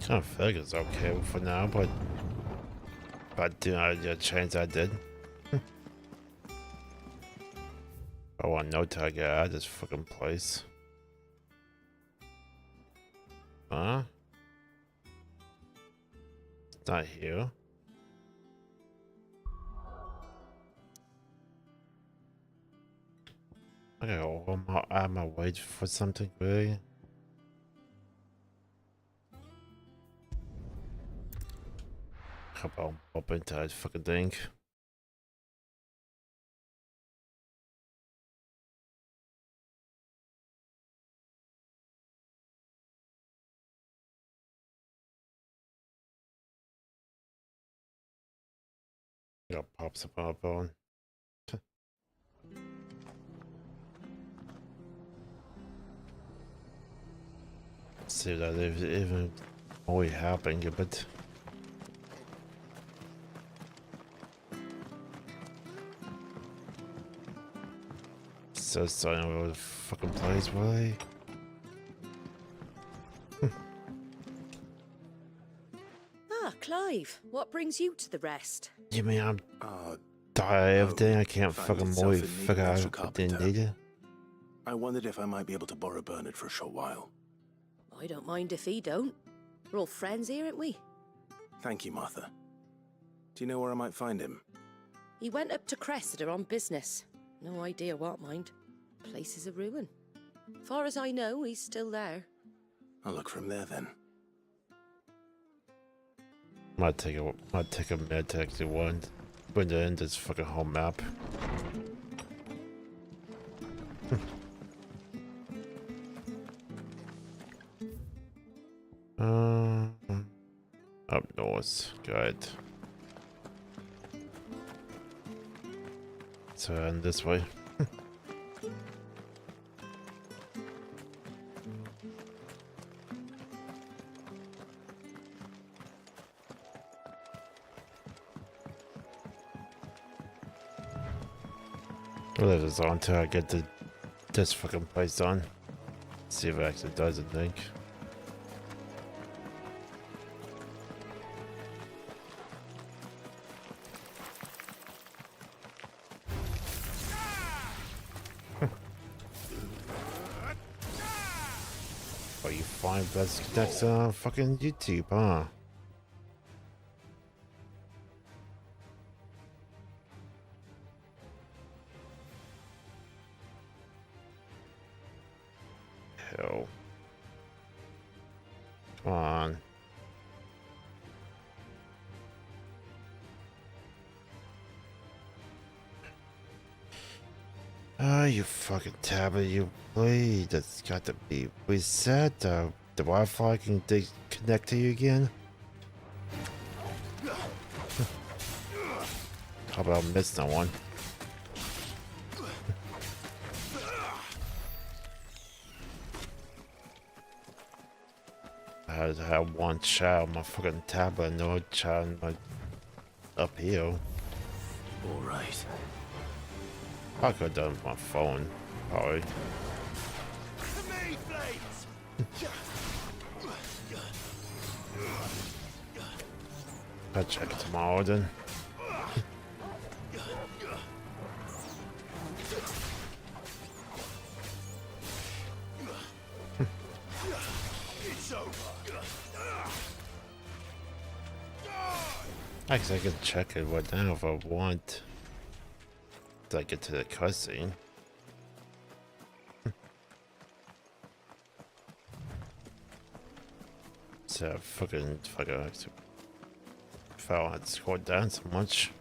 Kind of feel like it's okay for now, but do not get a chance I did. I want no time to get out of this fucking place. Huh? It's not here. I gotta go out of my way for something, really. How about up into that fucking thing? Got pops up on. See that even only happening, but. So starting over the fucking place, really? Clive, what brings you to the rest? You mean I'm tired of everything? I can't fucking really figure out what I didn't need it. I wondered if I might be able to borrow Bernard for a short while. I don't mind if he don't. We're all friends here, aren't we? Thank you, Martha. Do you know where I might find him? He went up to Cressida on business. No idea what, mind. Place is a ruin. Far as I know, he's still there. I'll look for him there then. Might take a minute to actually bring it in this fucking whole map. Up north, good. So and this way. We'll leave this on until I get this fucking place done. See if it actually does it, I think. fine. Let's connect fucking YouTube, huh? Hell. Come on. Oh, you fucking tablet, you bleed. That's got to be reset. The Wi-Fi can connect to you again. How about I missed that one? I had one child on my fucking tablet, no child on my uphill. All right. I could have done it with my phone, probably. I'll check it tomorrow then. Actually, I can check it right now if I want. Till I get to the cutscene. So fucking if I don't have to scroll down so much.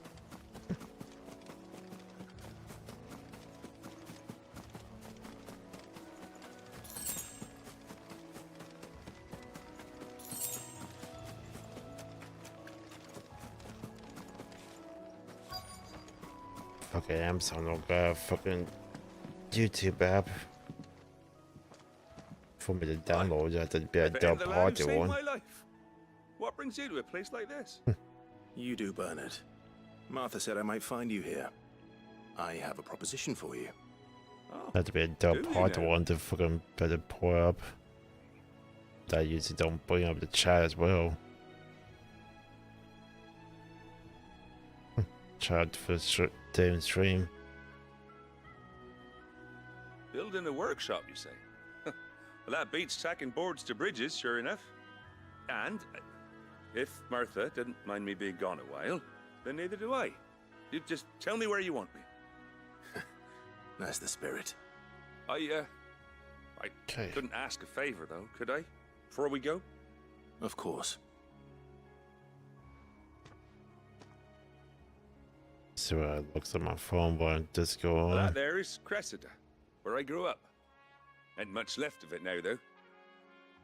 Okay, Amazon will grab fucking YouTube app for me to download. That would be a If it ain't dub the lad who party saved one. my life. What brings you to a place like this? You do, Bernard. Martha said I might find you here. I have a proposition for you. That'd be a dub do you party now? one to fucking better pour up. That usually don't bring up the chat as well. Chat for day stream. Building a workshop, you say? Well, that beats tacking boards to bridges, sure enough. And if Martha didn't mind me being gone a while, then neither do I. You just tell me where you want me. That's the spirit. I couldn't ask a favor, though, could I? Before we go? Of course. So it looks at my phone while just go Well, on. that there is Cressida, where I grew up. Ain't much left of it now, though.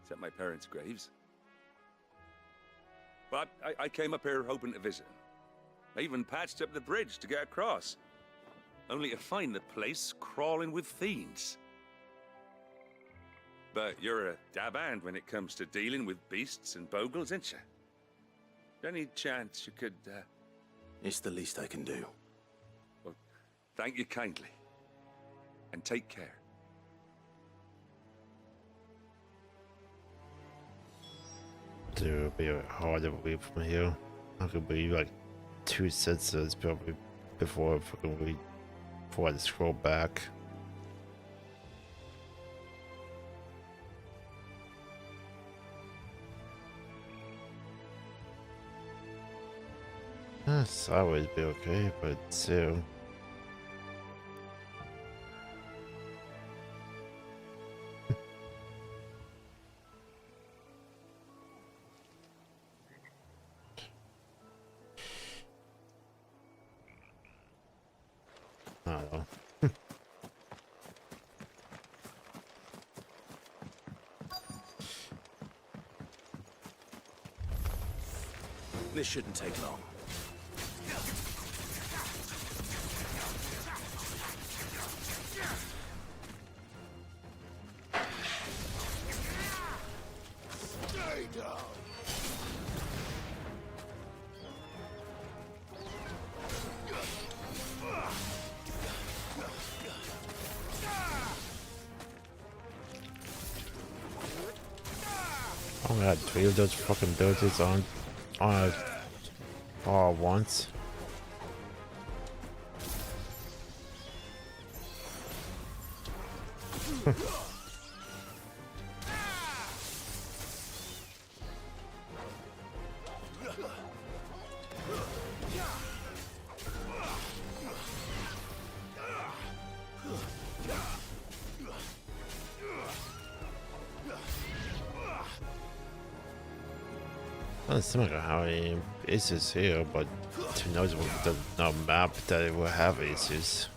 Except my parents' graves. But I came up here hoping to visit them. I even patched up the bridge to get across. Only to find the place crawling with fiends. But you're a dab hand when it comes to dealing with beasts and bogles, ain't you? Any chance you could, It's the least I can do. Well, thank you kindly. And take care. It'll be a bit hard to read from here. I could read like 2 sentences probably before I fucking read, before I scroll back. Sideways be okay, but still. I don't know. This shouldn't take long. Stay down. I only had 3 of those fucking abilities on all at once. Doesn't seem like how many aces here, but who knows what the map that it will have aces.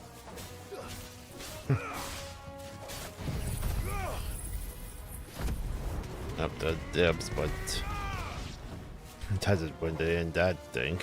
Up the depths, but it hasn't when they in that thing.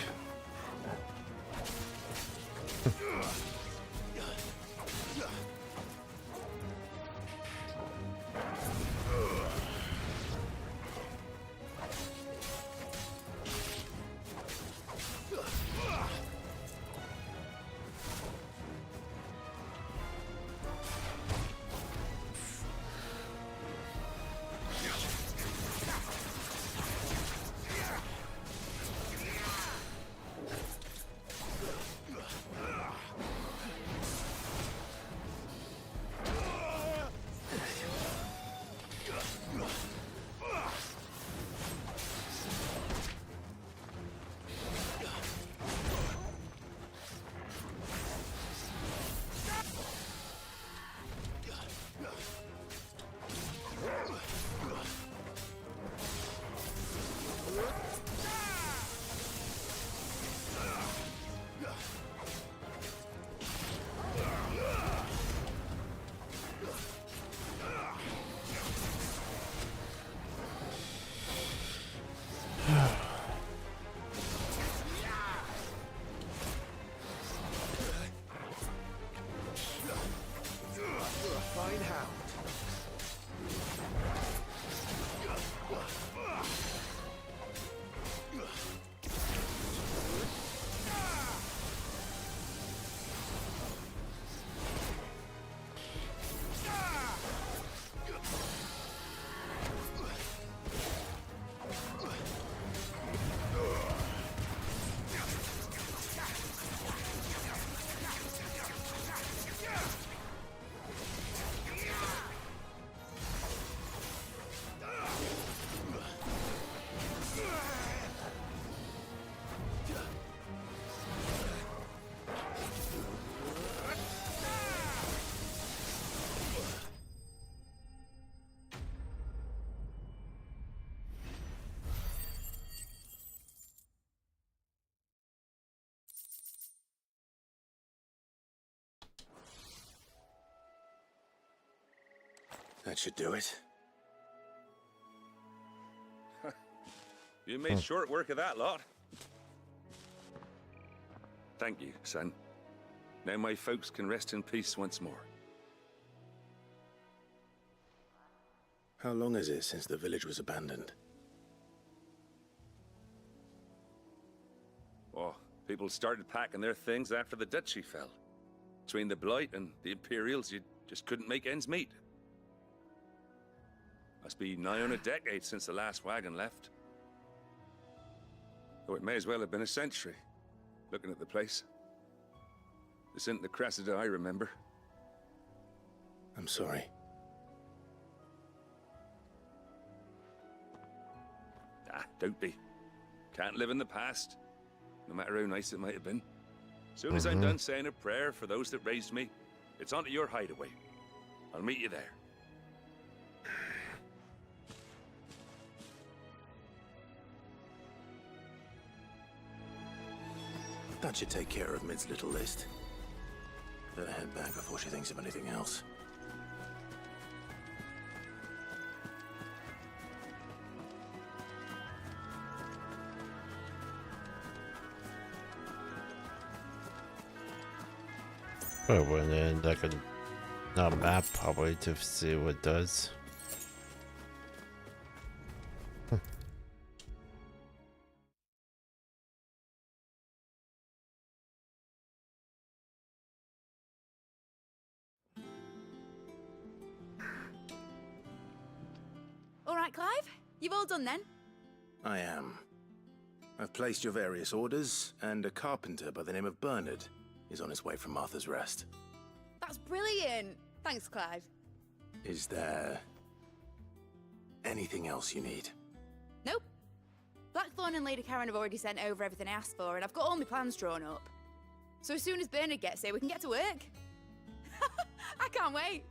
That should do it. You made short work of that lot. Thank you, son. Now my folks can rest in peace once more. How long is it since the village was abandoned? Oh, people started packing their things after the duchy fell. Between the Blight and the Imperials, you just couldn't make ends meet. Must be nigh on a decade since the last wagon left. Though it may as well have been a century, looking at the place. This isn't the Cressida I remember. I'm sorry. Ah, don't be. Can't live in the past, no matter how nice it might have been. Soon as I'm done saying a prayer for those that raised me, it's onto your hideaway. I'll meet you there. That should take care of Mid's little list. Better head back before she thinks of anything else. Oh, well, then like a map probably to see what it does. All right, Clive? You've all done then? I am. I've placed your various orders, and a carpenter by the name of Bernard is on his way from Martha's Rest. That's brilliant. Thanks, Clive. Is there anything else you need? Nope. Blackthorn and Lady Karen have already sent over everything I asked for, and I've got all my plans drawn up. So as soon as Bernard gets here, we can get to work. I can't wait.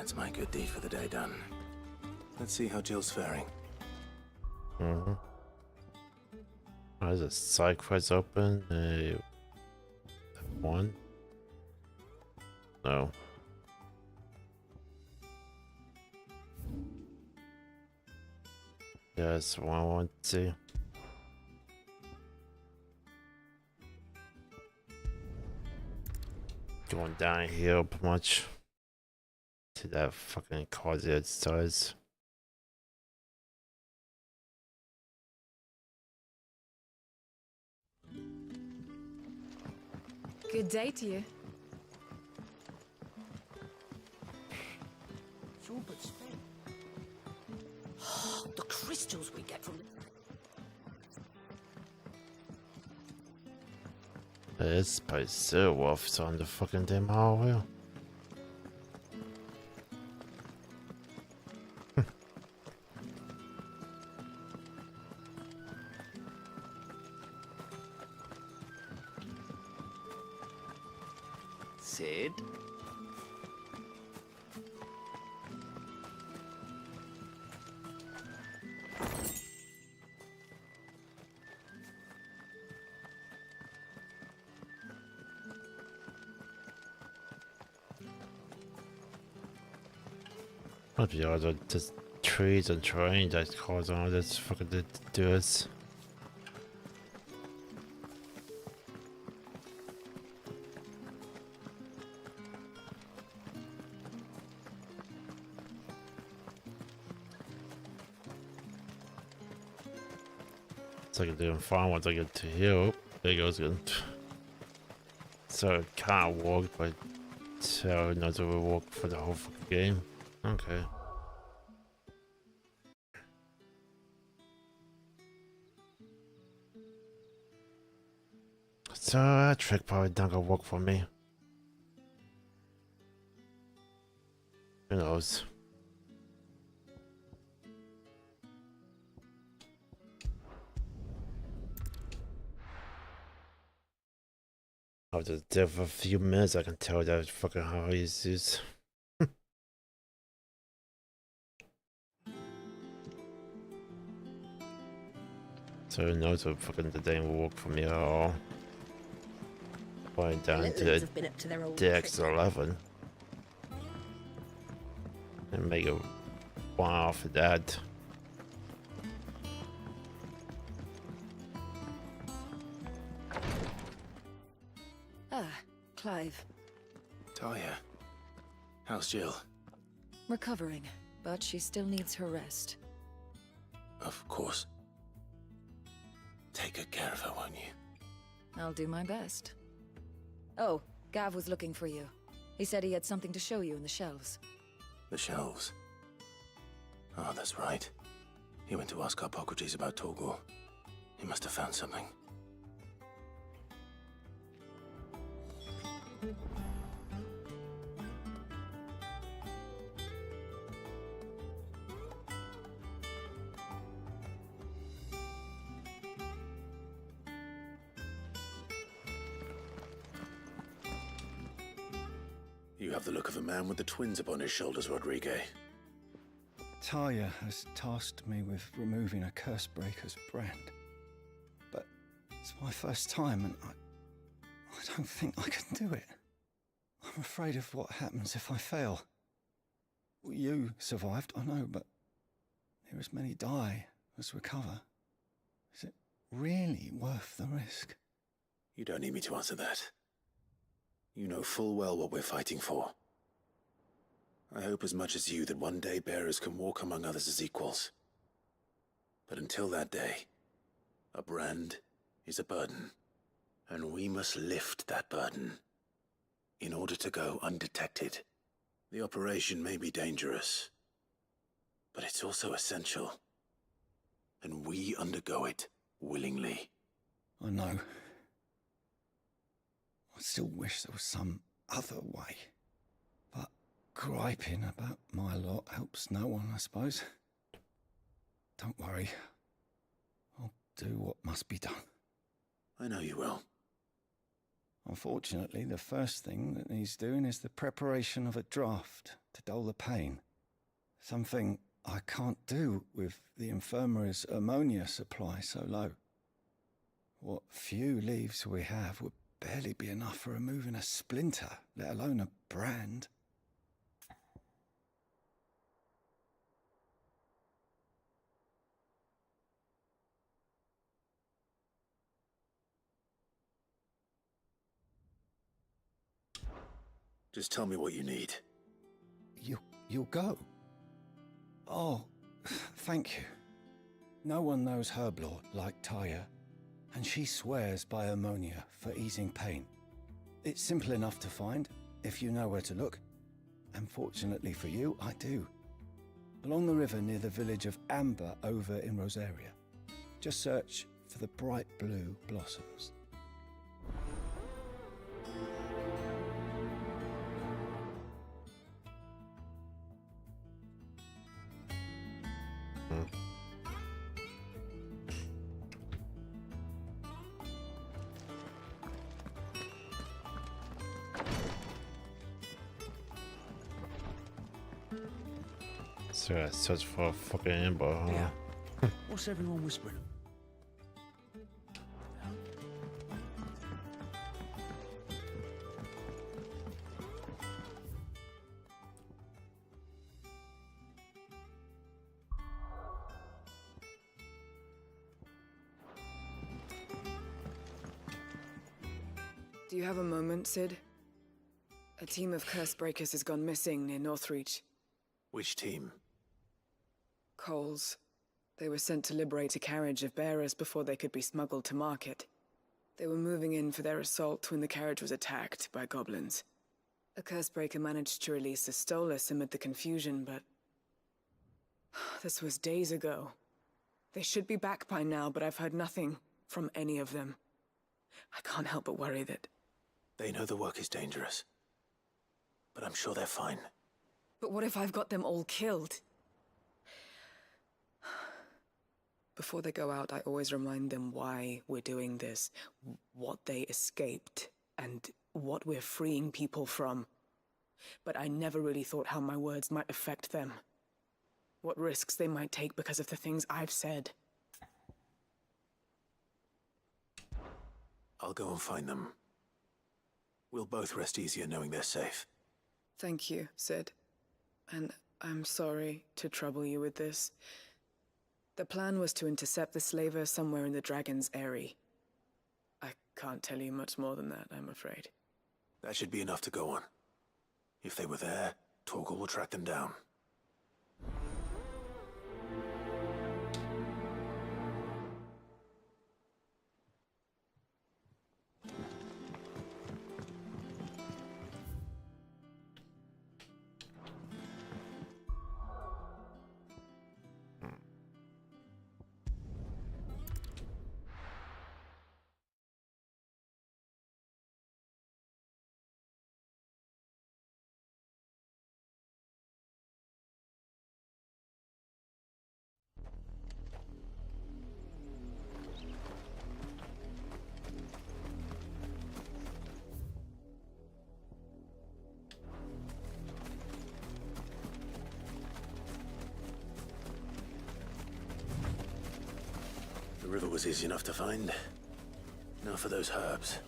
That's my good deed for the day done. Let's see how Jill's faring. Mm-hmm. There's a side quest open. One? No. Yeah, that's one I want to see. Going downhill pretty much to that fucking closet size. Good day to you. The crystals we get from... This place is so rough on the fucking damn hallway. Sid? Might be all the just trees and terrain that cause all this fucking to do this. It's like doing fine once I get to here. There goes good. So it can't walk, but so not will walk for the whole fucking game. Okay. So that trick probably not gonna work for me. Who knows? After there for a few minutes, I can tell that fucking how he is. So who knows if fucking the day will work for me at all. Going down to the DX11 and make a one off of that. Ah, Clive. Talia, how's Jill? Recovering, but she still needs her rest. Of course. Take good care of her, won't you? I'll do my best. Oh, Gav was looking for you. He said he had something to show you in the shelves. The shelves. Oh, that's right. He went to ask Hippocrates about Torgor. He must have found something. You have the look of a man with the twins upon his shoulders, Rodrigue. Talia has tasked me with removing a Cursebreaker's brand. But it's my first time and I don't think I can do it. I'm afraid of what happens if I fail. You survived, I know, but near as many die as recover. Is it really worth the risk? You don't need me to answer that. You know full well what we're fighting for. I hope as much as you that one day bearers can walk among others as equals. But until that day, a brand is a burden, and we must lift that burden in order to go undetected. The operation may be dangerous, but it's also essential, and we undergo it willingly. I know. I still wish there was some other way. But griping about my lot helps no one, I suppose. Don't worry. I'll do what must be done. I know you will. Unfortunately, the first thing that needs doing is the preparation of a draft to dull the pain. Something I can't do with the infirmary's ammonia supply so low. What few leaves we have would barely be enough for removing a splinter, let alone a brand. Just tell me what you need. You'll go? Oh, thank you. No one knows herb lore like Taya, and she swears by ammonia for easing pain. It's simple enough to find, if you know where to look. And fortunately for you, I do. Along the river near the village of Amber over in Rosaria. Just search for the bright blue blossoms. So I search for a fucking amber, huh? Yeah. What's everyone whispering? Do you have a moment, Sid? A team of curse breakers has gone missing near Northreach. Which team? Coles. They were sent to liberate a carriage of bearers before they could be smuggled to market. They were moving in for their assault when the carriage was attacked by goblins. A curse breaker managed to release a Stolas amid the confusion, but... this was days ago. They should be back by now, but I've heard nothing from any of them. I can't help but worry that... They know the work is dangerous. But I'm sure they're fine. But what if I've got them all killed? Before they go out, I always remind them why we're doing this, what they escaped, and what we're freeing people from. But I never really thought how my words might affect them. What risks they might take because of the things I've said. I'll go and find them. We'll both rest easier knowing they're safe. Thank you, Sid. And I'm sorry to trouble you with this. The plan was to intercept the slaver somewhere in the Dragon's Eyrie. I can't tell you much more than that, I'm afraid. That should be enough to go on. If they were there, Torgal will track them down. The river was easy enough to find. Now for those herbs.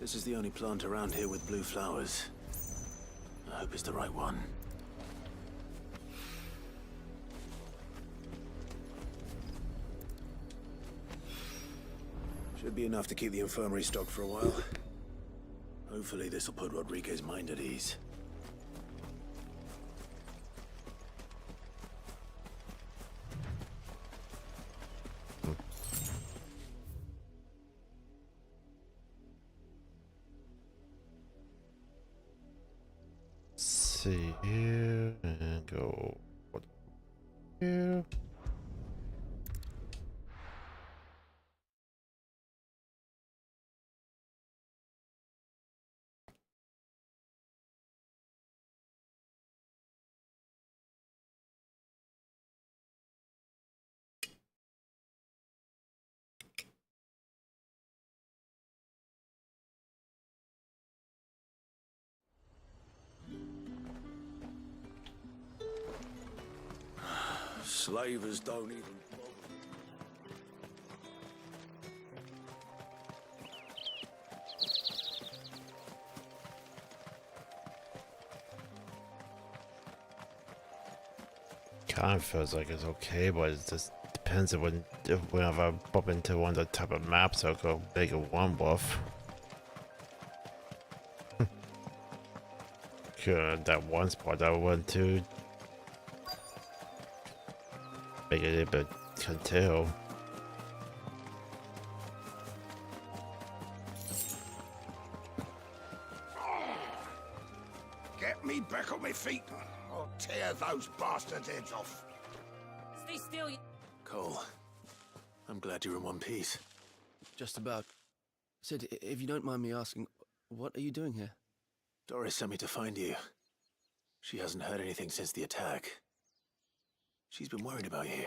This is the only plant around here with blue flowers. I hope it's the right one. Should be enough to keep the infirmary stocked for a while. Hopefully this will put Rodriguez's mind at ease. See here and go here. Slavers don't even bother. Kind of feels like it's okay, but it just depends on whenever I bump into one of the type of maps, I'll go make a one buff. That one spot I went to, make it a bit conceal. Get me back on my feet, or tear those bastards' heads off. Stay still. Cole, I'm glad you're in one piece. Just about. Sid, if you don't mind me asking, what are you doing here? Doris sent me to find you. She hasn't heard anything since the attack. She's been worried about you.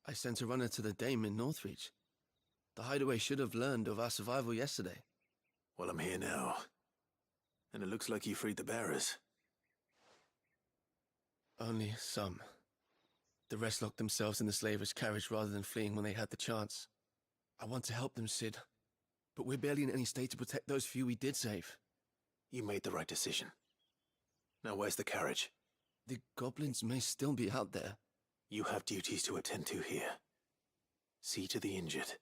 I sent a runner to the Dame in Northreach. The hideaway should have learned of our survival yesterday. Well, I'm here now. And it looks like you freed the bearers. Only some. The rest locked themselves in the slaver's carriage rather than fleeing when they had the chance. I want to help them, Sid. But we're barely in any state to protect those few we did save. You made the right decision. Now where's the carriage? The goblins may still be out there. You have duties to attend to here. See to the injured.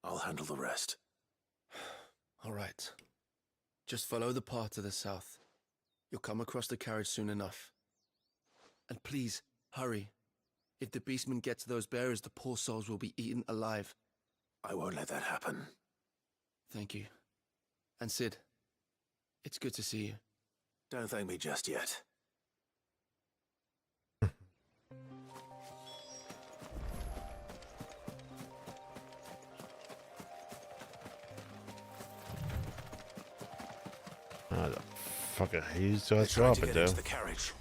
I'll handle the rest. All right. Just follow the path to the south. You'll come across the carriage soon enough. And please, hurry. If the beastmen get to those bearers, the poor souls will be eaten alive. I won't let that happen. Thank you. And Sid, it's good to see you. Don't thank me just yet. Oh, the fucking he's just Trying to dropping get into though. the carriage.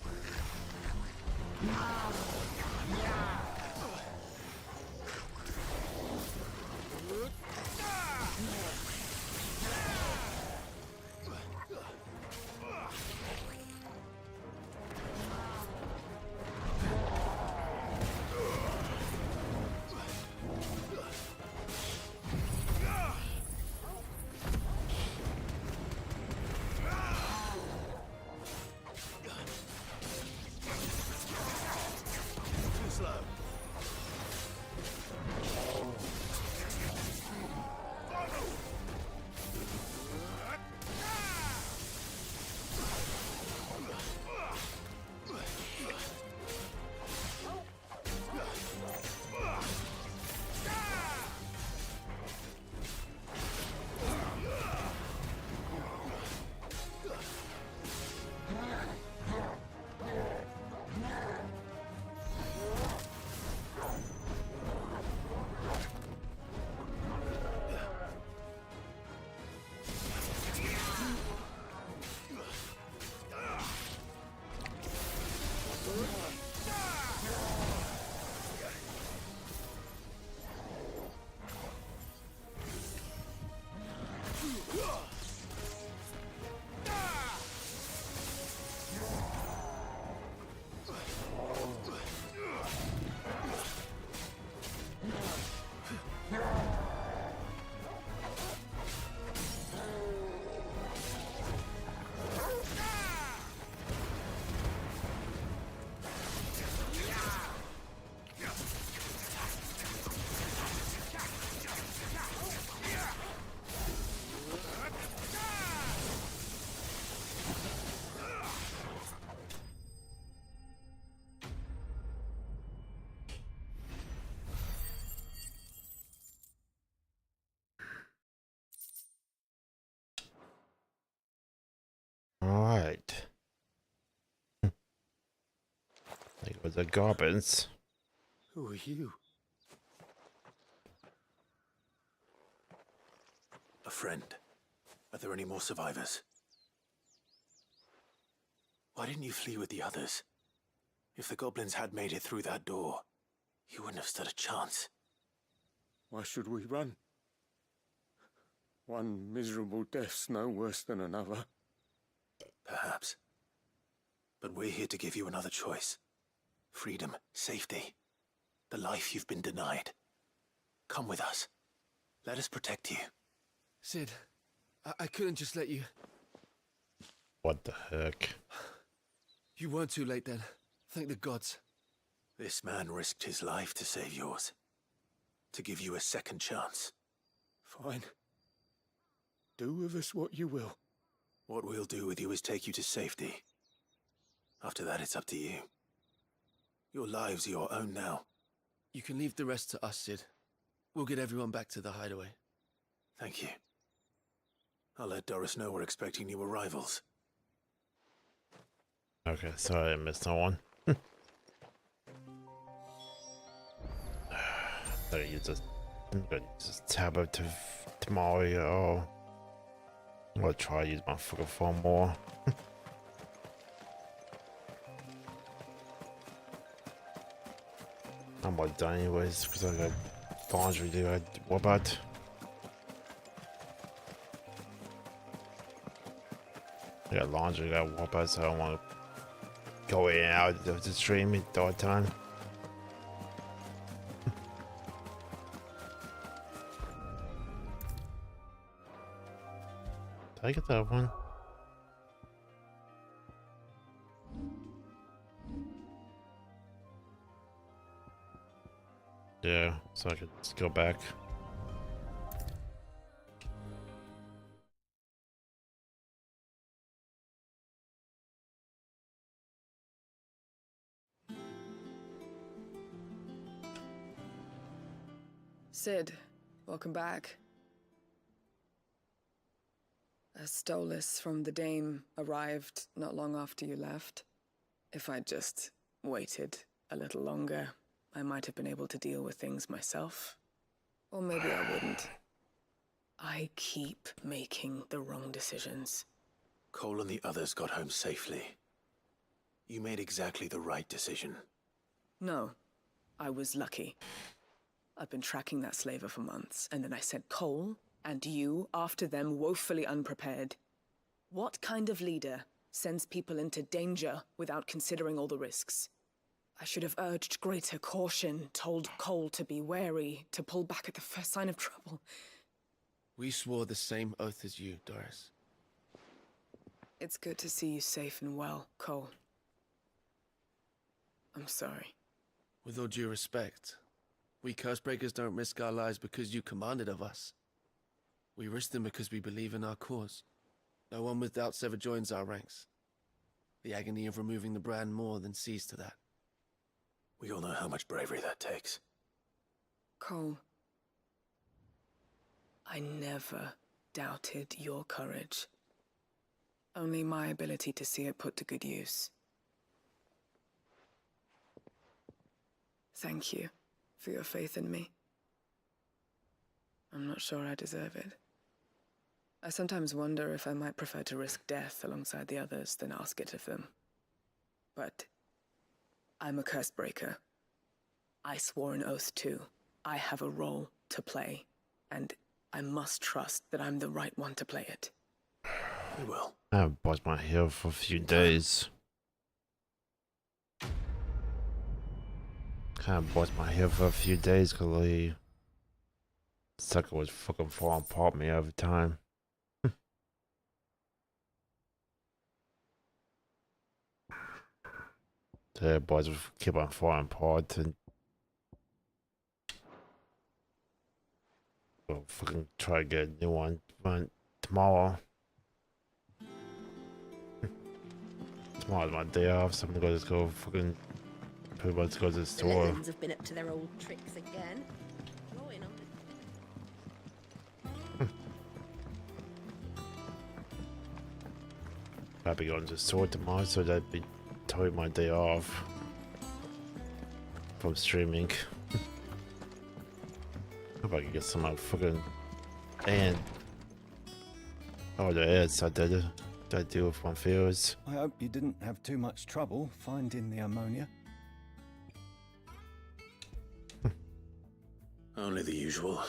Too slow. the goblins. Who are you? A friend. Are there any more survivors? Why didn't you flee with the others? If the goblins had made it through that door, you wouldn't have stood a chance. Why should we run? One miserable death's no worse than another. Perhaps. But we're here to give you another choice. Freedom, safety, the life you've been denied. Come with us. Let us protect you. Sid, I couldn't just let you... What the heck? You weren't too late then. Thank the gods. This man risked his life to save yours. To give you a second chance. Fine. Do with us what you will. What we'll do with you is take you to safety. After that, it's up to you. Your lives are your own now. You can leave the rest to us, Sid. We'll get everyone back to the hideaway. Thank you. I'll let Doris know we're expecting new arrivals. Okay, sorry I missed that one. Better use this. I'm gonna use this tablet to tomorrow. Oh, I'm gonna try to use my fucking phone more. I'm about done anyways because I got laundry to do. What about? I got laundry, I got walk out, so I don't want to go in and out of the stream all the time. Did I get that one? Yeah, so I could just go back. Sid, welcome back. A Stolas from the Dame arrived not long after you left. If I'd just waited a little longer, I might have been able to deal with things myself. Or maybe I wouldn't. I keep making the wrong decisions. Cole and the others got home safely. You made exactly the right decision. No, I was lucky. I've been tracking that slaver for months, and then I sent Cole and you after them woefully unprepared. What kind of leader sends people into danger without considering all the risks? I should have urged greater caution, told Cole to be wary, to pull back at the first sign of trouble. We swore the same oath as you, Doris. It's good to see you safe and well, Cole. I'm sorry. With all due respect, we Cursebreakers don't risk our lives because you commanded of us. We risk them because we believe in our cause. No one with doubts ever joins our ranks. The agony of removing the brand more than sees to that. We all know how much bravery that takes. Cole, I never doubted your courage. Only my ability to see it put to good use. Thank you for your faith in me. I'm not sure I deserve it. I sometimes wonder if I might prefer to risk death alongside the others than ask it of them. But I'm a Cursebreaker. I swore an oath too. I have a role to play, and I must trust that I'm the right one to play it. We will. I haven't bought my hair for a few days. I haven't bought my hair for a few days because the sucker was fucking falling apart me every time. The boys will keep on falling apart and we'll fucking try to get a new one tomorrow. Tomorrow's my day off, so I'm gonna just go fucking pretty much go to the store. Villains have been up to their old tricks again. Drawing on I'll be going to the store tomorrow, so that'd be totally my day off. if I'm streaming. Hope I can get some fucking and oh there is I did deal with one feels. I hope you didn't have too much trouble finding the ammonia. Only the usual.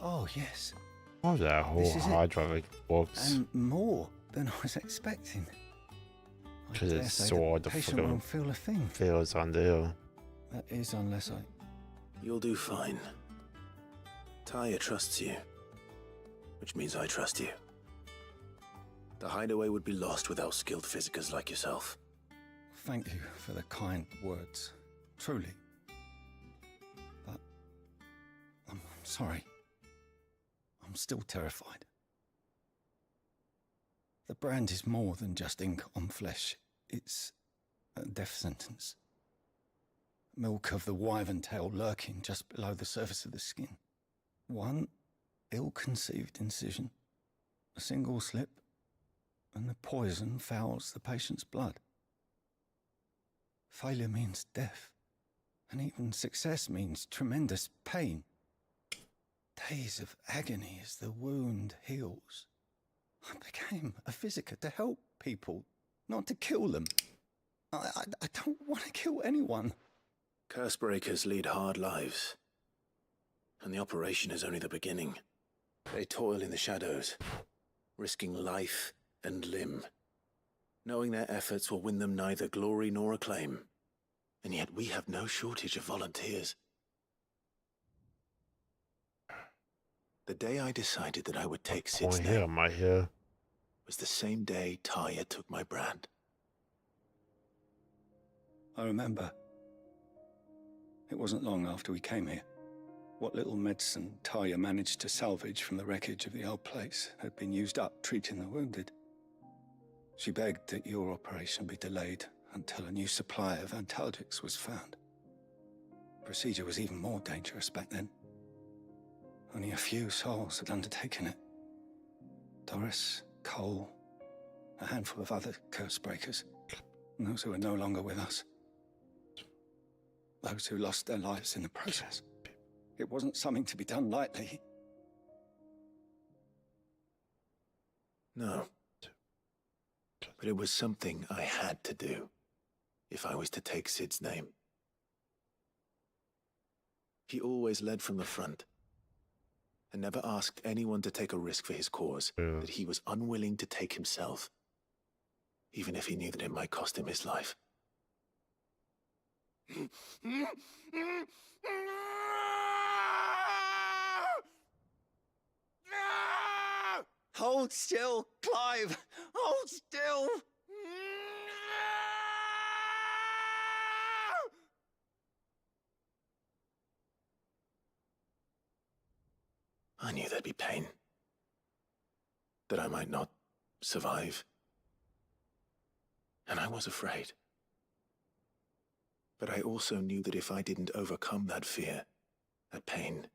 Oh yes. Oh, that whole This is it. hard drive box. And more than I was expecting. I Because dare it's say so the hard to patient fucking won't feel a thing. feels on there. That is unless I... You'll do fine. Taya trusts you, which means I trust you. The hideaway would be lost without skilled physicers like yourself. Thank you for the kind words. Truly. But... I'm sorry. I'm still terrified. The brand is more than just ink on flesh. It's a death sentence. Milk of the wyvern tail lurking just below the surface of the skin. One ill-conceived incision, a single slip, and the poison fouls the patient's blood. Failure means death, and even success means tremendous pain. Days of agony as the wound heals. I became a physiker to help people, not to kill them. I don't want to kill anyone. Cursebreakers lead hard lives, and the operation is only the beginning. They toil in the shadows, risking life and limb, knowing their efforts will win them neither glory nor acclaim. And yet we have no shortage of volunteers. The day I decided that I would take Sid's name my hair. was the same day Taya took my brand. I remember. It wasn't long after we came here. What little medicine Taya managed to salvage from the wreckage of the old place had been used up treating the wounded. She begged that your operation be delayed until a new supply of antalgics was found. Procedure was even more dangerous back then. Only a few souls had undertaken it. Doris, Cole, a handful of other curse breakers, and those who are no longer with us. Those who lost their lives in the process. It wasn't something to be done lightly. No. But it was something I had to do, if I was to take Sid's name. He always led from the front, and never asked anyone to take a risk for his cause that he was unwilling to take himself, even if he knew that it might cost him his life. Hold still, Clive! Hold still! I knew there'd be pain. That I might not survive. And I was afraid. But I also knew that if I didn't overcome that fear, that pain,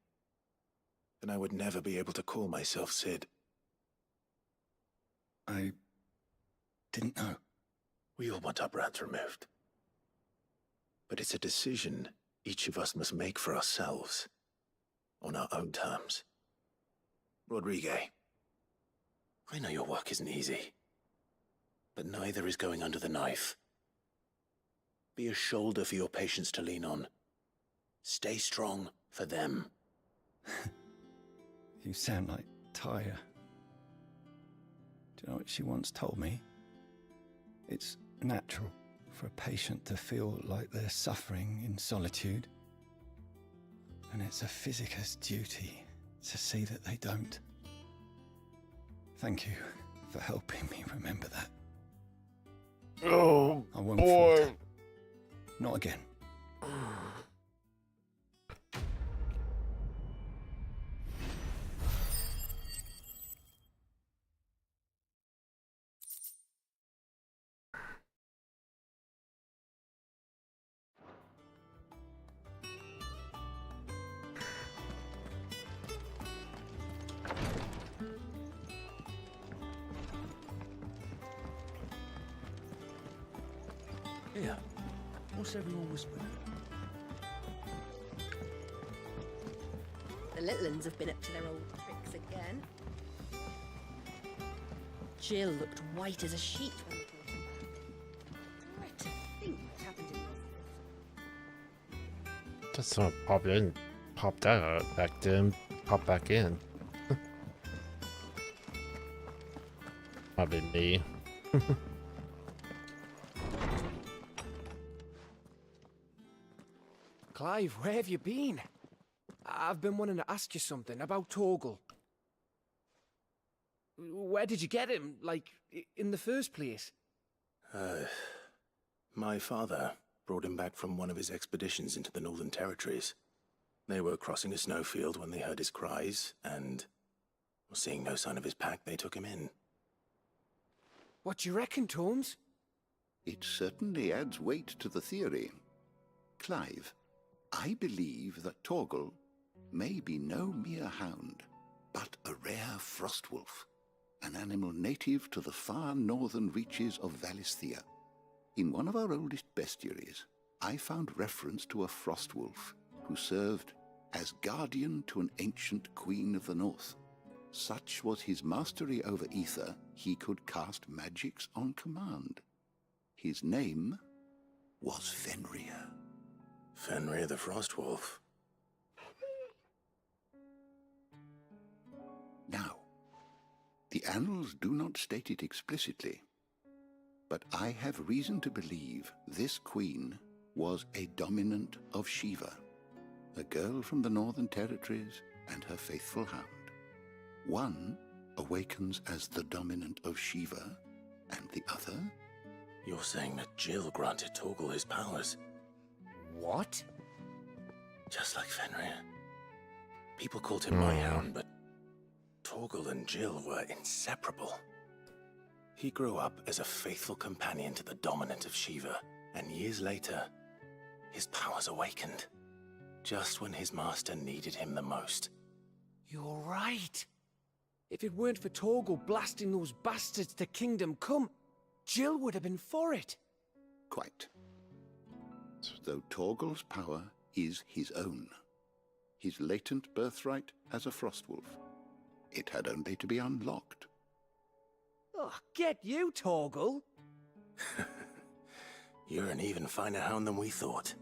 then I would never be able to call myself Sid. I didn't know. We all want our brands removed. But it's a decision each of us must make for ourselves, on our own terms. Rodriguez, I know your work isn't easy, but neither is going under the knife. Be a shoulder for your patients to lean on. Stay strong for them. You sound like Taya. Do you know what she once told me? It's natural for a patient to feel like they're suffering in solitude. And it's a physicist's duty to see that they don't. Thank you for helping me remember that. Oh, I won't boy. falter. Not again. Here, What's everyone whispering? The little uns have been up to their old tricks again. Jill looked white as a sheet when we brought him back. What to think what happened in the Just someone pop in, popped out, back in, pop back in. Probably me. Clive, where have you been? I've been wanting to ask you something about Torgal. Where did you get him, like, in the first place? My father brought him back from one of his expeditions into the Northern Territories. They were crossing a snowfield when they heard his cries, and seeing no sign of his pack, they took him in. What do you reckon, Torms? It certainly adds weight to the theory. Clive, I believe that Torgal may be no mere hound, but a rare frostwolf, an animal native to the far northern reaches of Valisthea. In one of our oldest bestiaries, I found reference to a frostwolf who served as guardian to an ancient queen of the north. Such was his mastery over ether, he could cast magics on command. His name was Fenrir. Fenrir the Frostwolf. Now, the annals do not state it explicitly, but I have reason to believe this queen was a dominant of Shiva, a girl from the Northern Territories and her faithful hound. One awakens as the dominant of Shiva, and the other... You're saying that Jill granted Torgal his powers? What? Just like Fenrir. People called him my hound, but Torgal and Jill were inseparable. He grew up as a faithful companion to the dominant of Shiva, and years later, his powers awakened. Just when his master needed him the most. You're right. If it weren't for Torgal blasting those bastards to Kingdom Come, Jill would have been for it. Quite. Though Torgal's power is his own, his latent birthright as a frostwolf, it had only to be unlocked. Oh, get you, Torgal! You're an even finer hound than we thought.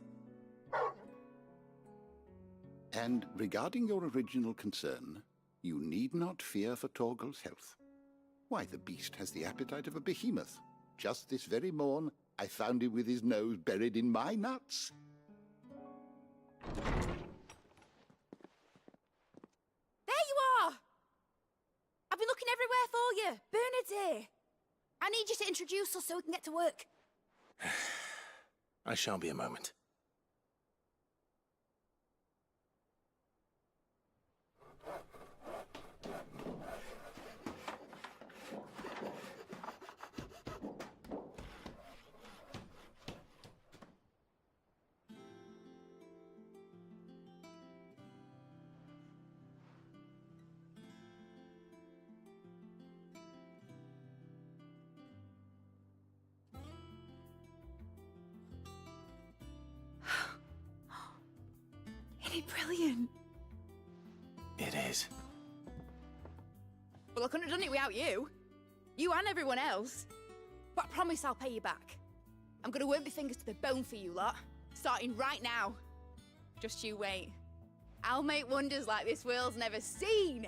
And regarding your original concern, you need not fear for Torgal's health. Why, the beast has the appetite of a behemoth. Just this very morn, I found him with his nose buried in my nuts. There you are! I've been looking everywhere for you. Bernard's here. I need you to introduce us so we can get to work. I shall be a moment. Isn't it brilliant? It is. Well, I couldn't have done it without you. You and everyone else. But I promise I'll pay you back. I'm gonna work my fingers to the bone for you lot. Starting right now. Just you wait. I'll make wonders like this world's never seen.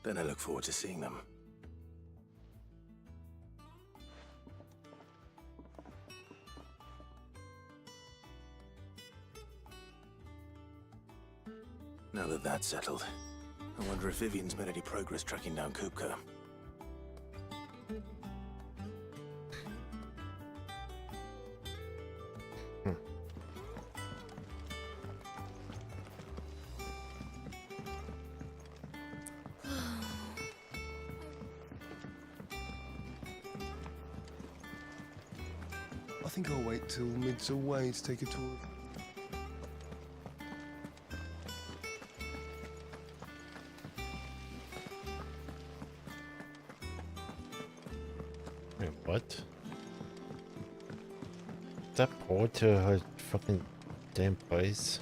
Then I look forward to seeing them. Now that that's settled, I wonder if Vivian's made any progress tracking down Kupka. I think I'll wait till mid's away to take a tour. Wait, what? Is that port to her fucking damn place.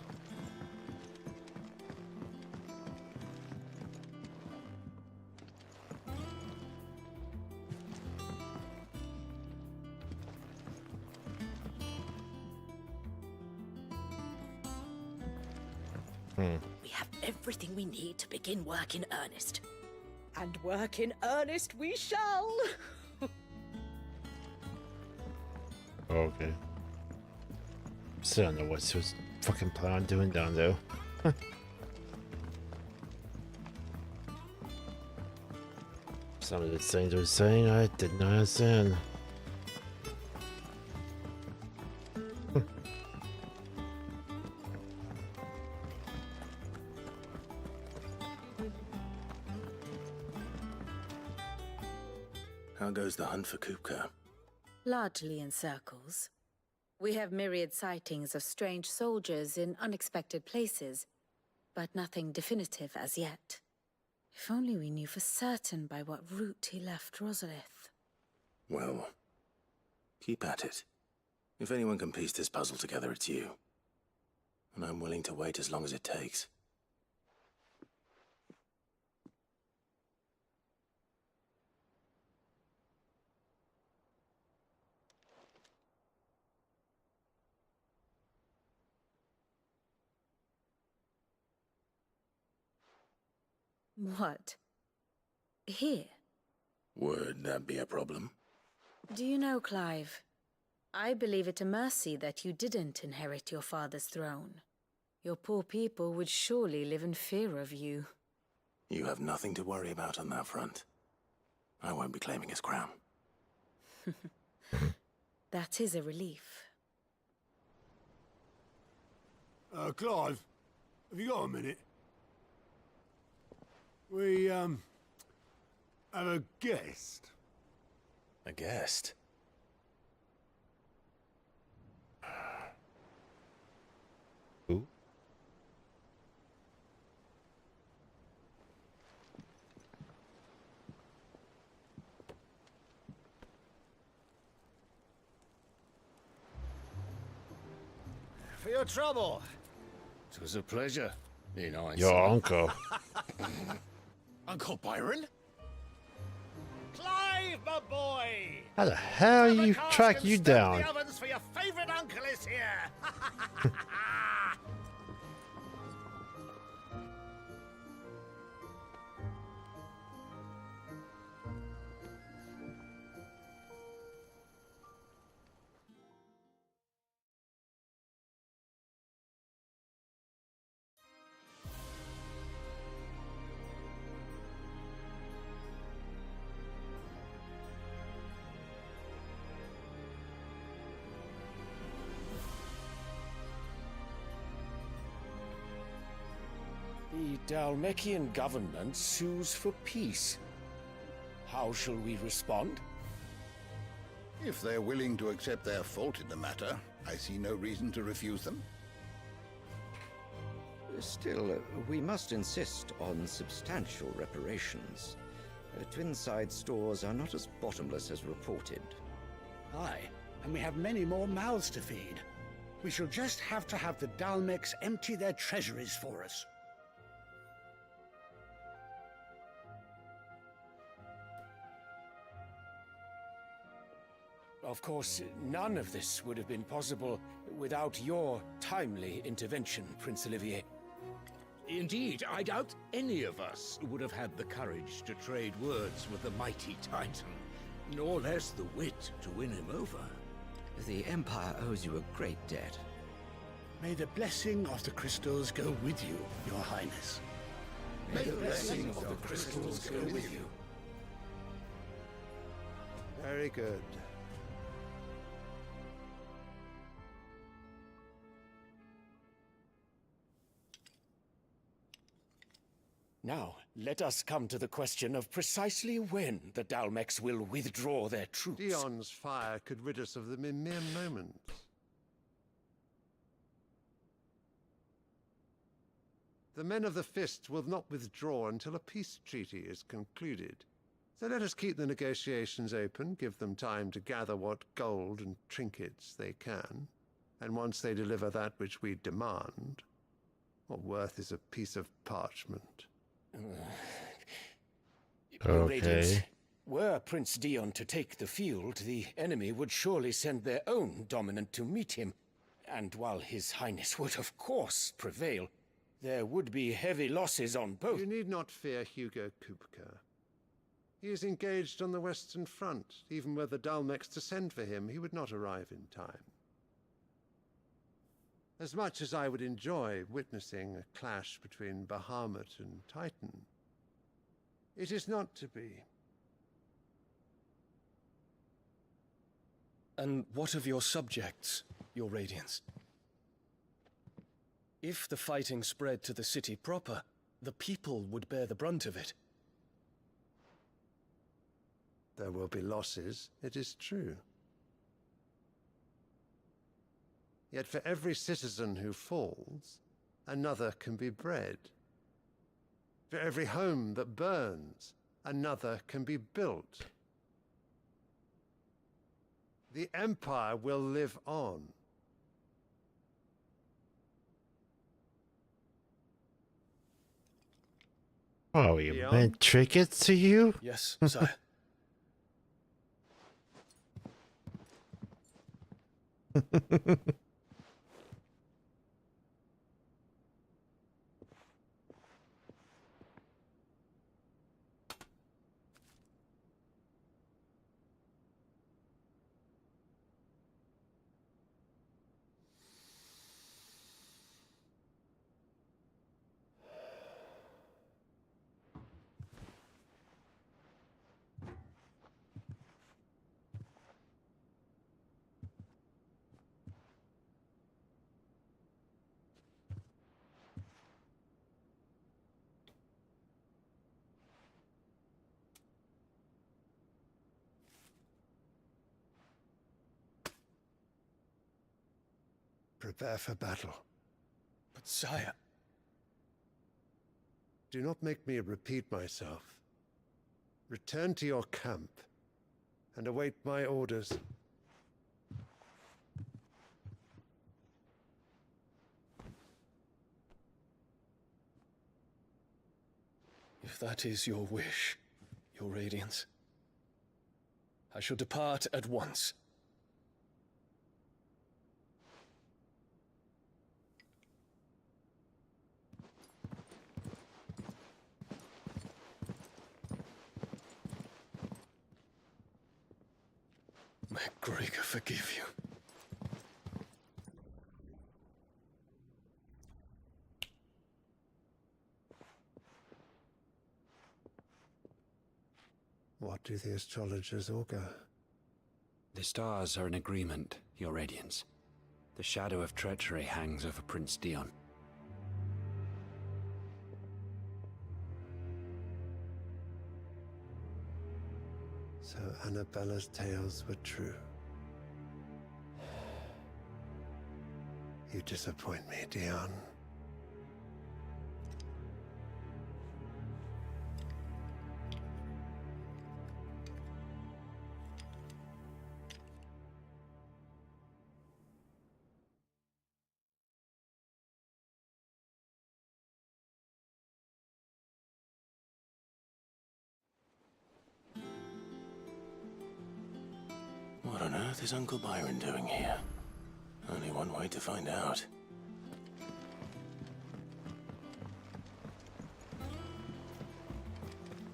We have everything we need to begin work in earnest. And work in earnest we shall! Okay. Still don't know what she was fucking planning on doing down there. Some of the things they were saying I did not understand. How goes the hunt for Kupka? Largely in circles. We have myriad sightings of strange soldiers in unexpected places, but nothing definitive as yet. If only we knew for certain by what route he left Rosalith. Well, keep at it. If anyone can piece this puzzle together, it's you. And I'm willing to wait as long as it takes. What? Here? Would that be a problem? Do you know, Clive? I believe it a mercy that you didn't inherit your father's throne. Your poor people would surely live in fear of you. You have nothing to worry about on that front. I won't be claiming his crown. That is a relief. Clive, have you got a minute? We, have a guest. A guest? Who? For your trouble. It was a pleasure, in hindsight. Your uncle. Uncle Byron? Clive, my boy! How the hell you track you down? The ovens for your favorite uncle is here! The Dalmekian government sues for peace. How shall we respond? If they're willing to accept their fault in the matter, I see no reason to refuse them. Still, we must insist on substantial reparations. Twinside stores are not as bottomless as reported. Aye, and we have many more mouths to feed. We shall just have to have the Dalmecs empty their treasuries for us. Of course, none of this would have been possible without your timely intervention, Prince Olivier. Indeed, I doubt any of us would have had the courage to trade words with the mighty Titan, nor less the wit to win him over. The Empire owes you a great debt. May the blessing of the crystals go with you, Your Highness. May the blessing of the crystals go with you. Very good. Now, let us come to the question of precisely when the Dalmecs will withdraw their troops. Dion's fire could rid us of them in mere moments. The men of the Fist will not withdraw until a peace treaty is concluded. So let us keep the negotiations open, give them time to gather what gold and trinkets they can. And once they deliver that which we demand, what worth is a piece of parchment? Your Radiance, were Prince Dion to take the field, the enemy would surely send their own dominant to meet him. And while His Highness would of course prevail, there would be heavy losses on both. You need not fear Hugo Kupka. He is engaged on the Western Front. Even were the Dalmex to send for him, he would not arrive in time. As much as I would enjoy witnessing a clash between Bahamut and Titan, it is not to be. And what of your subjects, Your Radiance? If the fighting spread to the city proper, the people would bear the brunt of it. There will be losses, it is true. Yet for every citizen who falls, another can be bred. For every home that burns, another can be built. The Empire will live on. Oh, you meant trinkets to you? Yes, sire. Prepare for battle. But sire... Do not make me repeat myself. Return to your camp and await my orders. If that is your wish, Your Radiance, I shall depart at once. May Gregor forgive you. What do the astrologers augur? The stars are in agreement, Your Radiance. The shadow of treachery hangs over Prince Dion. So Annabella's tales were true. You disappoint me, Dion. What on earth is Uncle Byron doing here? Only one way to find out.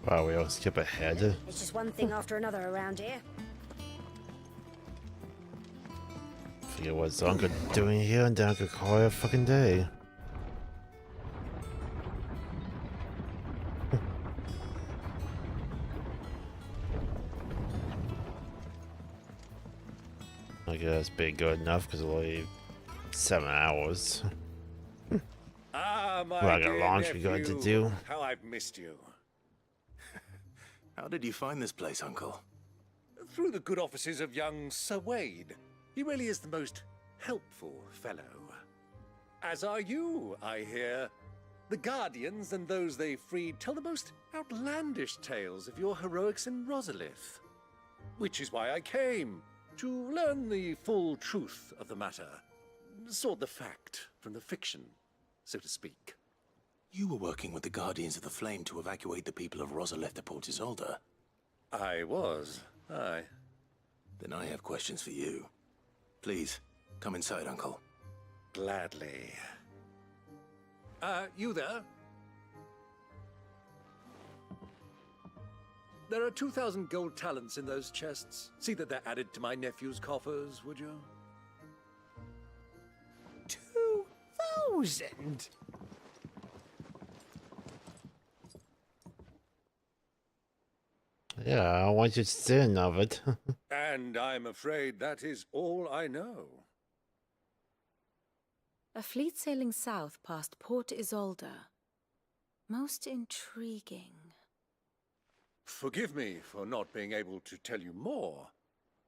Wow, we all skip ahead. It's just one thing after another around here. Forget what Zonka doing here, and then I could call it a fucking day. I guess being good enough because only 7 hours. Ah, my Well, I got dear launch we got to do. How I've missed you. How did you find this place, Uncle? Through the good offices of young Sir Wade. He really is the most helpful fellow. As are you, I hear. The Guardians and those they freed tell the most outlandish tales of your heroics in Rosalith. Which is why I came, to learn the full truth of the matter. sort the fact from the fiction, so to speak. You were working with the Guardians of the Flame to evacuate the people of Rosalith to Port Isolde. I was, aye. Then I have questions for you. Please, come inside, Uncle. Gladly. You there? There are 2,000 gold talents in those chests. See that they're added to my nephew's coffers, would you? 2,000? Yeah, I want you to sin of it. And I'm afraid that is all I know. A fleet sailing south past Port Isolde. Most intriguing. Forgive me for not being able to tell you more.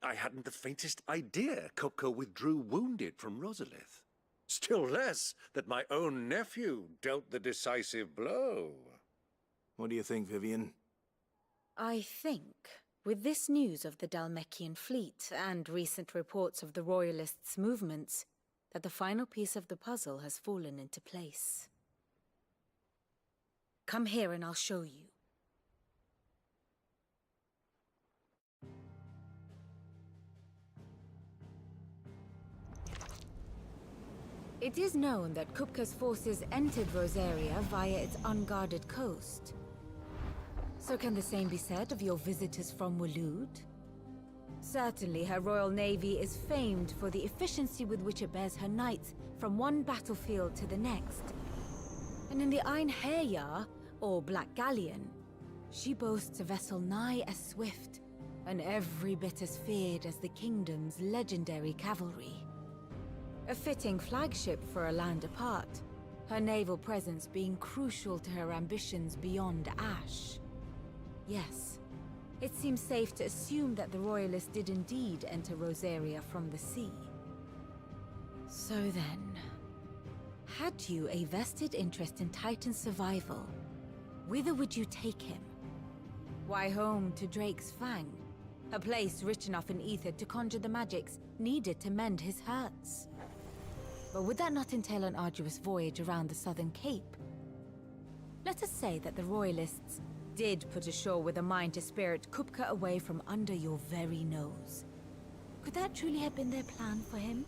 I hadn't the faintest idea Kupka withdrew wounded from Rosalith. Still less that my own nephew dealt the decisive blow. What do you think, Vivian? I think, with this news of the Dhalmekian fleet and recent reports of the Royalists' movements, that the final piece of the puzzle has fallen into place. Come here and I'll show you. It is known that Kupka's forces entered Rosaria via its unguarded coast. So can the same be said of your visitors from Waloed? Certainly her Royal Navy is famed for the efficiency with which it bears her knights from one battlefield to the next. And in the Einherjar, or Black Galleon, she boasts a vessel nigh as swift and every bit as feared as the kingdom's legendary cavalry. A fitting flagship for a land apart, her naval presence being crucial to her ambitions beyond Ash. Yes, it seems safe to assume that the Royalists did indeed enter Rosaria from the sea. So then, had you a vested interest in Titan's survival, whither would you take him? Why, home to Drake's Fang, a place rich enough in ether to conjure the magics needed to mend his hurts. But would that not entail an arduous voyage around the southern cape? Let us say that the Royalists did put ashore with a mind to spirit Kupka away from under your very nose. Could that truly have been their plan for him?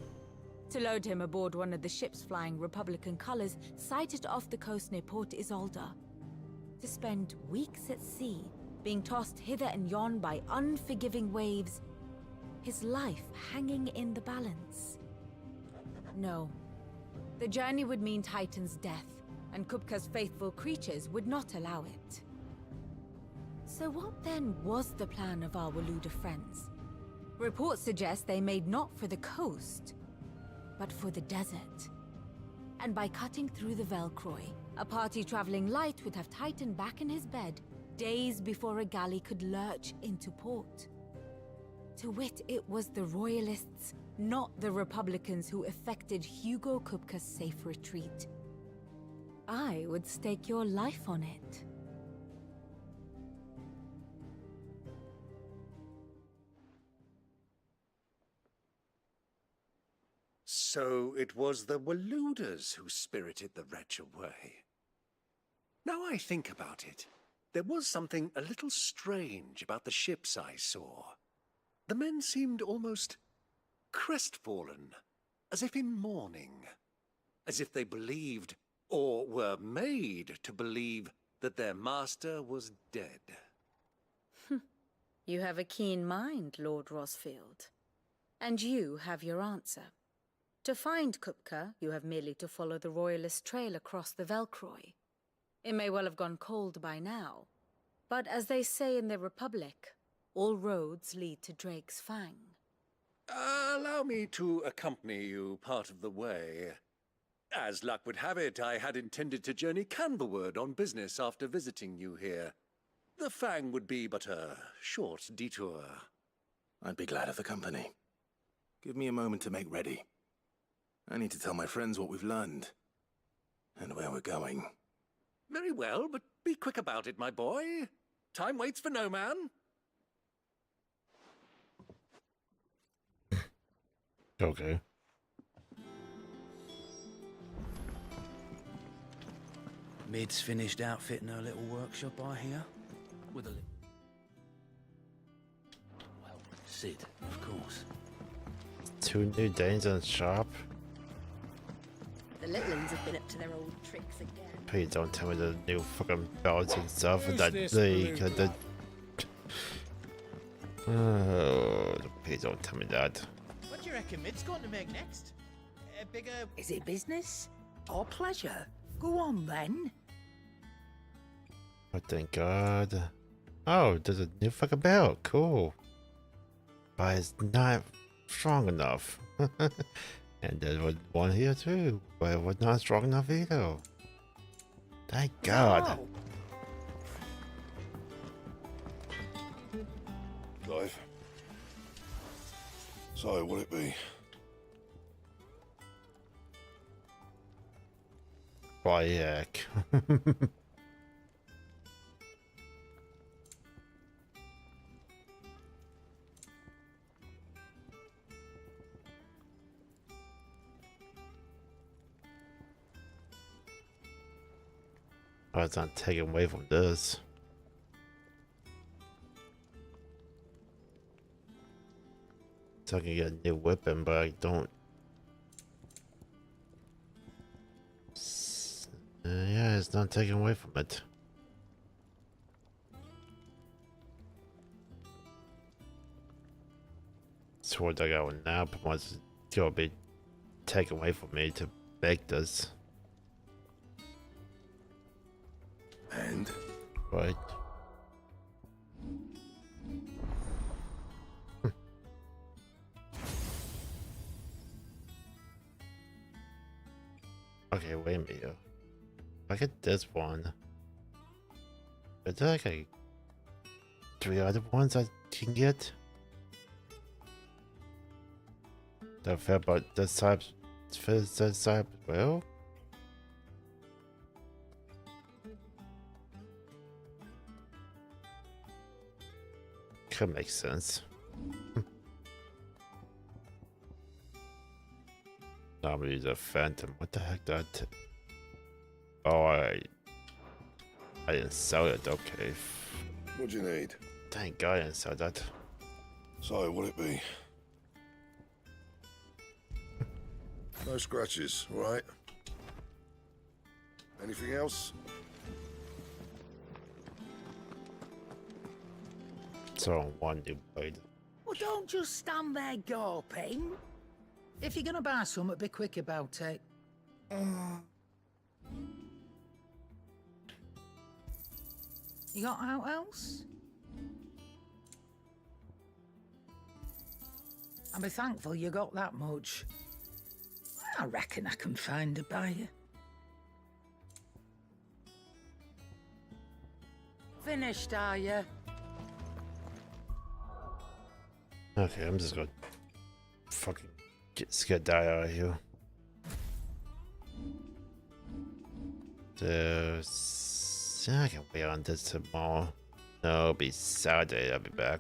To load him aboard one of the ships flying Republican colors sighted off the coast near Port Isolde. To spend weeks at sea, being tossed hither and yon by unforgiving waves, his life hanging in the balance. No. The journey would mean Titan's death, and Kupka's faithful creatures would not allow it. So what then was the plan of our Waloed friends? Reports suggest they made not for the coast, but for the desert. And by cutting through the Velcroy, a party traveling light would have Titan back in his bed days before a galley could lurch into port. To wit, it was the Royalists, not the Republicans, who effected Hugo Kupka's safe retreat. I would stake your life on it. So it was the Waloeders who spirited the wretch away. Now I think about it, there was something a little strange about the ships I saw. The men seemed almost crestfallen, as if in mourning, as if they believed, or were made to believe, that their master was dead. You have a keen mind, Lord Rosfield. And you have your answer. To find Kupka, you have merely to follow the Royalist trail across the Velcroy. It may well have gone cold by now, but as they say in the Republic, all roads lead to Drake's Fang. Allow me to accompany you part of the way. As luck would have it, I had intended to journey Canverward on business after visiting you here. The Fang would be but a short detour. I'd be glad of the company. Give me a moment to make ready. I need to tell my friends what we've learned, and where we're going. Very well, but be quick about it, my boy. Time waits for no man. Okay. Mid's finished outfitting her little workshop, I hear. With a well, Sid, of course. 2 new days in the shop. The little ones have been up to their old tricks again. Please don't tell me the new fucking belts and stuff Who's that this they blue could. Oh, please don't tell me that. What do you reckon Mid's going to make next? A bigger... Is it business or pleasure? Go on then. Oh, thank God. Oh, there's a new fucking belt. Cool. But it's not strong enough. And there was one here too, but it was not strong enough either. Thank God. Clive. So, will it be? Why, heck. Oh, it's not taken away from this. So I can get a new weapon, but I don't. Yeah, it's not taken away from it. Sword I got one now, but was gonna be taken away from me to make this. And? Right. Okay, wait a minute. If I get this one, is there like 3 other ones I can get? That fair about this type, this type, well? Could make sense. I'm gonna use a phantom. What the heck that? Oh, I didn't sell it. Okay. What do you need? Thank God I didn't sell that. So, will it be? No scratches, all right? Anything else? So one new blade. Well, don't just stand there gawping. If you're gonna buy something, be quick about it. You got out else? I'll be thankful you got that much. I reckon I can find a buyer. Finished, are you? Okay, I'm just gonna fucking get die out of here. I can wait on this tomorrow. No, it'll be Saturday. I'll be back.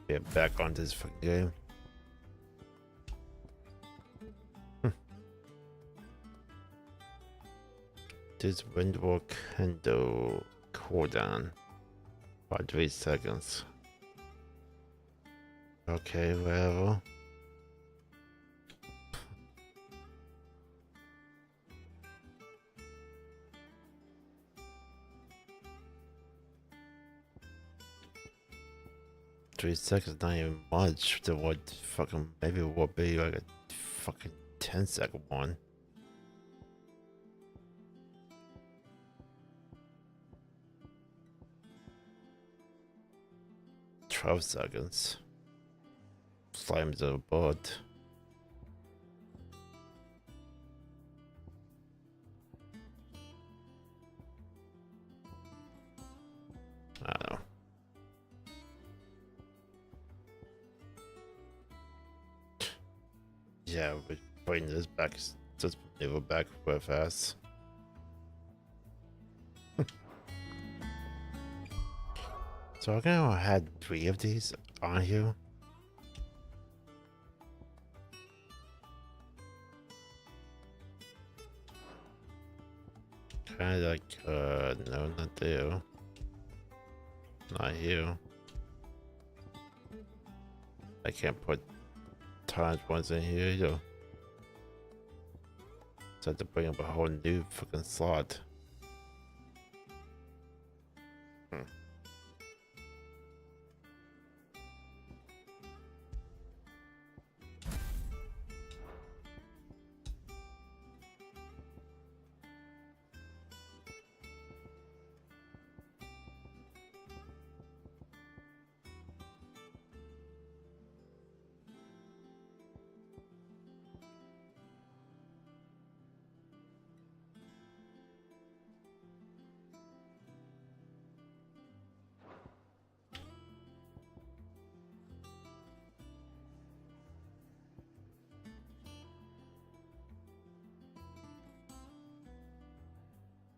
Get back on this fucking game. This window candle cooldown for 3 seconds. Okay, whatever. Three seconds, not even much. To what fucking maybe it will be like a fucking 10-second one. "12 seconds. Flames of a boat. I don't know. Yeah, we're bringing this back. Just never back real fast. So I'm gonna have 3 of these on here. kinda like, no, not there. Not here. I can't put times ones in here either. So I have to bring up a whole new fucking slot.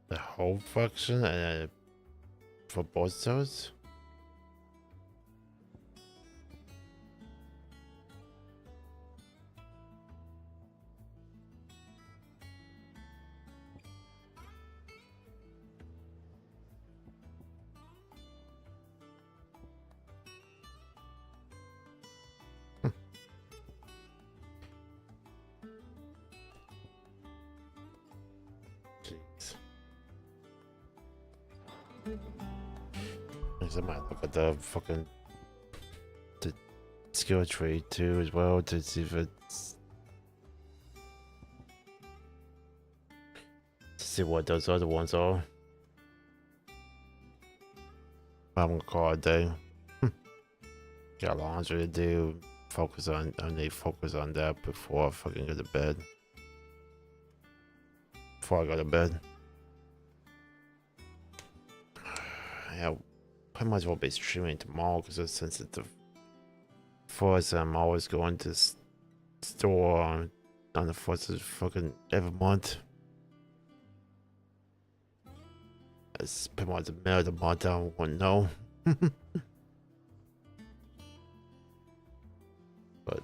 The whole function and for both those? Jeez. I might look at the fucking the skill tree too as well to see if it's to see what those other ones are. I'm gonna call it a day. Got laundry to do. I need to focus on that before I fucking go to bed. Before I go to bed. Yeah, I might as well be streaming tomorrow because it's sensitive. First, I'm always going to store on the first of fucking every month. It's pretty much the middle of the month. I don't want to know. But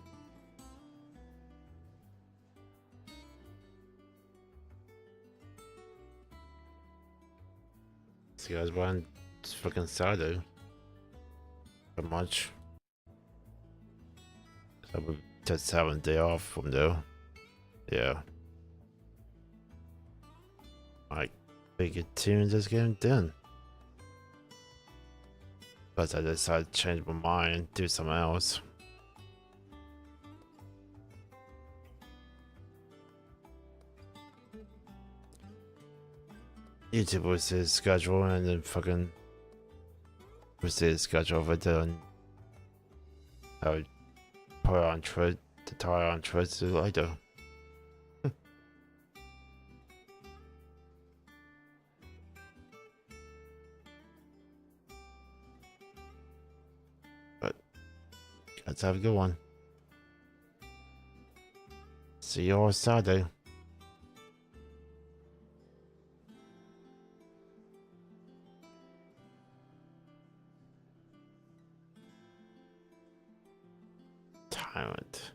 see, guys, one it's fucking Saturday. Pretty much. So we just having a day off from there. Yeah. Like, big tune just getting done. But I decided to change my mind and do something else. YouTube was his schedule and then fucking was his schedule over there. I would put it on Twitch, the tie on Twitch later. But let's have a good one. See you all Saturday. Tyrant.